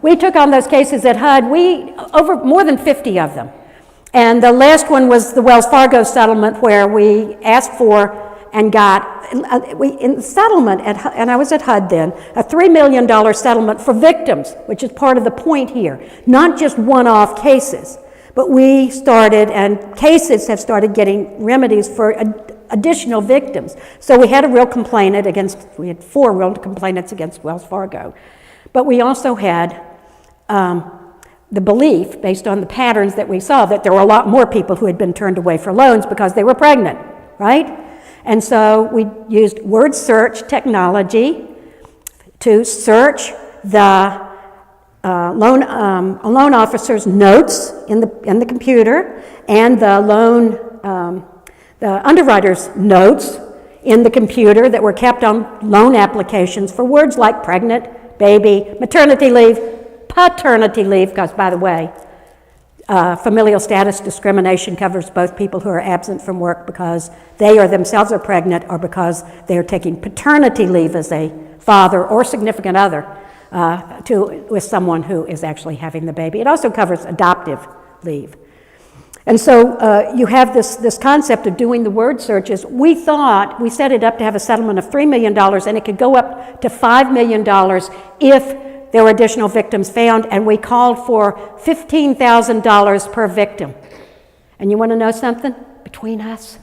We took on those cases at HUD, over more than 50 of them. And the last one was the Wells Fargo settlement where we asked for and got, in the settlement, and I was at HUD then, a $3 million settlement for victims, which is part of the point here. Not just one-off cases, but we started, and cases have started getting remedies for additional victims. So we had a real complainant we had 4 real complainants against Wells Fargo. But we also had the belief, based on the patterns that we saw, that there were a lot more people who had been turned away for loans because they were pregnant, right? And so we used word search technology to search the loan officer's notes in the computer and the underwriter's notes in the computer that were kept on loan applications for words like pregnant, baby, maternity leave, paternity leave, because, by the way, familial status discrimination covers both people who are absent from work because they or themselves are pregnant or because they are taking paternity leave as a father or significant other with someone who is actually having the baby. It also covers adoptive leave. And so you have this concept of doing the word searches. We set it up to have a settlement of $3 million, and it could go up to $5 million if there were additional victims found, and we called for $15,000 per victim. And you want to know something? Between us,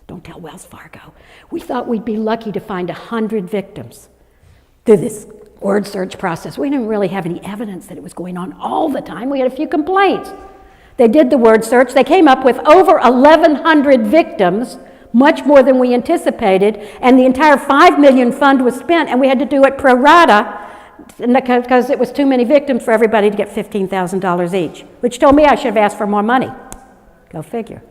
Don't tell Wells Fargo. We thought we'd be lucky to find 100 victims through this word search process. We didn't really have any evidence that it was going on all the time. We had a few complaints. They did the word search. They came up with over 1,100 victims, much more than we anticipated, and the entire $5 million fund was spent, and we had to do it pro rata because it was too many victims for everybody to get $15,000 each, which told me I should have asked for more money. Go figure.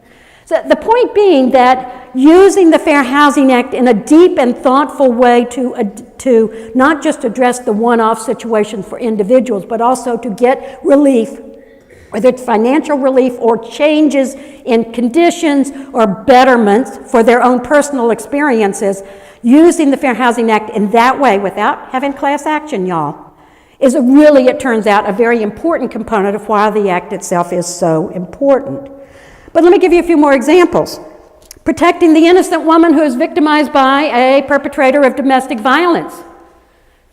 So the point being that using the Fair Housing Act in a deep and thoughtful way to not just address the one-off situations for individuals, but also to get relief, whether it's financial relief or changes in conditions or betterments for their own personal experiences, using the Fair Housing Act in that way without having class action, y'all, is really, it turns out, a very important component of why the act itself is so important. But let me give you a few more examples. Protecting the innocent woman who is victimized by a perpetrator of domestic violence,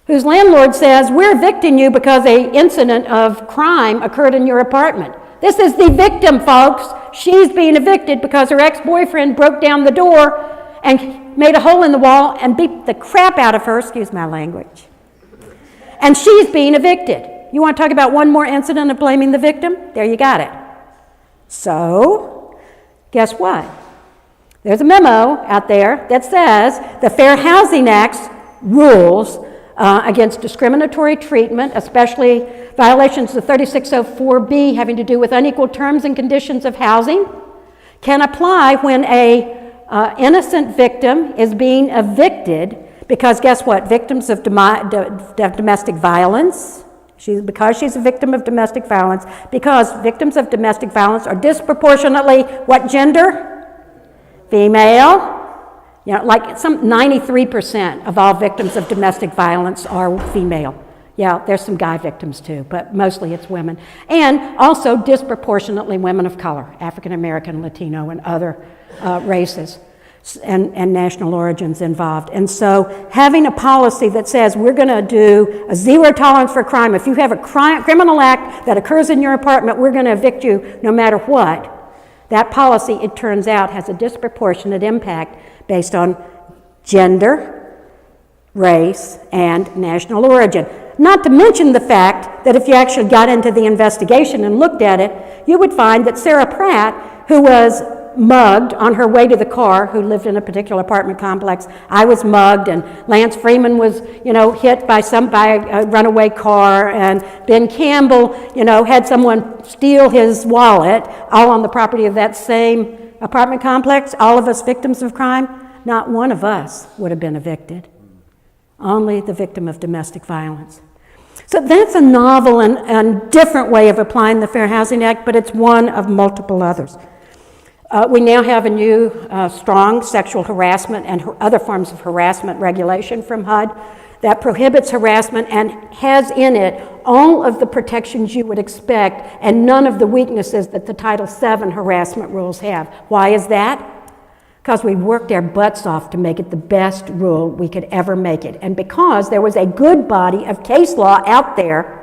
whose landlord says, we're evicting you because an incident of crime occurred in your apartment. This is the victim, folks. She's being evicted because her ex-boyfriend broke down the door and made a hole in the wall and beat the crap out of her, excuse my language. And she's being evicted. You want to talk about one more incident of blaming the victim? There you got it. So, guess what? There's a memo out there that says the Fair Housing Act's rules against discriminatory treatment, especially violations of 3604B having to do with unequal terms and conditions of housing, can apply when a innocent victim is being evicted because guess what? Victims of domestic violence, because she's a victim of domestic violence, because victims of domestic violence are disproportionately what gender? Female. You know, like some 93% of all victims of domestic violence are female. Yeah, there's some guy victims too, but mostly it's women. And also disproportionately women of color, African American, Latino, and other races and national origins involved. And so having a policy that says we're going to do a zero tolerance for crime. If you have a criminal act that occurs in your apartment, we're going to evict you no matter what. That policy, it turns out, has a disproportionate impact based on gender, race, and national origin. Not to mention the fact that if you actually got into the investigation and looked at it, you would find that Sarah Pratt, who was mugged on her way to the car, who lived in a particular apartment complex, I was mugged, and Lance Freeman was, hit by a runaway car, and Ben Campbell, had someone steal his wallet, all on the property of that same apartment complex, all of us victims of crime. Not one of us would have been evicted. Only the victim of domestic violence. So that's a novel and different way of applying the Fair Housing Act, but it's one of multiple others. We now have a new strong sexual harassment and other forms of harassment regulation from HUD that prohibits harassment and has in it all of the protections you would expect and none of the weaknesses that the Title VII harassment rules have. Why is that? Because we worked our butts off to make it the best rule we could ever make it. And because there was a good body of case law out there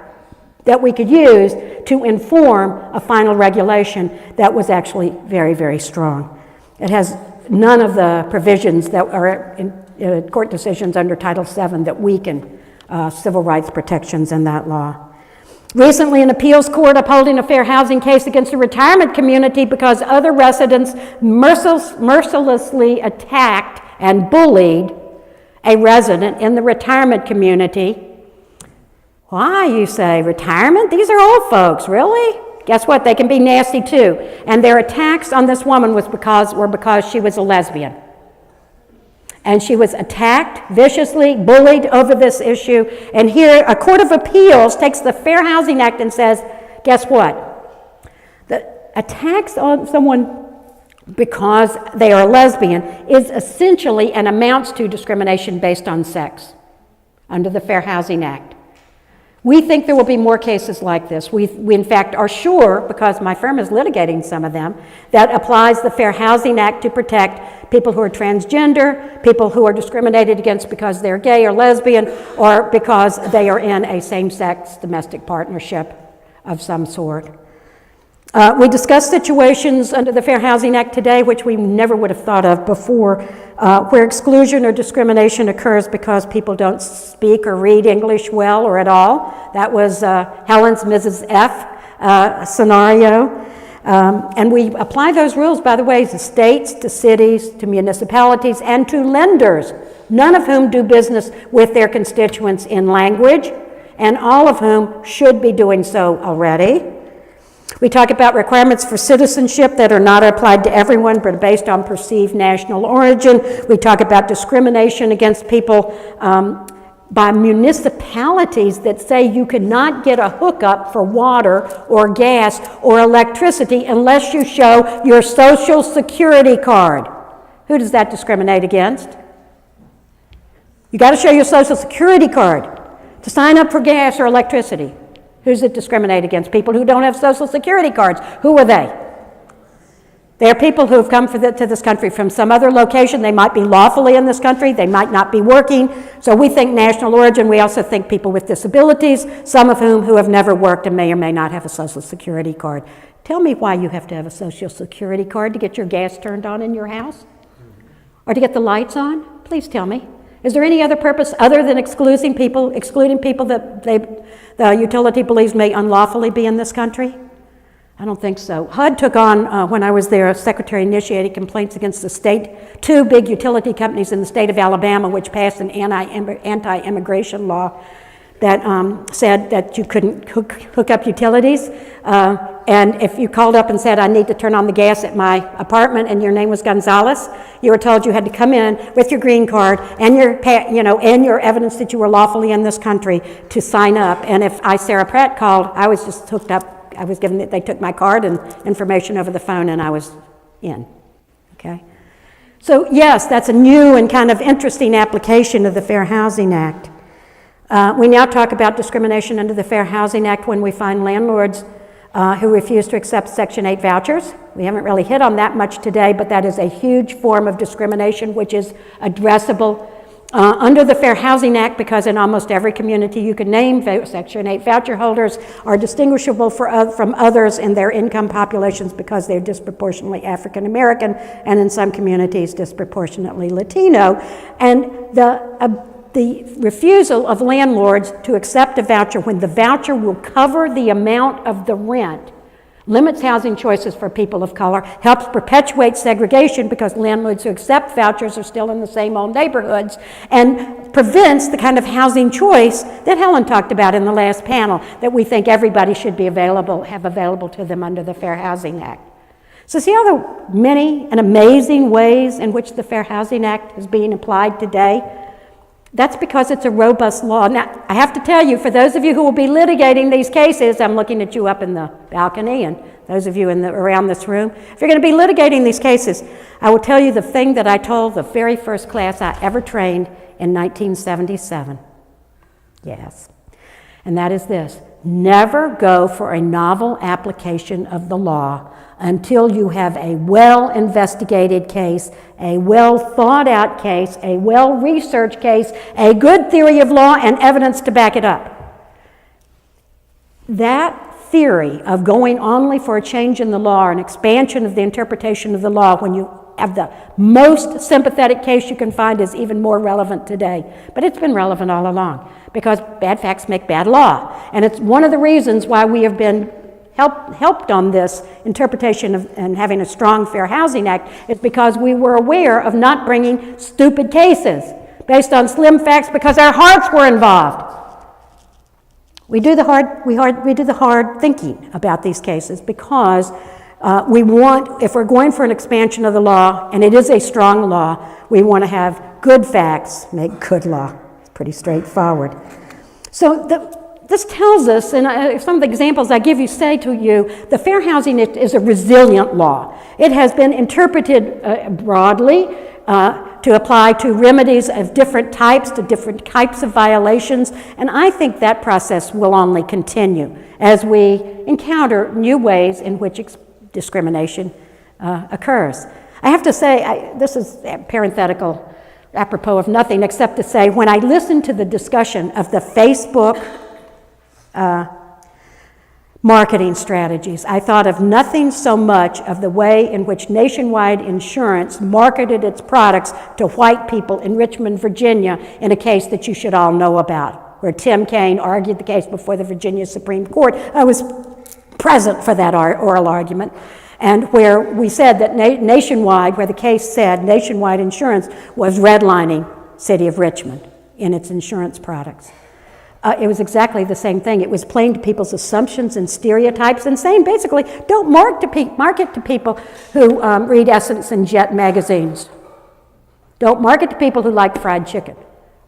that we could use to inform a final regulation that was actually very, very strong. It has none of the provisions that are in court decisions under Title VII that weaken civil rights protections in that law. Recently, an appeals court upholding a fair housing case against the retirement community because other residents mercilessly attacked and bullied a resident in the retirement community. Why, you say, retirement? These are old folks, really? Guess what? They can be nasty too. And their attacks on this woman were because she was a lesbian. And she was attacked, viciously bullied over this issue. And here, a court of appeals takes the Fair Housing Act and says, guess what? The attacks on someone because they are a lesbian is essentially and amounts to discrimination based on sex under the Fair Housing Act. We think there will be more cases like this. We in fact are sure, because my firm is litigating some of them, that applies the Fair Housing Act to protect people who are transgender, people who are discriminated against because they're gay or lesbian, or because they are in a same-sex domestic partnership of some sort. We discussed situations under the Fair Housing Act today, which we never would have thought of before, where exclusion or discrimination occurs because people don't speak or read English well or at all. That was Helen's Mrs. F scenario. And we apply those rules, by the way, to states, to cities, to municipalities, and to lenders, none of whom do business with their constituents in language, and all of whom should be doing so already. We talk about requirements for citizenship that are not applied to everyone, but based on perceived national origin. We talk about discrimination against people by municipalities that say you cannot get a hookup for water or gas or electricity unless you show your Social Security card. Who does that discriminate against? You got to show your Social Security card to sign up for gas or electricity. Who does it discriminate against? People who don't have Social Security cards. Who are they? They are people who have come to this country from some other location. They might be lawfully in this country. They might not be working. So we think national origin. We also think people with disabilities, some of whom who have never worked and may or may not have a Social Security card. Tell me why you have to have a Social Security card to get your gas turned on in your house? Or to get the lights on? Please tell me. Is there any other purpose other than excluding people that the utility believes may unlawfully be in this country? I don't think so. HUD took on, when I was there, Secretary initiated complaints against the state, 2 big utility companies in the state of Alabama, which passed an anti-immigration law that said that you couldn't hook up utilities. And if you called up and said, I need to turn on the gas at my apartment, and your name was Gonzalez, you were told you had to come in with your green card and your evidence that you were lawfully in this country to sign up. And if I, Sarah Pratt, called, I was just hooked up. I was given it, they took my card and information over the phone, and I was in, okay? So yes, that's a new and kind of interesting application of the Fair Housing Act. We now talk about discrimination under the Fair Housing Act when we find landlords who refuse to accept Section 8 vouchers. We haven't really hit on that much today, but that is a huge form of discrimination which is addressable under the Fair Housing Act, because in almost every community you can name, Section 8 voucher holders are distinguishable from others in their income populations because they're disproportionately African American, and in some communities disproportionately Latino. And the refusal of landlords to accept a voucher when the voucher will cover the amount of the rent limits housing choices for people of color, helps perpetuate segregation because landlords who accept vouchers are still in the same old neighborhoods, and prevents the kind of housing choice that Helen talked about in the last panel that we think everybody should be have available to them under the Fair Housing Act. So see all the many and amazing ways in which the Fair Housing Act is being applied today? That's because it's a robust law. Now, I have to tell you, for those of you who will be litigating these cases, I'm looking at you up in the balcony, and those of you around this room, if you're going to be litigating these cases, I will tell you the thing that I told the very first class I ever trained in 1977. Yes. And that is this: never go for a novel application of the law until you have a well-investigated case, a well-thought-out case, a well-researched case, a good theory of law, and evidence to back it up. That theory of going only for a change in the law or an expansion of the interpretation of the law when you have the most sympathetic case you can find is even more relevant today. But it's been relevant all along because bad facts make bad law. And it's one of the reasons why we have been helped on this interpretation of and having a strong Fair Housing Act is because we were aware of not bringing stupid cases based on slim facts because our hearts were involved. We do the hard thinking about these cases because we want, if we're going for an expansion of the law, and it is a strong law, we want to have good facts make good law. It's pretty straightforward. So this tells us, and some of the examples I give you say to you, the Fair Housing Act is a resilient law. It has been interpreted broadly to apply to remedies of different types, to different types of violations, and I think that process will only continue as we encounter new ways in which discrimination occurs. I have to say, this is parenthetical, apropos of nothing, except to say, when I listen to the discussion of the Facebook Marketing strategies. I thought of nothing so much of the way in which Nationwide Insurance marketed its products to white people in Richmond, Virginia, in a case that you should all know about, where Tim Kaine argued the case before the Virginia Supreme Court. I was present for that oral argument, and where we said that Nationwide, where the case said Nationwide Insurance was redlining City of Richmond in its insurance products. It was exactly the same thing. It was playing to people's assumptions and stereotypes and saying basically, don't market to people who read Essence and Jet magazines. Don't market to people who like fried chicken.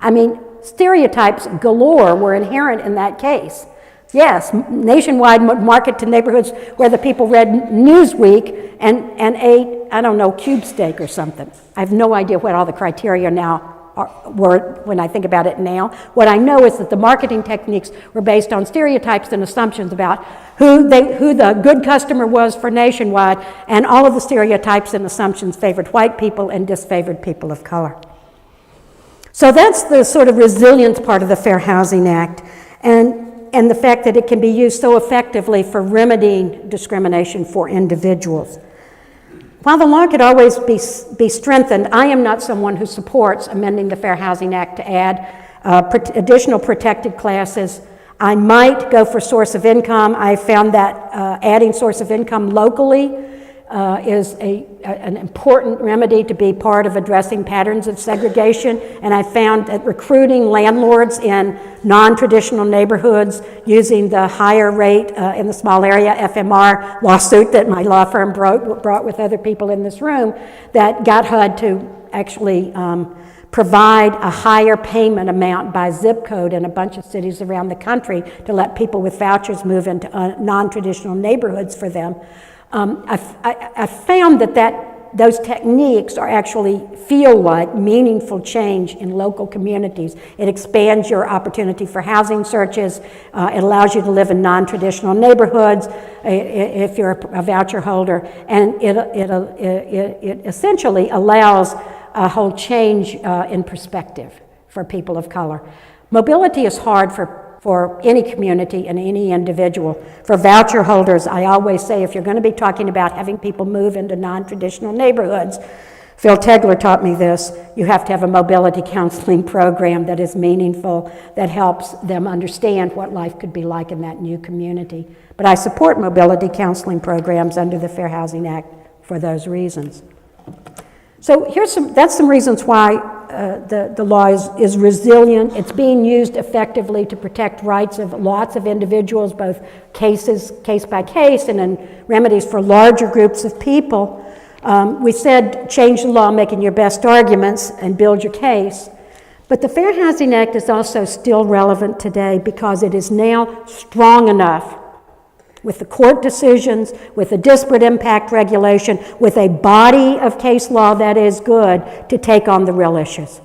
I mean, stereotypes galore were inherent in that case. Yes, Nationwide market to neighborhoods where the people read Newsweek and ate, I don't know, cube steak or something. I have no idea what all the criteria now were when I think about it now. What I know is that the marketing techniques were based on stereotypes and assumptions about who the good customer was for Nationwide, and all of the stereotypes and assumptions favored white people and disfavored people of color. So that's the sort of resilience part of the Fair Housing Act, and the fact that it can be used so effectively for remedying discrimination for individuals. While the law could always be strengthened, I am not someone who supports amending the Fair Housing Act to add additional protected classes. I might go for source of income. I found that adding source of income locally is an important remedy to be part of addressing patterns of segregation, and I found that recruiting landlords in non-traditional neighborhoods using the higher rate in the small area FMR lawsuit that my law firm brought with other people in this room, that got HUD to actually provide a higher payment amount by zip code in a bunch of cities around the country to let people with vouchers move into non-traditional neighborhoods for them. I found that those techniques are actually feel like meaningful change in local communities. It expands your opportunity for housing searches. It allows you to live in non-traditional neighborhoods if you're a voucher holder, and it essentially allows a whole change in perspective for people of color. Mobility is hard for any community and any individual. For voucher holders, I always say if you're going to be talking about having people move into non-traditional neighborhoods, Phil Tegler taught me this, you have to have a mobility counseling program that is meaningful, that helps them understand what life could be like in that new community. But I support mobility counseling programs under the Fair Housing Act for those reasons. So that's some reasons why the law is resilient. It's being used effectively to protect rights of lots of individuals, both case by case, and in remedies for larger groups of people. We said change the law, making your best arguments and build your case. But the Fair Housing Act is also still relevant today because it is now strong enough with the court decisions, with a disparate impact regulation, with a body of case law that is good to take on the real issues.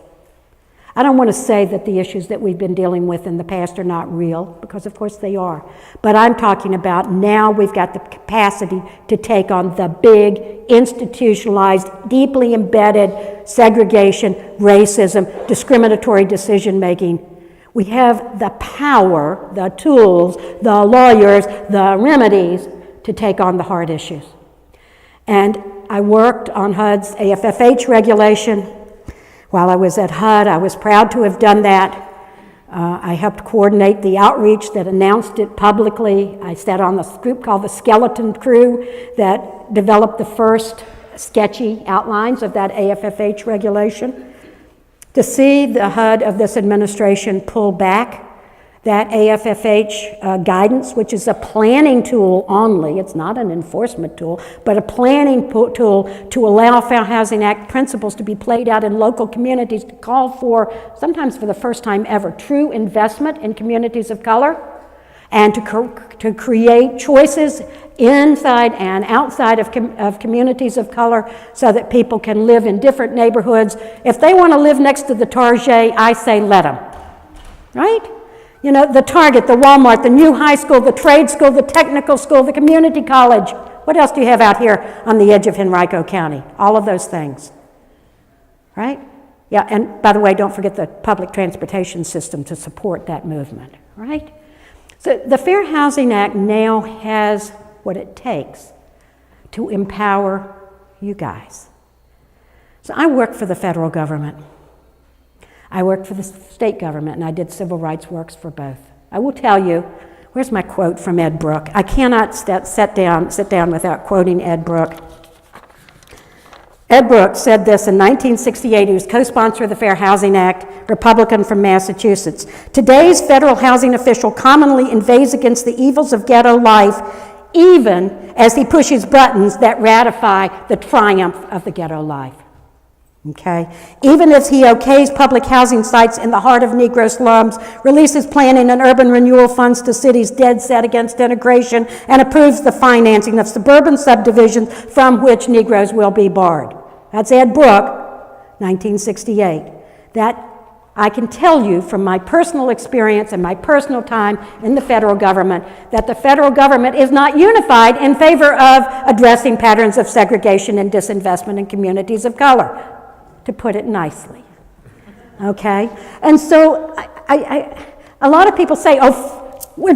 I don't want to say that the issues that we've been dealing with in the past are not real, because of course they are. But I'm talking about now we've got the capacity to take on the big, institutionalized, deeply embedded segregation, racism, discriminatory decision-making. We have the power, the tools, the lawyers, the remedies to take on the hard issues. And I worked on HUD's AFFH regulation. While I was at HUD, I was proud to have done that. I helped coordinate the outreach that announced it publicly. I sat on this group called the Skeleton Crew that developed the first sketchy outlines of that AFFH regulation. To see the HUD of this administration pull back that AFFH guidance, which is a planning tool only, it's not an enforcement tool, but a planning tool to allow Fair Housing Act principles to be played out in local communities, to call for, sometimes for the first time ever, true investment in communities of color, and to create choices inside and outside of communities of color so that people can live in different neighborhoods. If they want to live next to the Target, I say let them, right? You know, the Target, the Walmart, the new high school, the trade school, the technical school, the community college. What else do you have out here on the edge of Henrico County? All of those things, right? Yeah, and by the way, don't forget the public transportation system to support that movement, right? So the Fair Housing Act now has what it takes to empower you guys. So I work for the federal government. I worked for the state government, and I did civil rights works for both. I will tell you, where's my quote from Ed Brooke? I cannot sit down without quoting Ed Brooke. Ed Brooke said this in 1968. He was co-sponsor of the Fair Housing Act, Republican from Massachusetts. Today's federal housing official commonly inveighs against the evils of ghetto life, even as he pushes buttons that ratify the triumph of the ghetto life. Okay? Even as he okays public housing sites in the heart of Negro slums, releases planning and urban renewal funds to cities dead set against integration, and approves the financing of suburban subdivisions from which Negroes will be barred. That's Ed Brooke, 1968. That I can tell you from my personal experience and my personal time in the federal government that the federal government is not unified in favor of addressing patterns of segregation and disinvestment in communities of color, to put it nicely. Okay? And so a lot of people say, oh, we're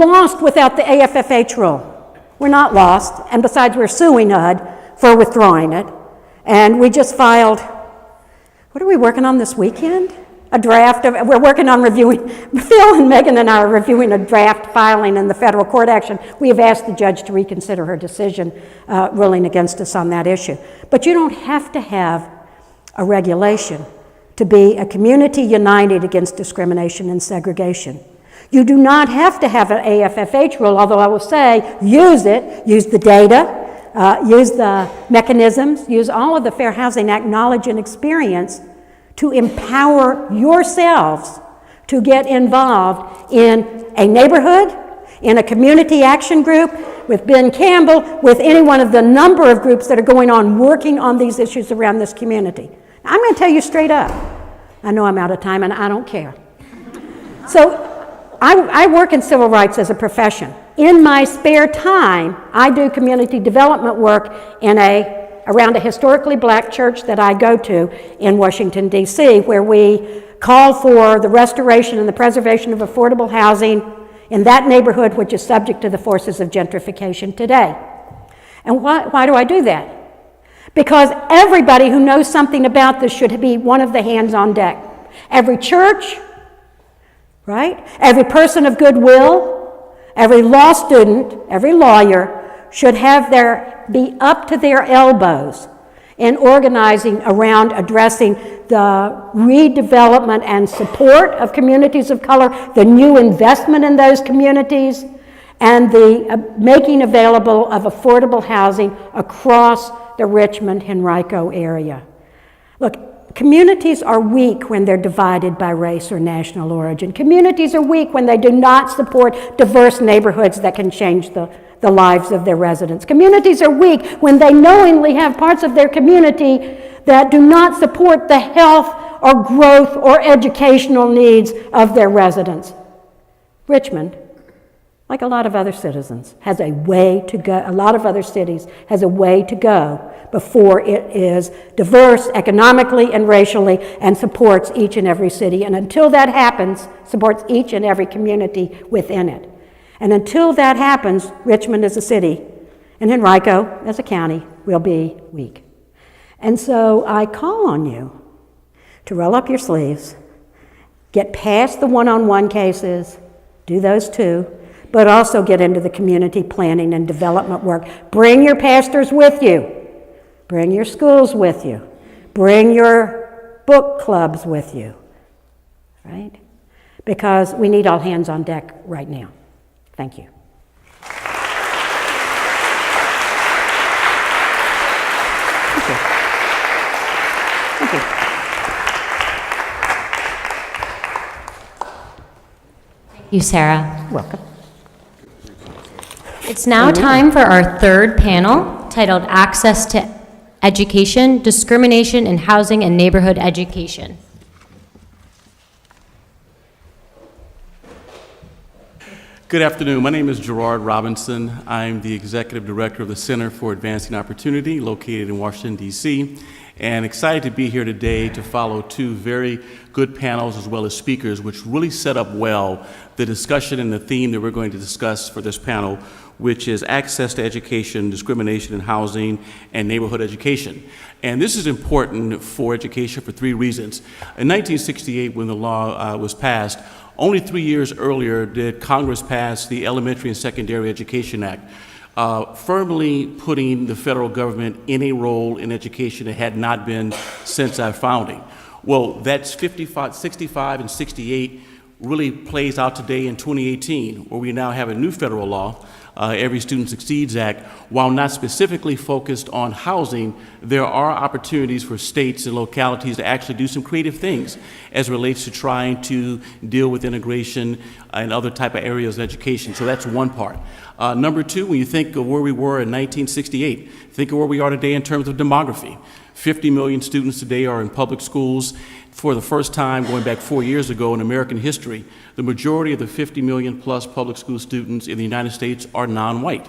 lost without the AFFH rule. We're not lost, and besides, we're suing HUD for withdrawing it. And we just filed, what are we working on this weekend? A draft of, we're working on reviewing, Phil and Megan and I are reviewing a draft filing in the federal court action. We have asked the judge to reconsider her decision ruling against us on that issue. But you don't have to have a regulation to be a community united against discrimination and segregation. You do not have to have an AFFH rule, although I will say, use it, use the data, use the mechanisms, use all of the Fair Housing Act knowledge and experience to empower yourselves to get involved in a neighborhood, in a community action group, with Ben Campbell, with any one of the number of groups that are going on working on these issues around this community. Now, I'm going to tell you straight up. I know I'm out of time and I don't care. So I work in civil rights as a profession. In my spare time, I do community development work around a historically black church that I go to in Washington, D.C., where we call for the restoration and the preservation of affordable housing in that neighborhood, which is subject to the forces of gentrification today. And why do I do that? Because everybody who knows something about this should be one of the hands on deck. Every church, right? Every person of goodwill, every law student, every lawyer should be up to their elbows in organizing around addressing the redevelopment and support of communities of color, the new investment in those communities, and the making available of affordable housing across the Richmond, Henrico area. Look, communities are weak when they're divided by race or national origin. Communities are weak when they do not support diverse neighborhoods that can change the lives of their residents. Communities are weak when they knowingly have parts of their community that do not support the health or growth or educational needs of their residents. Richmond, like a lot of other citizens, has a way to go. A lot of other cities has a way to go before it is diverse economically and racially and supports each and every city. And until that happens, supports each and every community within it. And until that happens, Richmond as a city and Henrico as a county will be weak. And so I call on you to roll up your sleeves, get past the one-on-one cases, do those too, but also get into the community planning and development work. Bring your pastors with you. Bring your schools with you. Bring your book clubs with you, right? Because we need all hands on deck right now. Thank you. Thank you. Thank you. Thank you, Sarah. Welcome. It's now time for our third panel, titled Access to Education, Discrimination in Housing and Neighborhood Education. Good afternoon. My name is Gerard Robinson. I'm the Executive Director of the Center for Advancing Opportunity, located in Washington, D.C. and excited to be here today to follow two very good panels as well as speakers, which really set up well the discussion and the theme that we're going to discuss for this panel, which is access to education, discrimination in housing, and neighborhood education. And this is important for education for three reasons. In 1968, when the law was passed, only 3 years earlier did Congress pass the Elementary and Secondary Education Act, firmly putting the federal government in a role in education that had not been since our founding. Well, that's 65 and 68 really plays out today in 2018, where we now have a new federal law, Every Student Succeeds Act. While not specifically focused on housing, there are opportunities for states and localities to actually do some creative things as relates to trying to deal with integration and other type of areas of education. So that's one part. Number two, when you think of where we were in 1968, think of where we are today in terms of demography. 50 million students today are in public schools. For the first time, going back 4 years ago in American history, the majority of the 50 million plus public school students in the United States are non-white.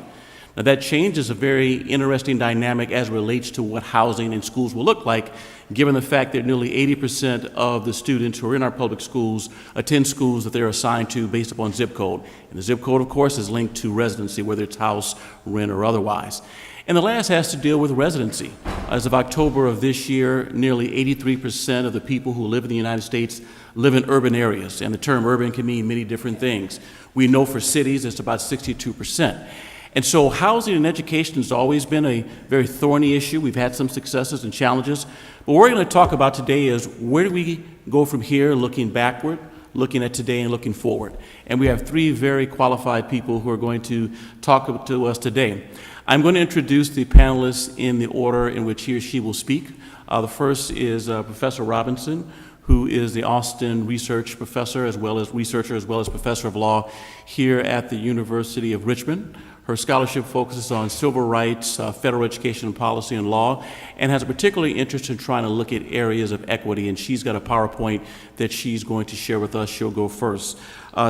Now that changes a very interesting dynamic as it relates to what housing and schools will look like, given the fact that nearly 80% of the students who are in our public schools attend schools that they're assigned to based upon zip code. And the zip code, of course, is linked to residency, whether it's house, rent, or otherwise. And the last has to deal with residency. As of October of this year, nearly 83% of the people who live in the United States live in urban areas, and the term urban can mean many different things. We know for cities it's about 62%. And so housing and education has always been a very thorny issue. We've had some successes and challenges. But what we're going to talk about today is where do we go from here, looking backward, looking at today, and looking forward. And we have three very qualified people who are going to talk to us today. I'm going to introduce the panelists in the order in which he or she will speak. The first is Professor Robinson, who is the Austin Research Professor as well as researcher as well as Professor of Law here at the University of Richmond. Her scholarship focuses on civil rights, federal education policy, and law, and has a particular interest in trying to look at areas of equity, and she's got a PowerPoint that she's going to share with us. She'll go first.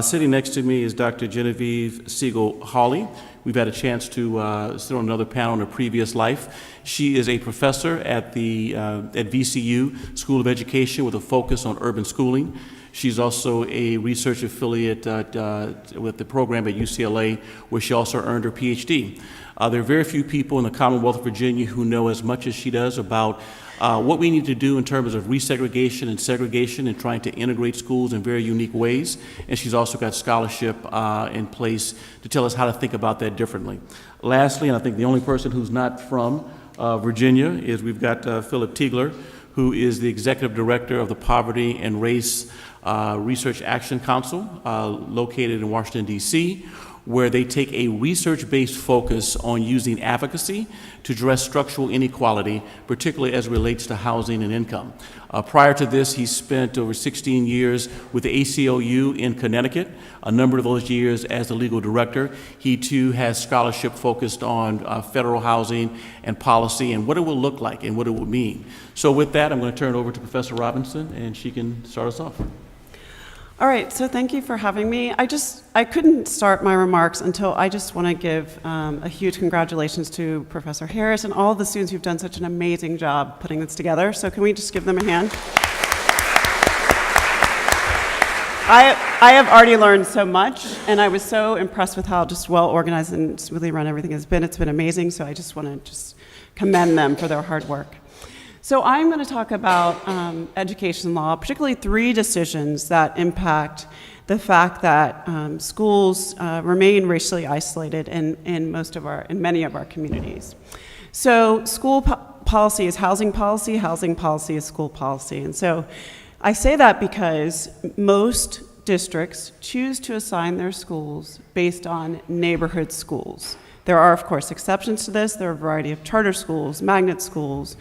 Sitting next to me is Dr. Genevieve Siegel-Hawley. We've had a chance to sit on another panel in a previous life. She is a professor at VCU School of Education with a focus on urban schooling. She's also a research affiliate with the program at UCLA, where she also earned her PhD. There are very few people in the Commonwealth of Virginia who know as much as she does about what we need to do in terms of resegregation and segregation and trying to integrate schools in very unique ways. And she's also got scholarship in place to tell us how to think about that differently. Lastly, and I think the only person who's not from Virginia is we've got Philip Tiegler, who is the executive director of the Poverty and Race Research Action Council, located in Washington, D.C., where they take a research-based focus on using advocacy to address structural inequality, particularly as it relates to housing and income. Prior to this, he spent over 16 years with the ACLU in Connecticut, a number of those years as the legal director. He too has scholarship focused on federal housing and policy and what it will look like and what it will mean. So with that, I'm going to turn it over to Professor Robinson, and she can start us off. All right, so thank you for having me. I couldn't start my remarks until I just want to give a huge congratulations to Professor Harris and all the students who've done such an amazing job putting this together. So can we just give them a hand? I have already learned so much, and I was so impressed with how just well organized and smoothly run everything has been. It's been amazing, so I just want to just commend them for their hard work. So I'm going to talk about education law, particularly three decisions that impact the fact that schools remain racially isolated in many of our communities. So school policy is housing policy is school policy. And so I say that because most districts choose to assign their schools based on neighborhood schools. There are, of course, exceptions to this. There are a variety of charter schools, magnet schools,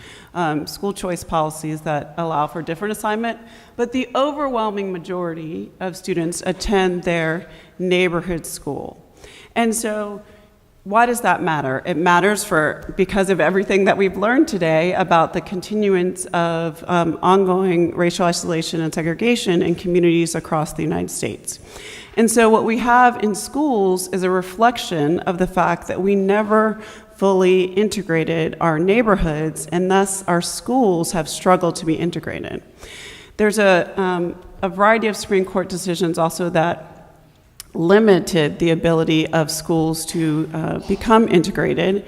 school choice policies that allow for different assignment, but the overwhelming majority of students attend their neighborhood school. And so why does that matter? It matters because of everything that we've learned today about the continuance of ongoing racial isolation and segregation in communities across the United States. And so what we have in schools is a reflection of the fact that we never fully integrated our neighborhoods, and thus our schools have struggled to be integrated. There's a variety of Supreme Court decisions also that limited the ability of schools to become integrated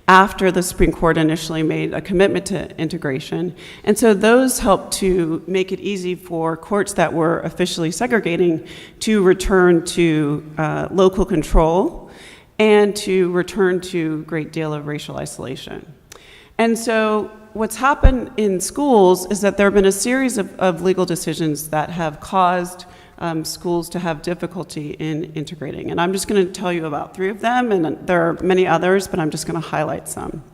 after the Supreme Court initially made a commitment to integration. And so those helped to make it easy for courts that were officially segregating to return to local control and to return to a great deal of racial isolation. And so what's happened in schools is that there have been a series of legal decisions that have caused schools to have difficulty in integrating. And I'm just going to tell you about 3 of them, and there are many others, but I'm just going to highlight some.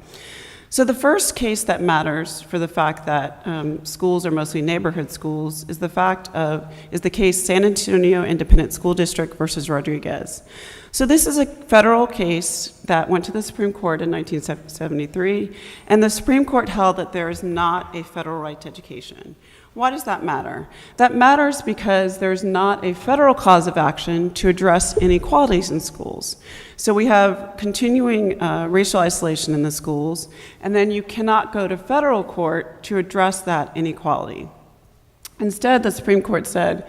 So the first case that matters for the fact that schools are mostly neighborhood schools is the case San Antonio Independent School District versus Rodriguez. So this is a federal case that went to the Supreme Court in 1973, and the Supreme Court held that there is not a federal right to education. Why does that matter? That matters because there's not a federal cause of action to address inequalities in schools. So we have continuing racial isolation in the schools, and then you cannot go to federal court to address that inequality. Instead, the Supreme Court said,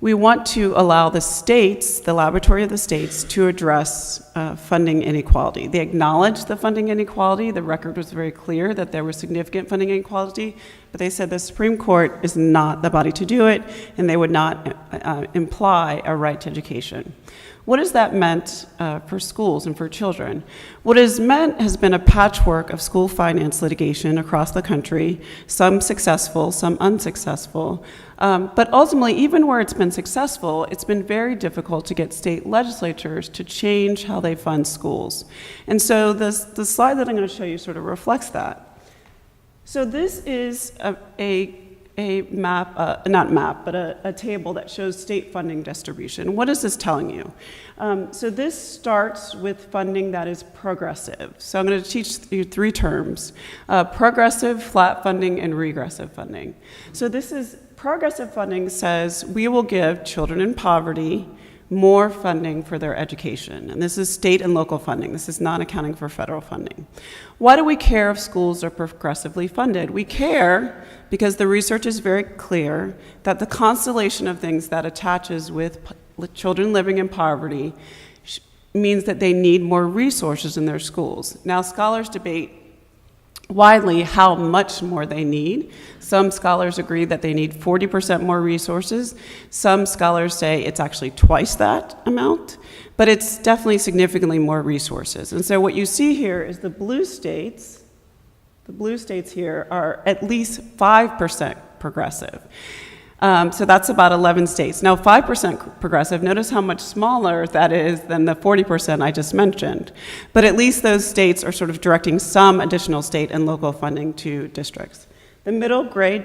we want to allow the states, the laboratory of the states, to address funding inequality. They acknowledged the funding inequality. The record was very clear that there was significant funding inequality, but they said the Supreme Court is not the body to do it, and they would not imply a right to education. What has that meant for schools and for children? What it has meant has been a patchwork of school finance litigation across the country, some successful, some unsuccessful. But ultimately, even where it's been successful, it's been very difficult to get state legislatures to change how they fund schools. And so the slide that I'm going to show you sort of reflects that. So this is a map, not map, but a table that shows state funding distribution. What is this telling you? So this starts with funding that is progressive. So I'm going to teach you 3 terms: progressive, flat funding, and regressive funding. So this is progressive funding says we will give children in poverty more funding for their education. And this is state and local funding. This is not accounting for federal funding. Why do we care if schools are progressively funded? We care because the research is very clear that the constellation of things that attaches with children living in poverty means that they need more resources in their schools. Now, scholars debate widely how much more they need. Some scholars agree that they need 40% more resources. Some scholars say it's actually twice that amount, but it's definitely significantly more resources. And so what you see here is the blue states here are at least 5% progressive. So that's about 11 states. Now, 5% progressive, notice how much smaller that is than the 40% I just mentioned. But at least those states are sort of directing some additional state and local funding to districts. The middle gray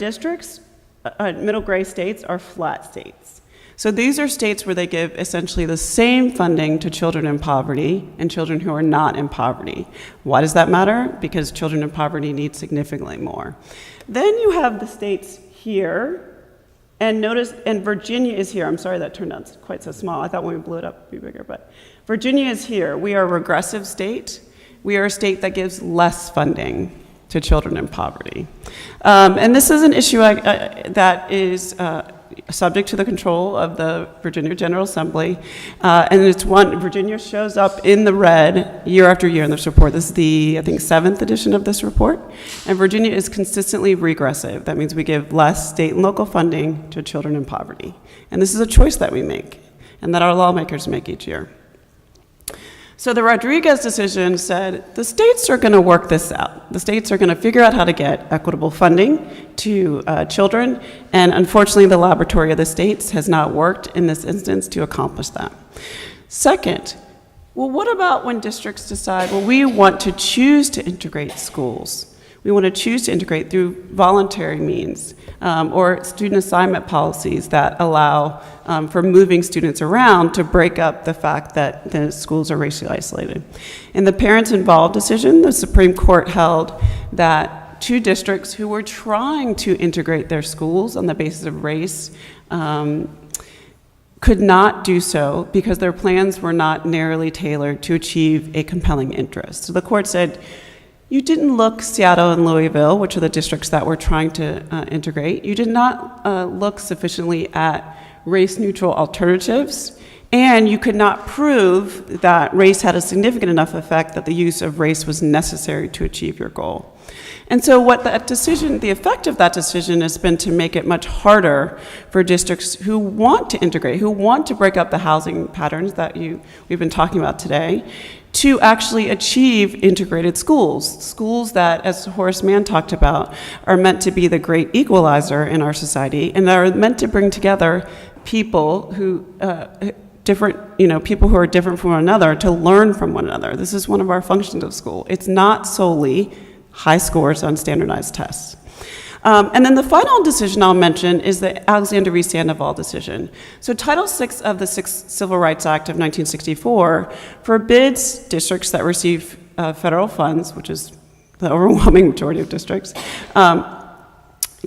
states are flat states. So these are states where they give essentially the same funding to children in poverty and children who are not in poverty. Why does that matter? Because children in poverty need significantly more. Then you have the states here. And notice, and Virginia is here. I'm sorry that turned out quite so small. I thought when we blew it up it'd be bigger, but Virginia is here. We are a regressive state. We are a state that gives less funding to children in poverty. And this is an issue that is subject to the control of the Virginia General Assembly. And it's one, Virginia shows up in the red year after year in this report. This is the, I think, 7th edition of this report. And Virginia is consistently regressive. That means we give less state and local funding to children in poverty. And this is a choice that we make and that our lawmakers make each year. So the Rodriguez decision said the states are going to work this out. The states are going to figure out how to get equitable funding to children, and unfortunately the laboratory of the states has not worked in this instance to accomplish that. Second, well, what about when districts decide, well, we want to choose to integrate schools? We want to choose to integrate through voluntary means or student assignment policies that allow for moving students around to break up the fact that the schools are racially isolated. In the parents involved decision, the Supreme Court held that 2 districts who were trying to integrate their schools on the basis of race could not do so because their plans were not narrowly tailored to achieve a compelling interest. So the court said, you didn't look Seattle and Louisville, which are the districts that we're trying to integrate. You did not look sufficiently at race-neutral alternatives, and you could not prove that race had a significant enough effect that the use of race was necessary to achieve your goal. And so what that decision, the effect of that decision has been to make it much harder for districts who want to integrate, who want to break up the housing patterns that we've been talking about today, to actually achieve integrated schools. Schools that, as Horace Mann talked about, are meant to be the great equalizer in our society and are meant to bring together people who, people who are different from one another to learn from one another. This is one of our functions of school. It's not solely high scores on standardized tests. And then the final decision I'll mention is the Alexander v. Sandoval decision. So Title VI of the Civil Rights Act of 1964 forbids districts that receive federal funds, which is the overwhelming majority of districts,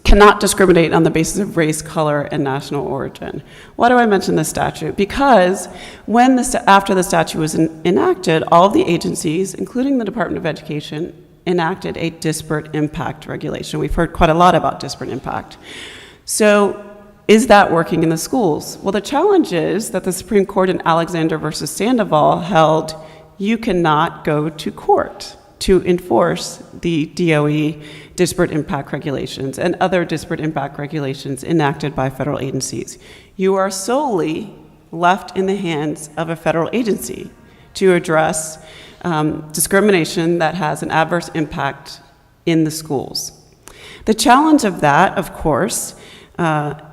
cannot discriminate on the basis of race, color, and national origin. Why do I mention this statute? Because after the statute was enacted, all of the agencies, including the Department of Education, enacted a disparate impact regulation. We've heard quite a lot about disparate impact. So is that working in the schools? Well, the challenge is that the Supreme Court in Alexander versus Sandoval held you cannot go to court to enforce the DOE disparate impact regulations and other disparate impact regulations enacted by federal agencies. You are solely left in the hands of a federal agency to address discrimination that has an adverse impact in the schools. The challenge of that, of course,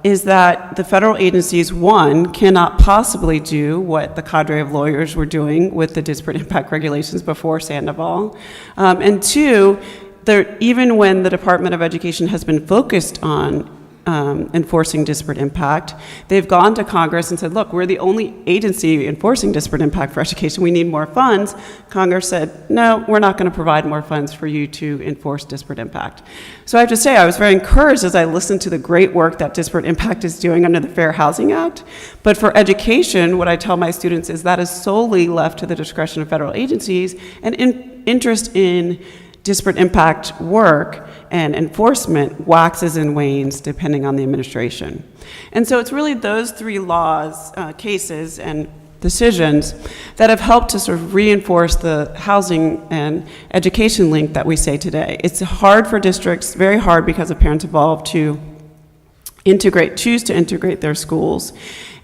is that the federal agencies, one, cannot possibly do what the cadre of lawyers were doing with the disparate impact regulations before Sandoval, and two, even when the Department of Education has been focused on enforcing disparate impact, they've gone to Congress and said, look, we're the only agency enforcing disparate impact for education. We need more funds. Congress said, no, we're not going to provide more funds for you to enforce disparate impact. So I have to say, I was very encouraged as I listened to the great work that disparate impact is doing under the Fair Housing Act. But for education, what I tell my students is that is solely left to the discretion of federal agencies, and interest in disparate impact work and enforcement waxes and wanes depending on the administration. And so it's really those three laws, cases, and decisions that have helped to sort of reinforce the housing and education link that we say today. It's hard for districts, very hard because of Parents Evolve, to choose to integrate their schools.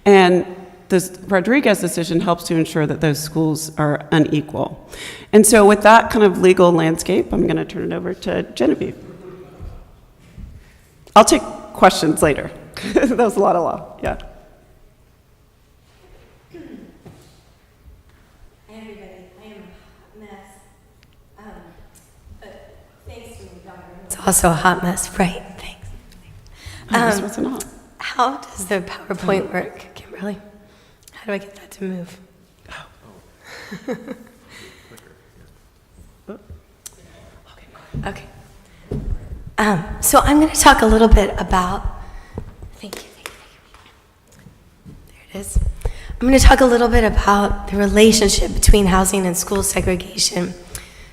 And this Rodriguez decision helps to ensure that those schools are unequal. And so with that kind of legal landscape, I'm going to turn it over to Genevieve. I'll take questions later. That was a lot of law, yeah. Hey everybody, I am a mess, but thanks to my daughter. It's also a hot mess, right? Thanks. This wasn't hot. How does the PowerPoint work, Kimberly? How do I get that to move? Okay. So I'm going to talk a little bit about, thank you. There it is. I'm going to talk a little bit about the relationship between housing and school segregation,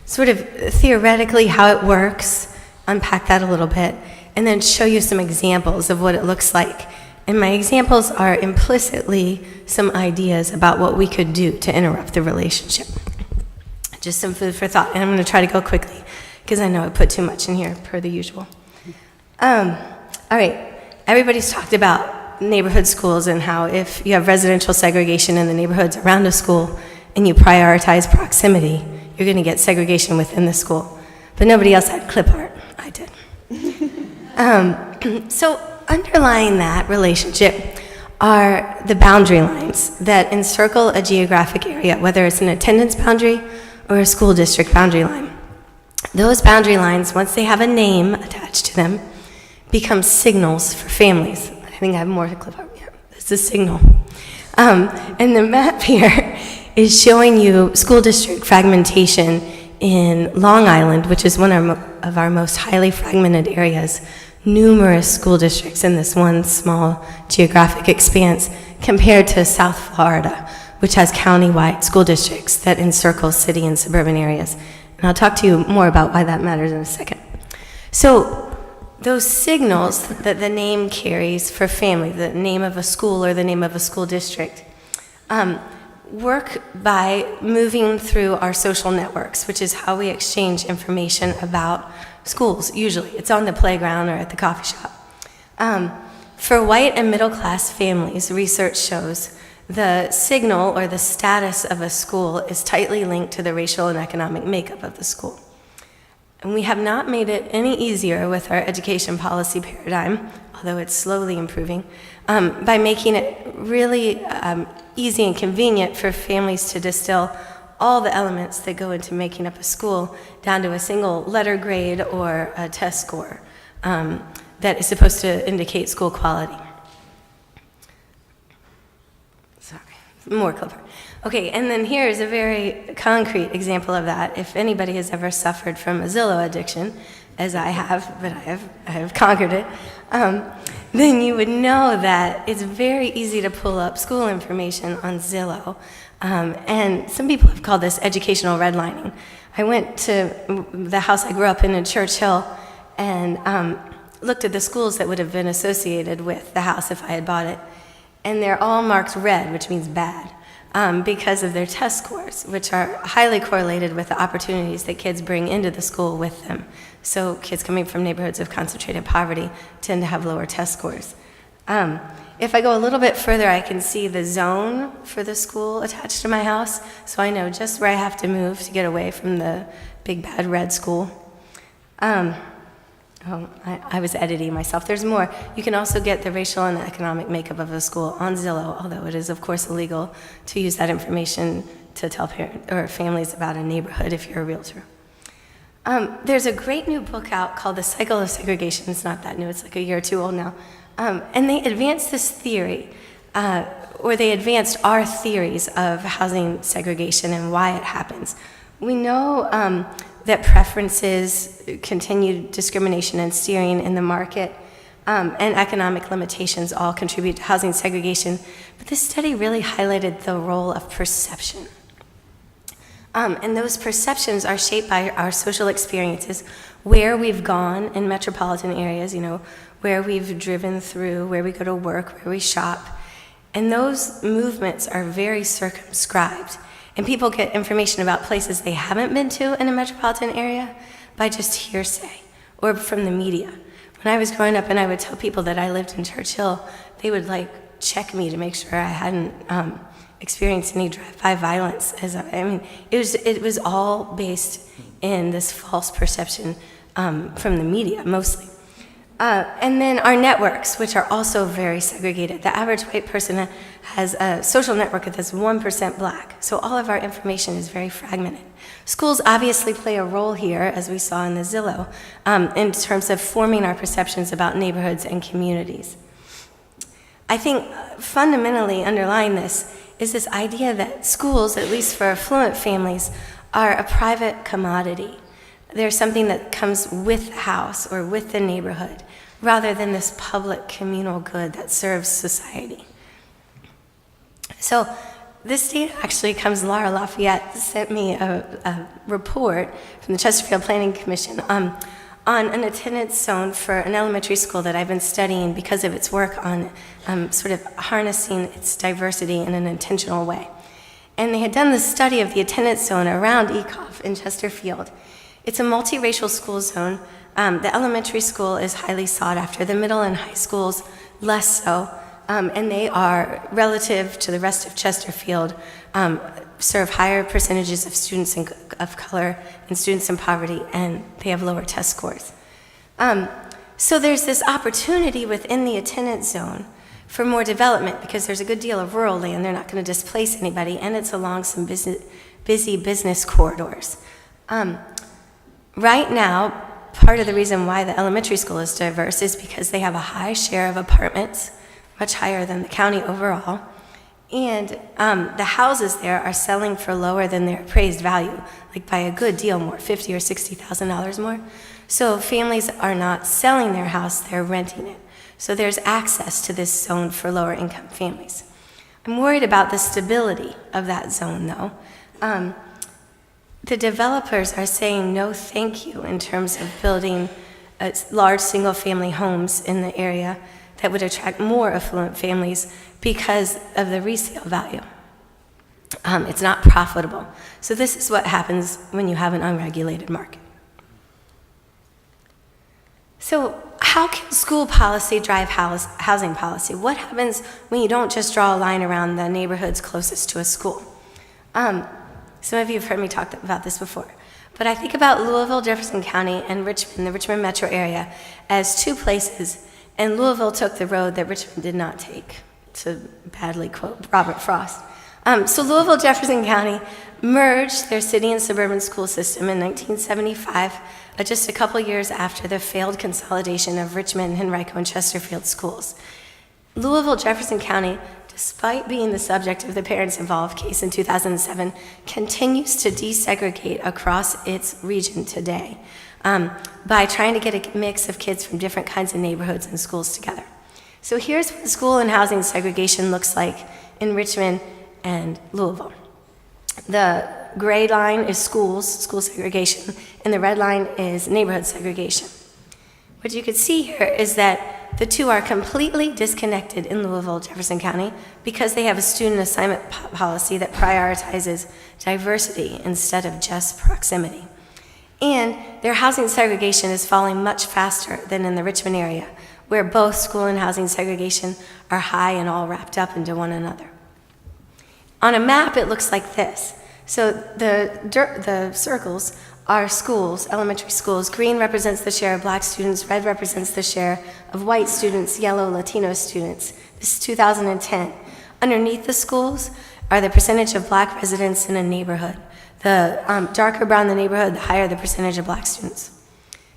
sort of theoretically how it works, unpack that a little bit, and then show you some examples of what it looks like. And my examples are implicitly some ideas about what we could do to interrupt the relationship. Just some food for thought, and I'm going to try to go quickly because I know I put too much in here per the usual. All right, everybody's talked about neighborhood schools and how if you have residential segregation in the neighborhoods around a school and you prioritize proximity, you're going to get segregation within the school. But nobody else had clip art. I did. So underlying that relationship are the boundary lines that encircle a geographic area, whether it's an attendance boundary or a school district boundary line. Those boundary lines, once they have a name attached to them, become signals for families. I think I have more to clip out here. This is a signal. And the map here is showing you school district fragmentation in Long Island, which is one of our most highly fragmented areas. Numerous school districts in this one small geographic expanse compared to South Florida, which has county-wide school districts that encircle city and suburban areas. And I'll talk to you more about why that matters in a second. So those signals that the name carries for family, the name of a school or the name of a school district, work by moving through our social networks, which is how we exchange information about schools, usually. It's on the playground or at the coffee shop. For white and middle-class families, research shows the signal or the status of a school is tightly linked to the racial and economic makeup of the school. And we have not made it any easier with our education policy paradigm, although it's slowly improving, by making it really easy and convenient for families to distill all the elements that go into making up a school down to a single letter grade or a test score that is supposed to indicate school quality. Sorry, more clever. Okay, and then here's a very concrete example of that. If anybody has ever suffered from a Zillow addiction, as I have, but I have conquered it, then you would know that it's very easy to pull up school information on Zillow. And some people have called this educational redlining. I went to the house I grew up in Church Hill and looked at the schools that would have been associated with the house if I had bought it. And they're all marked red, which means bad, because of their test scores, which are highly correlated with the opportunities that kids bring into the school with them. So kids coming from neighborhoods of concentrated poverty tend to have lower test scores. If I go a little bit further, I can see the zone for the school attached to my house, so I know just where I have to move to get away from the big bad red school. I was editing myself. There's more. You can also get the racial and economic makeup of a school on Zillow, although it is, of course, illegal to use that information to tell parents or families about a neighborhood if you're a realtor. There's a great new book out called The Cycle of Segregation. It's not that new. It's like a year or two old now. And they advanced this theory, or they advanced our theories of housing segregation and why it happens. We know that preferences, continued discrimination and steering in the market, and economic limitations all contribute to housing segregation. But this study really highlighted the role of perception. And those perceptions are shaped by our social experiences, where we've gone in metropolitan areas, where we've driven through, where we go to work, where we shop. And those movements are very circumscribed. And people get information about places they haven't been to in a metropolitan area by just hearsay or from the media. When I was growing up and I would tell people that I lived in Church Hill, they would check me to make sure I hadn't experienced any drive-by violence. It was all based in this false perception from the media, mostly. And then our networks, which are also very segregated. The average white person has a social network that's 1% black, so all of our information is very fragmented. Schools obviously play a role here, as we saw in the Zillow, in terms of forming our perceptions about neighborhoods and communities. I think fundamentally underlying this is this idea that schools, at least for affluent families, are a private commodity. They're something that comes with the house or with the neighborhood, rather than this public communal good that serves society. So this data actually comes, Laura Lafayette sent me a report from the Chesterfield Planning Commission on an attendance zone for an elementary school that I've been studying because of its work on sort of harnessing its diversity in an intentional way. And they had done the study of the attendance zone around ECOF in Chesterfield. It's a multiracial school zone. The elementary school is highly sought after, the middle and high schools less so, and they are, relative to the rest of Chesterfield, serve higher percentages of students of color and students in poverty, and they have lower test scores. So there's this opportunity within the attendance zone for more development because there's a good deal of rural land. They're not going to displace anybody, and it's along some busy business corridors. Right now, part of the reason why the elementary school is diverse is because they have a high share of apartments, much higher than the county overall, and the houses there are selling for lower than their appraised value, like by a good deal more, $50,000 or $60,000 more. So families are not selling their house, they're renting it. So there's access to this zone for lower income families. I'm worried about the stability of that zone, though. The developers are saying no thank you in terms of building large single-family homes in the area that would attract more affluent families because of the resale value. It's not profitable. So this is what happens when you have an unregulated market. So how can school policy drive housing policy? What happens when you don't just draw a line around the neighborhoods closest to a school? Some of you have heard me talk about this before, but I think about Louisville, Jefferson County, and Richmond, the Richmond metro area, as two places, and Louisville took the road that Richmond did not take, to badly quote Robert Frost. So Louisville, Jefferson County merged their city and suburban school system in 1975, just a couple years after the failed consolidation of Richmond, Henrico, and Chesterfield schools. Louisville, Jefferson County, despite being the subject of the Parents Involved case in 2007, continues to desegregate across its region today by trying to get a mix of kids from different kinds of neighborhoods and schools together. So here's what school and housing segregation looks like in Richmond and Louisville. The gray line is school segregation, and the red line is neighborhood segregation. What you could see here is that the two are completely disconnected in Louisville, Jefferson County, because they have a student assignment policy that prioritizes diversity instead of just proximity. And their housing segregation is falling much faster than in the Richmond area, where both school and housing segregation are high and all wrapped up into one another. On a map, it looks like this. So the circles are schools, elementary schools. Green represents the share of black students, red represents the share of white students, yellow Latino students. This is 2010. Underneath the schools are the percentage of black residents in a neighborhood. The darker brown the neighborhood, the higher the percentage of black students.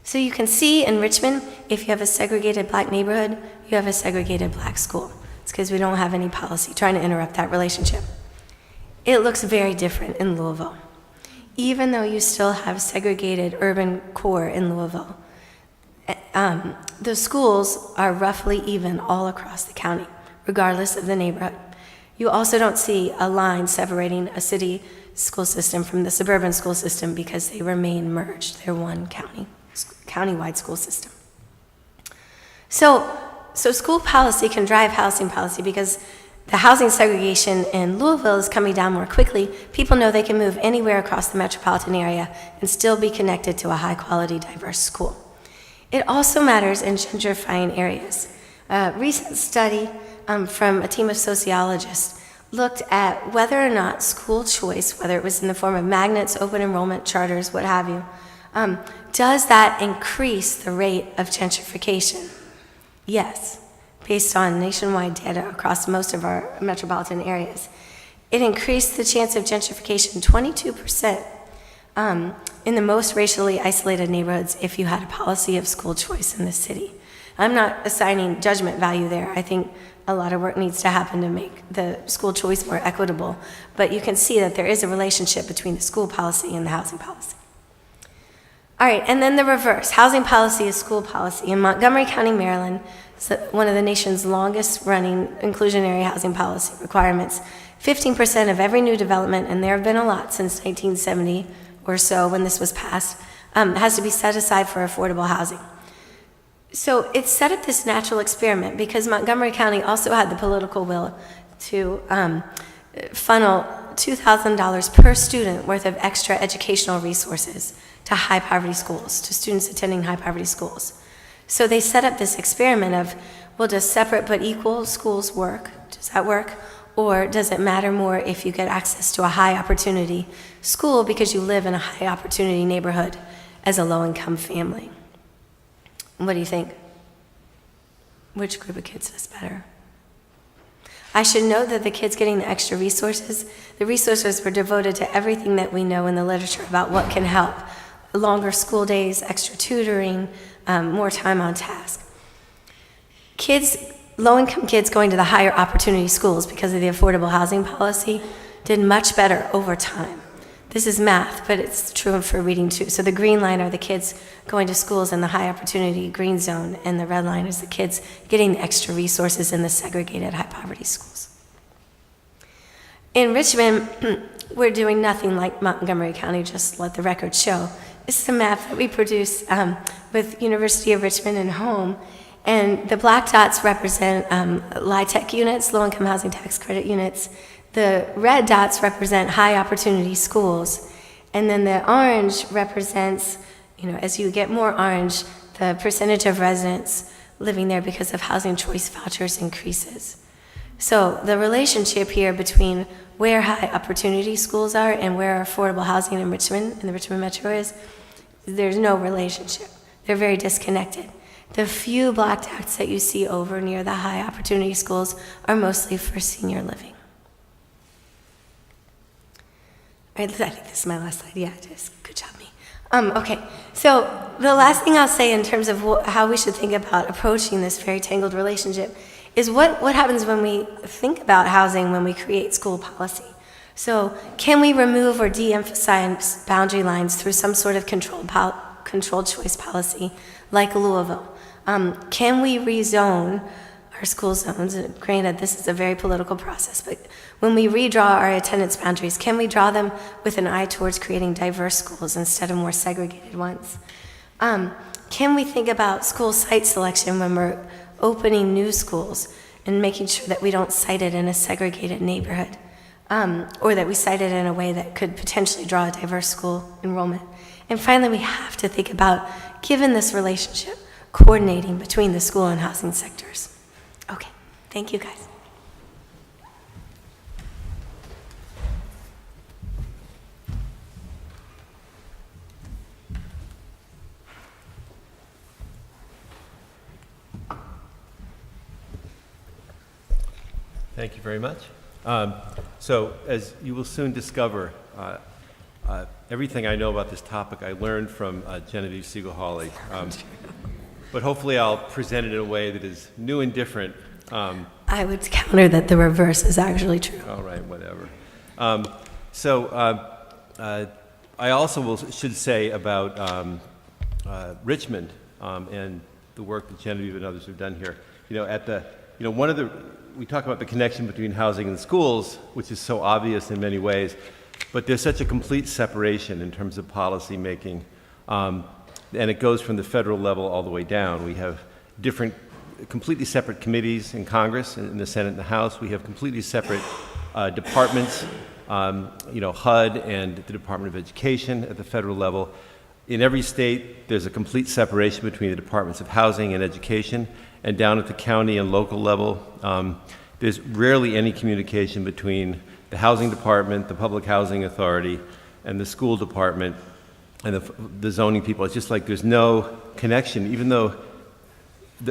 So you can see in Richmond, if you have a segregated black neighborhood, you have a segregated black school. It's because we don't have any policy trying to interrupt that relationship. It looks very different in Louisville. Even though you still have segregated urban core in Louisville, the schools are roughly even all across the county, regardless of the neighborhood. You also don't see a line separating a city school system from the suburban school system because they remain merged. They're one county-wide school system. So school policy can drive housing policy because the housing segregation in Louisville is coming down more quickly. People know they can move anywhere across the metropolitan area and still be connected to a high-quality, diverse school. It also matters in gentrifying areas. A recent study from a team of sociologists looked at whether or not school choice, whether it was in the form of magnets, open enrollment, charters, what have you, does that increase the rate of gentrification? Yes. Based on nationwide data across most of our metropolitan areas. It increased the chance of gentrification 22% in the most racially isolated neighborhoods if you had a policy of school choice in the city. I'm not assigning judgment value there. I think a lot of work needs to happen to make the school choice more equitable, but you can see that there is a relationship between the school policy and the housing policy. All right, and then the reverse. Housing policy is school policy. In Montgomery County, Maryland, one of the nation's longest running inclusionary housing policy requirements, 15% of every new development, and there have been a lot since 1970 or so when this was passed, has to be set aside for affordable housing. So it set up this natural experiment because Montgomery County also had the political will to funnel $2,000 per student worth of extra educational resources to high poverty schools, to students attending high poverty schools. So they set up this experiment of, well, does separate but equal schools work? Does that work? Or does it matter more if you get access to a high opportunity school because you live in a high opportunity neighborhood as a low income family? What do you think? Which group of kids does better? I should note that the kids getting the extra resources, the resources were devoted to everything that we know in the literature about what can help. Longer school days, extra tutoring, more time on task. Low-income kids going to the higher opportunity schools because of the affordable housing policy did much better over time. This is math, but it's true for reading too. So the green line are the kids going to schools in the high opportunity green zone, and the red line is the kids getting the extra resources in the segregated high poverty schools. In Richmond, we're doing nothing like Montgomery County, just let the record show. This is a map that we produce with University of Richmond and Home, and the black dots represent LIHTC units, low-income housing tax credit units. The red dots represent high opportunity schools, and then the orange represents, as you get more orange, the percentage of residents living there because of housing choice vouchers increases. So the relationship here between where high opportunity schools are and where affordable housing in Richmond, in the Richmond metro is, there's no relationship. They're very disconnected. The few black dots that you see over near the high opportunity schools are mostly for senior living. All right, I think this is my last slide. Yeah, it is. Good job, me. Okay, so the last thing I'll say in terms of how we should think about approaching this very tangled relationship is what happens when we think about housing when we create school policy. So can we remove or de-emphasize boundary lines through some sort of controlled choice policy like Louisville? Can we rezone our school zones? And granted, this is a very political process, but when we redraw our attendance boundaries, can we draw them with an eye towards creating diverse schools instead of more segregated ones? Can we think about school site selection when we're opening new schools and making sure that we don't site it in a segregated neighborhood, or that we site it in a way that could potentially draw a diverse school enrollment? And finally, we have to think about, given this relationship, coordinating between the school and housing sectors. Okay, thank you guys. Thank you very much. So as you will soon discover, everything I know about this topic I learned from Genevieve Siegel-Hawley. But hopefully I'll present it in a way that is new and different. I would counter that the reverse is actually true. All right, whatever. I also should say about Richmond and the work that Genevieve and others have done here. We talk about the connection between housing and schools, which is so obvious in many ways, but there's such a complete separation in terms of policy making, and it goes from the federal level all the way down. We have completely separate committees in Congress, in the Senate and the House. We have completely separate departments, HUD and the Department of Education at the federal level. In every state, there's a complete separation between the departments of housing and education, and down at the county and local level, there's rarely any communication between the housing department, the public housing authority, and the school department and the zoning people. It's just like there's no connection, even though,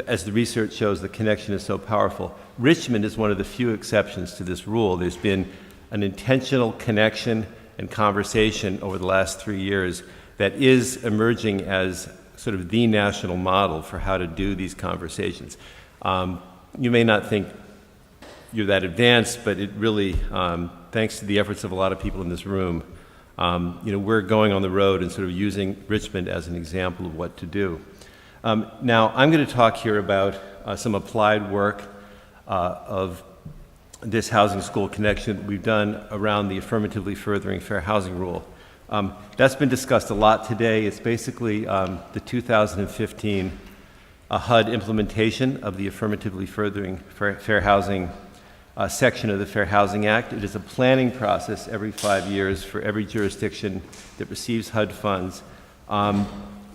as the research shows, the connection is so powerful. Richmond is one of the few exceptions to this rule. There's been an intentional connection and conversation over the last 3 years that is emerging as sort of the national model for how to do these conversations. You may not think you're that advanced, but it really, thanks to the efforts of a lot of people in this room, we're going on the road and sort of using Richmond as an example of what to do. Now, I'm going to talk here about some applied work of this housing school connection that we've done around the affirmatively furthering fair housing rule. That's been discussed a lot today. It's basically the 2015 HUD implementation of the affirmatively furthering fair housing section of the Fair Housing Act. It is a planning process every 5 years for every jurisdiction that receives HUD funds,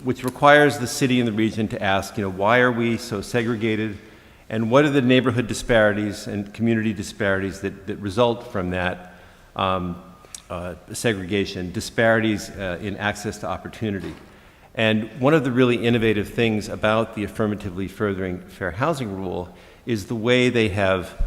which requires the city and the region to ask, why are we so segregated, and what are the neighborhood disparities and community disparities that result from that segregation, disparities in access to opportunity. And one of the really innovative things about the affirmatively furthering fair housing rule is the way they have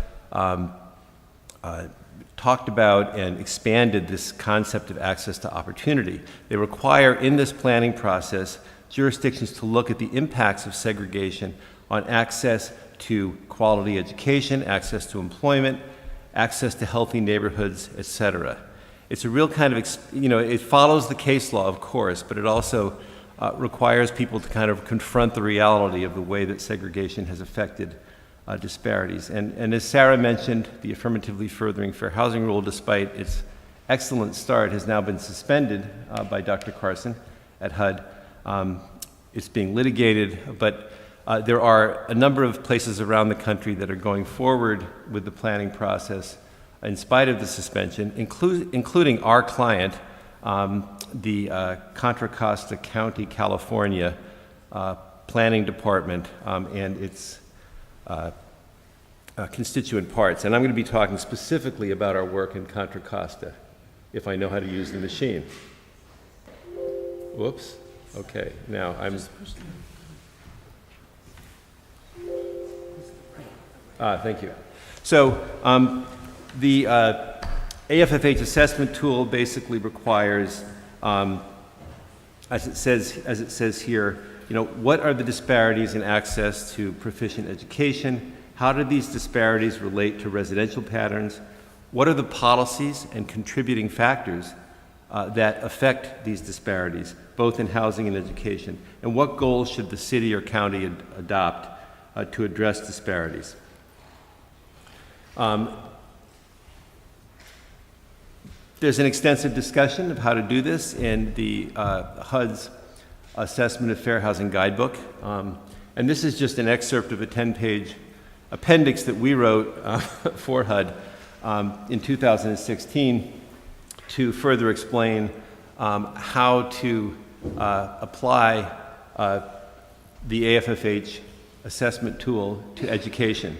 talked about and expanded this concept of access to opportunity. They require in this planning process jurisdictions to look at the impacts of segregation on access to quality education, access to employment, access to healthy neighborhoods, etc. It's a real kind of, it follows the case law, of course, but it also requires people to kind of confront the reality of the way that segregation has affected disparities. And as Sarah mentioned, the affirmatively furthering fair housing rule, despite its excellent start, has now been suspended by Dr. Carson at HUD. It's being litigated, but there are a number of places around the country that are going forward with the planning process in spite of the suspension, including our client, the Contra Costa County, California Planning Department and its constituent parts. And I'm going to be talking specifically about our work in Contra Costa, if I know how to use the machine. Whoops. Okay, now I'm... Thank you. So the AFFH assessment tool basically requires, as it says here, what are the disparities in access to proficient education? How do these disparities relate to residential patterns? What are the policies and contributing factors that affect these disparities, both in housing and education? And what goals should the city or county adopt to address disparities? There's an extensive discussion of how to do this in the HUD's Assessment of Fair Housing Guidebook. And this is just an excerpt of a 10-page appendix that we wrote for HUD in 2016 to further explain how to apply the AFFH assessment tool to education.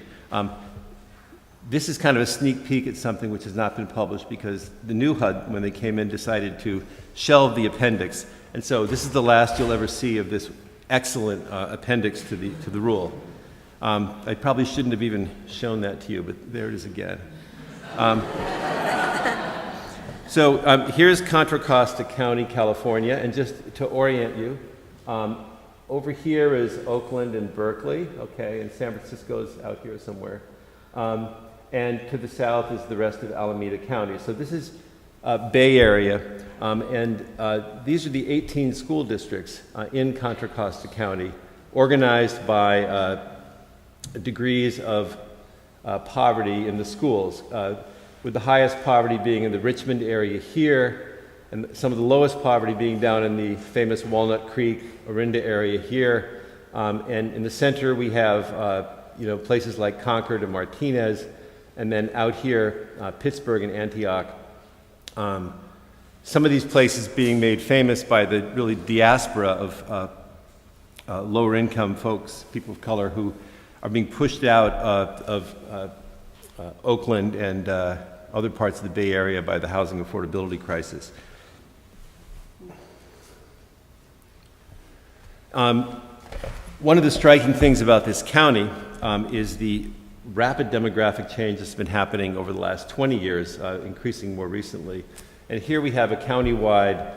This is kind of a sneak peek at something which has not been published because the new HUD, when they came in, decided to shelve the appendix. And so this is the last you'll ever see of this excellent appendix to the rule. I probably shouldn't have even shown that to you, but there it is again. So here's Contra Costa County, California, and just to orient you, over here is Oakland and Berkeley, okay, and San Francisco's out here somewhere. And to the south is the rest of Alameda County. So this is Bay Area, and these are the 18 school districts in Contra Costa County, organized by degrees of poverty in the schools, with the highest poverty being in the Richmond area here, and some of the lowest poverty being down in the famous Walnut Creek, Orinda area here. And in the center we have places like Concord and Martinez, and then out here, Pittsburgh and Antioch. Some of these places being made famous by the really diaspora of lower income folks, people of color, who are being pushed out of Oakland and other parts of the Bay Area by the housing affordability crisis. One of the striking things about this county is the rapid demographic change that's been happening over the last 20 years, increasing more recently. And here we have a countywide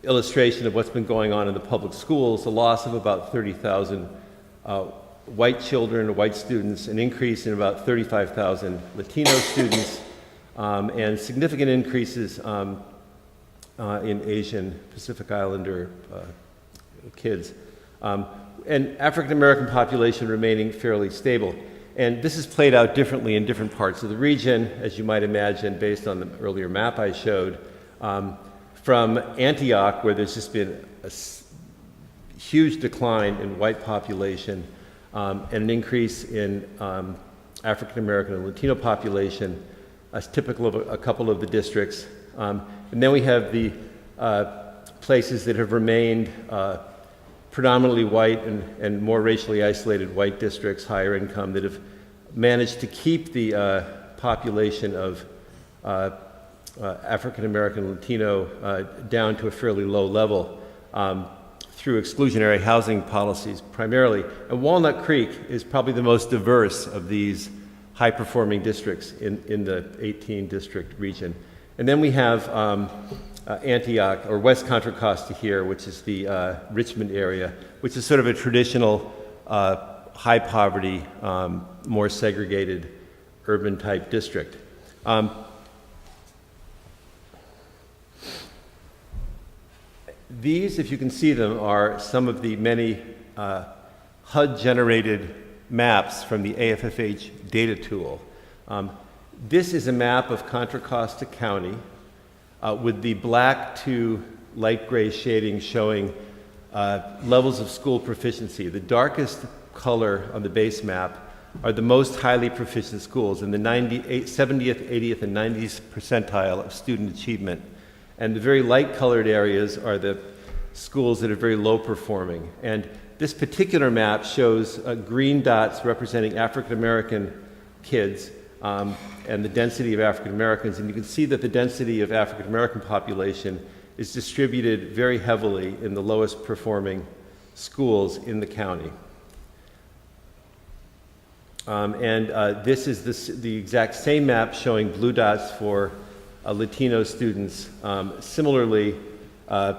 illustration of what's been going on in the public schools, a loss of about 30,000 white children, white students, an increase in about 35,000 Latino students, and significant increases in Asian Pacific Islander kids. And African American population remaining fairly stable. And this is played out differently in different parts of the region, as you might imagine, based on the earlier map I showed. From Antioch, where there's just been a huge decline in white population and an increase in African American and Latino population, as typical of a couple of the districts. And then we have the places that have remained predominantly white and more racially isolated white districts, higher income, that have managed to keep the population of African American Latino down to a fairly low level through exclusionary housing policies primarily. And Walnut Creek is probably the most diverse of these high-performing districts in the 18-district region. And then we have Antioch, or West Contra Costa here, which is the Richmond area, which is sort of a traditional high-poverty, more segregated urban-type district. These, if you can see them, are some of the many HUD-generated maps from the AFFH data tool. This is a map of Contra Costa County with the black to light gray shading showing levels of school proficiency. The darkest color on the base map are the most highly proficient schools in the 70th, 80th, and 90th percentile of student achievement. And the very light colored areas are the schools that are very low performing. And this particular map shows green dots representing African American kids and the density of African Americans. And you can see that the density of African American population is distributed very heavily in the lowest performing schools in the county. This is the exact same map showing blue dots for Latino students. Similarly, a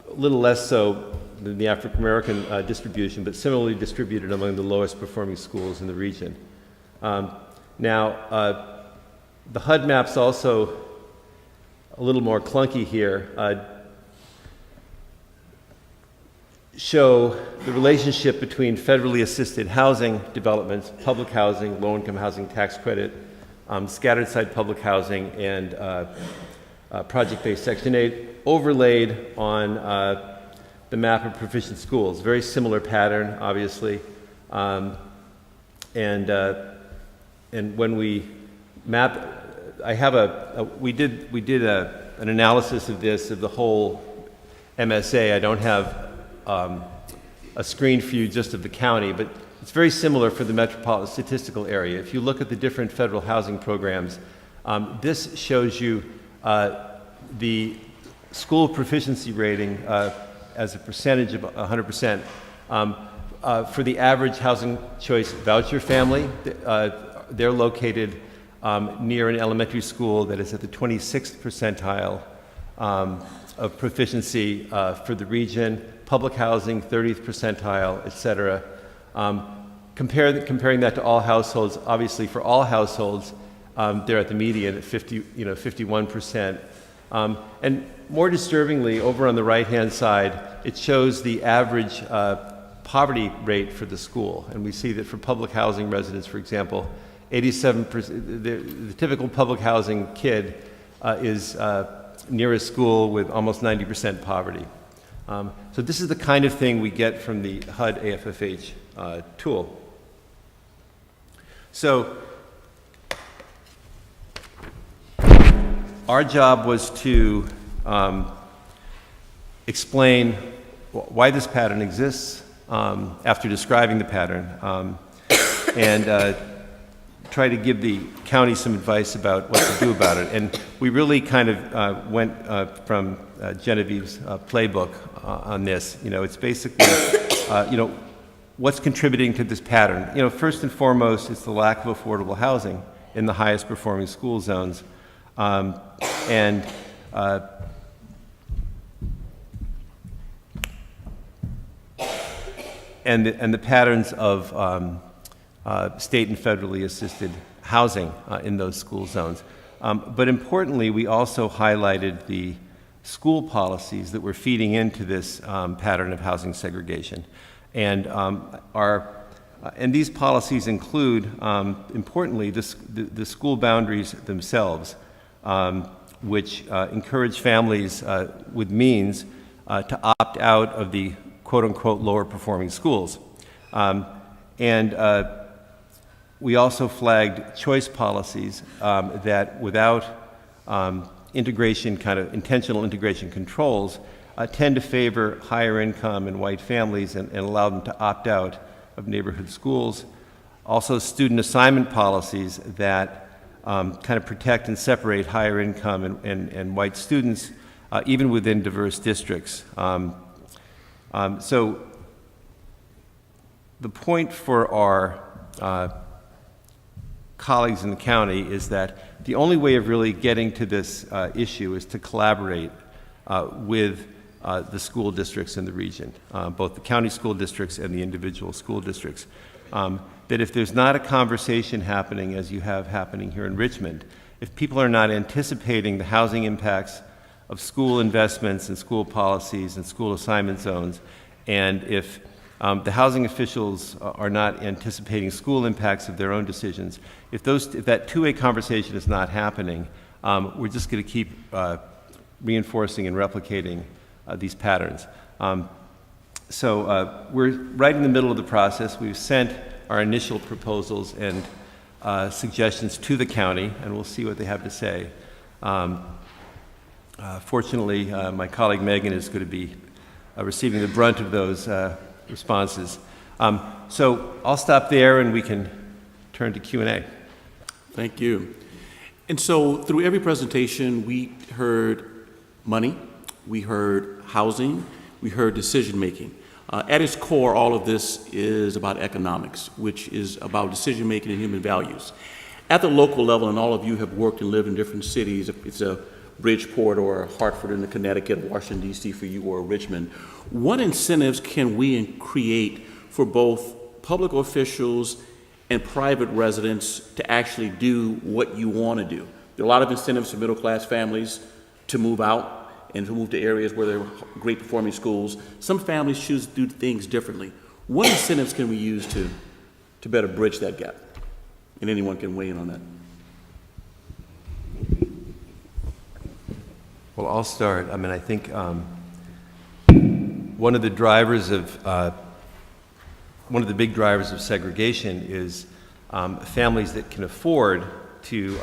little less so than the African American distribution, but similarly distributed among the lowest performing schools in the region. Now, the HUD map's also a little more clunky here. Show the relationship between federally assisted housing developments, public housing, low-income housing tax credit, scattered site public housing, and project-based Section 8 overlaid on the map of proficient schools. Very similar pattern, obviously. And when we map, we did an analysis of this, of the whole MSA. I don't have a screen for you just of the county, but it's very similar for the metropolitan statistical area. If you look at the different federal housing programs, this shows you the school proficiency rating as a percentage of 100%. For the average housing choice voucher family, they're located near an elementary school that is at the 26th percentile of proficiency for the region. Public housing, 30th percentile, et cetera. Comparing that to all households, obviously for all households, they're at the median at 51%. And more disturbingly, over on the right-hand side, it shows the average poverty rate for the school. And we see that for public housing residents, for example, 87%, the typical public housing kid is near a school with almost 90% poverty. So this is the kind of thing we get from the HUD AFFH tool. So our job was to explain why this pattern exists after describing the pattern and try to give the county some advice about what to do about it. And we really kind of went from Genevieve's playbook on this. You know, it's basically, what's contributing to this pattern? You know, first and foremost, it's the lack of affordable housing in the highest performing school zones. And the patterns of state and federally assisted housing in those school zones. But importantly, we also highlighted the school policies that were feeding into this pattern of housing segregation. And these policies include, importantly, the school boundaries themselves, which encourage families with means to opt out of the quote-unquote lower performing schools. We also flagged choice policies that without integration, kind of intentional integration controls, tend to favor higher income and white families and allow them to opt out of neighborhood schools. Also student assignment policies that kind of protect and separate higher income and white students even within diverse districts. So the point for our colleagues in the county is that the only way of really getting to this issue is to collaborate with the school districts in the region, both the county school districts and the individual school districts. That if there's not a conversation happening as you have happening here in Richmond, if people are not anticipating the housing impacts of school investments and school policies and school assignment zones, and if the housing officials are not anticipating school impacts of their own decisions. If that two-way conversation is not happening, we're just going to keep reinforcing and replicating these patterns. So we're right in the middle of the process. We've sent our initial proposals and suggestions to the county, and we'll see what they have to say. Fortunately, my colleague Megan is going to be receiving the brunt of those responses. So I'll stop there and we can turn to Q&A. Thank you. And so through every presentation, we heard money, we heard housing, we heard decision making. At its core, all of this is about economics, which is about decision making and human values. At the local level, and all of you have worked and lived in different cities, if it's a Bridgeport or Hartford in the Connecticut, Washington, D.C. for you, or Richmond, what incentives can we create for both public officials and private residents to actually do what you want to do? There are a lot of incentives for middle-class families to move out and to move to areas where there are great performing schools. Some families choose to do things differently. What incentives can we use to better bridge that gap? And anyone can weigh in on that. Well, I'll start. I mean, I think one of the big drivers of segregation is families that can afford to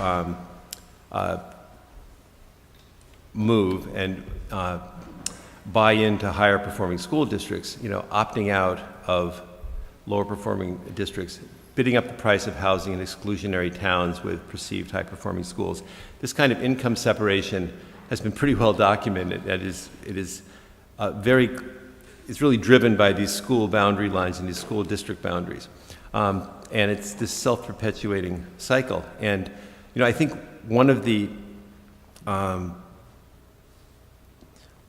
move and buy into higher performing school districts, opting out of lower performing districts, bidding up the price of housing in exclusionary towns with perceived high performing schools. This kind of income separation has been pretty well documented. It's really driven by these school boundary lines and these school district boundaries. And it's this self-perpetuating cycle. And, I think one of the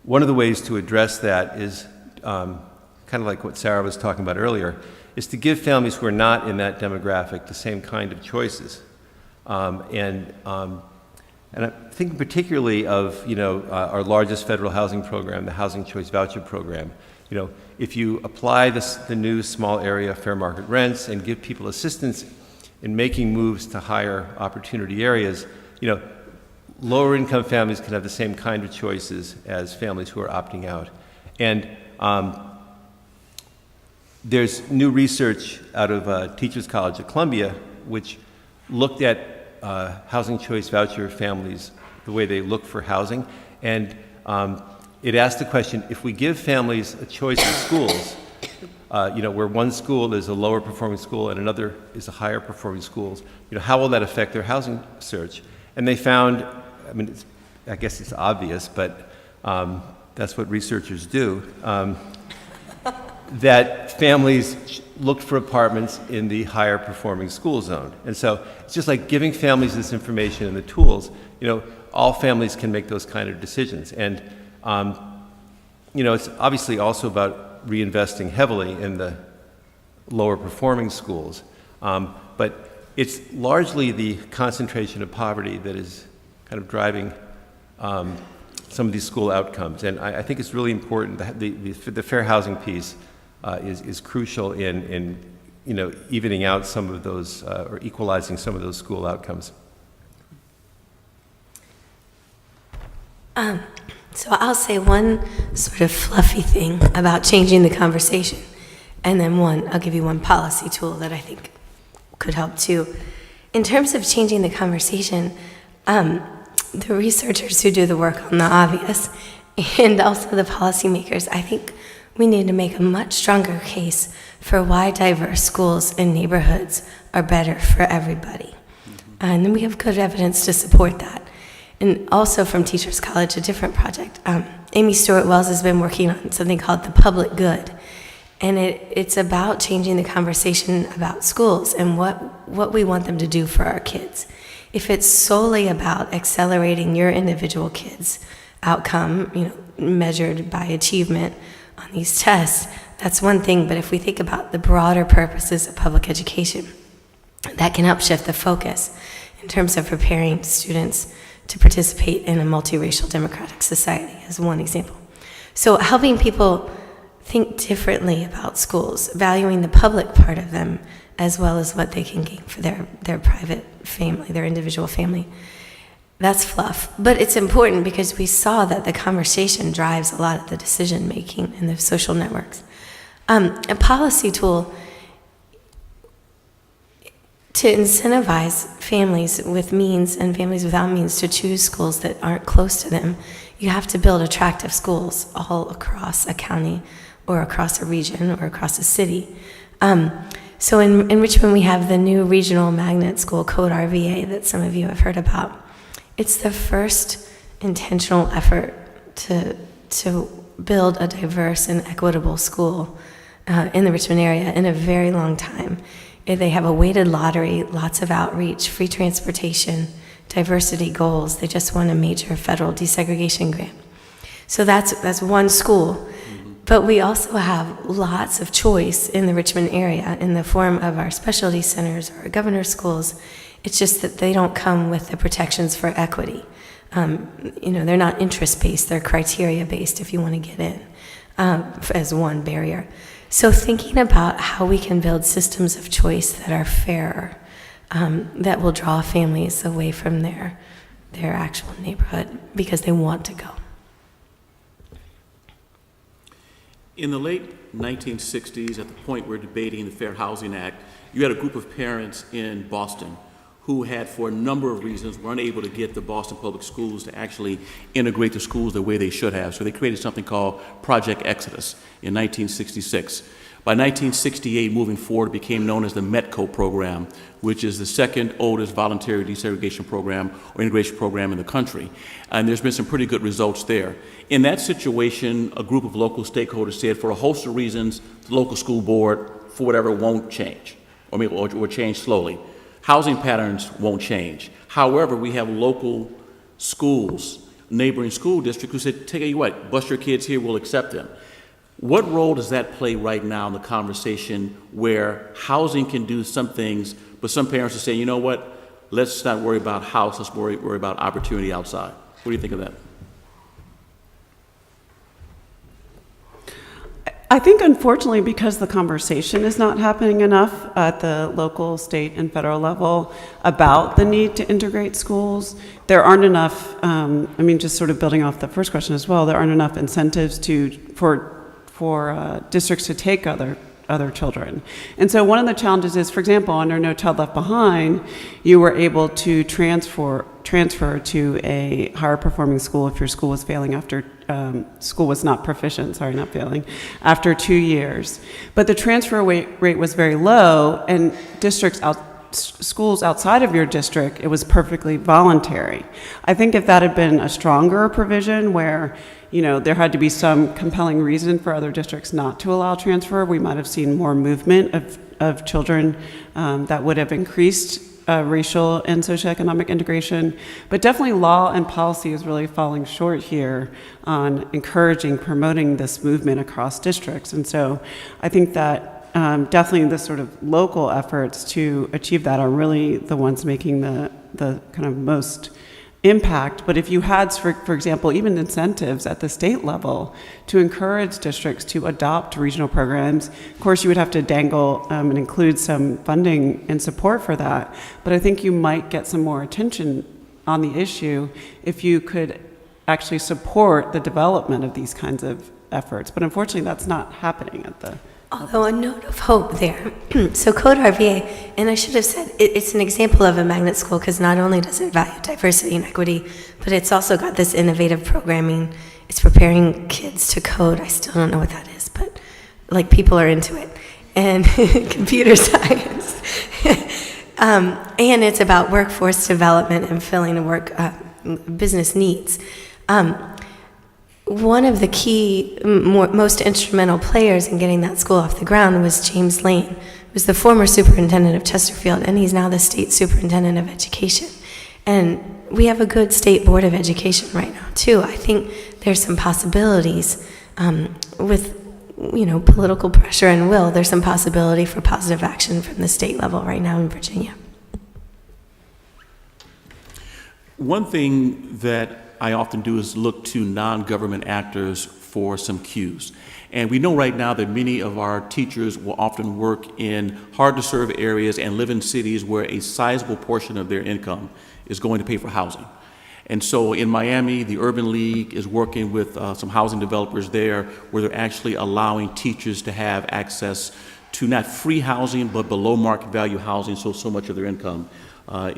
ways to address that is kind of like what Sarah was talking about earlier, is to give families who are not in that demographic the same kind of choices. And I'm thinking particularly of, our largest federal housing program, the Housing Choice Voucher Program. If you apply the new small area fair market rents and give people assistance in making moves to higher opportunity areas, lower income families can have the same kind of choices as families who are opting out. And there's new research out of Teachers College at Columbia, which looked at housing choice voucher families, the way they look for housing. And it asked the question, if we give families a choice of schools, where one school is a lower performing school and another is a higher performing school, how will that affect their housing search? And they found, I guess it's obvious, but that's what researchers do, that families looked for apartments in the higher performing school zone. And so it's just like giving families this information and the tools, all families can make those kind of decisions. And, it's obviously also about reinvesting heavily in the lower performing schools. But it's largely the concentration of poverty that is kind of driving some of these school outcomes. And I think it's really important that the fair housing piece is crucial in evening out some of those or equalizing some of those school outcomes. So I'll say one sort of fluffy thing about changing the conversation, and then I'll give you one policy tool that I think could help too. In terms of changing the conversation, the researchers who do the work on the obvious, and also the policymakers, I think we need to make a much stronger case for why diverse schools and neighborhoods are better for everybody. And we have good evidence to support that. And also from Teachers College, a different project, Amy Stewart Wells has been working on something called the public good. And it's about changing the conversation about schools and what we want them to do for our kids. If it's solely about accelerating your individual kid's outcome, measured by achievement on these tests, that's one thing. But if we think about the broader purposes of public education, that can help shift the focus in terms of preparing students to participate in a multiracial democratic society, as one example. So helping people think differently about schools, valuing the public part of them as well as what they can gain for their private family, their individual family. That's fluff, but it's important because we saw that the conversation drives a lot of the decision making in the social networks. A policy tool to incentivize families with means and families without means to choose schools that aren't close to them. You have to build attractive schools all across a county or across a region or across a city. So in Richmond, we have the new regional magnet school, Code RVA, that some of you have heard about. It's the first intentional effort to build a diverse and equitable school in the Richmond area in a very long time. They have a weighted lottery, lots of outreach, free transportation, diversity goals. They just won a major federal desegregation grant. So that's one school. But we also have lots of choice in the Richmond area in the form of our specialty centers or our governor's schools. It's just that they don't come with the protections for equity. They're not interest-based, they're criteria-based if you want to get in as one barrier. So thinking about how we can build systems of choice that are fairer, that will draw families away from their actual neighborhood because they want to go. In the late 1960s, at the point we're debating the Fair Housing Act, you had a group of parents in Boston who had, for a number of reasons, were unable to get the Boston Public Schools to actually integrate the schools the way they should have. So they created something called Project Exodus in 1966. By 1968, moving forward, it became known as the METCO program, which is the second oldest voluntary desegregation program or integration program in the country. And there's been some pretty good results there. In that situation, a group of local stakeholders said, for a host of reasons, the local school board, for whatever, won't change, or change slowly. Housing patterns won't change. However, we have local schools, neighboring school districts who said, tell you what, bus your kids here, we'll accept them. What role does that play right now in the conversation where housing can do some things, but some parents are saying, you know what, let's not worry about house, let's worry about opportunity outside. What do you think of that? I think, unfortunately, because the conversation is not happening enough at the local, state, and federal level about the need to integrate schools, there aren't enough, just sort of building off the first question as well, there aren't enough incentives for districts to take other children. And so one of the challenges is, for example, under No Child Left Behind, you were able to transfer to a higher performing school if your school was failing after, school was not proficient, sorry, not failing, after 2 years. But the transfer rate was very low, and schools outside of your district, it was perfectly voluntary. I think if that had been a stronger provision where there had to be some compelling reason for other districts not to allow transfer, we might have seen more movement of children that would have increased racial and socioeconomic integration. But definitely law and policy is really falling short here on encouraging, promoting this movement across districts. And so I think that definitely the sort of local efforts to achieve that are really the ones making the kind of most impact. But if you had, for example, even incentives at the state level to encourage districts to adopt regional programs, of course you would have to dangle and include some funding and support for that. But I think you might get some more attention on the issue if you could actually support the development of these kinds of efforts. But unfortunately that's not happening at the Although a note of hope there. So Code RVA, and I should have said, it's an example of a magnet school because not only does it value diversity and equity, but it's also got this innovative programming. It's preparing kids to code. I still don't know what that is, but people are into it. And computer science. And it's about workforce development and filling business needs. One of the key, most instrumental players in getting that school off the ground was James Lane, who was the former superintendent of Chesterfield, and he's now the state superintendent of education. And we have a good state board of education right now, too. I think there's some possibilities with, political pressure and will. There's some possibility for positive action from the state level right now in Virginia. One thing that I often do is look to non-government actors for some cues. And we know right now that many of our teachers will often work in hard-to-serve areas and live in cities where a sizable portion of their income is going to pay for housing. And so in Miami, the Urban League is working with some housing developers there where they're actually allowing teachers to have access to not free housing, but below market value housing, so much of their income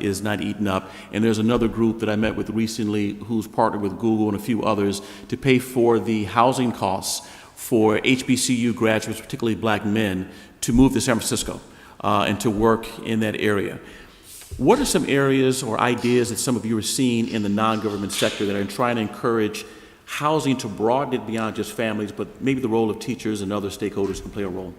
is not eaten up. And there's another group that I met with recently who's partnered with Google and a few others to pay for the housing costs for HBCU graduates, particularly black men, to move to San Francisco and to work in that area. What are some areas or ideas that some of you are seeing in the non-government sector that are trying to encourage housing to broaden it beyond just families, but maybe the role of teachers and other stakeholders can play a role?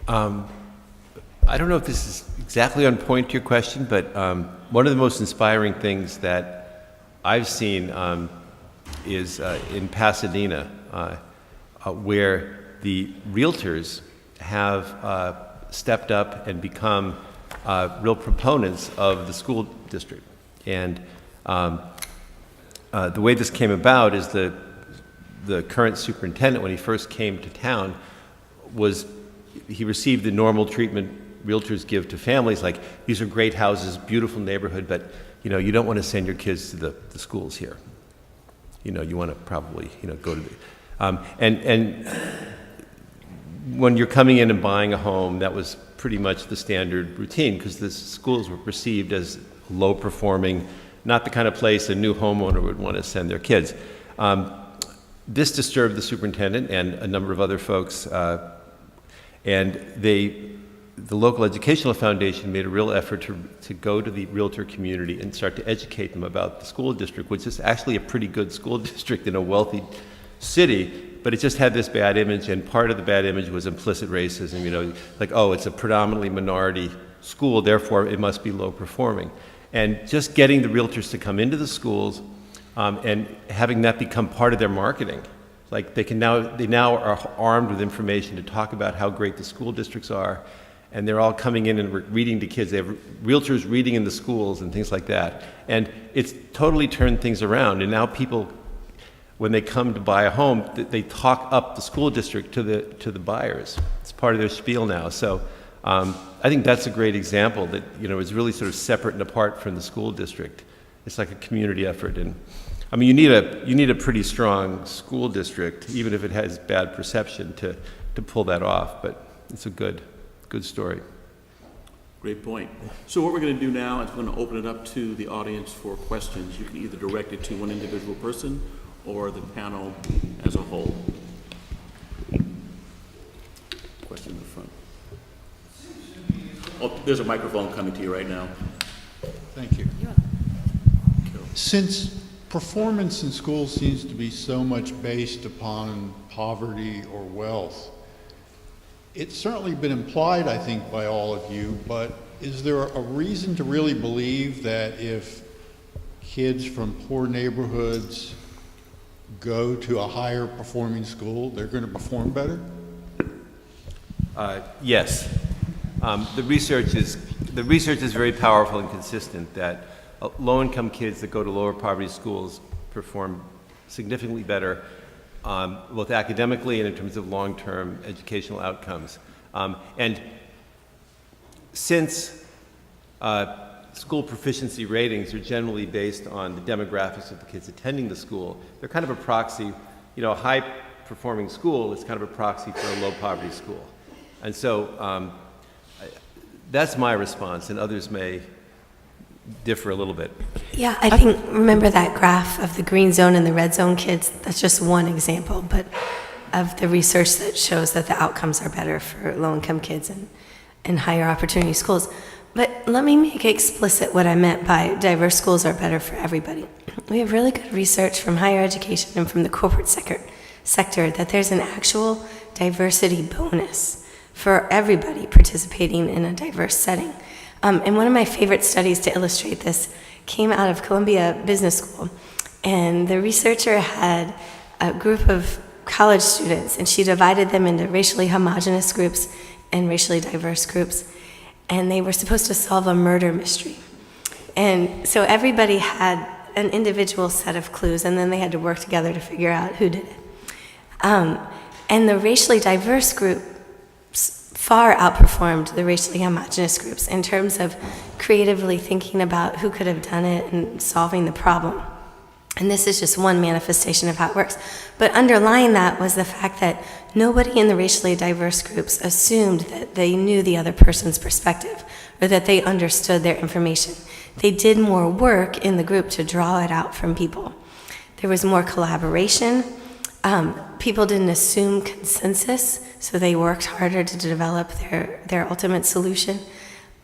I don't know if this is exactly on point to your question, but one of the most inspiring things that I've seen is in Pasadena, where the realtors have stepped up and become real proponents of the school district. And the way this came about is the current superintendent, when he first came to town, he received the normal treatment realtors give to families, like, these are great houses, beautiful neighborhood, but you don't want to send your kids to the schools here. You want to probably go to the and when you're coming in and buying a home, that was pretty much the standard routine, because the schools were perceived as low performing, not the kind of place a new homeowner would want to send their kids. This disturbed the superintendent and a number of other folks, and the local educational foundation made a real effort to go to the realtor community and start to educate them about the school district, which is actually a pretty good school district in a wealthy city, but it just had this bad image, and part of the bad image was implicit racism, like, oh, it's a predominantly minority school, therefore it must be low performing. And just getting the realtors to come into the schools and having that become part of their marketing. Like they now are armed with information to talk about how great the school districts are, and they're all coming in and reading to kids. They have realtors reading in the schools and things like that. And it's totally turned things around, and now people, when they come to buy a home, they talk up the school district to the buyers. It's part of their spiel now. So I think that's a great example that is really sort of separate and apart from the school district. It's like a community effort, and I mean you need a pretty strong school district, even if it has bad perception, to pull that off. But it's a good story. Great point. So what we're going to do now is we're going to open it up to the audience for questions. You can either direct it to one individual person or the panel as a whole. Question in the front. Oh, there's a microphone coming to you right now. Thank you. Since performance in schools seems to be so much based upon poverty or wealth, it's certainly been implied, I think, by all of you, but is there a reason to really believe that if kids from poor neighborhoods go to a higher performing school, they're going to perform better? Yes. The research is very powerful and consistent that low-income kids that go to lower poverty schools perform significantly better, both academically and in terms of long-term educational outcomes. And since school proficiency ratings are generally based on the demographics of the kids attending the school, they're kind of a proxy. A high-performing school is kind of a proxy for a low-poverty school. And so that's my response, and others may differ a little bit. Yeah, I think, remember that graph of the green zone and the red zone kids? That's just one example, but of the research that shows that the outcomes are better for low-income kids and higher opportunity schools. But let me make explicit what I meant by diverse schools are better for everybody. We have really good research from higher education and from the corporate sector that there's an actual diversity bonus for everybody participating in a diverse setting. And one of my favorite studies to illustrate this came out of Columbia Business School. And the researcher had a group of college students, and she divided them into racially homogenous groups and racially diverse groups. And they were supposed to solve a murder mystery. And so everybody had an individual set of clues, and then they had to work together to figure out who did it. And the racially diverse group far outperformed the racially homogenous groups in terms of creatively thinking about who could have done it and solving the problem. And this is just one manifestation of how it works. But underlying that was the fact that nobody in the racially diverse groups assumed that they knew the other person's perspective or that they understood their information. They did more work in the group to draw it out from people. There was more collaboration. People didn't assume consensus, so they worked harder to develop their ultimate solution.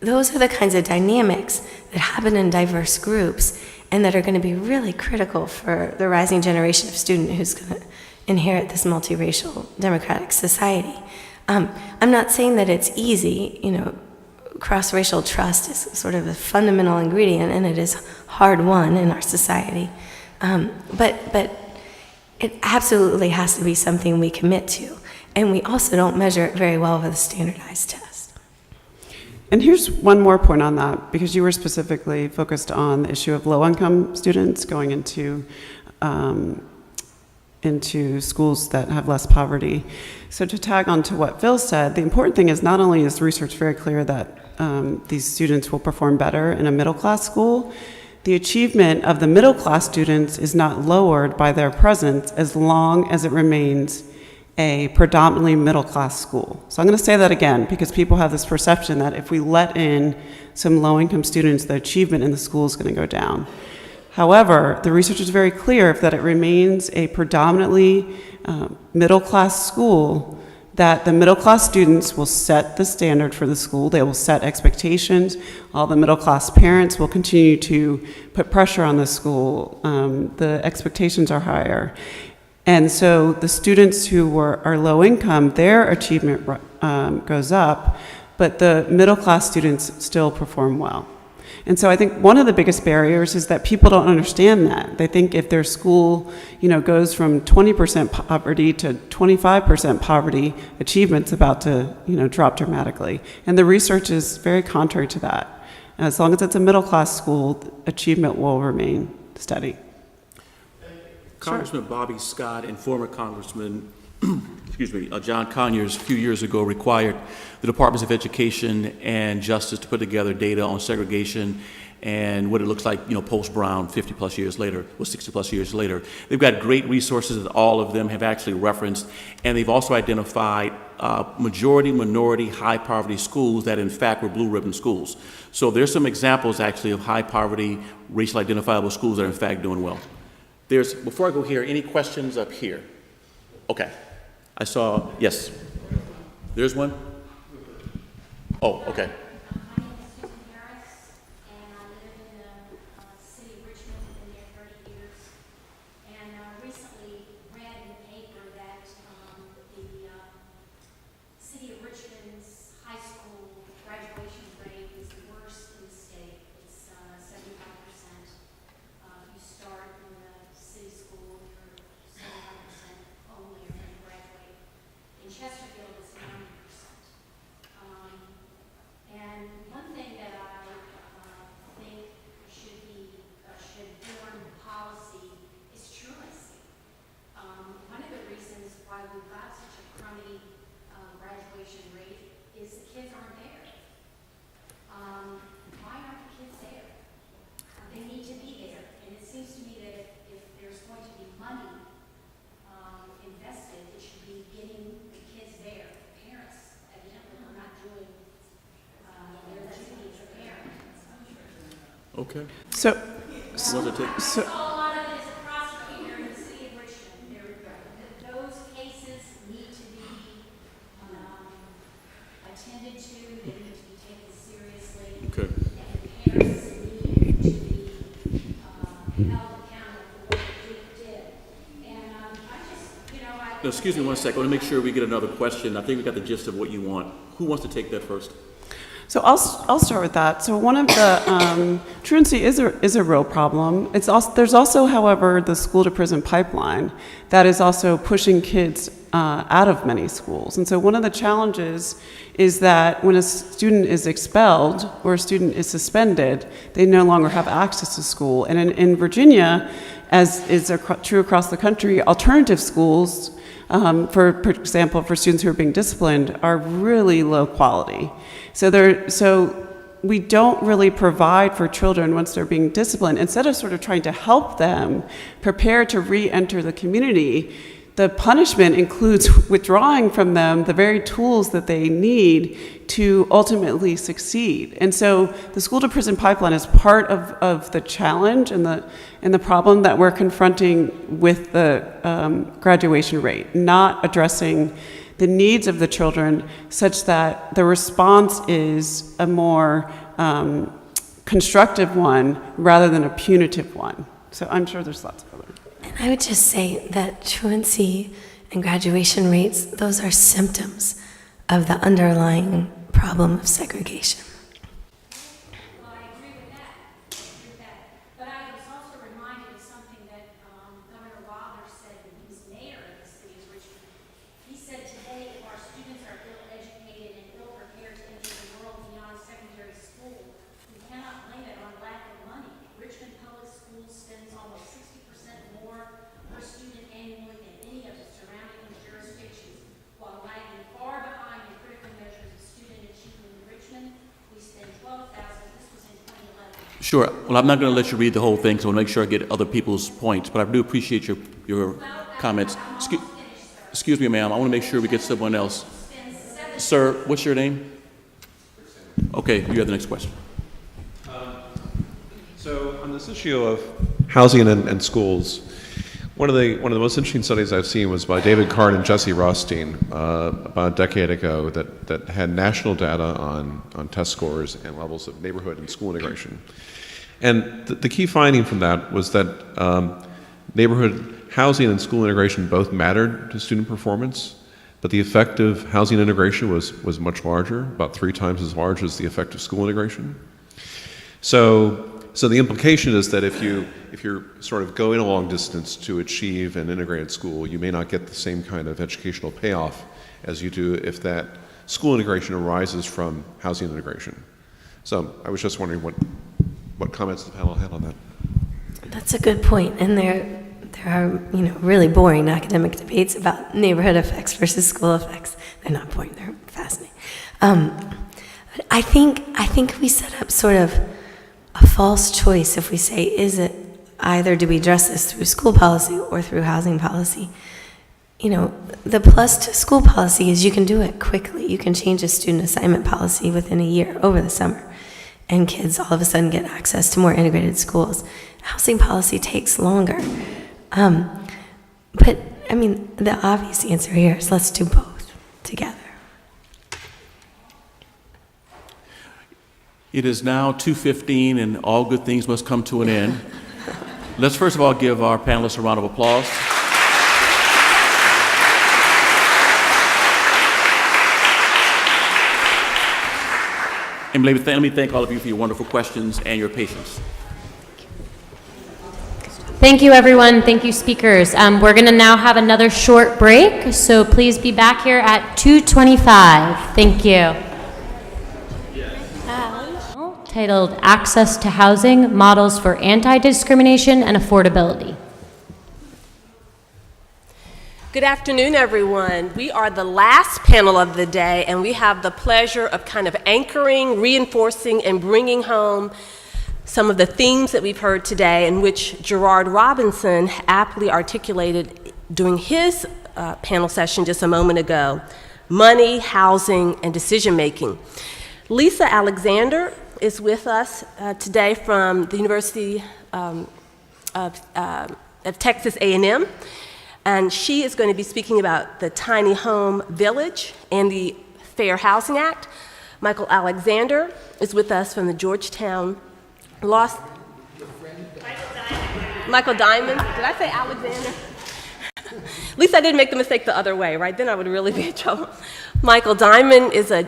Those are the kinds of dynamics that happen in diverse groups and that are going to be really critical for the rising generation of student who's going to inherit this multiracial democratic society. I'm not saying that it's easy. You know, cross-racial trust is sort of a fundamental ingredient, and it is hard-won in our society. But it absolutely has to be something we commit to. And we also don't measure it very well with a standardized test. And here's one more point on that, because you were specifically focused on the issue of low-income students going into schools that have less poverty. So to tag on to what Phil said, the important thing is not only is research very clear that these students will perform better in a middle-class school, the achievement of the middle-class students is not lowered by their presence as long as it remains a predominantly middle-class school. So I'm going to say that again, because people have this perception that if we let in some low-income students, the achievement in the school is going to go down. However, the research is very clear that it remains a predominantly middle-class school, that the middle-class students will set the standard for the school. They will set expectations. All the middle-class parents will continue to put pressure on the school. The expectations are higher. And so the students who are low income, their achievement goes up, but the middle-class students still perform well. And so I think one of the biggest barriers is that people don't understand that. They think if their school, goes from 20% poverty to 25% poverty, achievement's about to, drop dramatically. And the research is very contrary to that. As long as it's a middle-class school, achievement will remain steady. Congressman Bobby Scott and former Congressman John Conyers a few years ago required the Departments of Education and Justice to put together data on segregation and what it looks like, post-Brown 50 plus years later, or 60 plus years later. They've got great resources that all of them have actually referenced, and they've also identified majority, minority, high poverty schools that in fact were blue ribbon schools. So there's some examples actually of high poverty, racial identifiable schools that are in fact doing well. Before I go here, any questions up here? Okay. I saw, yes. There's one? Oh, okay. My name is Susan Harris, and I live in the city of Richmond. I've been there 30 years. And recently read in the paper that the city of Richmond's high school graduation rate is the worst in the state. It's 75%. You start in the city school, you're 75% only are going to graduate. In Chesterfield, it's 90%. And one thing that I think should form policy is truancy. One of the reasons why we've got such a crummy graduation rate is the kids aren't there. Why aren't the kids there? They need to be there. And it seems to me that if there's going to be money invested, it should be getting the kids there. Parents evidently are not doing their duty as a parent. Okay. So A lot of it is a prosecutor in the city of Richmond. Those cases need to be attended to. They need to be taken seriously. Okay. And parents need to be held accountable for what they did. And No, excuse me one second. I want to make sure we get another question. I think we got the gist of what you want. Who wants to take that first? So I'll start with that. So one of the truancy is a real problem. There's also, however, the school to prison pipeline that is also pushing kids out of many schools. And so one of the challenges is that when a student is expelled or a student is suspended, they no longer have access to school. And in Virginia, as is true across the country, alternative schools, for example, for students who are being disciplined, are really low quality. So we don't really provide for children once they're being disciplined. Instead of sort of trying to help them prepare to re-enter the community, the punishment includes withdrawing from them the very tools that they need to ultimately succeed. And so the school to prison pipeline is part of the challenge and the problem that we're confronting with the graduation rate, not addressing the needs of the children such that the response is a more constructive one rather than a punitive one. So I'm sure there's lots of other. And I would just say that truancy and graduation rates, those are symptoms of the underlying problem of segregation. Well, I agree with that. But I was also reminded of something that Governor Wilder said when he was mayor of the city of Richmond. He said today, if our students are ill-educated and ill-prepared to enter the world beyond secondary school, we cannot blame it on lack of money. Richmond Public Schools spends almost 60% more per student annually than any of the surrounding jurisdictions, while lagging far behind in critical measures of student achievement in Richmond. We spend $12,000. This was in 2011. Sure. Well, I'm not going to let you read the whole thing, so I want to make sure I get other people's points, but I do appreciate your comments. Excuse me, ma'am. I want to make sure we get someone else. Sir, what's your name? Okay, you have the next question. So on this issue of housing and schools, one of the most interesting studies I've seen was by David Card and Jesse Rothstein about a decade ago that had national data on test scores and levels of neighborhood and school integration. And the key finding from that was that neighborhood housing and school integration both mattered to student performance, but the effect of housing integration was much larger, about 3 times as large as the effect of school integration. So the implication is that if you're sort of going a long distance to achieve an integrated school, you may not get the same kind of educational payoff as you do if that school integration arises from housing integration. So I was just wondering what comments the panel had on that. That's a good point, and there are really boring academic debates about neighborhood effects versus school effects. They're not boring; they're fascinating. But I think we set up sort of a false choice if we say, is it either do we address this through school policy or through housing policy? The plus to school policy is you can do it quickly. You can change a student assignment policy within a year over the summer, and kids all of a sudden get access to more integrated schools. Housing policy takes longer. But the obvious answer here is let's do both together. It is now 2:15, and all good things must come to an end. Let's first of all give our panelists a round of applause. And let me thank all of you for your wonderful questions and your patience. Thank you, everyone. Thank you, speakers. We're going to now have another short break, so please be back here at 2:25. Thank you. Titled Access to Housing, Models for Anti-Discrimination and Affordability. Good afternoon, everyone. We are the last panel of the day, and we have the pleasure of kind of anchoring, reinforcing, and bringing home some of the themes that we've heard today, in which Gerard Robinson aptly articulated during his panel session just a moment ago: money, housing, and decision-making. Lisa Alexander is with us today from the University of Texas A&M, and she is going to be speaking about the Tiny Home Village and the Fair Housing Act. Michael Alexander is with us from the Georgetown Law. Michael Diamond. Did I say Alexander? At least I didn't make the mistake the other way, right? Then I would really be in trouble. Michael Diamond is a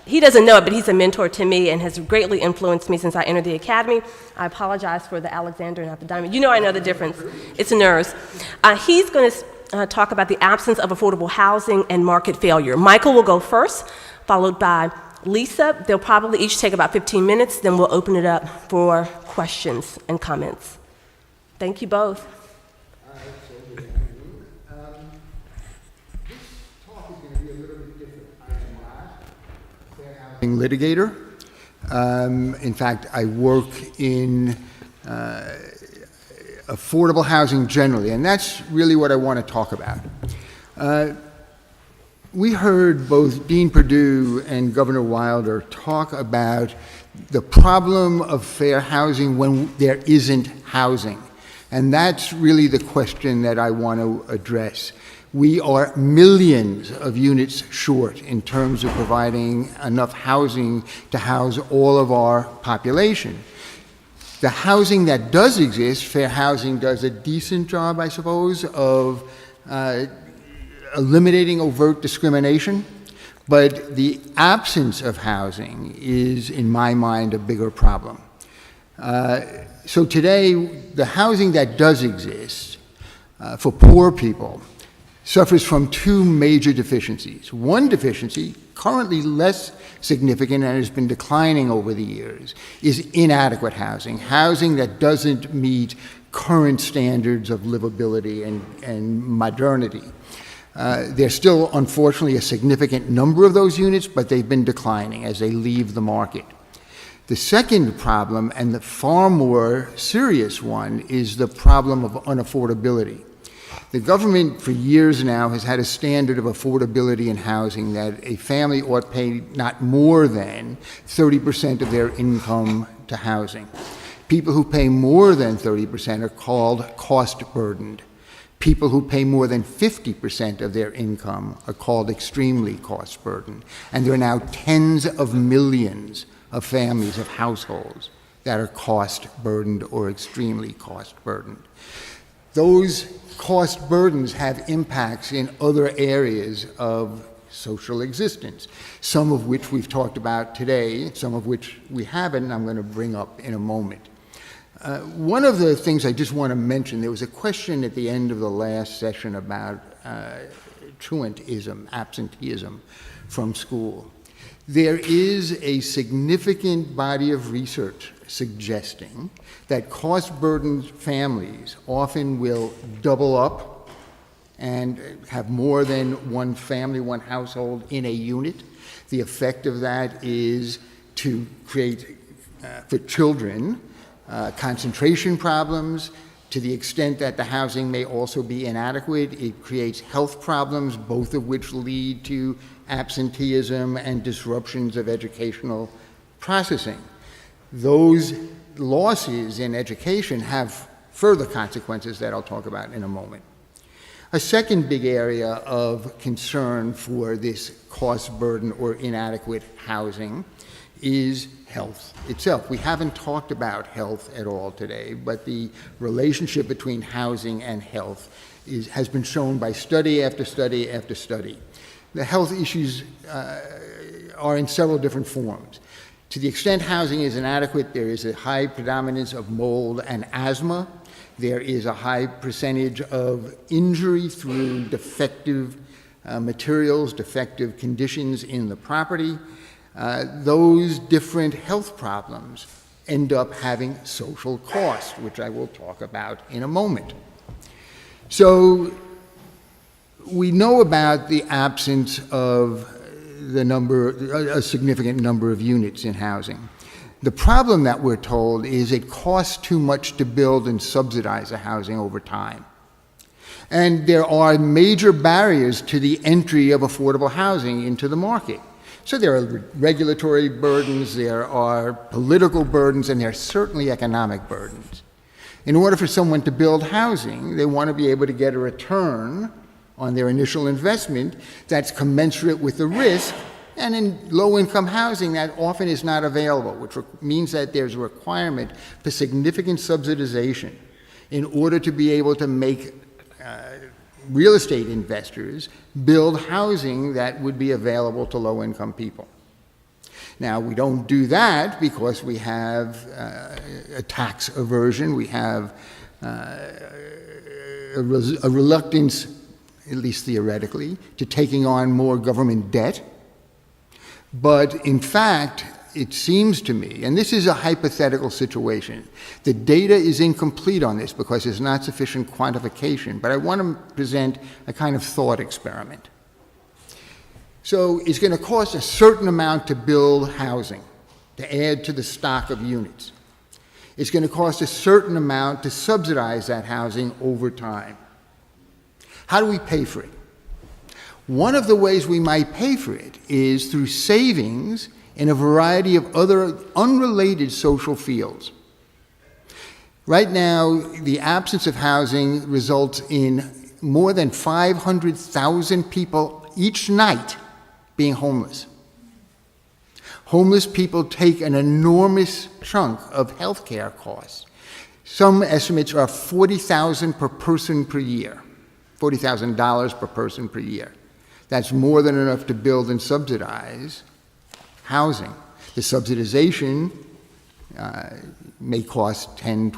he doesn't know it, but he's a mentor to me and has greatly influenced me since I entered the academy. I apologize for the Alexander and not the diamond. You know I know the difference. It's nerves. He's going to talk about the absence of affordable housing and market failure. Michael will go first, followed by Lisa. They'll probably each take about 15 minutes, then we'll open it up for questions and comments. Thank you both. Litigator. In fact, I work in affordable housing generally, and that's really what I want to talk about. We heard both Dean Perdue and Governor Wilder talk about the problem of fair housing when there isn't housing, and that's really the question that I want to address. We are millions of units short in terms of providing enough housing to house all of our population. The housing that does exist, fair housing does a decent job, I suppose, of eliminating overt discrimination, but the absence of housing is, in my mind, a bigger problem. So today, the housing that does exist for poor people suffers from two major deficiencies. One deficiency, currently less significant and has been declining over the years, is inadequate housing, housing that doesn't meet current standards of livability and modernity. There's still, unfortunately, a significant number of those units, but they've been declining as they leave the market. The second problem, and the far more serious one, is the problem of unaffordability. The government for years now has had a standard of affordability in housing that a family ought pay not more than 30% of their income to housing. People who pay more than 30% are called cost burdened. People who pay more than 50% of their income are called extremely cost burdened. And there are now tens of millions of families, of households, that are cost burdened or extremely cost burdened. Those cost burdens have impacts in other areas of social existence, some of which we've talked about today, some of which we haven't, and I'm going to bring up in a moment. One of the things I just want to mention, there was a question at the end of the last session about truantism, absenteeism from school. There is a significant body of research suggesting that cost-burdened families often will double up and have more than one family, one household in a unit. The effect of that is to create, for children, concentration problems. To the extent that the housing may also be inadequate, it creates health problems, both of which lead to absenteeism and disruptions of educational processing. Those losses in education have further consequences that I'll talk about in a moment. A second big area of concern for this cost burden or inadequate housing is health itself. We haven't talked about health at all today, but the relationship between housing and health has been shown by study after study after study. The health issues are in several different forms. To the extent housing is inadequate, there is a high predominance of mold and asthma. There is a high percentage of injury through defective materials, defective conditions in the property. Those different health problems end up having social costs, which I will talk about in a moment. So we know about the absence of a significant number of units in housing. The problem that we're told is it costs too much to build and subsidize the housing over time. And there are major barriers to the entry of affordable housing into the market. So there are regulatory burdens, there are political burdens, and there are certainly economic burdens. In order for someone to build housing, they want to be able to get a return on their initial investment that's commensurate with the risk, and in low-income housing that often is not available, which means that there's a requirement for significant subsidization in order to be able to make real estate investors build housing that would be available to low-income people. Now, we don't do that because we have a tax aversion, we have a reluctance, at least theoretically, to taking on more government debt. But in fact, it seems to me, and this is a hypothetical situation, the data is incomplete on this because there's not sufficient quantification, but I want to present a kind of thought experiment. So it's going to cost a certain amount to build housing, to add to the stock of units. It's going to cost a certain amount to subsidize that housing over time. How do we pay for it? One of the ways we might pay for it is through savings in a variety of other unrelated social fields. Right now, the absence of housing results in more than 500,000 people each night being homeless. Homeless people take an enormous chunk of health care costs. Some estimates are $40,000 per person per year, $40,000 per person per year. That's more than enough to build and subsidize housing. The subsidization may cost $10,000,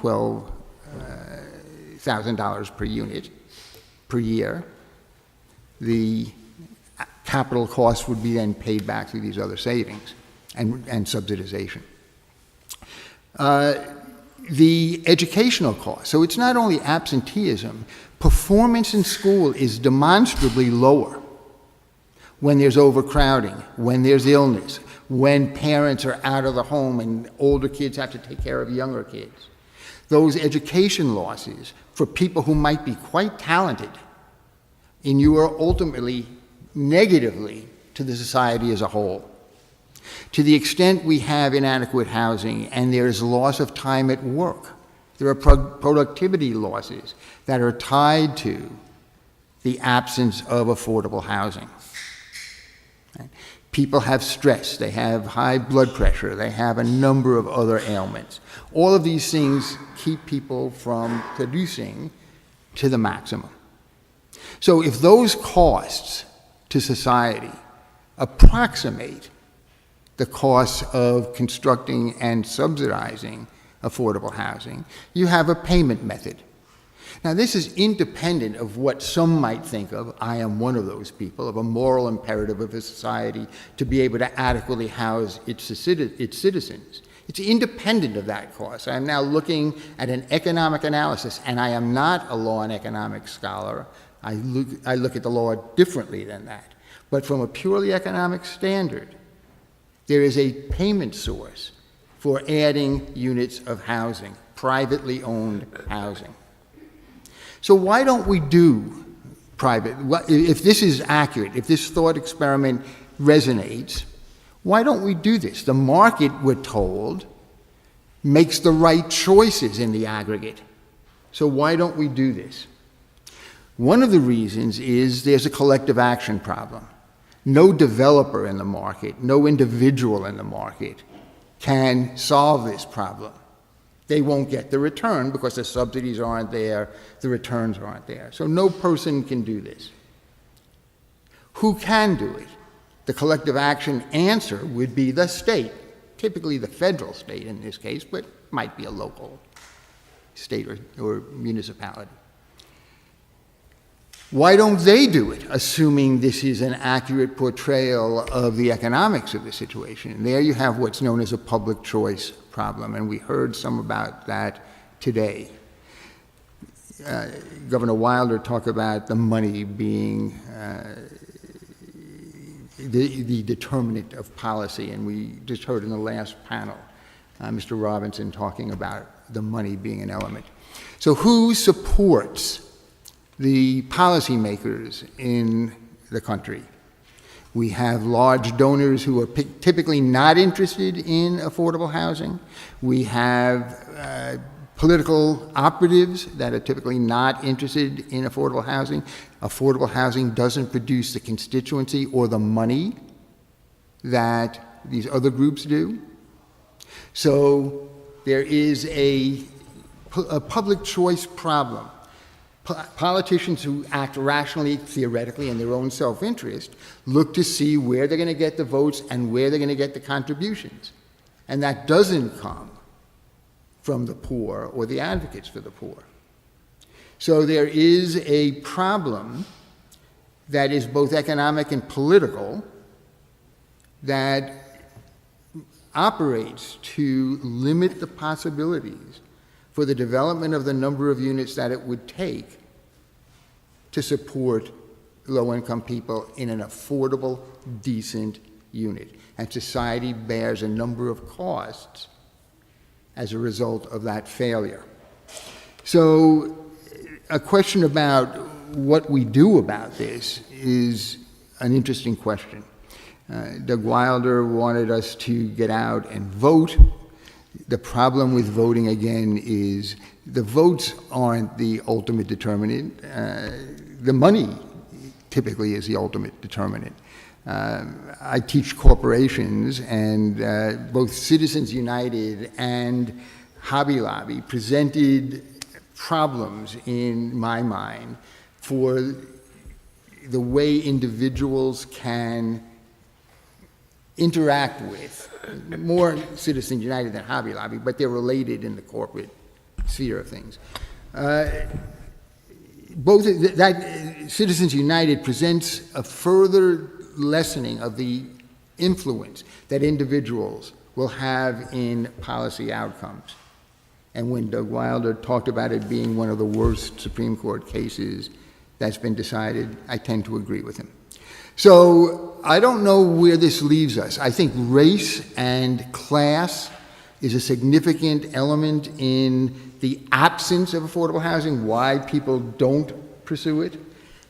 $12,000 per unit per year. The capital cost would be then paid back through these other savings and subsidization. The educational cost. So it's not only absenteeism. Performance in school is demonstrably lower when there's overcrowding, when there's illness, when parents are out of the home and older kids have to take care of younger kids. Those education losses for people who might be quite talented inure ultimately negatively to the society as a whole. To the extent we have inadequate housing and there's loss of time at work, there are productivity losses that are tied to the absence of affordable housing. Right? People have stress, they have high blood pressure, they have a number of other ailments. All of these things keep people from producing to the maximum. So if those costs to society approximate the costs of constructing and subsidizing affordable housing, you have a payment method. Now, this is independent of what some might think of, I am one of those people, of a moral imperative of a society to be able to adequately house its citizens. It's independent of that cost. I'm now looking at an economic analysis, and I am not a law and economics scholar. I look at the law differently than that. But from a purely economic standard, there is a payment source for adding units of housing, privately owned housing. So why don't we do private? If this is accurate, if this thought experiment resonates, why don't we do this? The market, we're told, makes the right choices in the aggregate. So why don't we do this? One of the reasons is there's a collective action problem. No developer in the market, no individual in the market can solve this problem. They won't get the return because the subsidies aren't there, the returns aren't there. So no person can do this. Who can do it? The collective action answer would be the state, typically the federal state in this case, but might be a local state or municipality. Why don't they do it, assuming this is an accurate portrayal of the economics of the situation? There you have what's known as a public choice problem, and we heard some about that today. Governor Wilder talked about the money being the determinant of policy, and we just heard in the last panel Mr. Robinson talking about the money being an element. So who supports the policymakers in the country? We have large donors who are typically not interested in affordable housing. We have political operatives that are typically not interested in affordable housing. Affordable housing doesn't produce the constituency or the money that these other groups do. So there is a public choice problem. Politicians who act rationally, theoretically, in their own self-interest, look to see where they're going to get the votes and where they're going to get the contributions. And that doesn't come from the poor or the advocates for the poor. So there is a problem that is both economic and political that operates to limit the possibilities for the development of the number of units that it would take to support low-income people in an affordable, decent unit. And society bears a number of costs as a result of that failure. So a question about what we do about this is an interesting question. Doug Wilder wanted us to get out and vote. The problem with voting, again, is the votes aren't the ultimate determinant. The money typically is the ultimate determinant. I teach corporations, and both Citizens United and Hobby Lobby presented problems in my mind for the way individuals can interact with, more Citizens United than Hobby Lobby, but they're related in the corporate sphere of things. Both that Citizens United presents a further lessening of the influence that individuals will have in policy outcomes. And when Doug Wilder talked about it being one of the worst Supreme Court cases that's been decided, I tend to agree with him. So I don't know where this leaves us. I think race and class is a significant element in the absence of affordable housing, why people don't pursue it,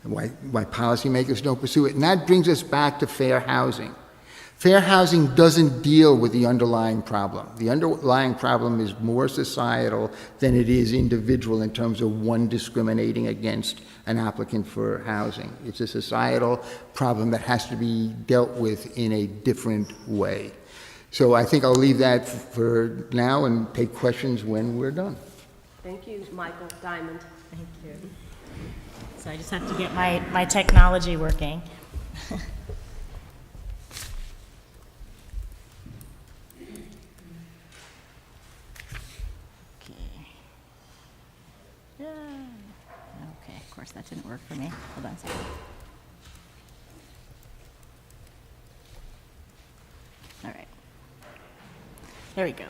and why policymakers don't pursue it. And that brings us back to fair housing. Fair housing doesn't deal with the underlying problem. The underlying problem is more societal than it is individual in terms of one discriminating against an applicant for housing. It's a societal problem that has to be dealt with in a different way. So I think I'll leave that for now and take questions when we're done. Thank you, Michael Diamond. Thank you. So I just have to get my technology working. Okay, of course that didn't work for me. Hold on a second. All right. There we go.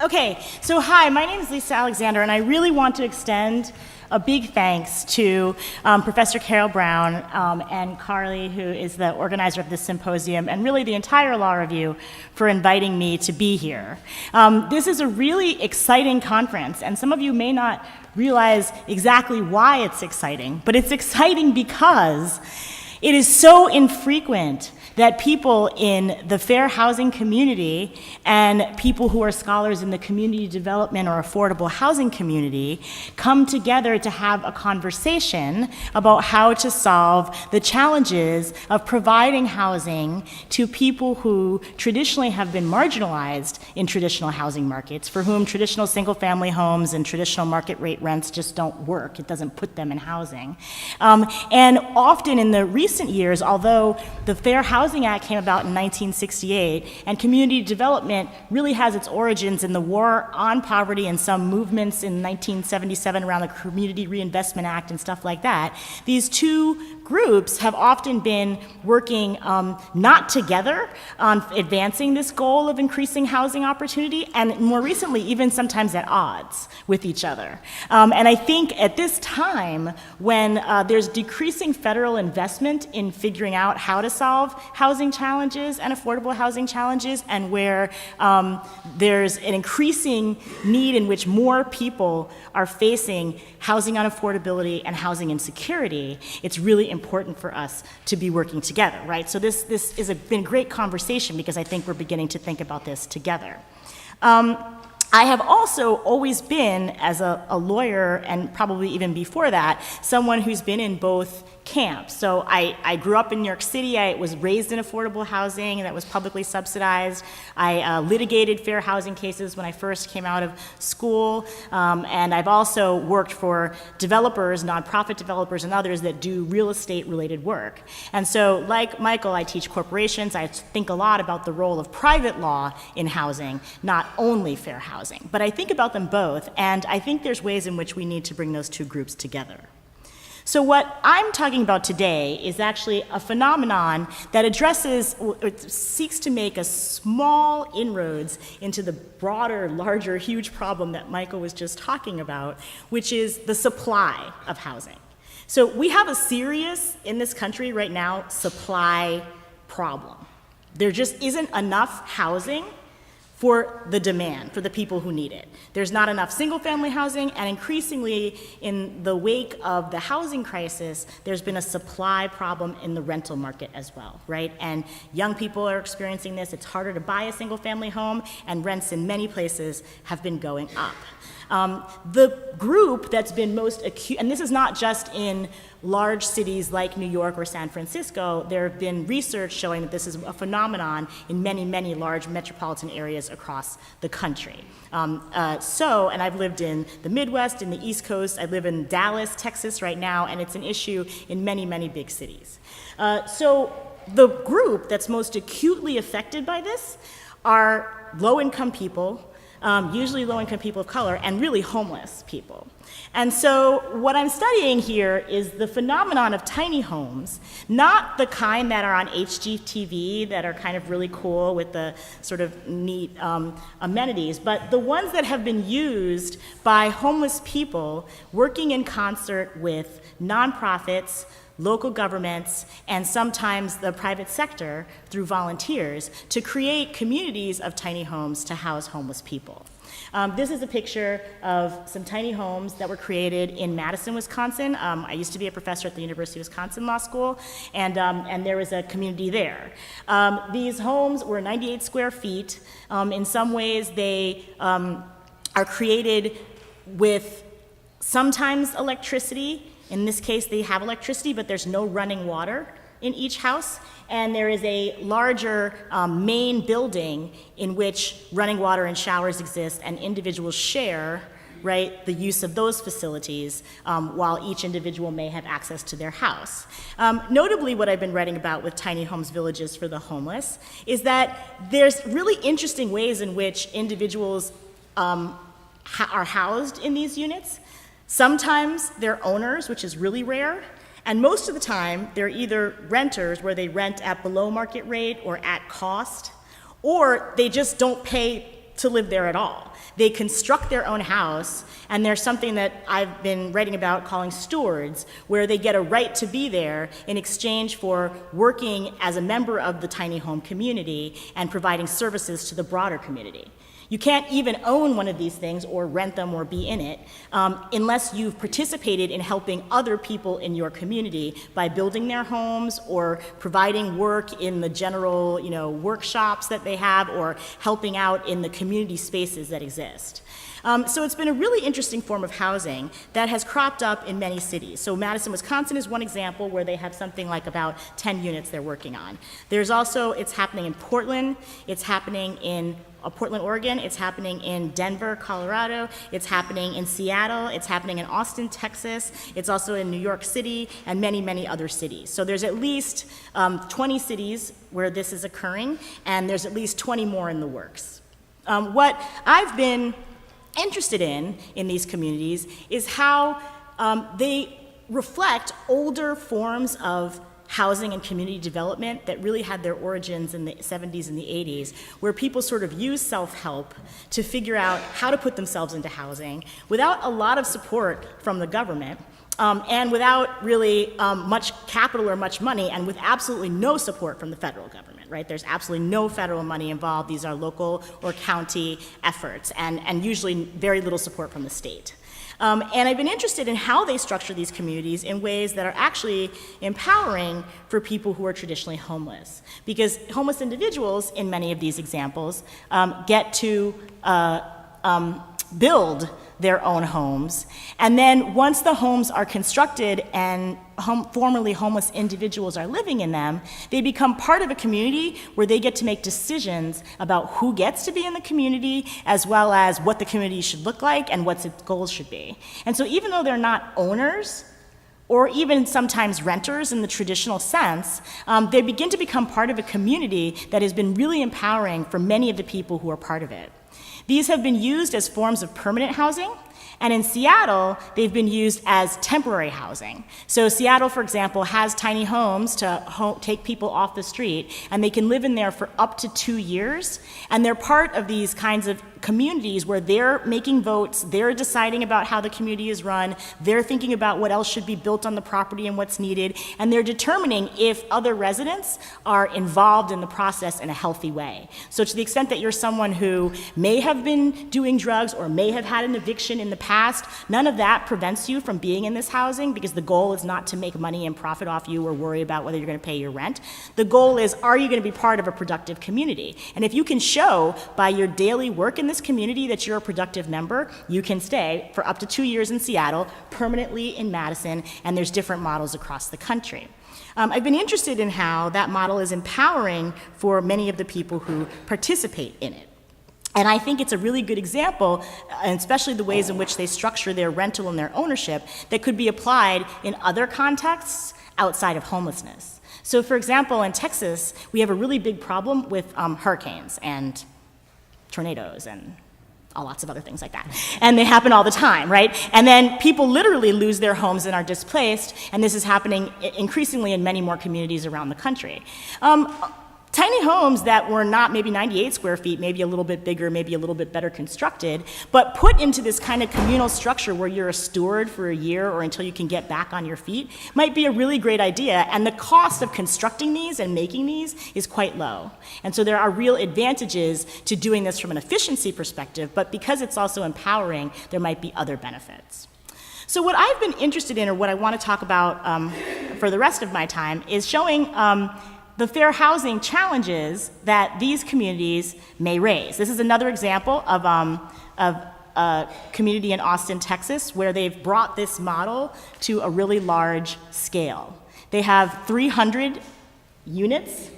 Okay, so hi, my name is Lisa Alexander, and I really want to extend a big thanks to Professor Carol Brown and Carly, who is the organizer of this symposium, and really the entire Law Review for inviting me to be here. This is a really exciting conference, and some of you may not realize exactly why it's exciting, but it's exciting because it is so infrequent that people in the fair housing community and people who are scholars in the community development or affordable housing community come together to have a conversation about how to solve the challenges of providing housing to people who traditionally have been marginalized in traditional housing markets, for whom traditional single-family homes and traditional market rate rents just don't work. It doesn't put them in housing. And often in the recent years, although the Fair Housing Act came about in 1968, and community development really has its origins in the war on poverty and some movements in 1977 around the Community Reinvestment Act and stuff like that. These two groups have often been working not together on advancing this goal of increasing housing opportunity, and more recently, even sometimes at odds with each other. And I think at this time, when there's decreasing federal investment in figuring out how to solve housing challenges and affordable housing challenges, and where there's an increasing need in which more people are facing housing unaffordability and housing insecurity, it's really important for us to be working together, right? So this has been a great conversation because I think we're beginning to think about this together. I have also always been, as a lawyer, and probably even before that, someone who's been in both camp. So I grew up in New York City. I was raised in affordable housing that was publicly subsidized. I litigated fair housing cases when I first came out of school. And I've also worked for developers, nonprofit developers, and others that do real estate-related work. And so, like Michael, I teach corporations. I think a lot about the role of private law in housing, not only fair housing. But I think about them both, and I think there's ways in which we need to bring those two groups together. So what I'm talking about today is actually a phenomenon that addresses, or seeks to make a small inroads into the broader, larger, huge problem that Michael was just talking about, which is the supply of housing. So we have a serious, in this country right now, supply problem. There just isn't enough housing for the demand, for the people who need it. There's not enough single-family housing, and increasingly, in the wake of the housing crisis, there's been a supply problem in the rental market as well, right? And young people are experiencing this. It's harder to buy a single-family home, and rents in many places have been going up. The group that's been most acute, and this is not just in large cities like New York or San Francisco, there have been research showing that this is a phenomenon in many, many large metropolitan areas across the country. And I've lived in the Midwest, in the East Coast. I live in Dallas, Texas right now, and it's an issue in many, many big cities. So the group that's most acutely affected by this are low-income people, usually low-income people of color, and really homeless people. And so what I'm studying here is the phenomenon of tiny homes, not the kind that are on HGTV that are kind of really cool with the sort of neat amenities, but the ones that have been used by homeless people working in concert with nonprofits, local governments, and sometimes the private sector through volunteers to create communities of tiny homes to house homeless people. This is a picture of some tiny homes that were created in Madison, Wisconsin. I used to be a professor at the University of Wisconsin Law School, and there was a community there. These homes were 98 square feet. In some ways, they are created with sometimes electricity. In this case, they have electricity, but there's no running water in each house. And there is a larger main building in which running water and showers exist, and individuals share, right, the use of those facilities while each individual may have access to their house. Notably, what I've been writing about with tiny homes villages for the homeless is that there's really interesting ways in which individuals are housed in these units. Sometimes they're owners, which is really rare, and most of the time they're either renters, where they rent at below market rate or at cost, or they just don't pay to live there at all. They construct their own house, and there's something that I've been writing about calling stewards, where they get a right to be there in exchange for working as a member of the tiny home community and providing services to the broader community. You can't even own one of these things or rent them or be in it unless you've participated in helping other people in your community by building their homes or providing work in the general, workshops that they have, or helping out in the community spaces that exist. So it's been a really interesting form of housing that has cropped up in many cities. So Madison, Wisconsin is one example where they have something like about 10 units they're working on. There's also, it's happening in Portland, it's happening in Portland, Oregon, it's happening in Denver, Colorado, it's happening in Seattle, it's happening in Austin, Texas, it's also in New York City, and many, many other cities. So there's at least 20 cities where this is occurring, and there's at least 20 more in the works. What I've been interested in these communities is how they reflect older forms of housing and community development that really had their origins in the 70s and the 80s, where people sort of use self-help to figure out how to put themselves into housing without a lot of support from the government, and without really much capital or much money, and with absolutely no support from the federal government, right? There's absolutely no federal money involved. These are local or county efforts, and usually very little support from the state. And I've been interested in how they structure these communities in ways that are actually empowering for people who are traditionally homeless. Because homeless individuals, in many of these examples, get to build their own homes. And then once the homes are constructed and formerly homeless individuals are living in them, they become part of a community where they get to make decisions about who gets to be in the community, as well as what the community should look like and what its goals should be. And so even though they're not owners, or even sometimes renters in the traditional sense, they begin to become part of a community that has been really empowering for many of the people who are part of it. These have been used as forms of permanent housing, and in Seattle, they've been used as temporary housing. So Seattle, for example, has tiny homes to take people off the street, and they can live in there for up to 2 years, and they're part of these kinds of communities where they're making votes, they're deciding about how the community is run, they're thinking about what else should be built on the property and what's needed, and they're determining if other residents are involved in the process in a healthy way. So to the extent that you're someone who may have been doing drugs or may have had an eviction in the past, none of that prevents you from being in this housing, because the goal is not to make money and profit off you or worry about whether you're going to pay your rent. The goal is, are you going to be part of a productive community? And if you can show by your daily work in this community that you're a productive member, you can stay for up to 2 years in Seattle, permanently in Madison, and there's different models across the country. I've been interested in how that model is empowering for many of the people who participate in it. And I think it's a really good example, and especially the ways in which they structure their rental and their ownership, that could be applied in other contexts outside of homelessness. So for example, in Texas, we have a really big problem with hurricanes and tornadoes and lots of other things like that. And they happen all the time, right? And then people literally lose their homes and are displaced, and this is happening increasingly in many more communities around the country. Tiny homes that were not maybe 98 square feet, maybe a little bit bigger, maybe a little bit better constructed, but put into this kind of communal structure where you're a steward for a year or until you can get back on your feet might be a really great idea. And the cost of constructing these and making these is quite low. And so there are real advantages to doing this from an efficiency perspective, but because it's also empowering, there might be other benefits. So what I've been interested in, or what I want to talk about for the rest of my time, is showing the fair housing challenges that these communities may raise. This is another example of a community in Austin, Texas, where they've brought this model to a really large scale. They have 300 units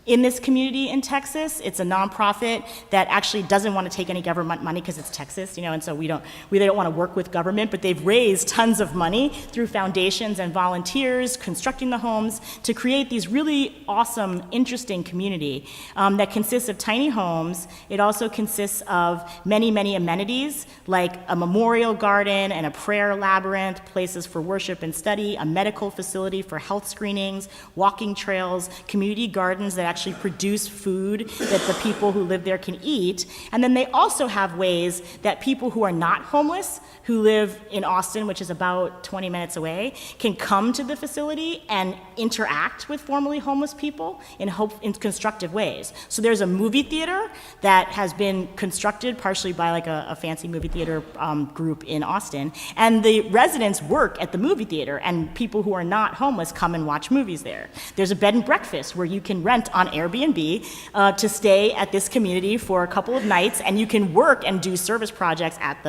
in this community in Texas. It's a nonprofit that actually doesn't want to take any government money because it's Texas, and so they don't want to work with government, but they've raised tons of money through foundations and volunteers constructing the homes to create these really awesome, interesting community that consists of tiny homes. It also consists of many, many amenities like a memorial garden and a prayer labyrinth, places for worship and study, a medical facility for health screenings, walking trails, community gardens that actually produce food that the people who live there can eat. And then they also have ways that people who are not homeless, who live in Austin, which is about 20 minutes away, can come to the facility and interact with formerly homeless people in constructive ways. So there's a movie theater that has been constructed partially by like a fancy movie theater group in Austin, and the residents work at the movie theater, and people who are not homeless come and watch movies there. There's a bed and breakfast where you can rent on Airbnb to stay at this community for a couple of nights, and you can work and do service projects at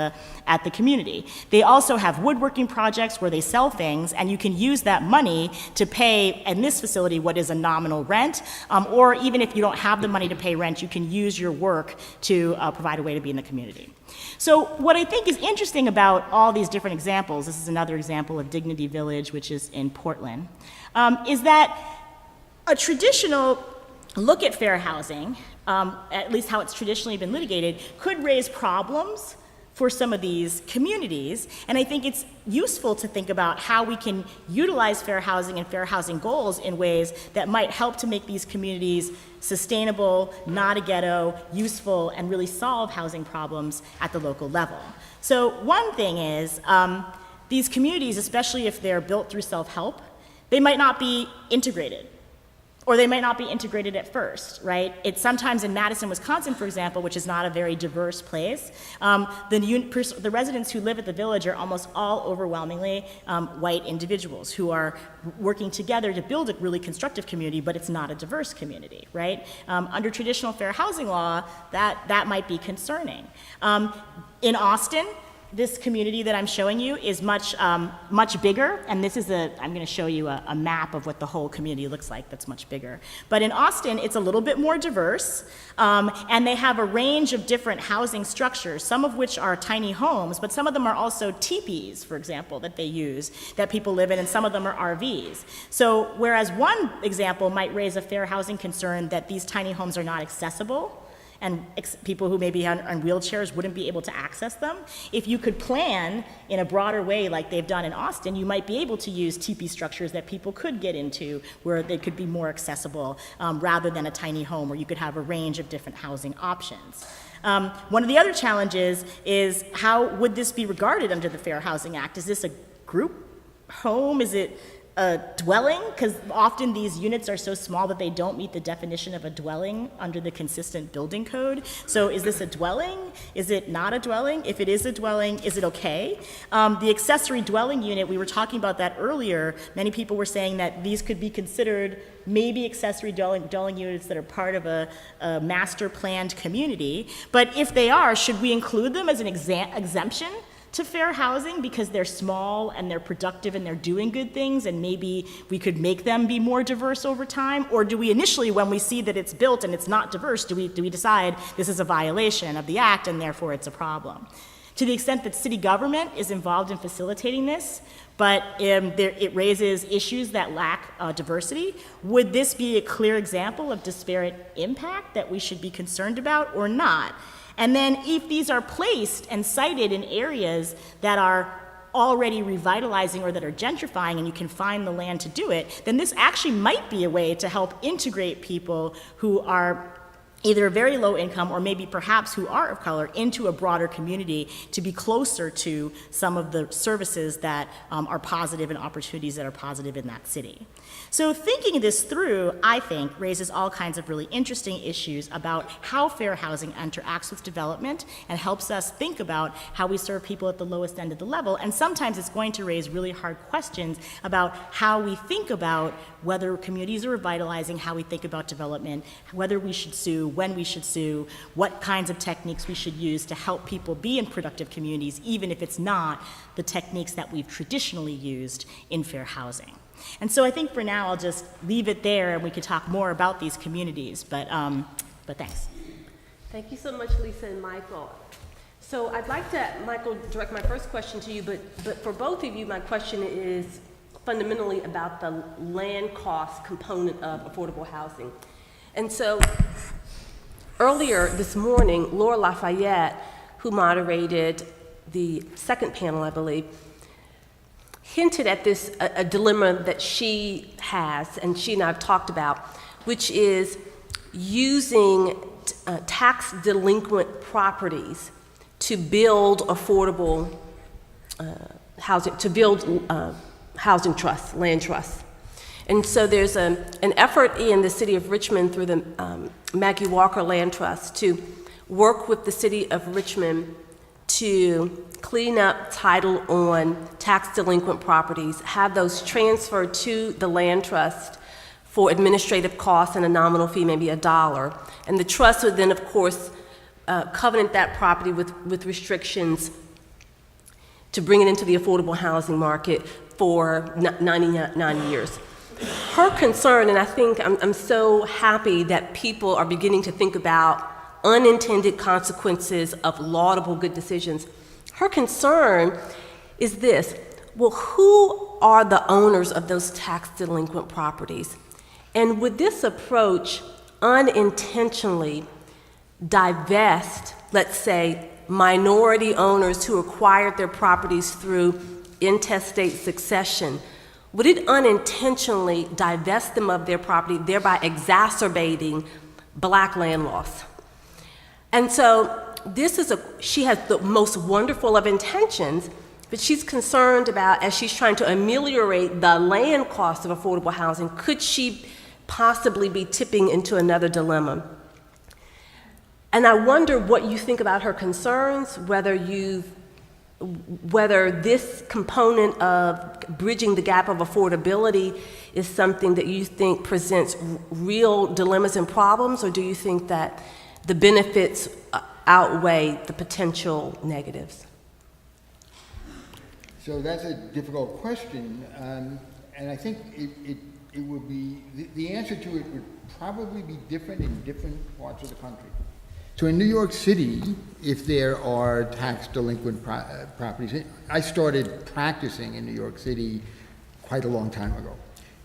the community. They also have woodworking projects where they sell things, and you can use that money to pay, in this facility, what is a nominal rent, or even if you don't have the money to pay rent, you can use your work to provide a way to be in the community. So what I think is interesting about all these different examples, this is another example of Dignity Village, which is in Portland, is that a traditional look at fair housing, at least how it's traditionally been litigated, could raise problems for some of these communities. And I think it's useful to think about how we can utilize fair housing and fair housing goals in ways that might help to make these communities sustainable, not a ghetto, useful, and really solve housing problems at the local level. So one thing is, these communities, especially if they're built through self-help, they might not be integrated. Or they might not be integrated at first, right? It's sometimes in Madison, Wisconsin, for example, which is not a very diverse place, the residents who live at the village are almost all overwhelmingly white individuals who are working together to build a really constructive community, but it's not a diverse community, right? Under traditional fair housing law, that might be concerning. In Austin, this community that I'm showing you is much bigger, and this is I'm going to show you a map of what the whole community looks like that's much bigger. But in Austin, it's a little bit more diverse, and they have a range of different housing structures, some of which are tiny homes, but some of them are also teepees, for example, that they use, that people live in, and some of them are RVs. So whereas one example might raise a fair housing concern that these tiny homes are not accessible, and people who may be on wheelchairs wouldn't be able to access them. If you could plan in a broader way like they've done in Austin, you might be able to use teepee structures that people could get into where they could be more accessible rather than a tiny home where you could have a range of different housing options. One of the other challenges is how would this be regarded under the Fair Housing Act? Is this a group home? Is it a dwelling? Because often these units are so small that they don't meet the definition of a dwelling under the consistent building code. So is this a dwelling? Is it not a dwelling? If it is a dwelling, is it okay? The accessory dwelling unit, we were talking about that earlier. Many people were saying that these could be considered maybe accessory dwelling units that are part of a master planned community. But if they are, should we include them as an exemption to fair housing because they're small and they're productive and they're doing good things, and maybe we could make them be more diverse over time? Or do we initially, when we see that it's built and it's not diverse, do we decide this is a violation of the act and therefore it's a problem? To the extent that city government is involved in facilitating this, but it raises issues that lack diversity, would this be a clear example of disparate impact that we should be concerned about or not? And then if these are placed and sited in areas that are already revitalizing or that are gentrifying and you can find the land to do it, then this actually might be a way to help integrate people who are either very low income or maybe perhaps who are of color into a broader community to be closer to some of the services that are positive and opportunities that are positive in that city. So thinking this through, I think, raises all kinds of really interesting issues about how fair housing interacts with development and helps us think about how we serve people at the lowest end of the level. And sometimes it's going to raise really hard questions about how we think about whether communities are revitalizing, how we think about development, whether we should sue, when we should sue, what kinds of techniques we should use to help people be in productive communities, even if it's not the techniques that we've traditionally used in fair housing. And so I think for now I'll just leave it there and we could talk more about these communities, but thanks. Thank you so much, Lisa and Michael. So I'd like to, Michael, direct my first question to you, but for both of you, my question is fundamentally about the land cost component of affordable housing. And so earlier this morning, Laura Lafayette, who moderated the second panel, I believe, hinted at this, a dilemma that she has, and she and I have talked about, which is using tax delinquent properties to build affordable housing, to build housing trusts, land trusts. And so there's an effort in the city of Richmond through the Maggie Walker Land Trust to work with the city of Richmond to clean up title on tax delinquent properties, have those transferred to the land trust for administrative costs and a nominal fee, maybe $1. And the trust would then, of course, covenant that property with restrictions to bring it into the affordable housing market for 99 years. Her concern, and I think I'm so happy that people are beginning to think about unintended consequences of laudable good decisions. Her concern is this: well, who are the owners of those tax delinquent properties? And would this approach unintentionally divest, let's say, minority owners who acquired their properties through intestate succession? Would it unintentionally divest them of their property, thereby exacerbating Black land loss? And so she has the most wonderful of intentions, but she's concerned about, as she's trying to ameliorate the land cost of affordable housing, could she possibly be tipping into another dilemma? And I wonder what you think about her concerns, whether this component of bridging the gap of affordability is something that you think presents real dilemmas and problems, or do you think that the benefits outweigh the potential negatives? So that's a difficult question, and I think it would be, the answer to it would probably be different in different parts of the country. So in New York City, if there are tax delinquent properties, I started practicing in New York City quite a long time ago.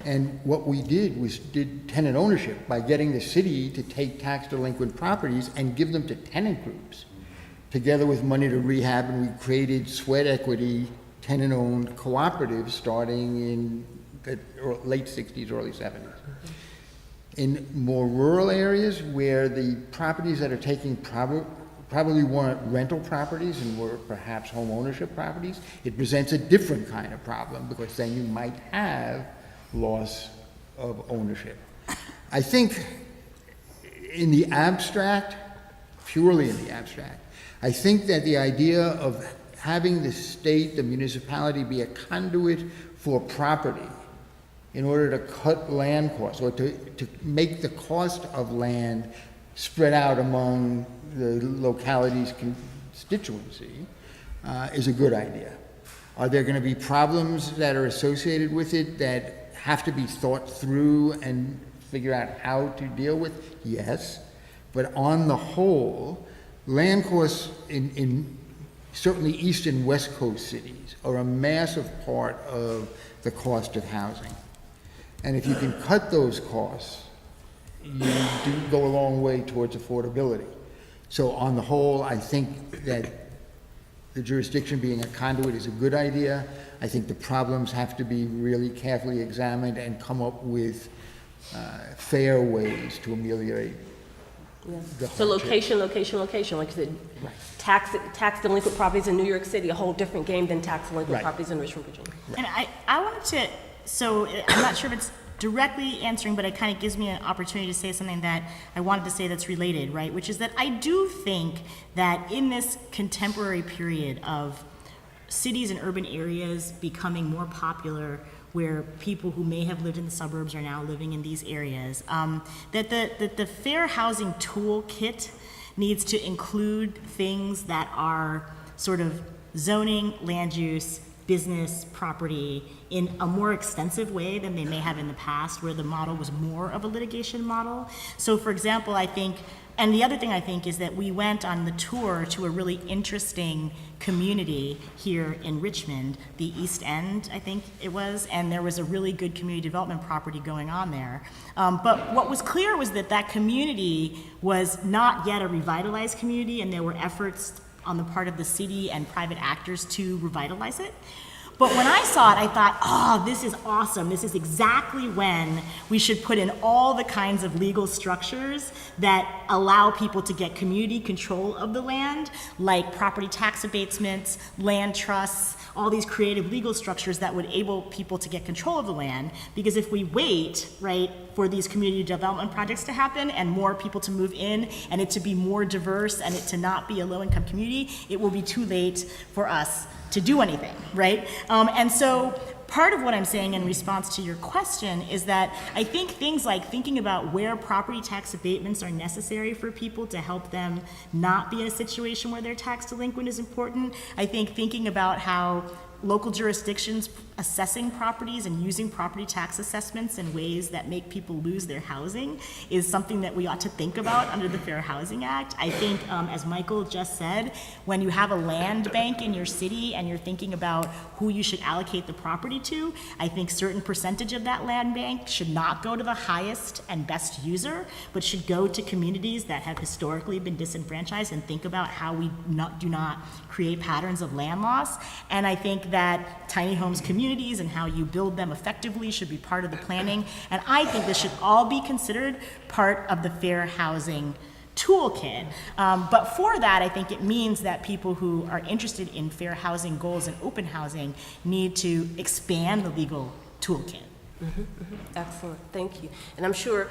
And what we did was tenant ownership by getting the city to take tax delinquent properties and give them to tenant groups, together with money to rehab, and we created sweat equity tenant-owned cooperatives starting in the late 60s, early 70s. In more rural areas where the properties that are taking probably weren't rental properties and were perhaps home ownership properties, it presents a different kind of problem, because then you might have loss of ownership. I think in the abstract, purely in the abstract, I think that the idea of having the state, the municipality, be a conduit for property in order to cut land costs, or to make the cost of land spread out among the locality's constituency, is a good idea. Are there going to be problems that are associated with it that have to be thought through and figure out how to deal with? Yes. But on the whole, land costs in certainly East and West Coast cities are a massive part of the cost of housing. And if you can cut those costs, you do go a long way towards affordability. So on the whole, I think that the jurisdiction being a conduit is a good idea. I think the problems have to be really carefully examined and come up with fair ways to ameliorate the So hardship. location, like you said, right. Tax delinquent properties in New York City, a whole different game than tax delinquent Right. properties in Richmond, Virginia. And I wanted to, so I'm not sure if it's directly answering, but it kind of gives me an opportunity to say something that I wanted to say that's related, right? Which is that I do think that in this contemporary period of cities and urban areas becoming more popular, where people who may have lived in the suburbs are now living in these areas, that the fair housing toolkit needs to include things that are sort of zoning, land use, business, property in a more extensive way than they may have in the past, where the model was more of a litigation model. So for example, I think, and the other thing I think is that we went on the tour to a really interesting community here in Richmond, the East End, I think it was, and there was a really good community development property going on there. But what was clear was that that community was not yet a revitalized community, and there were efforts on the part of the city and private actors to revitalize it. But when I saw it, I thought, oh, this is awesome. This is exactly when we should put in all the kinds of legal structures that allow people to get community control of the land, like property tax abatements, land trusts, all these creative legal structures that would enable people to get control of the land. Because if we wait, right, for these community development projects to happen and more people to move in and it to be more diverse and it to not be a low-income community, it will be too late for us to do anything, right? And so part of what I'm saying in response to your question is that I think things like thinking about where property tax abatements are necessary for people to help them not be in a situation where they're tax delinquent is important. I think thinking about how local jurisdictions assessing properties and using property tax assessments in ways that make people lose their housing is something that we ought to think about under the Fair Housing Act. I think, as Michael just said, when you have a land bank in your city and you're thinking about who you should allocate the property to, I think certain percentage of that land bank should not go to the highest and best user, but should go to communities that have historically been disenfranchised, and think about how we do not create patterns of land loss. And I think that tiny homes communities and how you build them effectively should be part of the planning. And I think this should all be considered part of the fair housing toolkit. But for that, I think it means that people who are interested in fair housing goals and open housing need to expand the legal toolkit. Excellent, thank you. And I'm sure,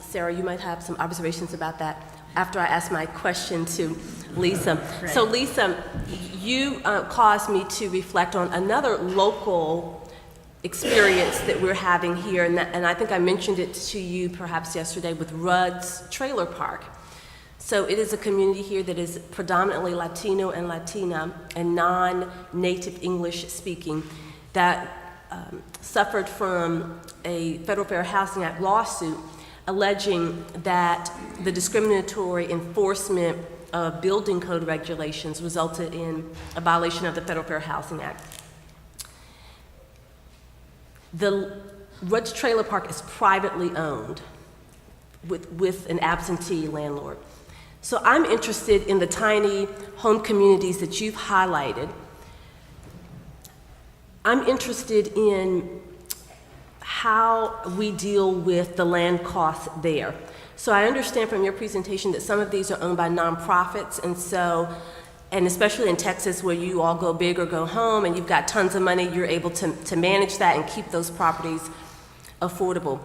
Sarah, you might have some observations about that after I ask my question to Lisa. Right. So Lisa, you caused me to reflect on another local experience that we're having here, and I think I mentioned it to you perhaps yesterday with Rudd's Trailer Park. So it is a community here that is predominantly Latino and Latina and non-native English speaking that suffered from a Federal Fair Housing Act lawsuit alleging that the discriminatory enforcement of building code regulations resulted in a violation of the Federal Fair Housing Act. The Rudge Trailer Park is privately owned with an absentee landlord. So I'm interested in the tiny home communities that you've highlighted. I'm interested in how we deal with the land costs there. So I understand from your presentation that some of these are owned by nonprofits, and especially in Texas where you all go big or go home and you've got tons of money, you're able to manage that and keep those properties affordable.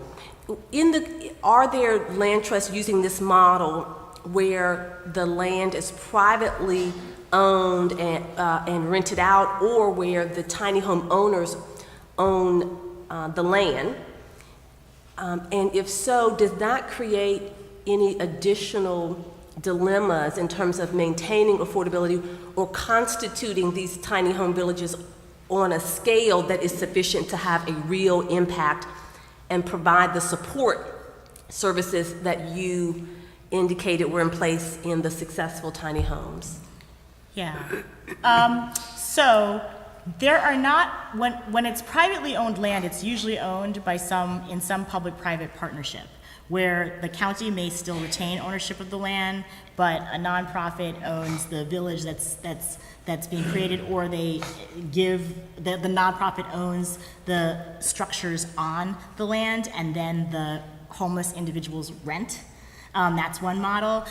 Are there land trusts using this model where the land is privately owned and rented out, or where the tiny home owners own the land? And if so, does that create any additional dilemmas in terms of maintaining affordability or constituting these tiny home villages on a scale that is sufficient to have a real impact and provide the support services that you indicated were in place in the successful tiny homes? Yeah. So there are not, when it's privately owned land, it's usually owned by in some public-private partnership, where the county may still retain ownership of the land, but a nonprofit owns the village that's being created, or they give, the nonprofit owns the structures on the land, and then the homeless individuals rent. That's one model.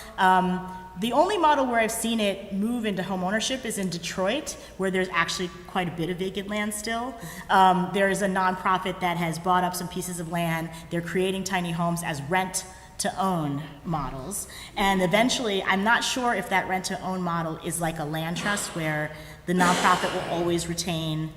The only model where I've seen it move into home ownership is in Detroit, where there's actually quite a bit of vacant land still. There is a nonprofit that has bought up some pieces of land. They're creating tiny homes as rent-to-own models. And eventually, I'm not sure if that rent-to-own model is like a land trust where the nonprofit will always retain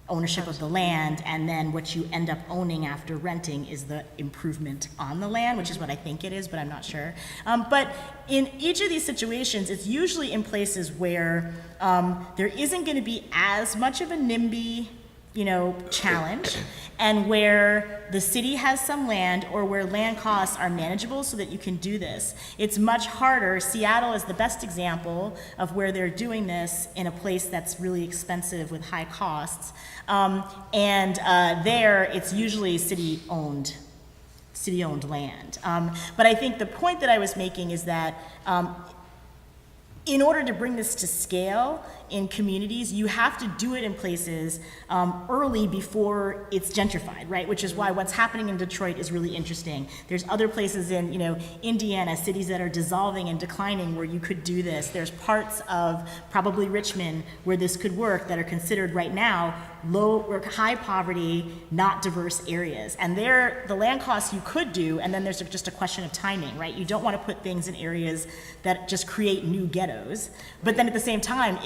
ownership of the land, and then what you end up owning after renting is the improvement on the land, which is what I think it is, but I'm not sure. But in each of these situations, it's usually in places where there isn't going to be as much of a NIMBY, challenge, and where the city has some land, or where land costs are manageable so that you can do this. It's much harder. Seattle is the best example of where they're doing this in a place that's really expensive with high costs. There, it's usually city-owned land. But I think the point that I was making is that in order to bring this to scale in communities, you have to do it in places early before it's gentrified, right? Which is why what's happening in Detroit is really interesting. There's other places in, Indiana, cities that are dissolving and declining where you could do this. There's parts of probably Richmond where this could work that are considered right now low or high poverty, not diverse areas. And there, the land costs you could do, and then there's just a question of timing, right? You don't want to put things in areas that just create new ghettos. But then at the same time,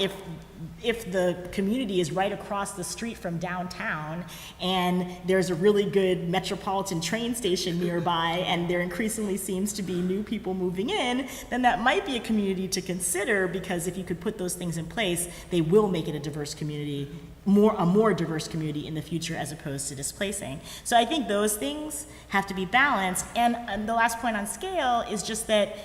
if the community is right across the street from downtown and there's a really good metropolitan train station nearby and there increasingly seems to be new people moving in, then that might be a community to consider, because if you could put those things in place, they will make it a diverse community, a more diverse community in the future, as opposed to displacing. So I think those things have to be balanced. And the last point on scale is just that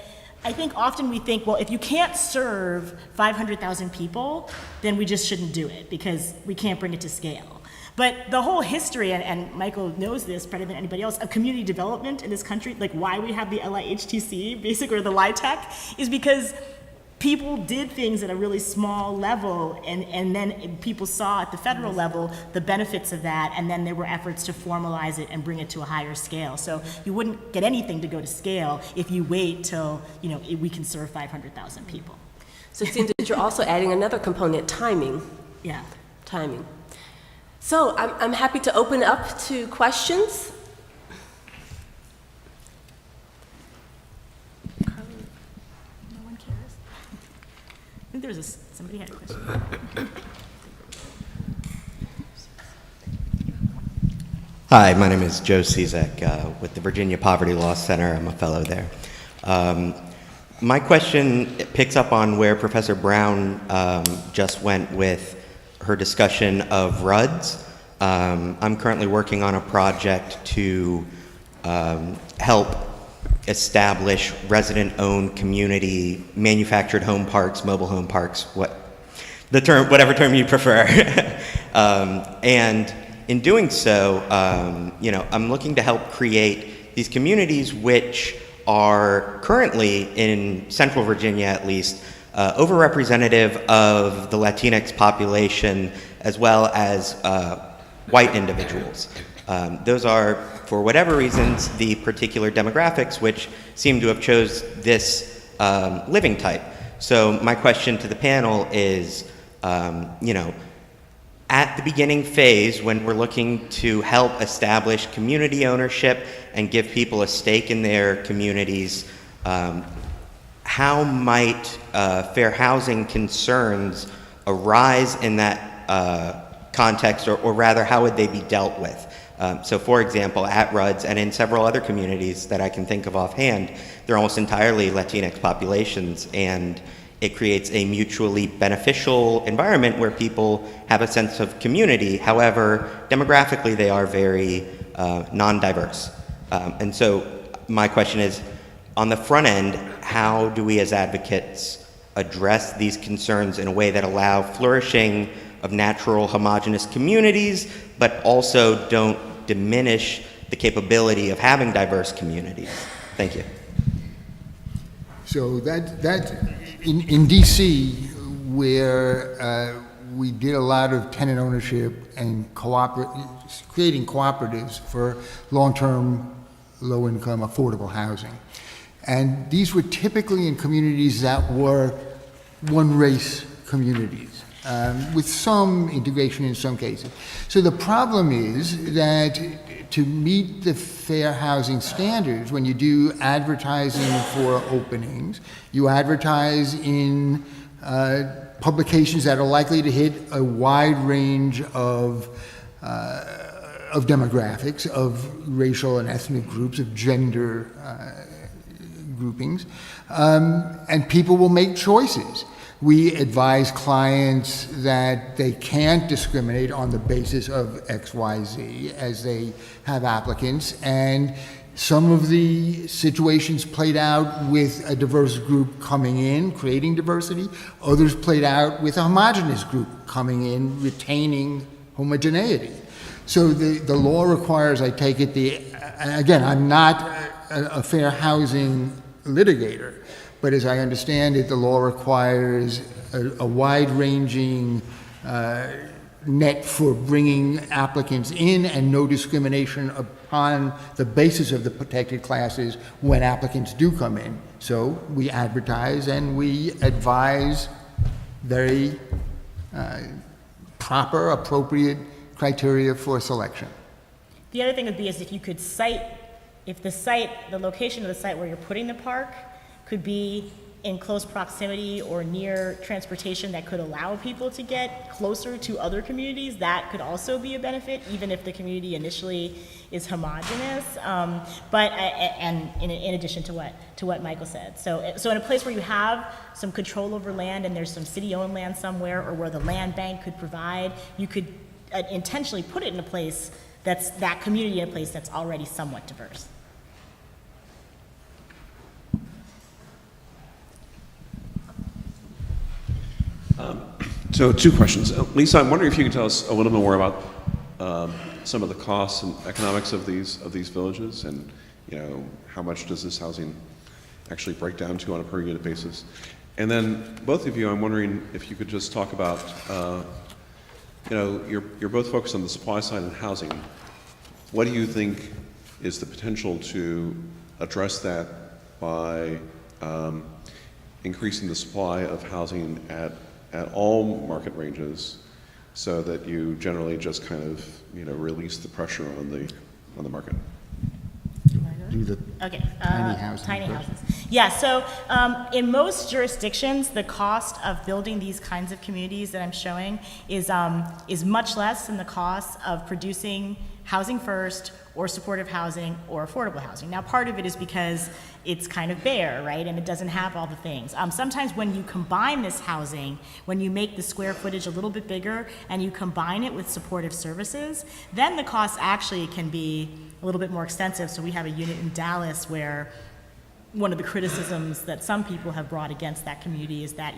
I think often we think, well, if you can't serve 500,000 people, then we just shouldn't do it because we can't bring it to scale. But the whole history, and Michael knows this better than anybody else, of community development in this country, like why we have the LIHTC, basically, or the LITEC, is because people did things at a really small level, and then people saw at the federal level the benefits of that, and then there were efforts to formalize it and bring it to a higher scale. So you wouldn't get anything to go to scale if you wait till we can serve 500,000 people. So it seems that you're also adding another component, timing. Yeah. Timing. So I'm happy to open up to questions. I think there was somebody had a question. Hi, my name is Joe Cizek with the Virginia Poverty Law Center. I'm a fellow there. My question picks up on where Professor Brown just went with her discussion of RUDs. I'm currently working on a project to help establish resident-owned community manufactured home parks, mobile home parks, whatever term you prefer. And in doing so, I'm looking to help create these communities which are currently, in Central Virginia at least, overrepresentative of the Latinx population as well as white individuals. Those are, for whatever reasons, the particular demographics which seem to have chose this living type. So my question to the panel is, at the beginning phase, when we're looking to help establish community ownership and give people a stake in their communities, how might fair housing concerns arise in that context, or rather, how would they be dealt with? So for example, at RUDS and in several other communities that I can think of offhand, they're almost entirely Latinx populations, and it creates a mutually beneficial environment where people have a sense of community. However, demographically, they are very non-diverse. And so my question is, on the front end, how do we as advocates address these concerns in a way that allow flourishing of natural homogeneous communities, but also don't diminish the capability of having diverse communities? Thank you. So that in DC, where we did a lot of tenant ownership and creating cooperatives for long-term, low-income, affordable housing. And these were typically in communities that were one-race communities, with some integration in some cases. So the problem is that to meet the fair housing standards, when you do advertising for openings, you advertise in publications that are likely to hit a wide range of demographics, of racial and ethnic groups, of gender groupings, and people will make choices. We advise clients that they can't discriminate on the basis of X, Y, Z as they have applicants, and some of the situations played out with a diverse group coming in, creating diversity. Others played out with a homogeneous group coming in, retaining homogeneity. So the law requires, I take it, again, I'm not a fair housing litigator, but as I understand it, the law requires a wide-ranging net for bringing applicants in and no discrimination upon the basis of the protected classes when applicants do come in. So we advertise and we advise very proper, appropriate criteria for selection. The other thing would be is if you could cite, if the location of the site where you're putting the park could be in close proximity or near transportation that could allow people to get closer to other communities, that could also be a benefit, even if the community initially is homogeneous. And in addition to what Michael said, so in a place where you have some control over land and there's some city-owned land somewhere, or where the land bank could provide, you could intentionally put it in a place that community in a place that's already somewhat diverse. So 2 questions. Lisa, I'm wondering if you could tell us a little bit more about some of the costs and economics of these villages, and how much does this housing actually break down to on a per unit basis? And then both of you, I'm wondering if you could just talk about, you're both focused on the supply side and housing. What do you think is the potential to address that by increasing the supply of housing at all market ranges, so that you generally just kind of release the pressure on the market? Do the tiny houses. Tiny houses. Yeah. So in most jurisdictions, the cost of building these kinds of communities that I'm showing is much less than the cost of producing housing first or supportive housing or affordable housing. Now, part of it is because it's kind of bare, right, and it doesn't have all the things. Sometimes when you combine this housing, when you make the square footage a little bit bigger and you combine it with supportive services, then the cost actually can be a little bit more extensive. So we have a unit in Dallas where one of the criticisms that some people have brought against that community is that,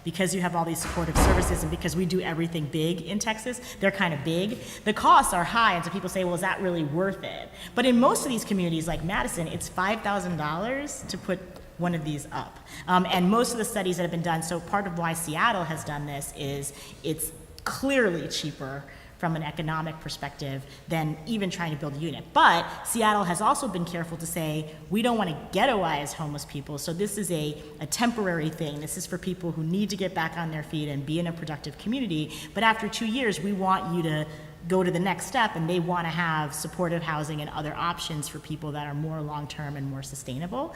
because you have all these supportive services and because we do everything big in Texas, they're kind of big, the costs are high, and so people say, well, is that really worth it? But in most of these communities like Madison, it's $5,000 to put one of these up. And most of the studies that have been done, so part of why Seattle has done this is it's clearly cheaper from an economic perspective than even trying to build a unit. But Seattle has also been careful to say, we don't want to ghettoize homeless people, so this is a temporary thing. This is for people who need to get back on their feet and be in a productive community. But after 2 years, we want you to go to the next step, and they want to have supportive housing and other options for people that are more long-term and more sustainable.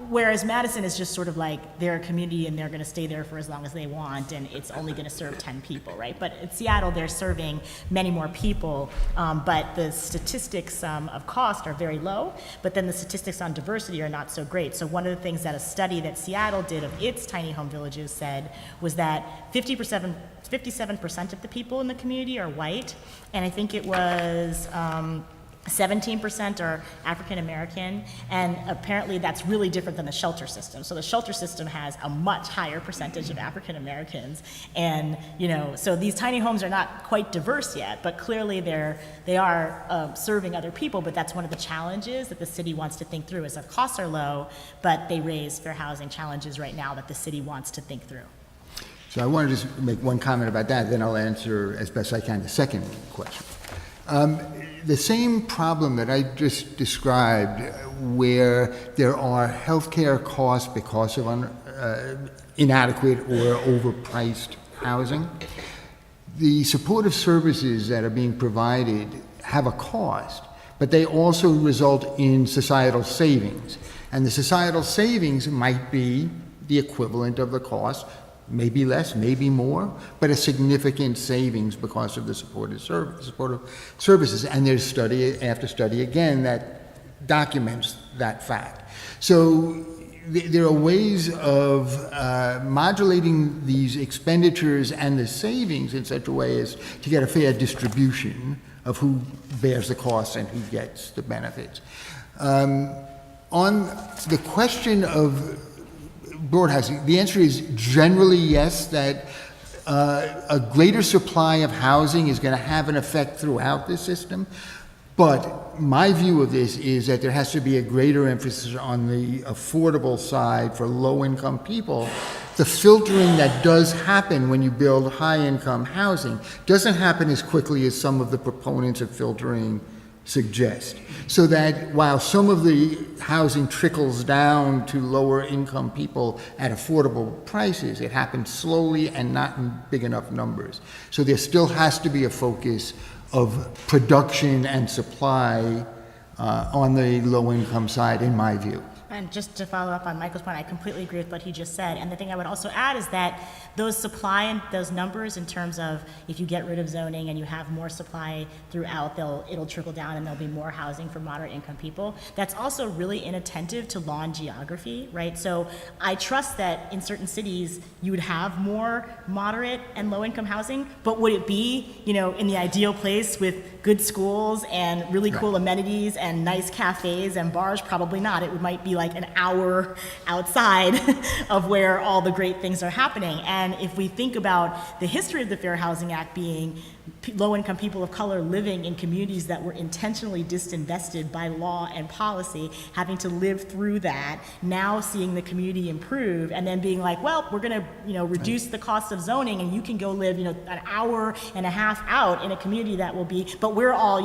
Whereas Madison is just sort of like, they're a community and they're going to stay there for as long as they want, and it's only going to serve 10 people, right? But in Seattle, they're serving many more people, but the statistics of cost are very low, but then the statistics on diversity are not so great. So one of the things that a study that Seattle did of its tiny home villages said was that 57% of the people in the community are white, and I think it was 17% are African American, and apparently that's really different than the shelter system. So the shelter system has a much higher percentage of African Americans, and so these tiny homes are not quite diverse yet, but clearly they are serving other people. But that's one of the challenges that the city wants to think through, is that costs are low, but they raise fair housing challenges right now that the city wants to think through. So I want to just make one comment about that, then I'll answer as best I can the second question. The same problem that I just described, where there are healthcare costs because of inadequate or overpriced housing, the supportive services that are being provided have a cost, but they also result in societal savings. And the societal savings might be the equivalent of the cost, maybe less, maybe more, but a significant savings because of the supportive services. And there's study after study, again, that documents that fact. So there are ways of modulating these expenditures and the savings in such a way as to get a fair distribution of who bears the costs and who gets the benefits. On the question of broad housing, the answer is generally yes, that a greater supply of housing is going to have an effect throughout the system. But my view of this is that there has to be a greater emphasis on the affordable side for low-income people. The filtering that does happen when you build high-income housing doesn't happen as quickly as some of the proponents of filtering suggest. So that while some of the housing trickles down to lower income people at affordable prices, it happens slowly and not in big enough numbers. So there still has to be a focus of production and supply on the low income side, in my view. And just to follow up on Michael's point, I completely agree with what he just said. And the thing I would also add is that those supply and those numbers in terms of if you get rid of zoning and you have more supply throughout, it'll trickle down and there'll be more housing for moderate income people. That's also really inattentive to law and geography, right? So I trust that in certain cities you would have more moderate and low income housing, but would it be, in the ideal place with good schools and really cool amenities and nice cafes and bars? Probably not. It might be like an hour outside of where all the great things are happening. And if we think about the history of the Fair Housing Act being low-income people of color living in communities that were intentionally disinvested by law and policy, having to live through that, now seeing the community improve, and then being like, well, we're going to reduce the cost of zoning, and you can go live an hour and a half out in a community that will be, but we're all,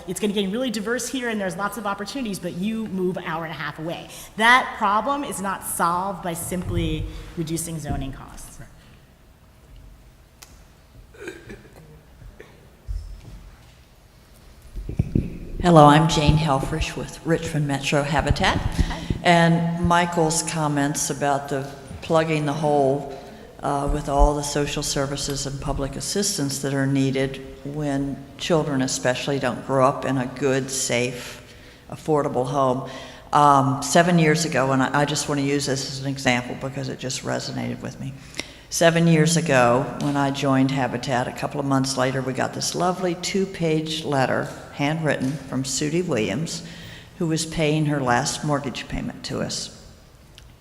it's going to get really diverse here, and there's lots of opportunities, but you move an hour and a half away. That problem is not solved by simply reducing zoning costs. Hello, I'm Jane Helfrich with Richmond Metro Habitat. And Michael's comments about the plugging the hole with all the social services and public assistance that are needed when children especially don't grow up in a good, safe, affordable home. 7 years ago, and I just want to use this as an example because it just resonated with me. 7 years ago, when I joined Habitat, a couple of months later, we got this lovely 2-page letter, handwritten, from Sudie Williams, who was paying her last mortgage payment to us.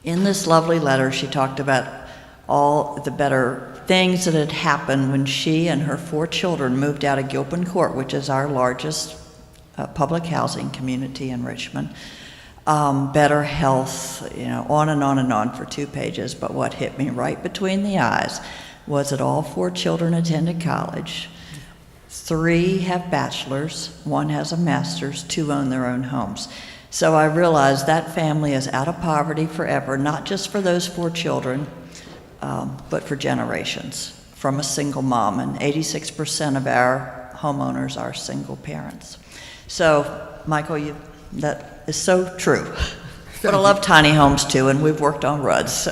In this lovely letter, she talked about all the better things that had happened when she and her 4 children moved out of Gilpin Court, which is our largest public housing community in Richmond. Better health, on and on and on for 2 pages. But what hit me right between the eyes was that all 4 children attended college. 3 have bachelors, 1 has a master's, 2 own their own homes. So I realized that family is out of poverty forever, not just for those 4 children, but for generations, from a single mom. And 86% of our homeowners are single parents. So, Michael, that is so true. But I love tiny homes too, and we've worked on RUDs, so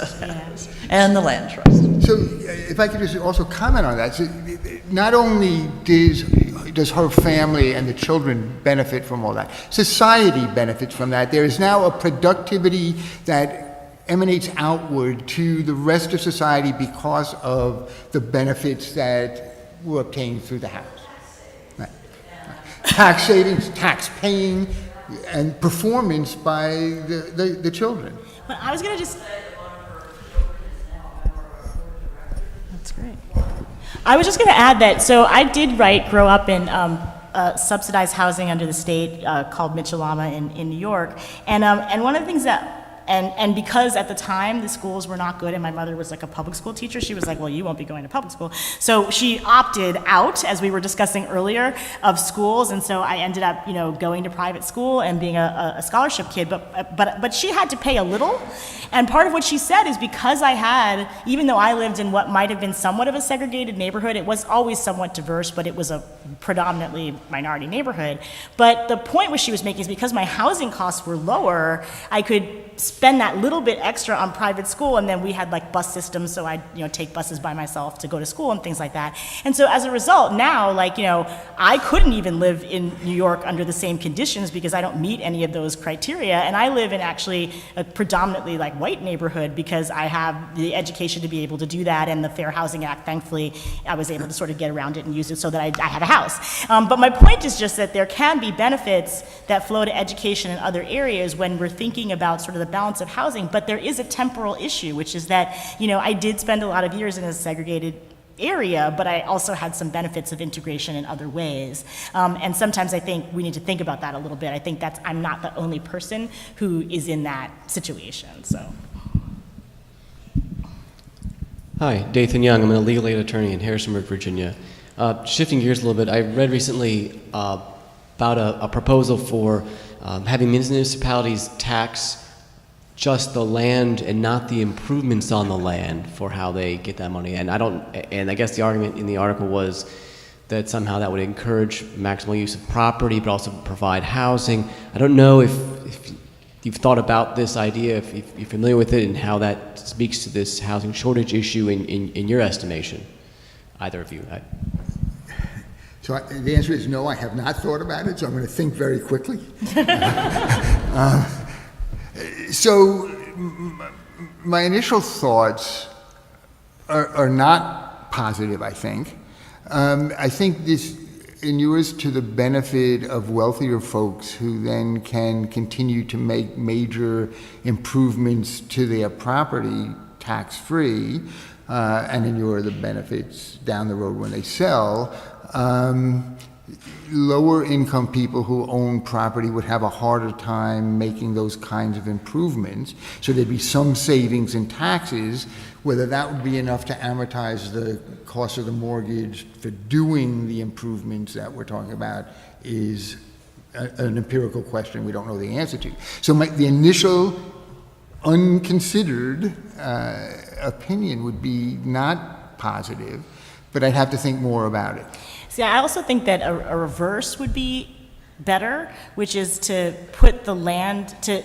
and the land trust. So if I could just also comment on that. So not only does her family and the children benefit from all that, society benefits from that. There is now a productivity that emanates outward to the rest of society because of the benefits that were obtained through the house. Right. Tax savings, tax paying, and performance by the children. But I was going to just... That's great. I was just going to add that, so I did grow up in subsidized housing under the state called Mitchell-Lama in New York. And one of the things that, and because at the time the schools were not good and my mother was like a public school teacher, she was like, well, you won't be going to public school. So she opted out, as we were discussing earlier, of schools. And so I ended up, going to private school and being a scholarship kid. But she had to pay a little. And part of what she said is because I had, even though I lived in what might have been somewhat of a segregated neighborhood, it was always somewhat diverse, but it was a predominantly minority neighborhood. But the point what she was making is because my housing costs were lower, I could spend that little bit extra on private school, and then we had like bus systems, so I'd take buses by myself to go to school and things like that. And so as a result, now I couldn't even live in New York under the same conditions because I don't meet any of those criteria, and I live in actually a predominantly white neighborhood because I have the education to be able to do that, and the Fair Housing Act, thankfully, I was able to sort of get around it and use it so that I have a house. But my point is just that there can be benefits that flow to education in other areas when we're thinking about sort of the balance of housing, but there is a temporal issue, which is that, I did spend a lot of years in a segregated area, but I also had some benefits of integration in other ways. And sometimes I think we need to think about that a little bit. I think I'm not the only person who is in that situation, so. Hi, Dathan Young. I'm a legal aid attorney in Harrisonburg, Virginia. Shifting gears a little bit, I read recently about a proposal for having municipalities tax just the land and not the improvements on the land for how they get that money. And I guess the argument in the article was that somehow that would encourage maximal use of property, but also provide housing. I don't know if you've thought about this idea, if you're familiar with it, and how that speaks to this housing shortage issue in your estimation, either of you. So the answer is no, I have not thought about it, so I'm going to think very quickly. So my initial thoughts are not positive, I think. I think this inures to the benefit of wealthier folks who then can continue to make major improvements to their property tax-free and inure the benefits down the road when they sell. Lower income people who own property would have a harder time making those kinds of improvements. So there'd be some savings in taxes. Whether that would be enough to amortize the cost of the mortgage for doing the improvements that we're talking about is an empirical question we don't know the answer to. So the initial unconsidered opinion would be not positive, but I'd have to think more about it. See, I also think that a reverse would be better, which is to put the land, to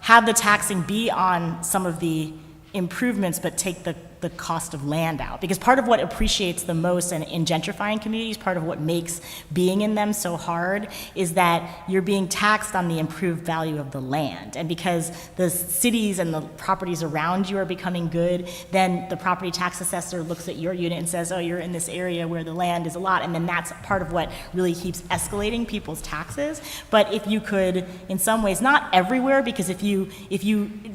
have the taxing be on some of the improvements, but take the the cost of land out. Because part of what appreciates the most in gentrifying communities, part of what makes being in them so hard, is that you're being taxed on the improved value of the land. And because the cities and the properties around you are becoming good, then the property tax assessor looks at your unit and says, oh, you're in this area where the land is a lot, and then that's part of what really keeps escalating people's taxes. But if you could, in some ways, not everywhere, because if you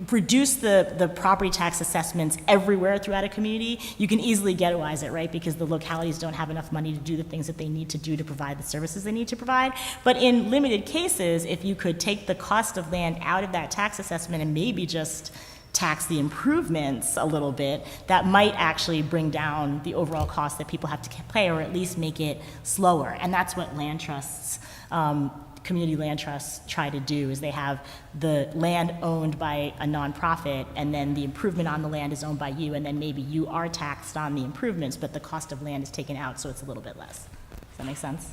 reduce the property tax assessments everywhere throughout a community, you can easily ghettoize it, right? Because the localities don't have enough money to do the things that they need to do to provide the services they need to provide. But in limited cases, if you could take the cost of land out of that tax assessment and maybe just tax the improvements a little bit, that might actually bring down the overall cost that people have to pay, or at least make it slower. And that's what land trusts, community land trusts try to do, is they have the land owned by a nonprofit, and then the improvement on the land is owned by you, and then maybe you are taxed on the improvements, but the cost of land is taken out, so it's a little bit less. Does that make sense,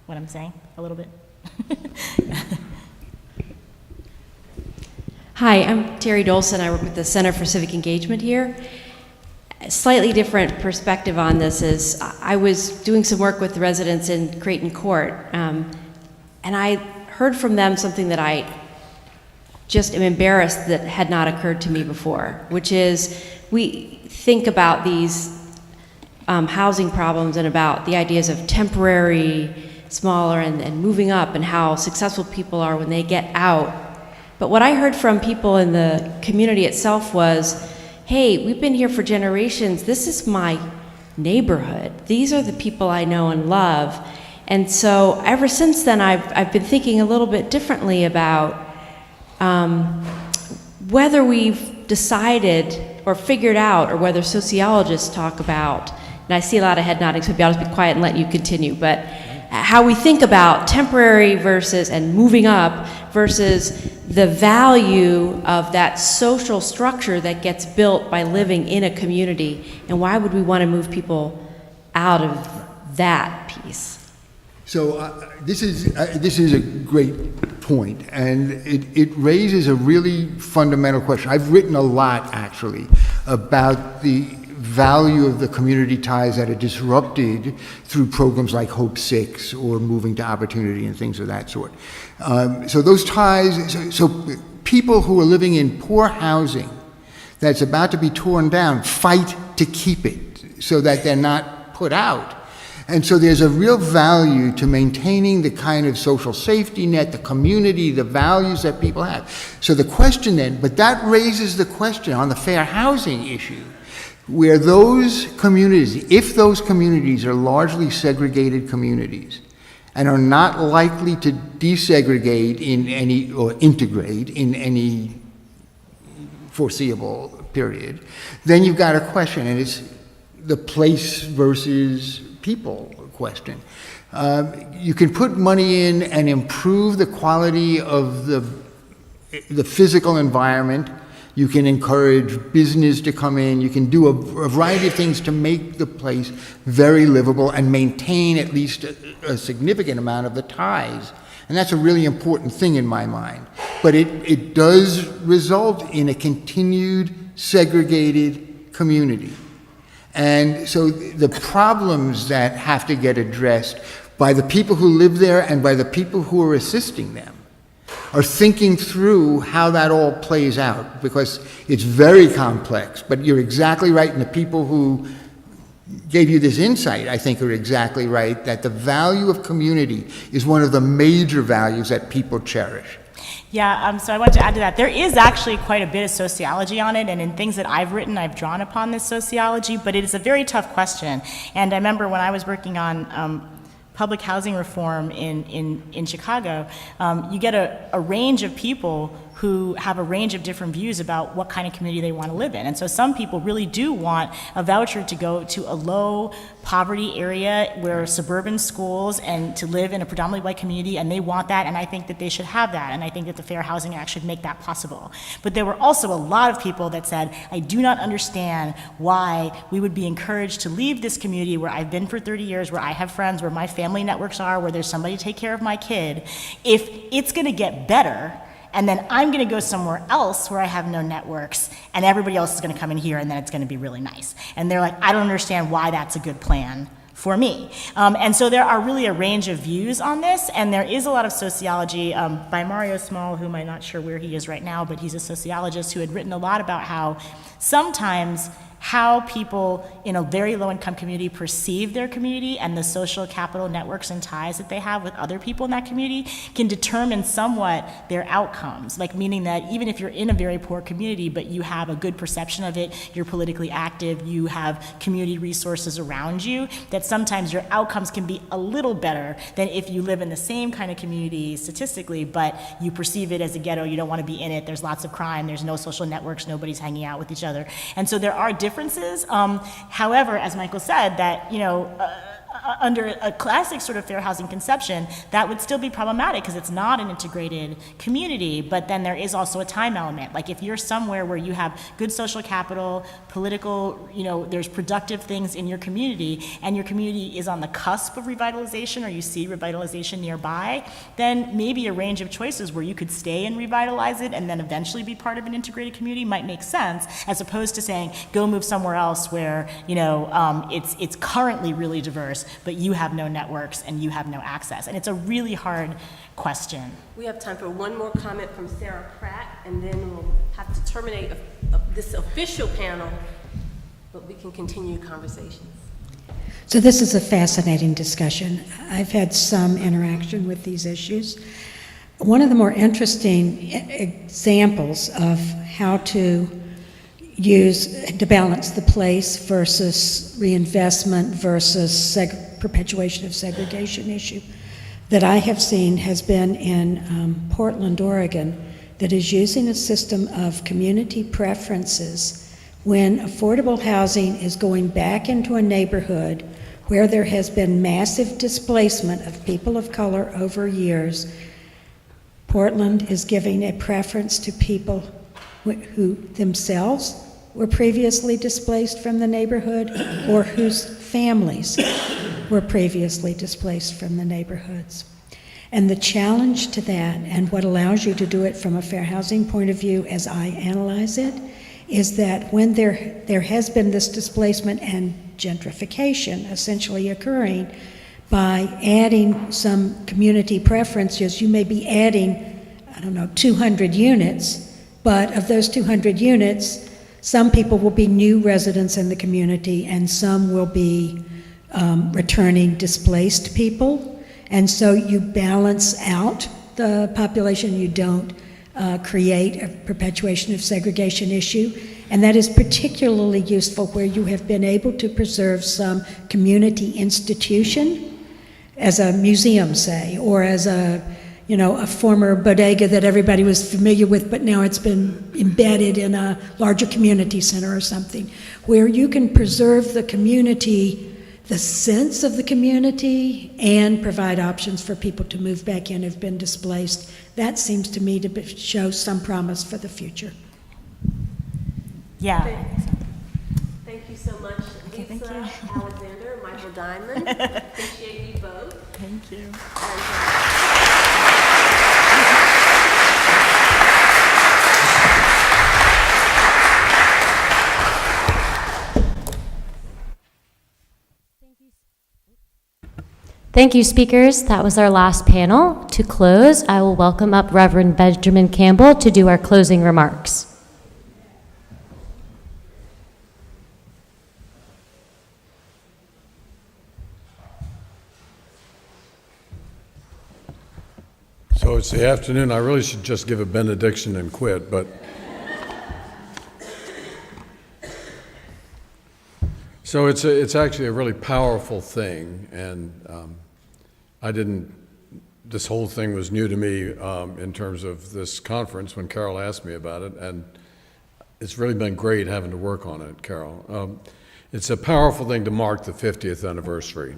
what I'm saying, a little bit? Hi, I'm Terry Dolson. I work with the Center for Civic Engagement here. A slightly different perspective on this is I was doing some work with the residents in Creighton Court, and I heard from them something that I just am embarrassed that had not occurred to me before, which is we think about these housing problems and about the ideas of temporary, smaller, and moving up, and how successful people are when they get out. But what I heard from people in the community itself was, hey, we've been here for generations. This is my neighborhood. These are the people I know and love. And so ever since then, I've been thinking a little bit differently about whether we've decided or figured out, or whether sociologists talk about, and I see a lot of head nodding, so maybe I'll just be quiet and let you continue, but how we think about temporary versus and moving up versus the value of that social structure that gets built by living in a community, and why would we want to move people out of that piece? So this is a great point, and it raises a really fundamental question. I've written a lot, actually, about the value of the community ties that are disrupted through programs like Hope 6 or Moving to Opportunity and things of that sort. So those ties, so people who are living in poor housing that's about to be torn down fight to keep it so that they're not put out. And so there's a real value to maintaining the kind of social safety net, the community, the values that people have. So the question then, but that raises the question on the fair housing issue, where those communities, if those communities are largely segregated communities and are not likely to desegregate in any, or integrate in any foreseeable period, then you've got a question, and it's the place versus people question. You can put money in and improve the quality of the physical environment. You can encourage business to come in. You can do a variety of things to make the place very livable and maintain at least a significant amount of the ties. And that's a really important thing in my mind. But it does result in a continued segregated community. And so the problems that have to get addressed by the people who live there and by the people who are assisting them are thinking through how that all plays out, because it's very complex. But you're exactly right, and the people who gave you this insight, I think, are exactly right, that the value of community is one of the major values that people cherish. Yeah, so I want to add to that. There is actually quite a bit of sociology on it, and in things that I've written, I've drawn upon this sociology, but it is a very tough question. And I remember when I was working on public housing reform in Chicago, you get a range of people who have a range of different views about what kind of community they want to live in. And so some people really do want a voucher to go to a low poverty area where suburban schools and to live in a predominantly white community, and they want that, and I think that they should have that, and I think that the Fair Housing Act should make that possible. But there were also a lot of people that said, I do not understand why we would be encouraged to leave this community where I've been for 30 years, where I have friends, where my family networks are, where there's somebody to take care of my kid, if it's gonna get better And then I'm going to go somewhere else where I have no networks, and everybody else is going to come in here, and then it's going to be really nice. And they're like, I don't understand why that's a good plan for me. And so there are really a range of views on this, and there is a lot of sociology by Mario Small, whom I'm not sure where he is right now, but he's a sociologist who had written a lot about how sometimes how people in a very low-income community perceive their community and the social capital networks and ties that they have with other people in that community can determine somewhat their outcomes. Like, meaning that even if you're in a very poor community, but you have a good perception of it, you're politically active, you have community resources around you, that sometimes your outcomes can be a little better than if you live in the same kind of community statistically, but you perceive it as a ghetto, you don't want to be in it, there's lots of crime, there's no social networks, nobody's hanging out with each other. And so there are differences. However, as Michael said, that, under a classic sort of fair housing conception, that would still be problematic because it's not an integrated community, but then there is also a time element. Like, if you're somewhere where you have good social capital, political, there's productive things in your community, and your community is on the cusp of revitalization, or you see revitalization nearby, then maybe a range of choices where you could stay and revitalize it and then eventually be part of an integrated community might make sense, as opposed to saying, go move somewhere else where, it's currently really diverse, but you have no networks and you have no access. And it's a really hard question. We have time for one more comment from Sarah Pratt, and then we'll have to terminate this official panel, but we can continue conversations. So this is a fascinating discussion. I've had some interaction with these issues. One of the more interesting examples of how to balance the place versus reinvestment versus perpetuation of segregation issue that I have seen has been in Portland, Oregon, that is using a system of community preferences when affordable housing is going back into a neighborhood where there has been massive displacement of people of color over years. Portland is giving a preference to people who themselves were previously displaced from the neighborhood or whose families were previously displaced from the neighborhoods. And the challenge to that, and what allows you to do it from a fair housing point of view as I analyze it, is that when there has been this displacement and gentrification essentially occurring, by adding some community preferences, you may be adding, 200 units, but of those 200 units, some people will be new residents in the community and some will be returning displaced people. And so you balance out the population, you don't create a perpetuation of segregation issue. And that is particularly useful where you have been able to preserve some community institution, as a museum, say, or as a former bodega that everybody was familiar with, but now it's been embedded in a larger community center or something, where you can preserve the community, the sense of the community, and provide options for people to move back in who've been displaced. That seems to me to show some promise for the future. Yeah. Thank you so much, Okay, Lisa, thank you. Alexander, Michael Diamond. Appreciate you both. Thank you. Thank you, speakers. That was our last panel. To close, I will welcome up Reverend Benjamin Campbell to do our closing remarks. So it's the afternoon. I really should just give a benediction and quit, but so it's actually a really powerful thing, and this whole thing was new to me in terms of this conference when Carol asked me about it, and it's really been great having to work on it, Carol. It's a powerful thing to mark the 50th anniversary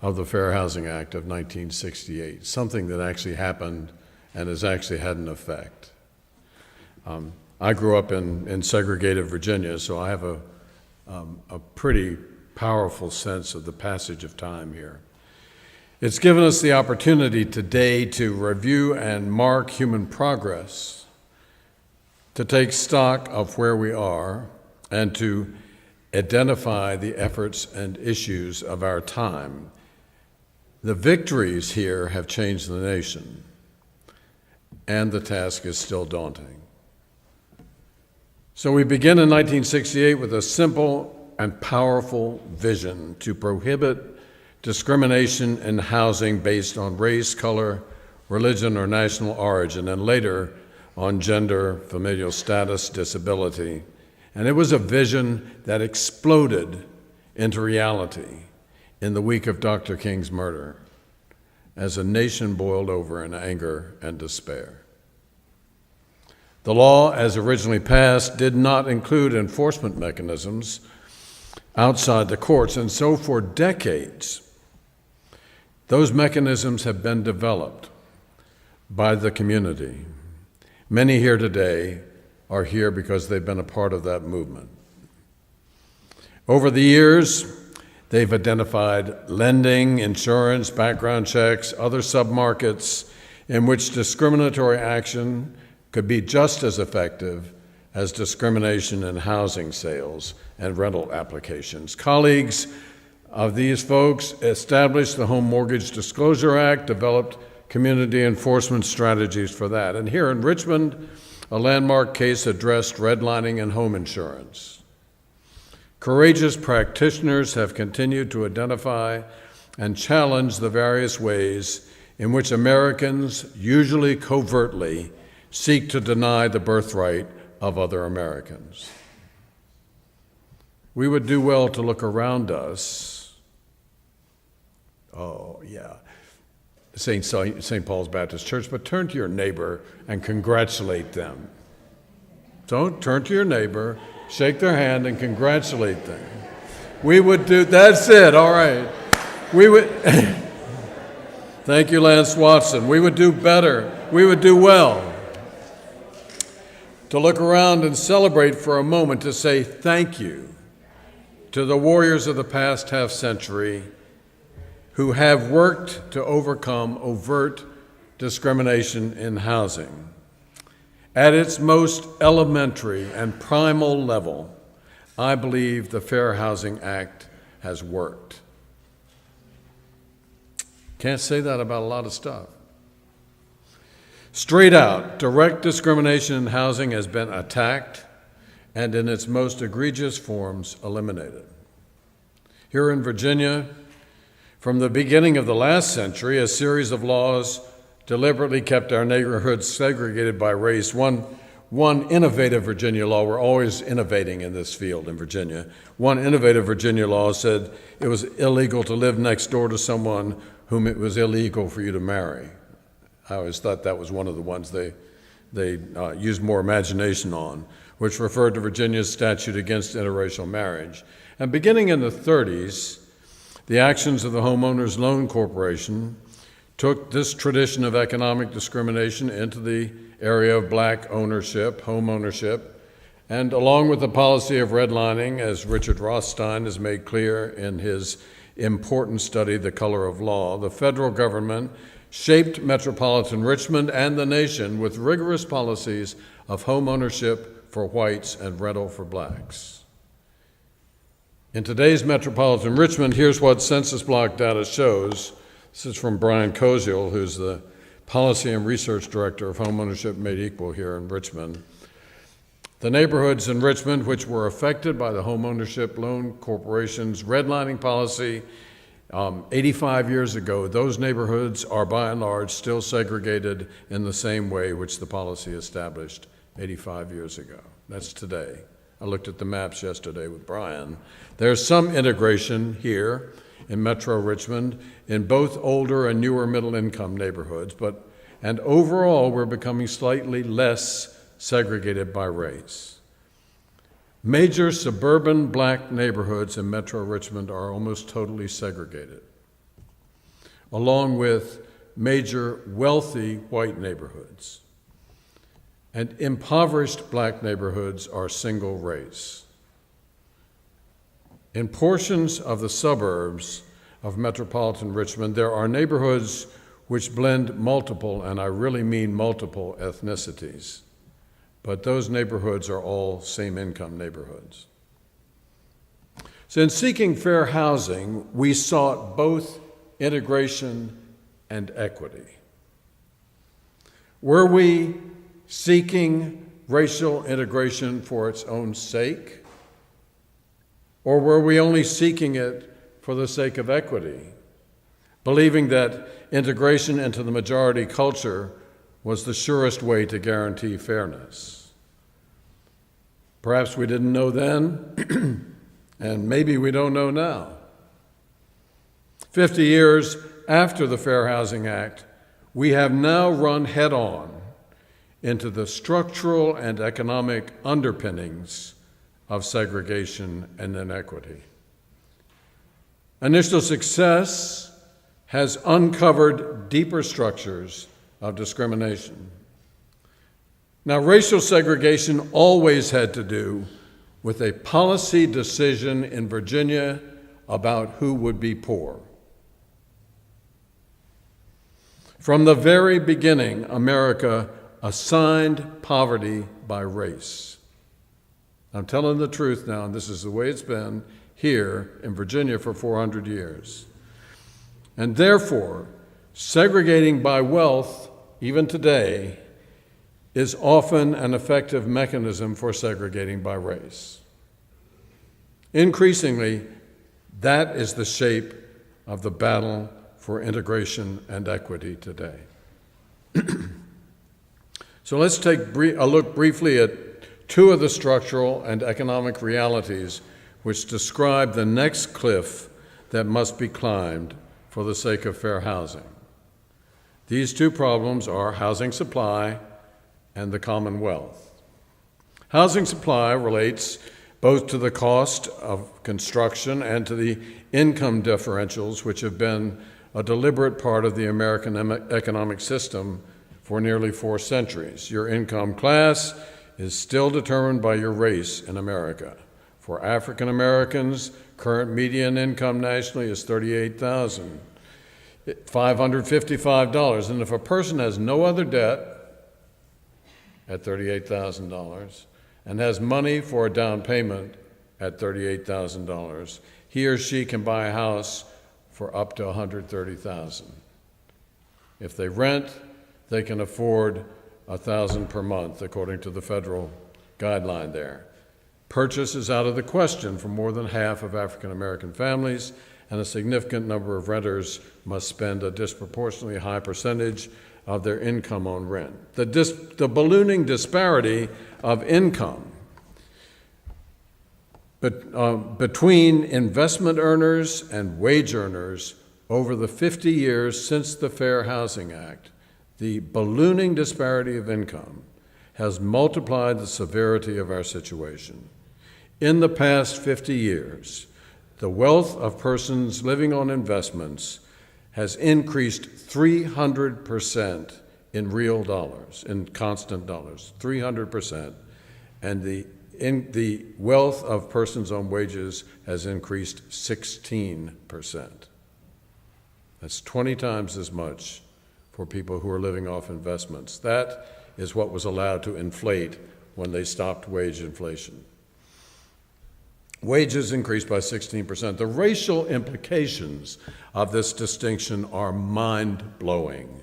of the Fair Housing Act of 1968, something that actually happened and has actually had an effect. I grew up in segregated Virginia, so I have a pretty powerful sense of the passage of time here. It's given us the opportunity today to review and mark human progress, to take stock of where we are, and to identify the efforts and issues of our time. The victories here have changed the nation, and the task is still daunting. So we begin in 1968 with a simple and powerful vision to prohibit discrimination in housing based on race, color, religion, or national origin, and later on gender, familial status, disability. And it was a vision that exploded into reality in the week of Dr. King's murder as a nation boiled over in anger and despair. The law, as originally passed, did not include enforcement mechanisms outside the courts, and so for decades, those mechanisms have been developed by the community. Many here today are here because they've been a part of that movement. Over the years, they've identified lending, insurance, background checks, other submarkets in which discriminatory action could be just as effective as discrimination in housing sales and rental applications. Colleagues of these folks established the Home Mortgage Disclosure Act, developed community enforcement strategies for that. And here in Richmond, a landmark case addressed redlining and home insurance. Courageous practitioners have continued to identify and challenge the various ways in which Americans, usually covertly, seek to deny the birthright of other Americans. We would do well to look around us. Oh, yeah. St. Paul's Baptist Church, but turn to your neighbor and congratulate them. Don't turn to your neighbor, shake their hand, and congratulate them. We would do, that's it, all right. We would, thank you, Lance Watson. We would do better. We would do well to look around and celebrate for a moment, to say thank you to the warriors of the past half century who have worked to overcome overt discrimination in housing. At its most elementary and primal level, I believe the Fair Housing Act has worked. Can't say that about a lot of stuff. Straight out, direct discrimination in housing has been attacked and in its most egregious forms eliminated. Here in Virginia, from the beginning of the last century, a series of laws deliberately kept our neighborhoods segregated by race. One innovative Virginia law, we're always innovating in this field in Virginia, one innovative Virginia law said it was illegal to live next door to someone whom it was illegal for you to marry. I always thought that was one of the ones they used more imagination on, which referred to Virginia's statute against interracial marriage. And beginning in the 30s, the actions of the Homeowners Loan Corporation took this tradition of economic discrimination into the area of black ownership, home ownership, and along with the policy of redlining, as Richard Rothstein has made clear in his important study, The Color of Law, the federal government shaped metropolitan Richmond and the nation with rigorous policies of home ownership for whites and rental for blacks. In today's metropolitan Richmond, here's what census block data shows. This is from Brian Koziel, who's the Policy and Research Director of Homeownership Made Equal here in Richmond. The neighborhoods in Richmond which were affected by the Homeownership Loan Corporation's redlining policy 85 years ago, those neighborhoods are by and large still segregated in the same way which the policy established 85 years ago. That's today. I looked at the maps yesterday with Brian. There's some integration here in Metro Richmond in both older and newer middle-income neighborhoods, and overall we're becoming slightly less segregated by race. Major suburban black neighborhoods in Metro Richmond are almost totally segregated, along with major wealthy white neighborhoods. And impoverished black neighborhoods are single race. In portions of the suburbs, of metropolitan Richmond, there are neighborhoods which blend multiple, and I really mean multiple, ethnicities. But those neighborhoods are all same-income neighborhoods. So in seeking fair housing, we sought both integration and equity. Were we seeking racial integration for its own sake? Or were we only seeking it for the sake of equity, believing that integration into the majority culture was the surest way to guarantee fairness? Perhaps we didn't know then, and maybe we don't know now. 50 years after the Fair Housing Act, we have now run head-on into the structural and economic underpinnings of segregation and inequity. Initial success has uncovered deeper structures of discrimination. Now, racial segregation always had to do with a policy decision in Virginia about who would be poor. From the very beginning, America assigned poverty by race. I'm telling the truth now, and this is the way it's been here in Virginia for 400 years. And therefore, segregating by wealth, even today, is often an effective mechanism for segregating by race. Increasingly, that is the shape of the battle for integration and equity today. So let's take a look briefly at two of the structural and economic realities which describe the next cliff that must be climbed for the sake of fair housing. These two problems are housing supply and the Commonwealth. Housing supply relates both to the cost of construction and to the income differentials, which have been a deliberate part of the American economic system for nearly 4 centuries. Your income class is still determined by your race in America. For African Americans, current median income nationally is $38,555. And if a person has no other debt at $38,000 and has money for a down payment at $38,000, he or she can buy a house for up to $130,000. If they rent, they can afford $1,000 per month, according to the federal guideline there. Purchase is out of the question for more than half of African American families, and a significant number of renters must spend a disproportionately high percentage of their income on rent. The ballooning disparity of income between investment earners and wage earners over the 50 years since the Fair Housing Act, the ballooning disparity of income has multiplied the severity of our situation. In the past 50 years, the wealth of persons living on investments has increased 300% in real dollars, in constant dollars, 300%, and the wealth of persons on wages has increased 16%. That's 20 times as much for people who are living off investments. That is what was allowed to inflate when they stopped wage inflation. Wages increased by 16%. The racial implications of this distinction are mind-blowing.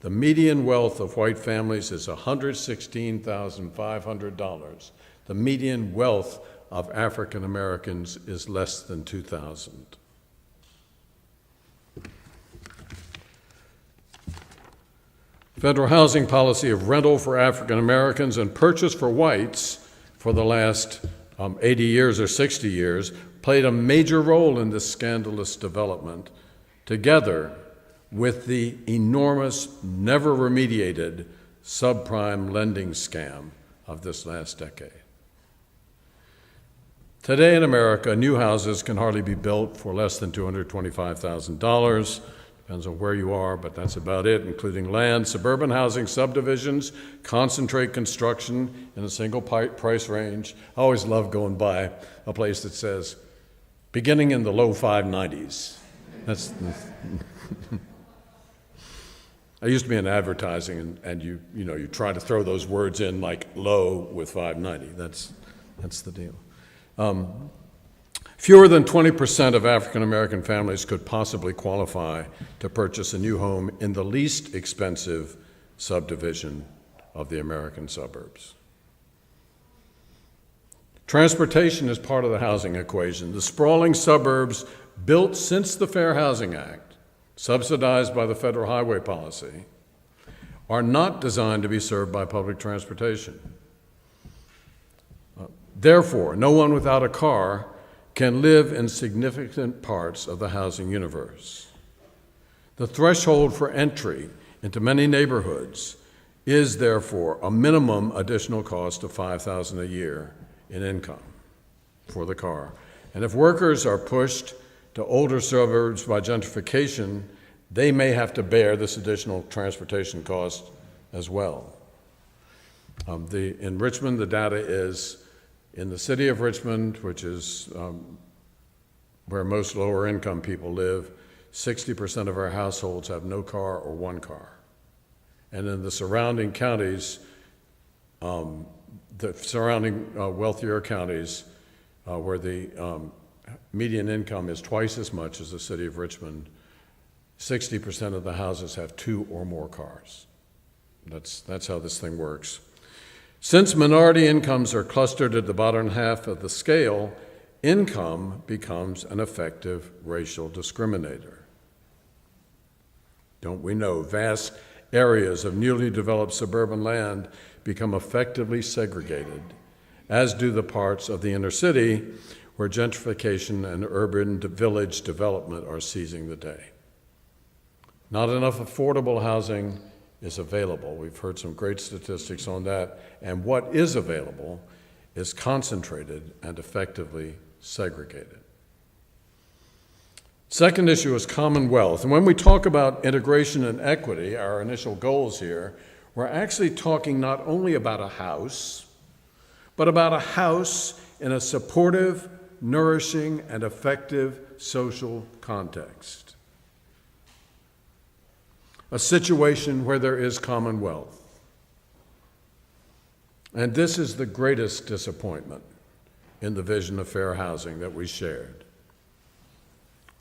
The median wealth of white families is $116,500. The median wealth of African Americans is less than $2,000. Federal housing policy of rental for African Americans and purchase for whites for the last 80 years or 60 years played a major role in this scandalous development, together with the enormous, never remediated subprime lending scam of this last decade. Today in America, new houses can hardly be built for less than $225,000. Depends on where you are, but that's about it, including land. Suburban housing subdivisions concentrate construction in a single price range. I always love going by a place that says, beginning in the low 590s. That's I used to be in advertising, and you try to throw those words in like low with 590. That's the deal. Fewer than 20% of African American families could possibly qualify to purchase a new home in the least expensive subdivision of the American suburbs. Transportation is part of the housing equation. The sprawling suburbs built since the Fair Housing Act, subsidized by the federal highway policy, are not designed to be served by public transportation. Therefore, no one without a car can live in significant parts of the housing universe. The threshold for entry into many neighborhoods is therefore a minimum additional cost of $5,000 a year in income for the car. And if workers are pushed to older suburbs by gentrification, they may have to bear this additional transportation cost as well. In Richmond, the data is in the city of Richmond, which is where most lower income people live, 60% of our households have no car or one car. And in the surrounding counties, wealthier counties, where the median income is twice as much as the city of Richmond, 60% of the houses have 2 or more cars. That's how this thing works. Since minority incomes are clustered at the bottom half of the scale, income becomes an effective racial discriminator. Don't we know vast areas of newly developed suburban land become effectively segregated, as do the parts of the inner city where gentrification and urban village development are seizing the day. Not enough affordable housing is available. We've heard some great statistics on that, and what is available is concentrated and effectively segregated. Second issue is commonwealth. And when we talk about integration and equity, our initial goals here, we're actually talking not only about a house, but about a house in a supportive, nourishing, and effective social context. A situation where there is commonwealth. And this is the greatest disappointment in the vision of fair housing that we shared.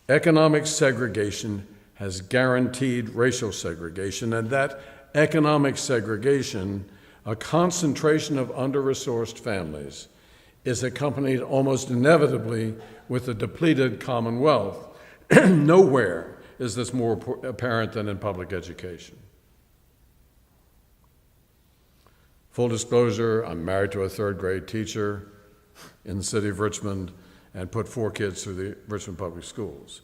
Economic segregation has guaranteed racial segregation, and that economic segregation, a concentration of under-resourced families, is accompanied almost inevitably with a depleted commonwealth. Nowhere is this more apparent than in public education. Full disclosure, I'm married to a third grade teacher in the city of Richmond and put 4 kids through the Richmond Public Schools.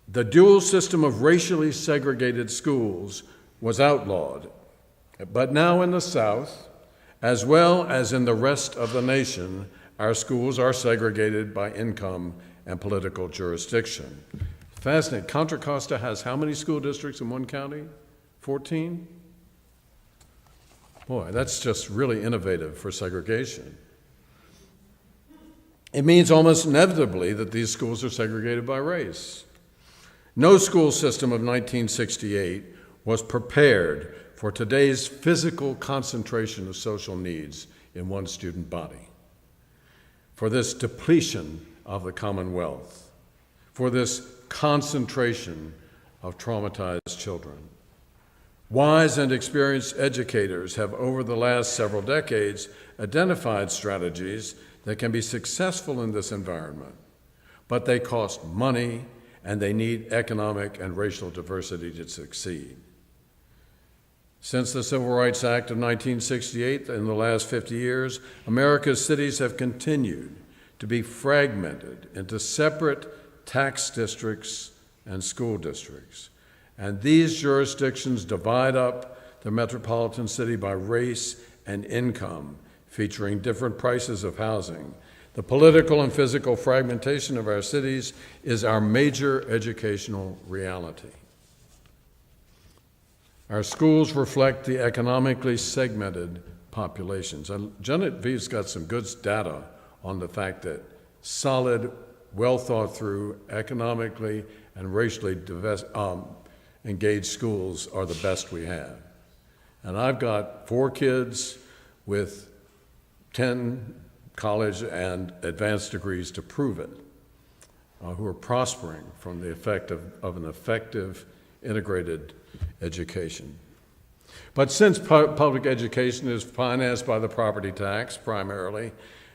The dual system of racially segregated schools was outlawed, but now in the South, as well as in the rest of the nation, our schools are segregated by income and political jurisdiction. Fascinating. Contra Costa has how many school districts in one county? 14? Boy, that's just really innovative for segregation. It means almost inevitably that these schools are segregated by race. No school system of 1968 was prepared for today's physical concentration of social needs in one student body, for this depletion of the commonwealth, for this concentration of traumatized children. Wise and experienced educators have, over the last several decades, identified strategies that can be successful in this environment, but they cost money and they need economic and racial diversity to succeed. Since the Civil Rights Act of 1968, in the last 50 years, America's cities have continued to be fragmented into separate tax districts and school districts. And these jurisdictions divide up the metropolitan city by race and income, featuring different prices of housing. The political and physical fragmentation of our cities is our major educational reality. Our schools reflect the economically segmented populations. Genevieve's got some good data on the fact that solid well thought through, economically and racially engaged schools are the best we have. And I've got 4 kids with 10 college and advanced degrees to prove it, who are prospering from the effect of an effective integrated education. But since public education is financed by the property tax primarily,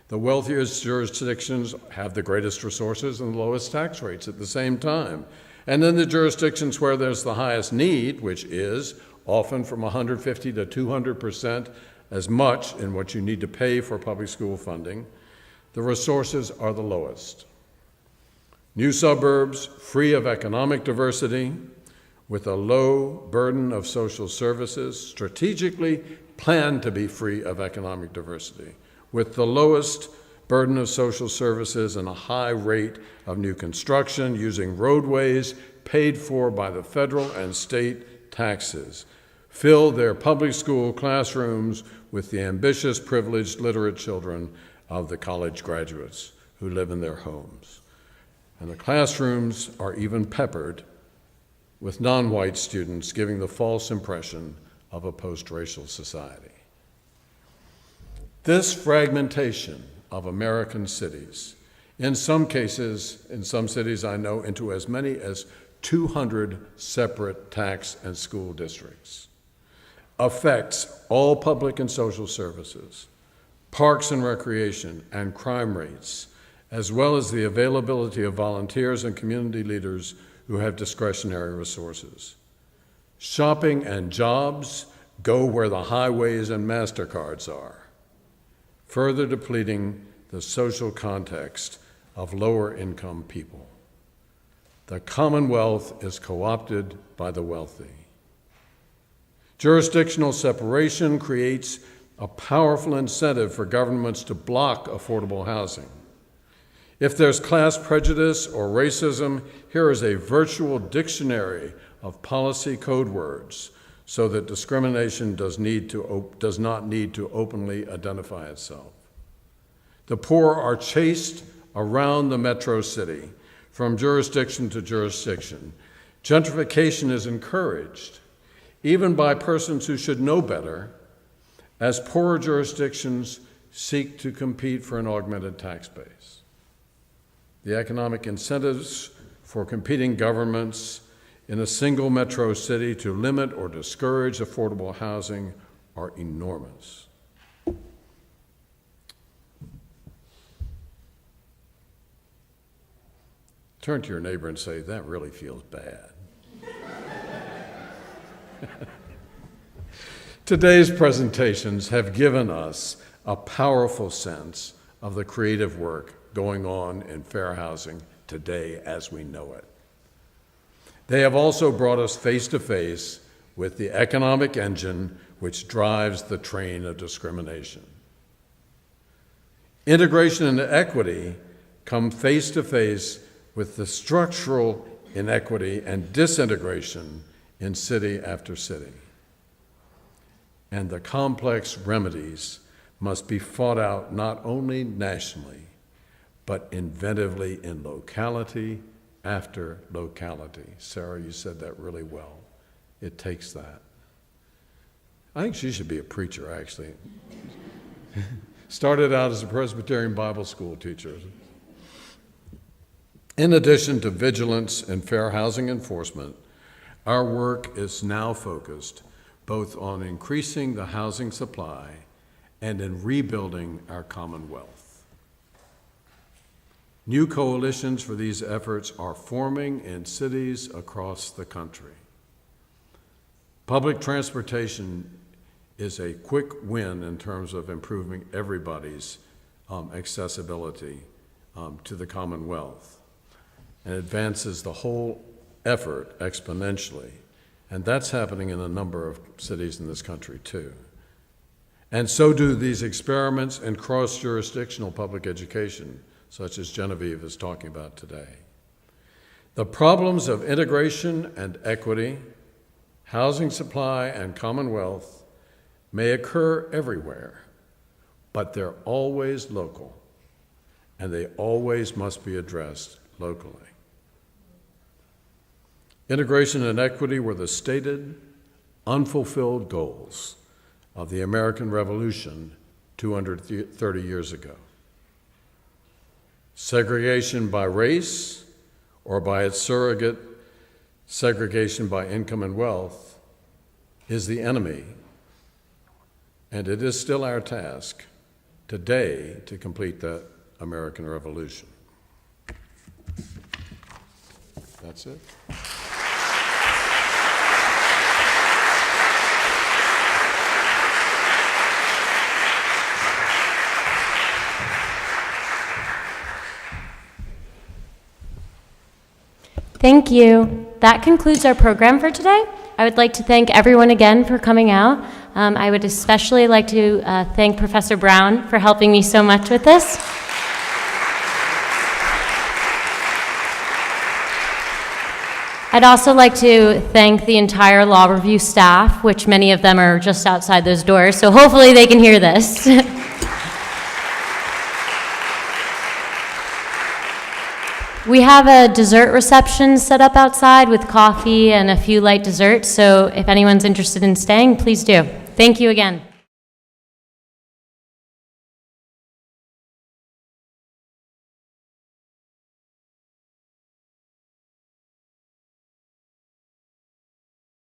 the wealthiest jurisdictions have the greatest resources and the lowest tax rates at the same time. And in the jurisdictions where there's the highest need, which is often from 150 to 200% as much in what you need to pay for public school funding, the resources are the lowest. New suburbs, free of economic diversity, with a low burden of social services, strategically planned to be free of economic diversity, with the lowest burden of social services and a high rate of new construction using roadways paid for by the federal and state taxes, fill their public school classrooms with the ambitious, privileged, literate children of the college graduates who live in their homes. And the classrooms are even peppered with non-white students, giving the false impression of a post-racial society. This fragmentation of American cities, in some cases, in some cities I know, into as many as 200 separate tax and school districts, affects all public and social services, parks and recreation, and crime rates, as well as the availability of volunteers and community leaders who have discretionary resources. Shopping and jobs go where the highways and MasterCards are, further depleting the social context of lower income people. The Commonwealth is co-opted by the wealthy. Jurisdictional separation creates a powerful incentive for governments to block affordable housing. If there's class prejudice or racism, here is a virtual dictionary of policy code words so that discrimination does not need to openly identify itself. The poor are chased around the metro city from jurisdiction to jurisdiction. Gentrification is encouraged, even by persons who should know better, as poorer jurisdictions seek to compete for an augmented tax base. The economic incentives for competing governments in a single metro city to limit or discourage affordable housing are enormous. Turn to your neighbor and say, "That really feels bad." Today's presentations have given us a powerful sense of the creative work going on in fair housing today as we know it. They have also brought us face to face with the economic engine which drives the train of discrimination. Integration and equity come face to face with the structural inequity and disintegration in city after city. And the complex remedies must be fought out not only nationally, but inventively in locality after locality. Sarah, you said that really well. It takes that. I think she should be a preacher, actually. Started out as a Presbyterian Bible school teacher. In addition to vigilance and fair housing enforcement, our work is now focused both on increasing the housing supply and in rebuilding our Commonwealth. New coalitions for these efforts are forming in cities across the country. Public transportation is a quick win in terms of improving everybody's accessibility to the Commonwealth, and advances the whole effort exponentially. And that's happening in a number of cities in this country too. And so do these experiments in cross-jurisdictional public education, such as Genevieve is talking about today. The problems of integration and equity, housing supply and commonwealth may occur everywhere, but they're always local. and they always must be addressed locally. Integration and equity were the stated, unfulfilled goals of the American Revolution 230 years ago. Segregation by race, or by its surrogate, segregation by income and wealth, is the enemy, and it is still our task today to complete that American Revolution. That's it. Thank you. That concludes our program for today. I would like to thank everyone again for coming out. I would especially like to thank Professor Brown for helping me so much with this. I'd also like to thank the entire Law Review staff, which many of them are just outside those doors, so hopefully they can hear this. We have a dessert reception set up outside with coffee and a few light desserts, so if anyone's interested in staying, please do. Thank you again.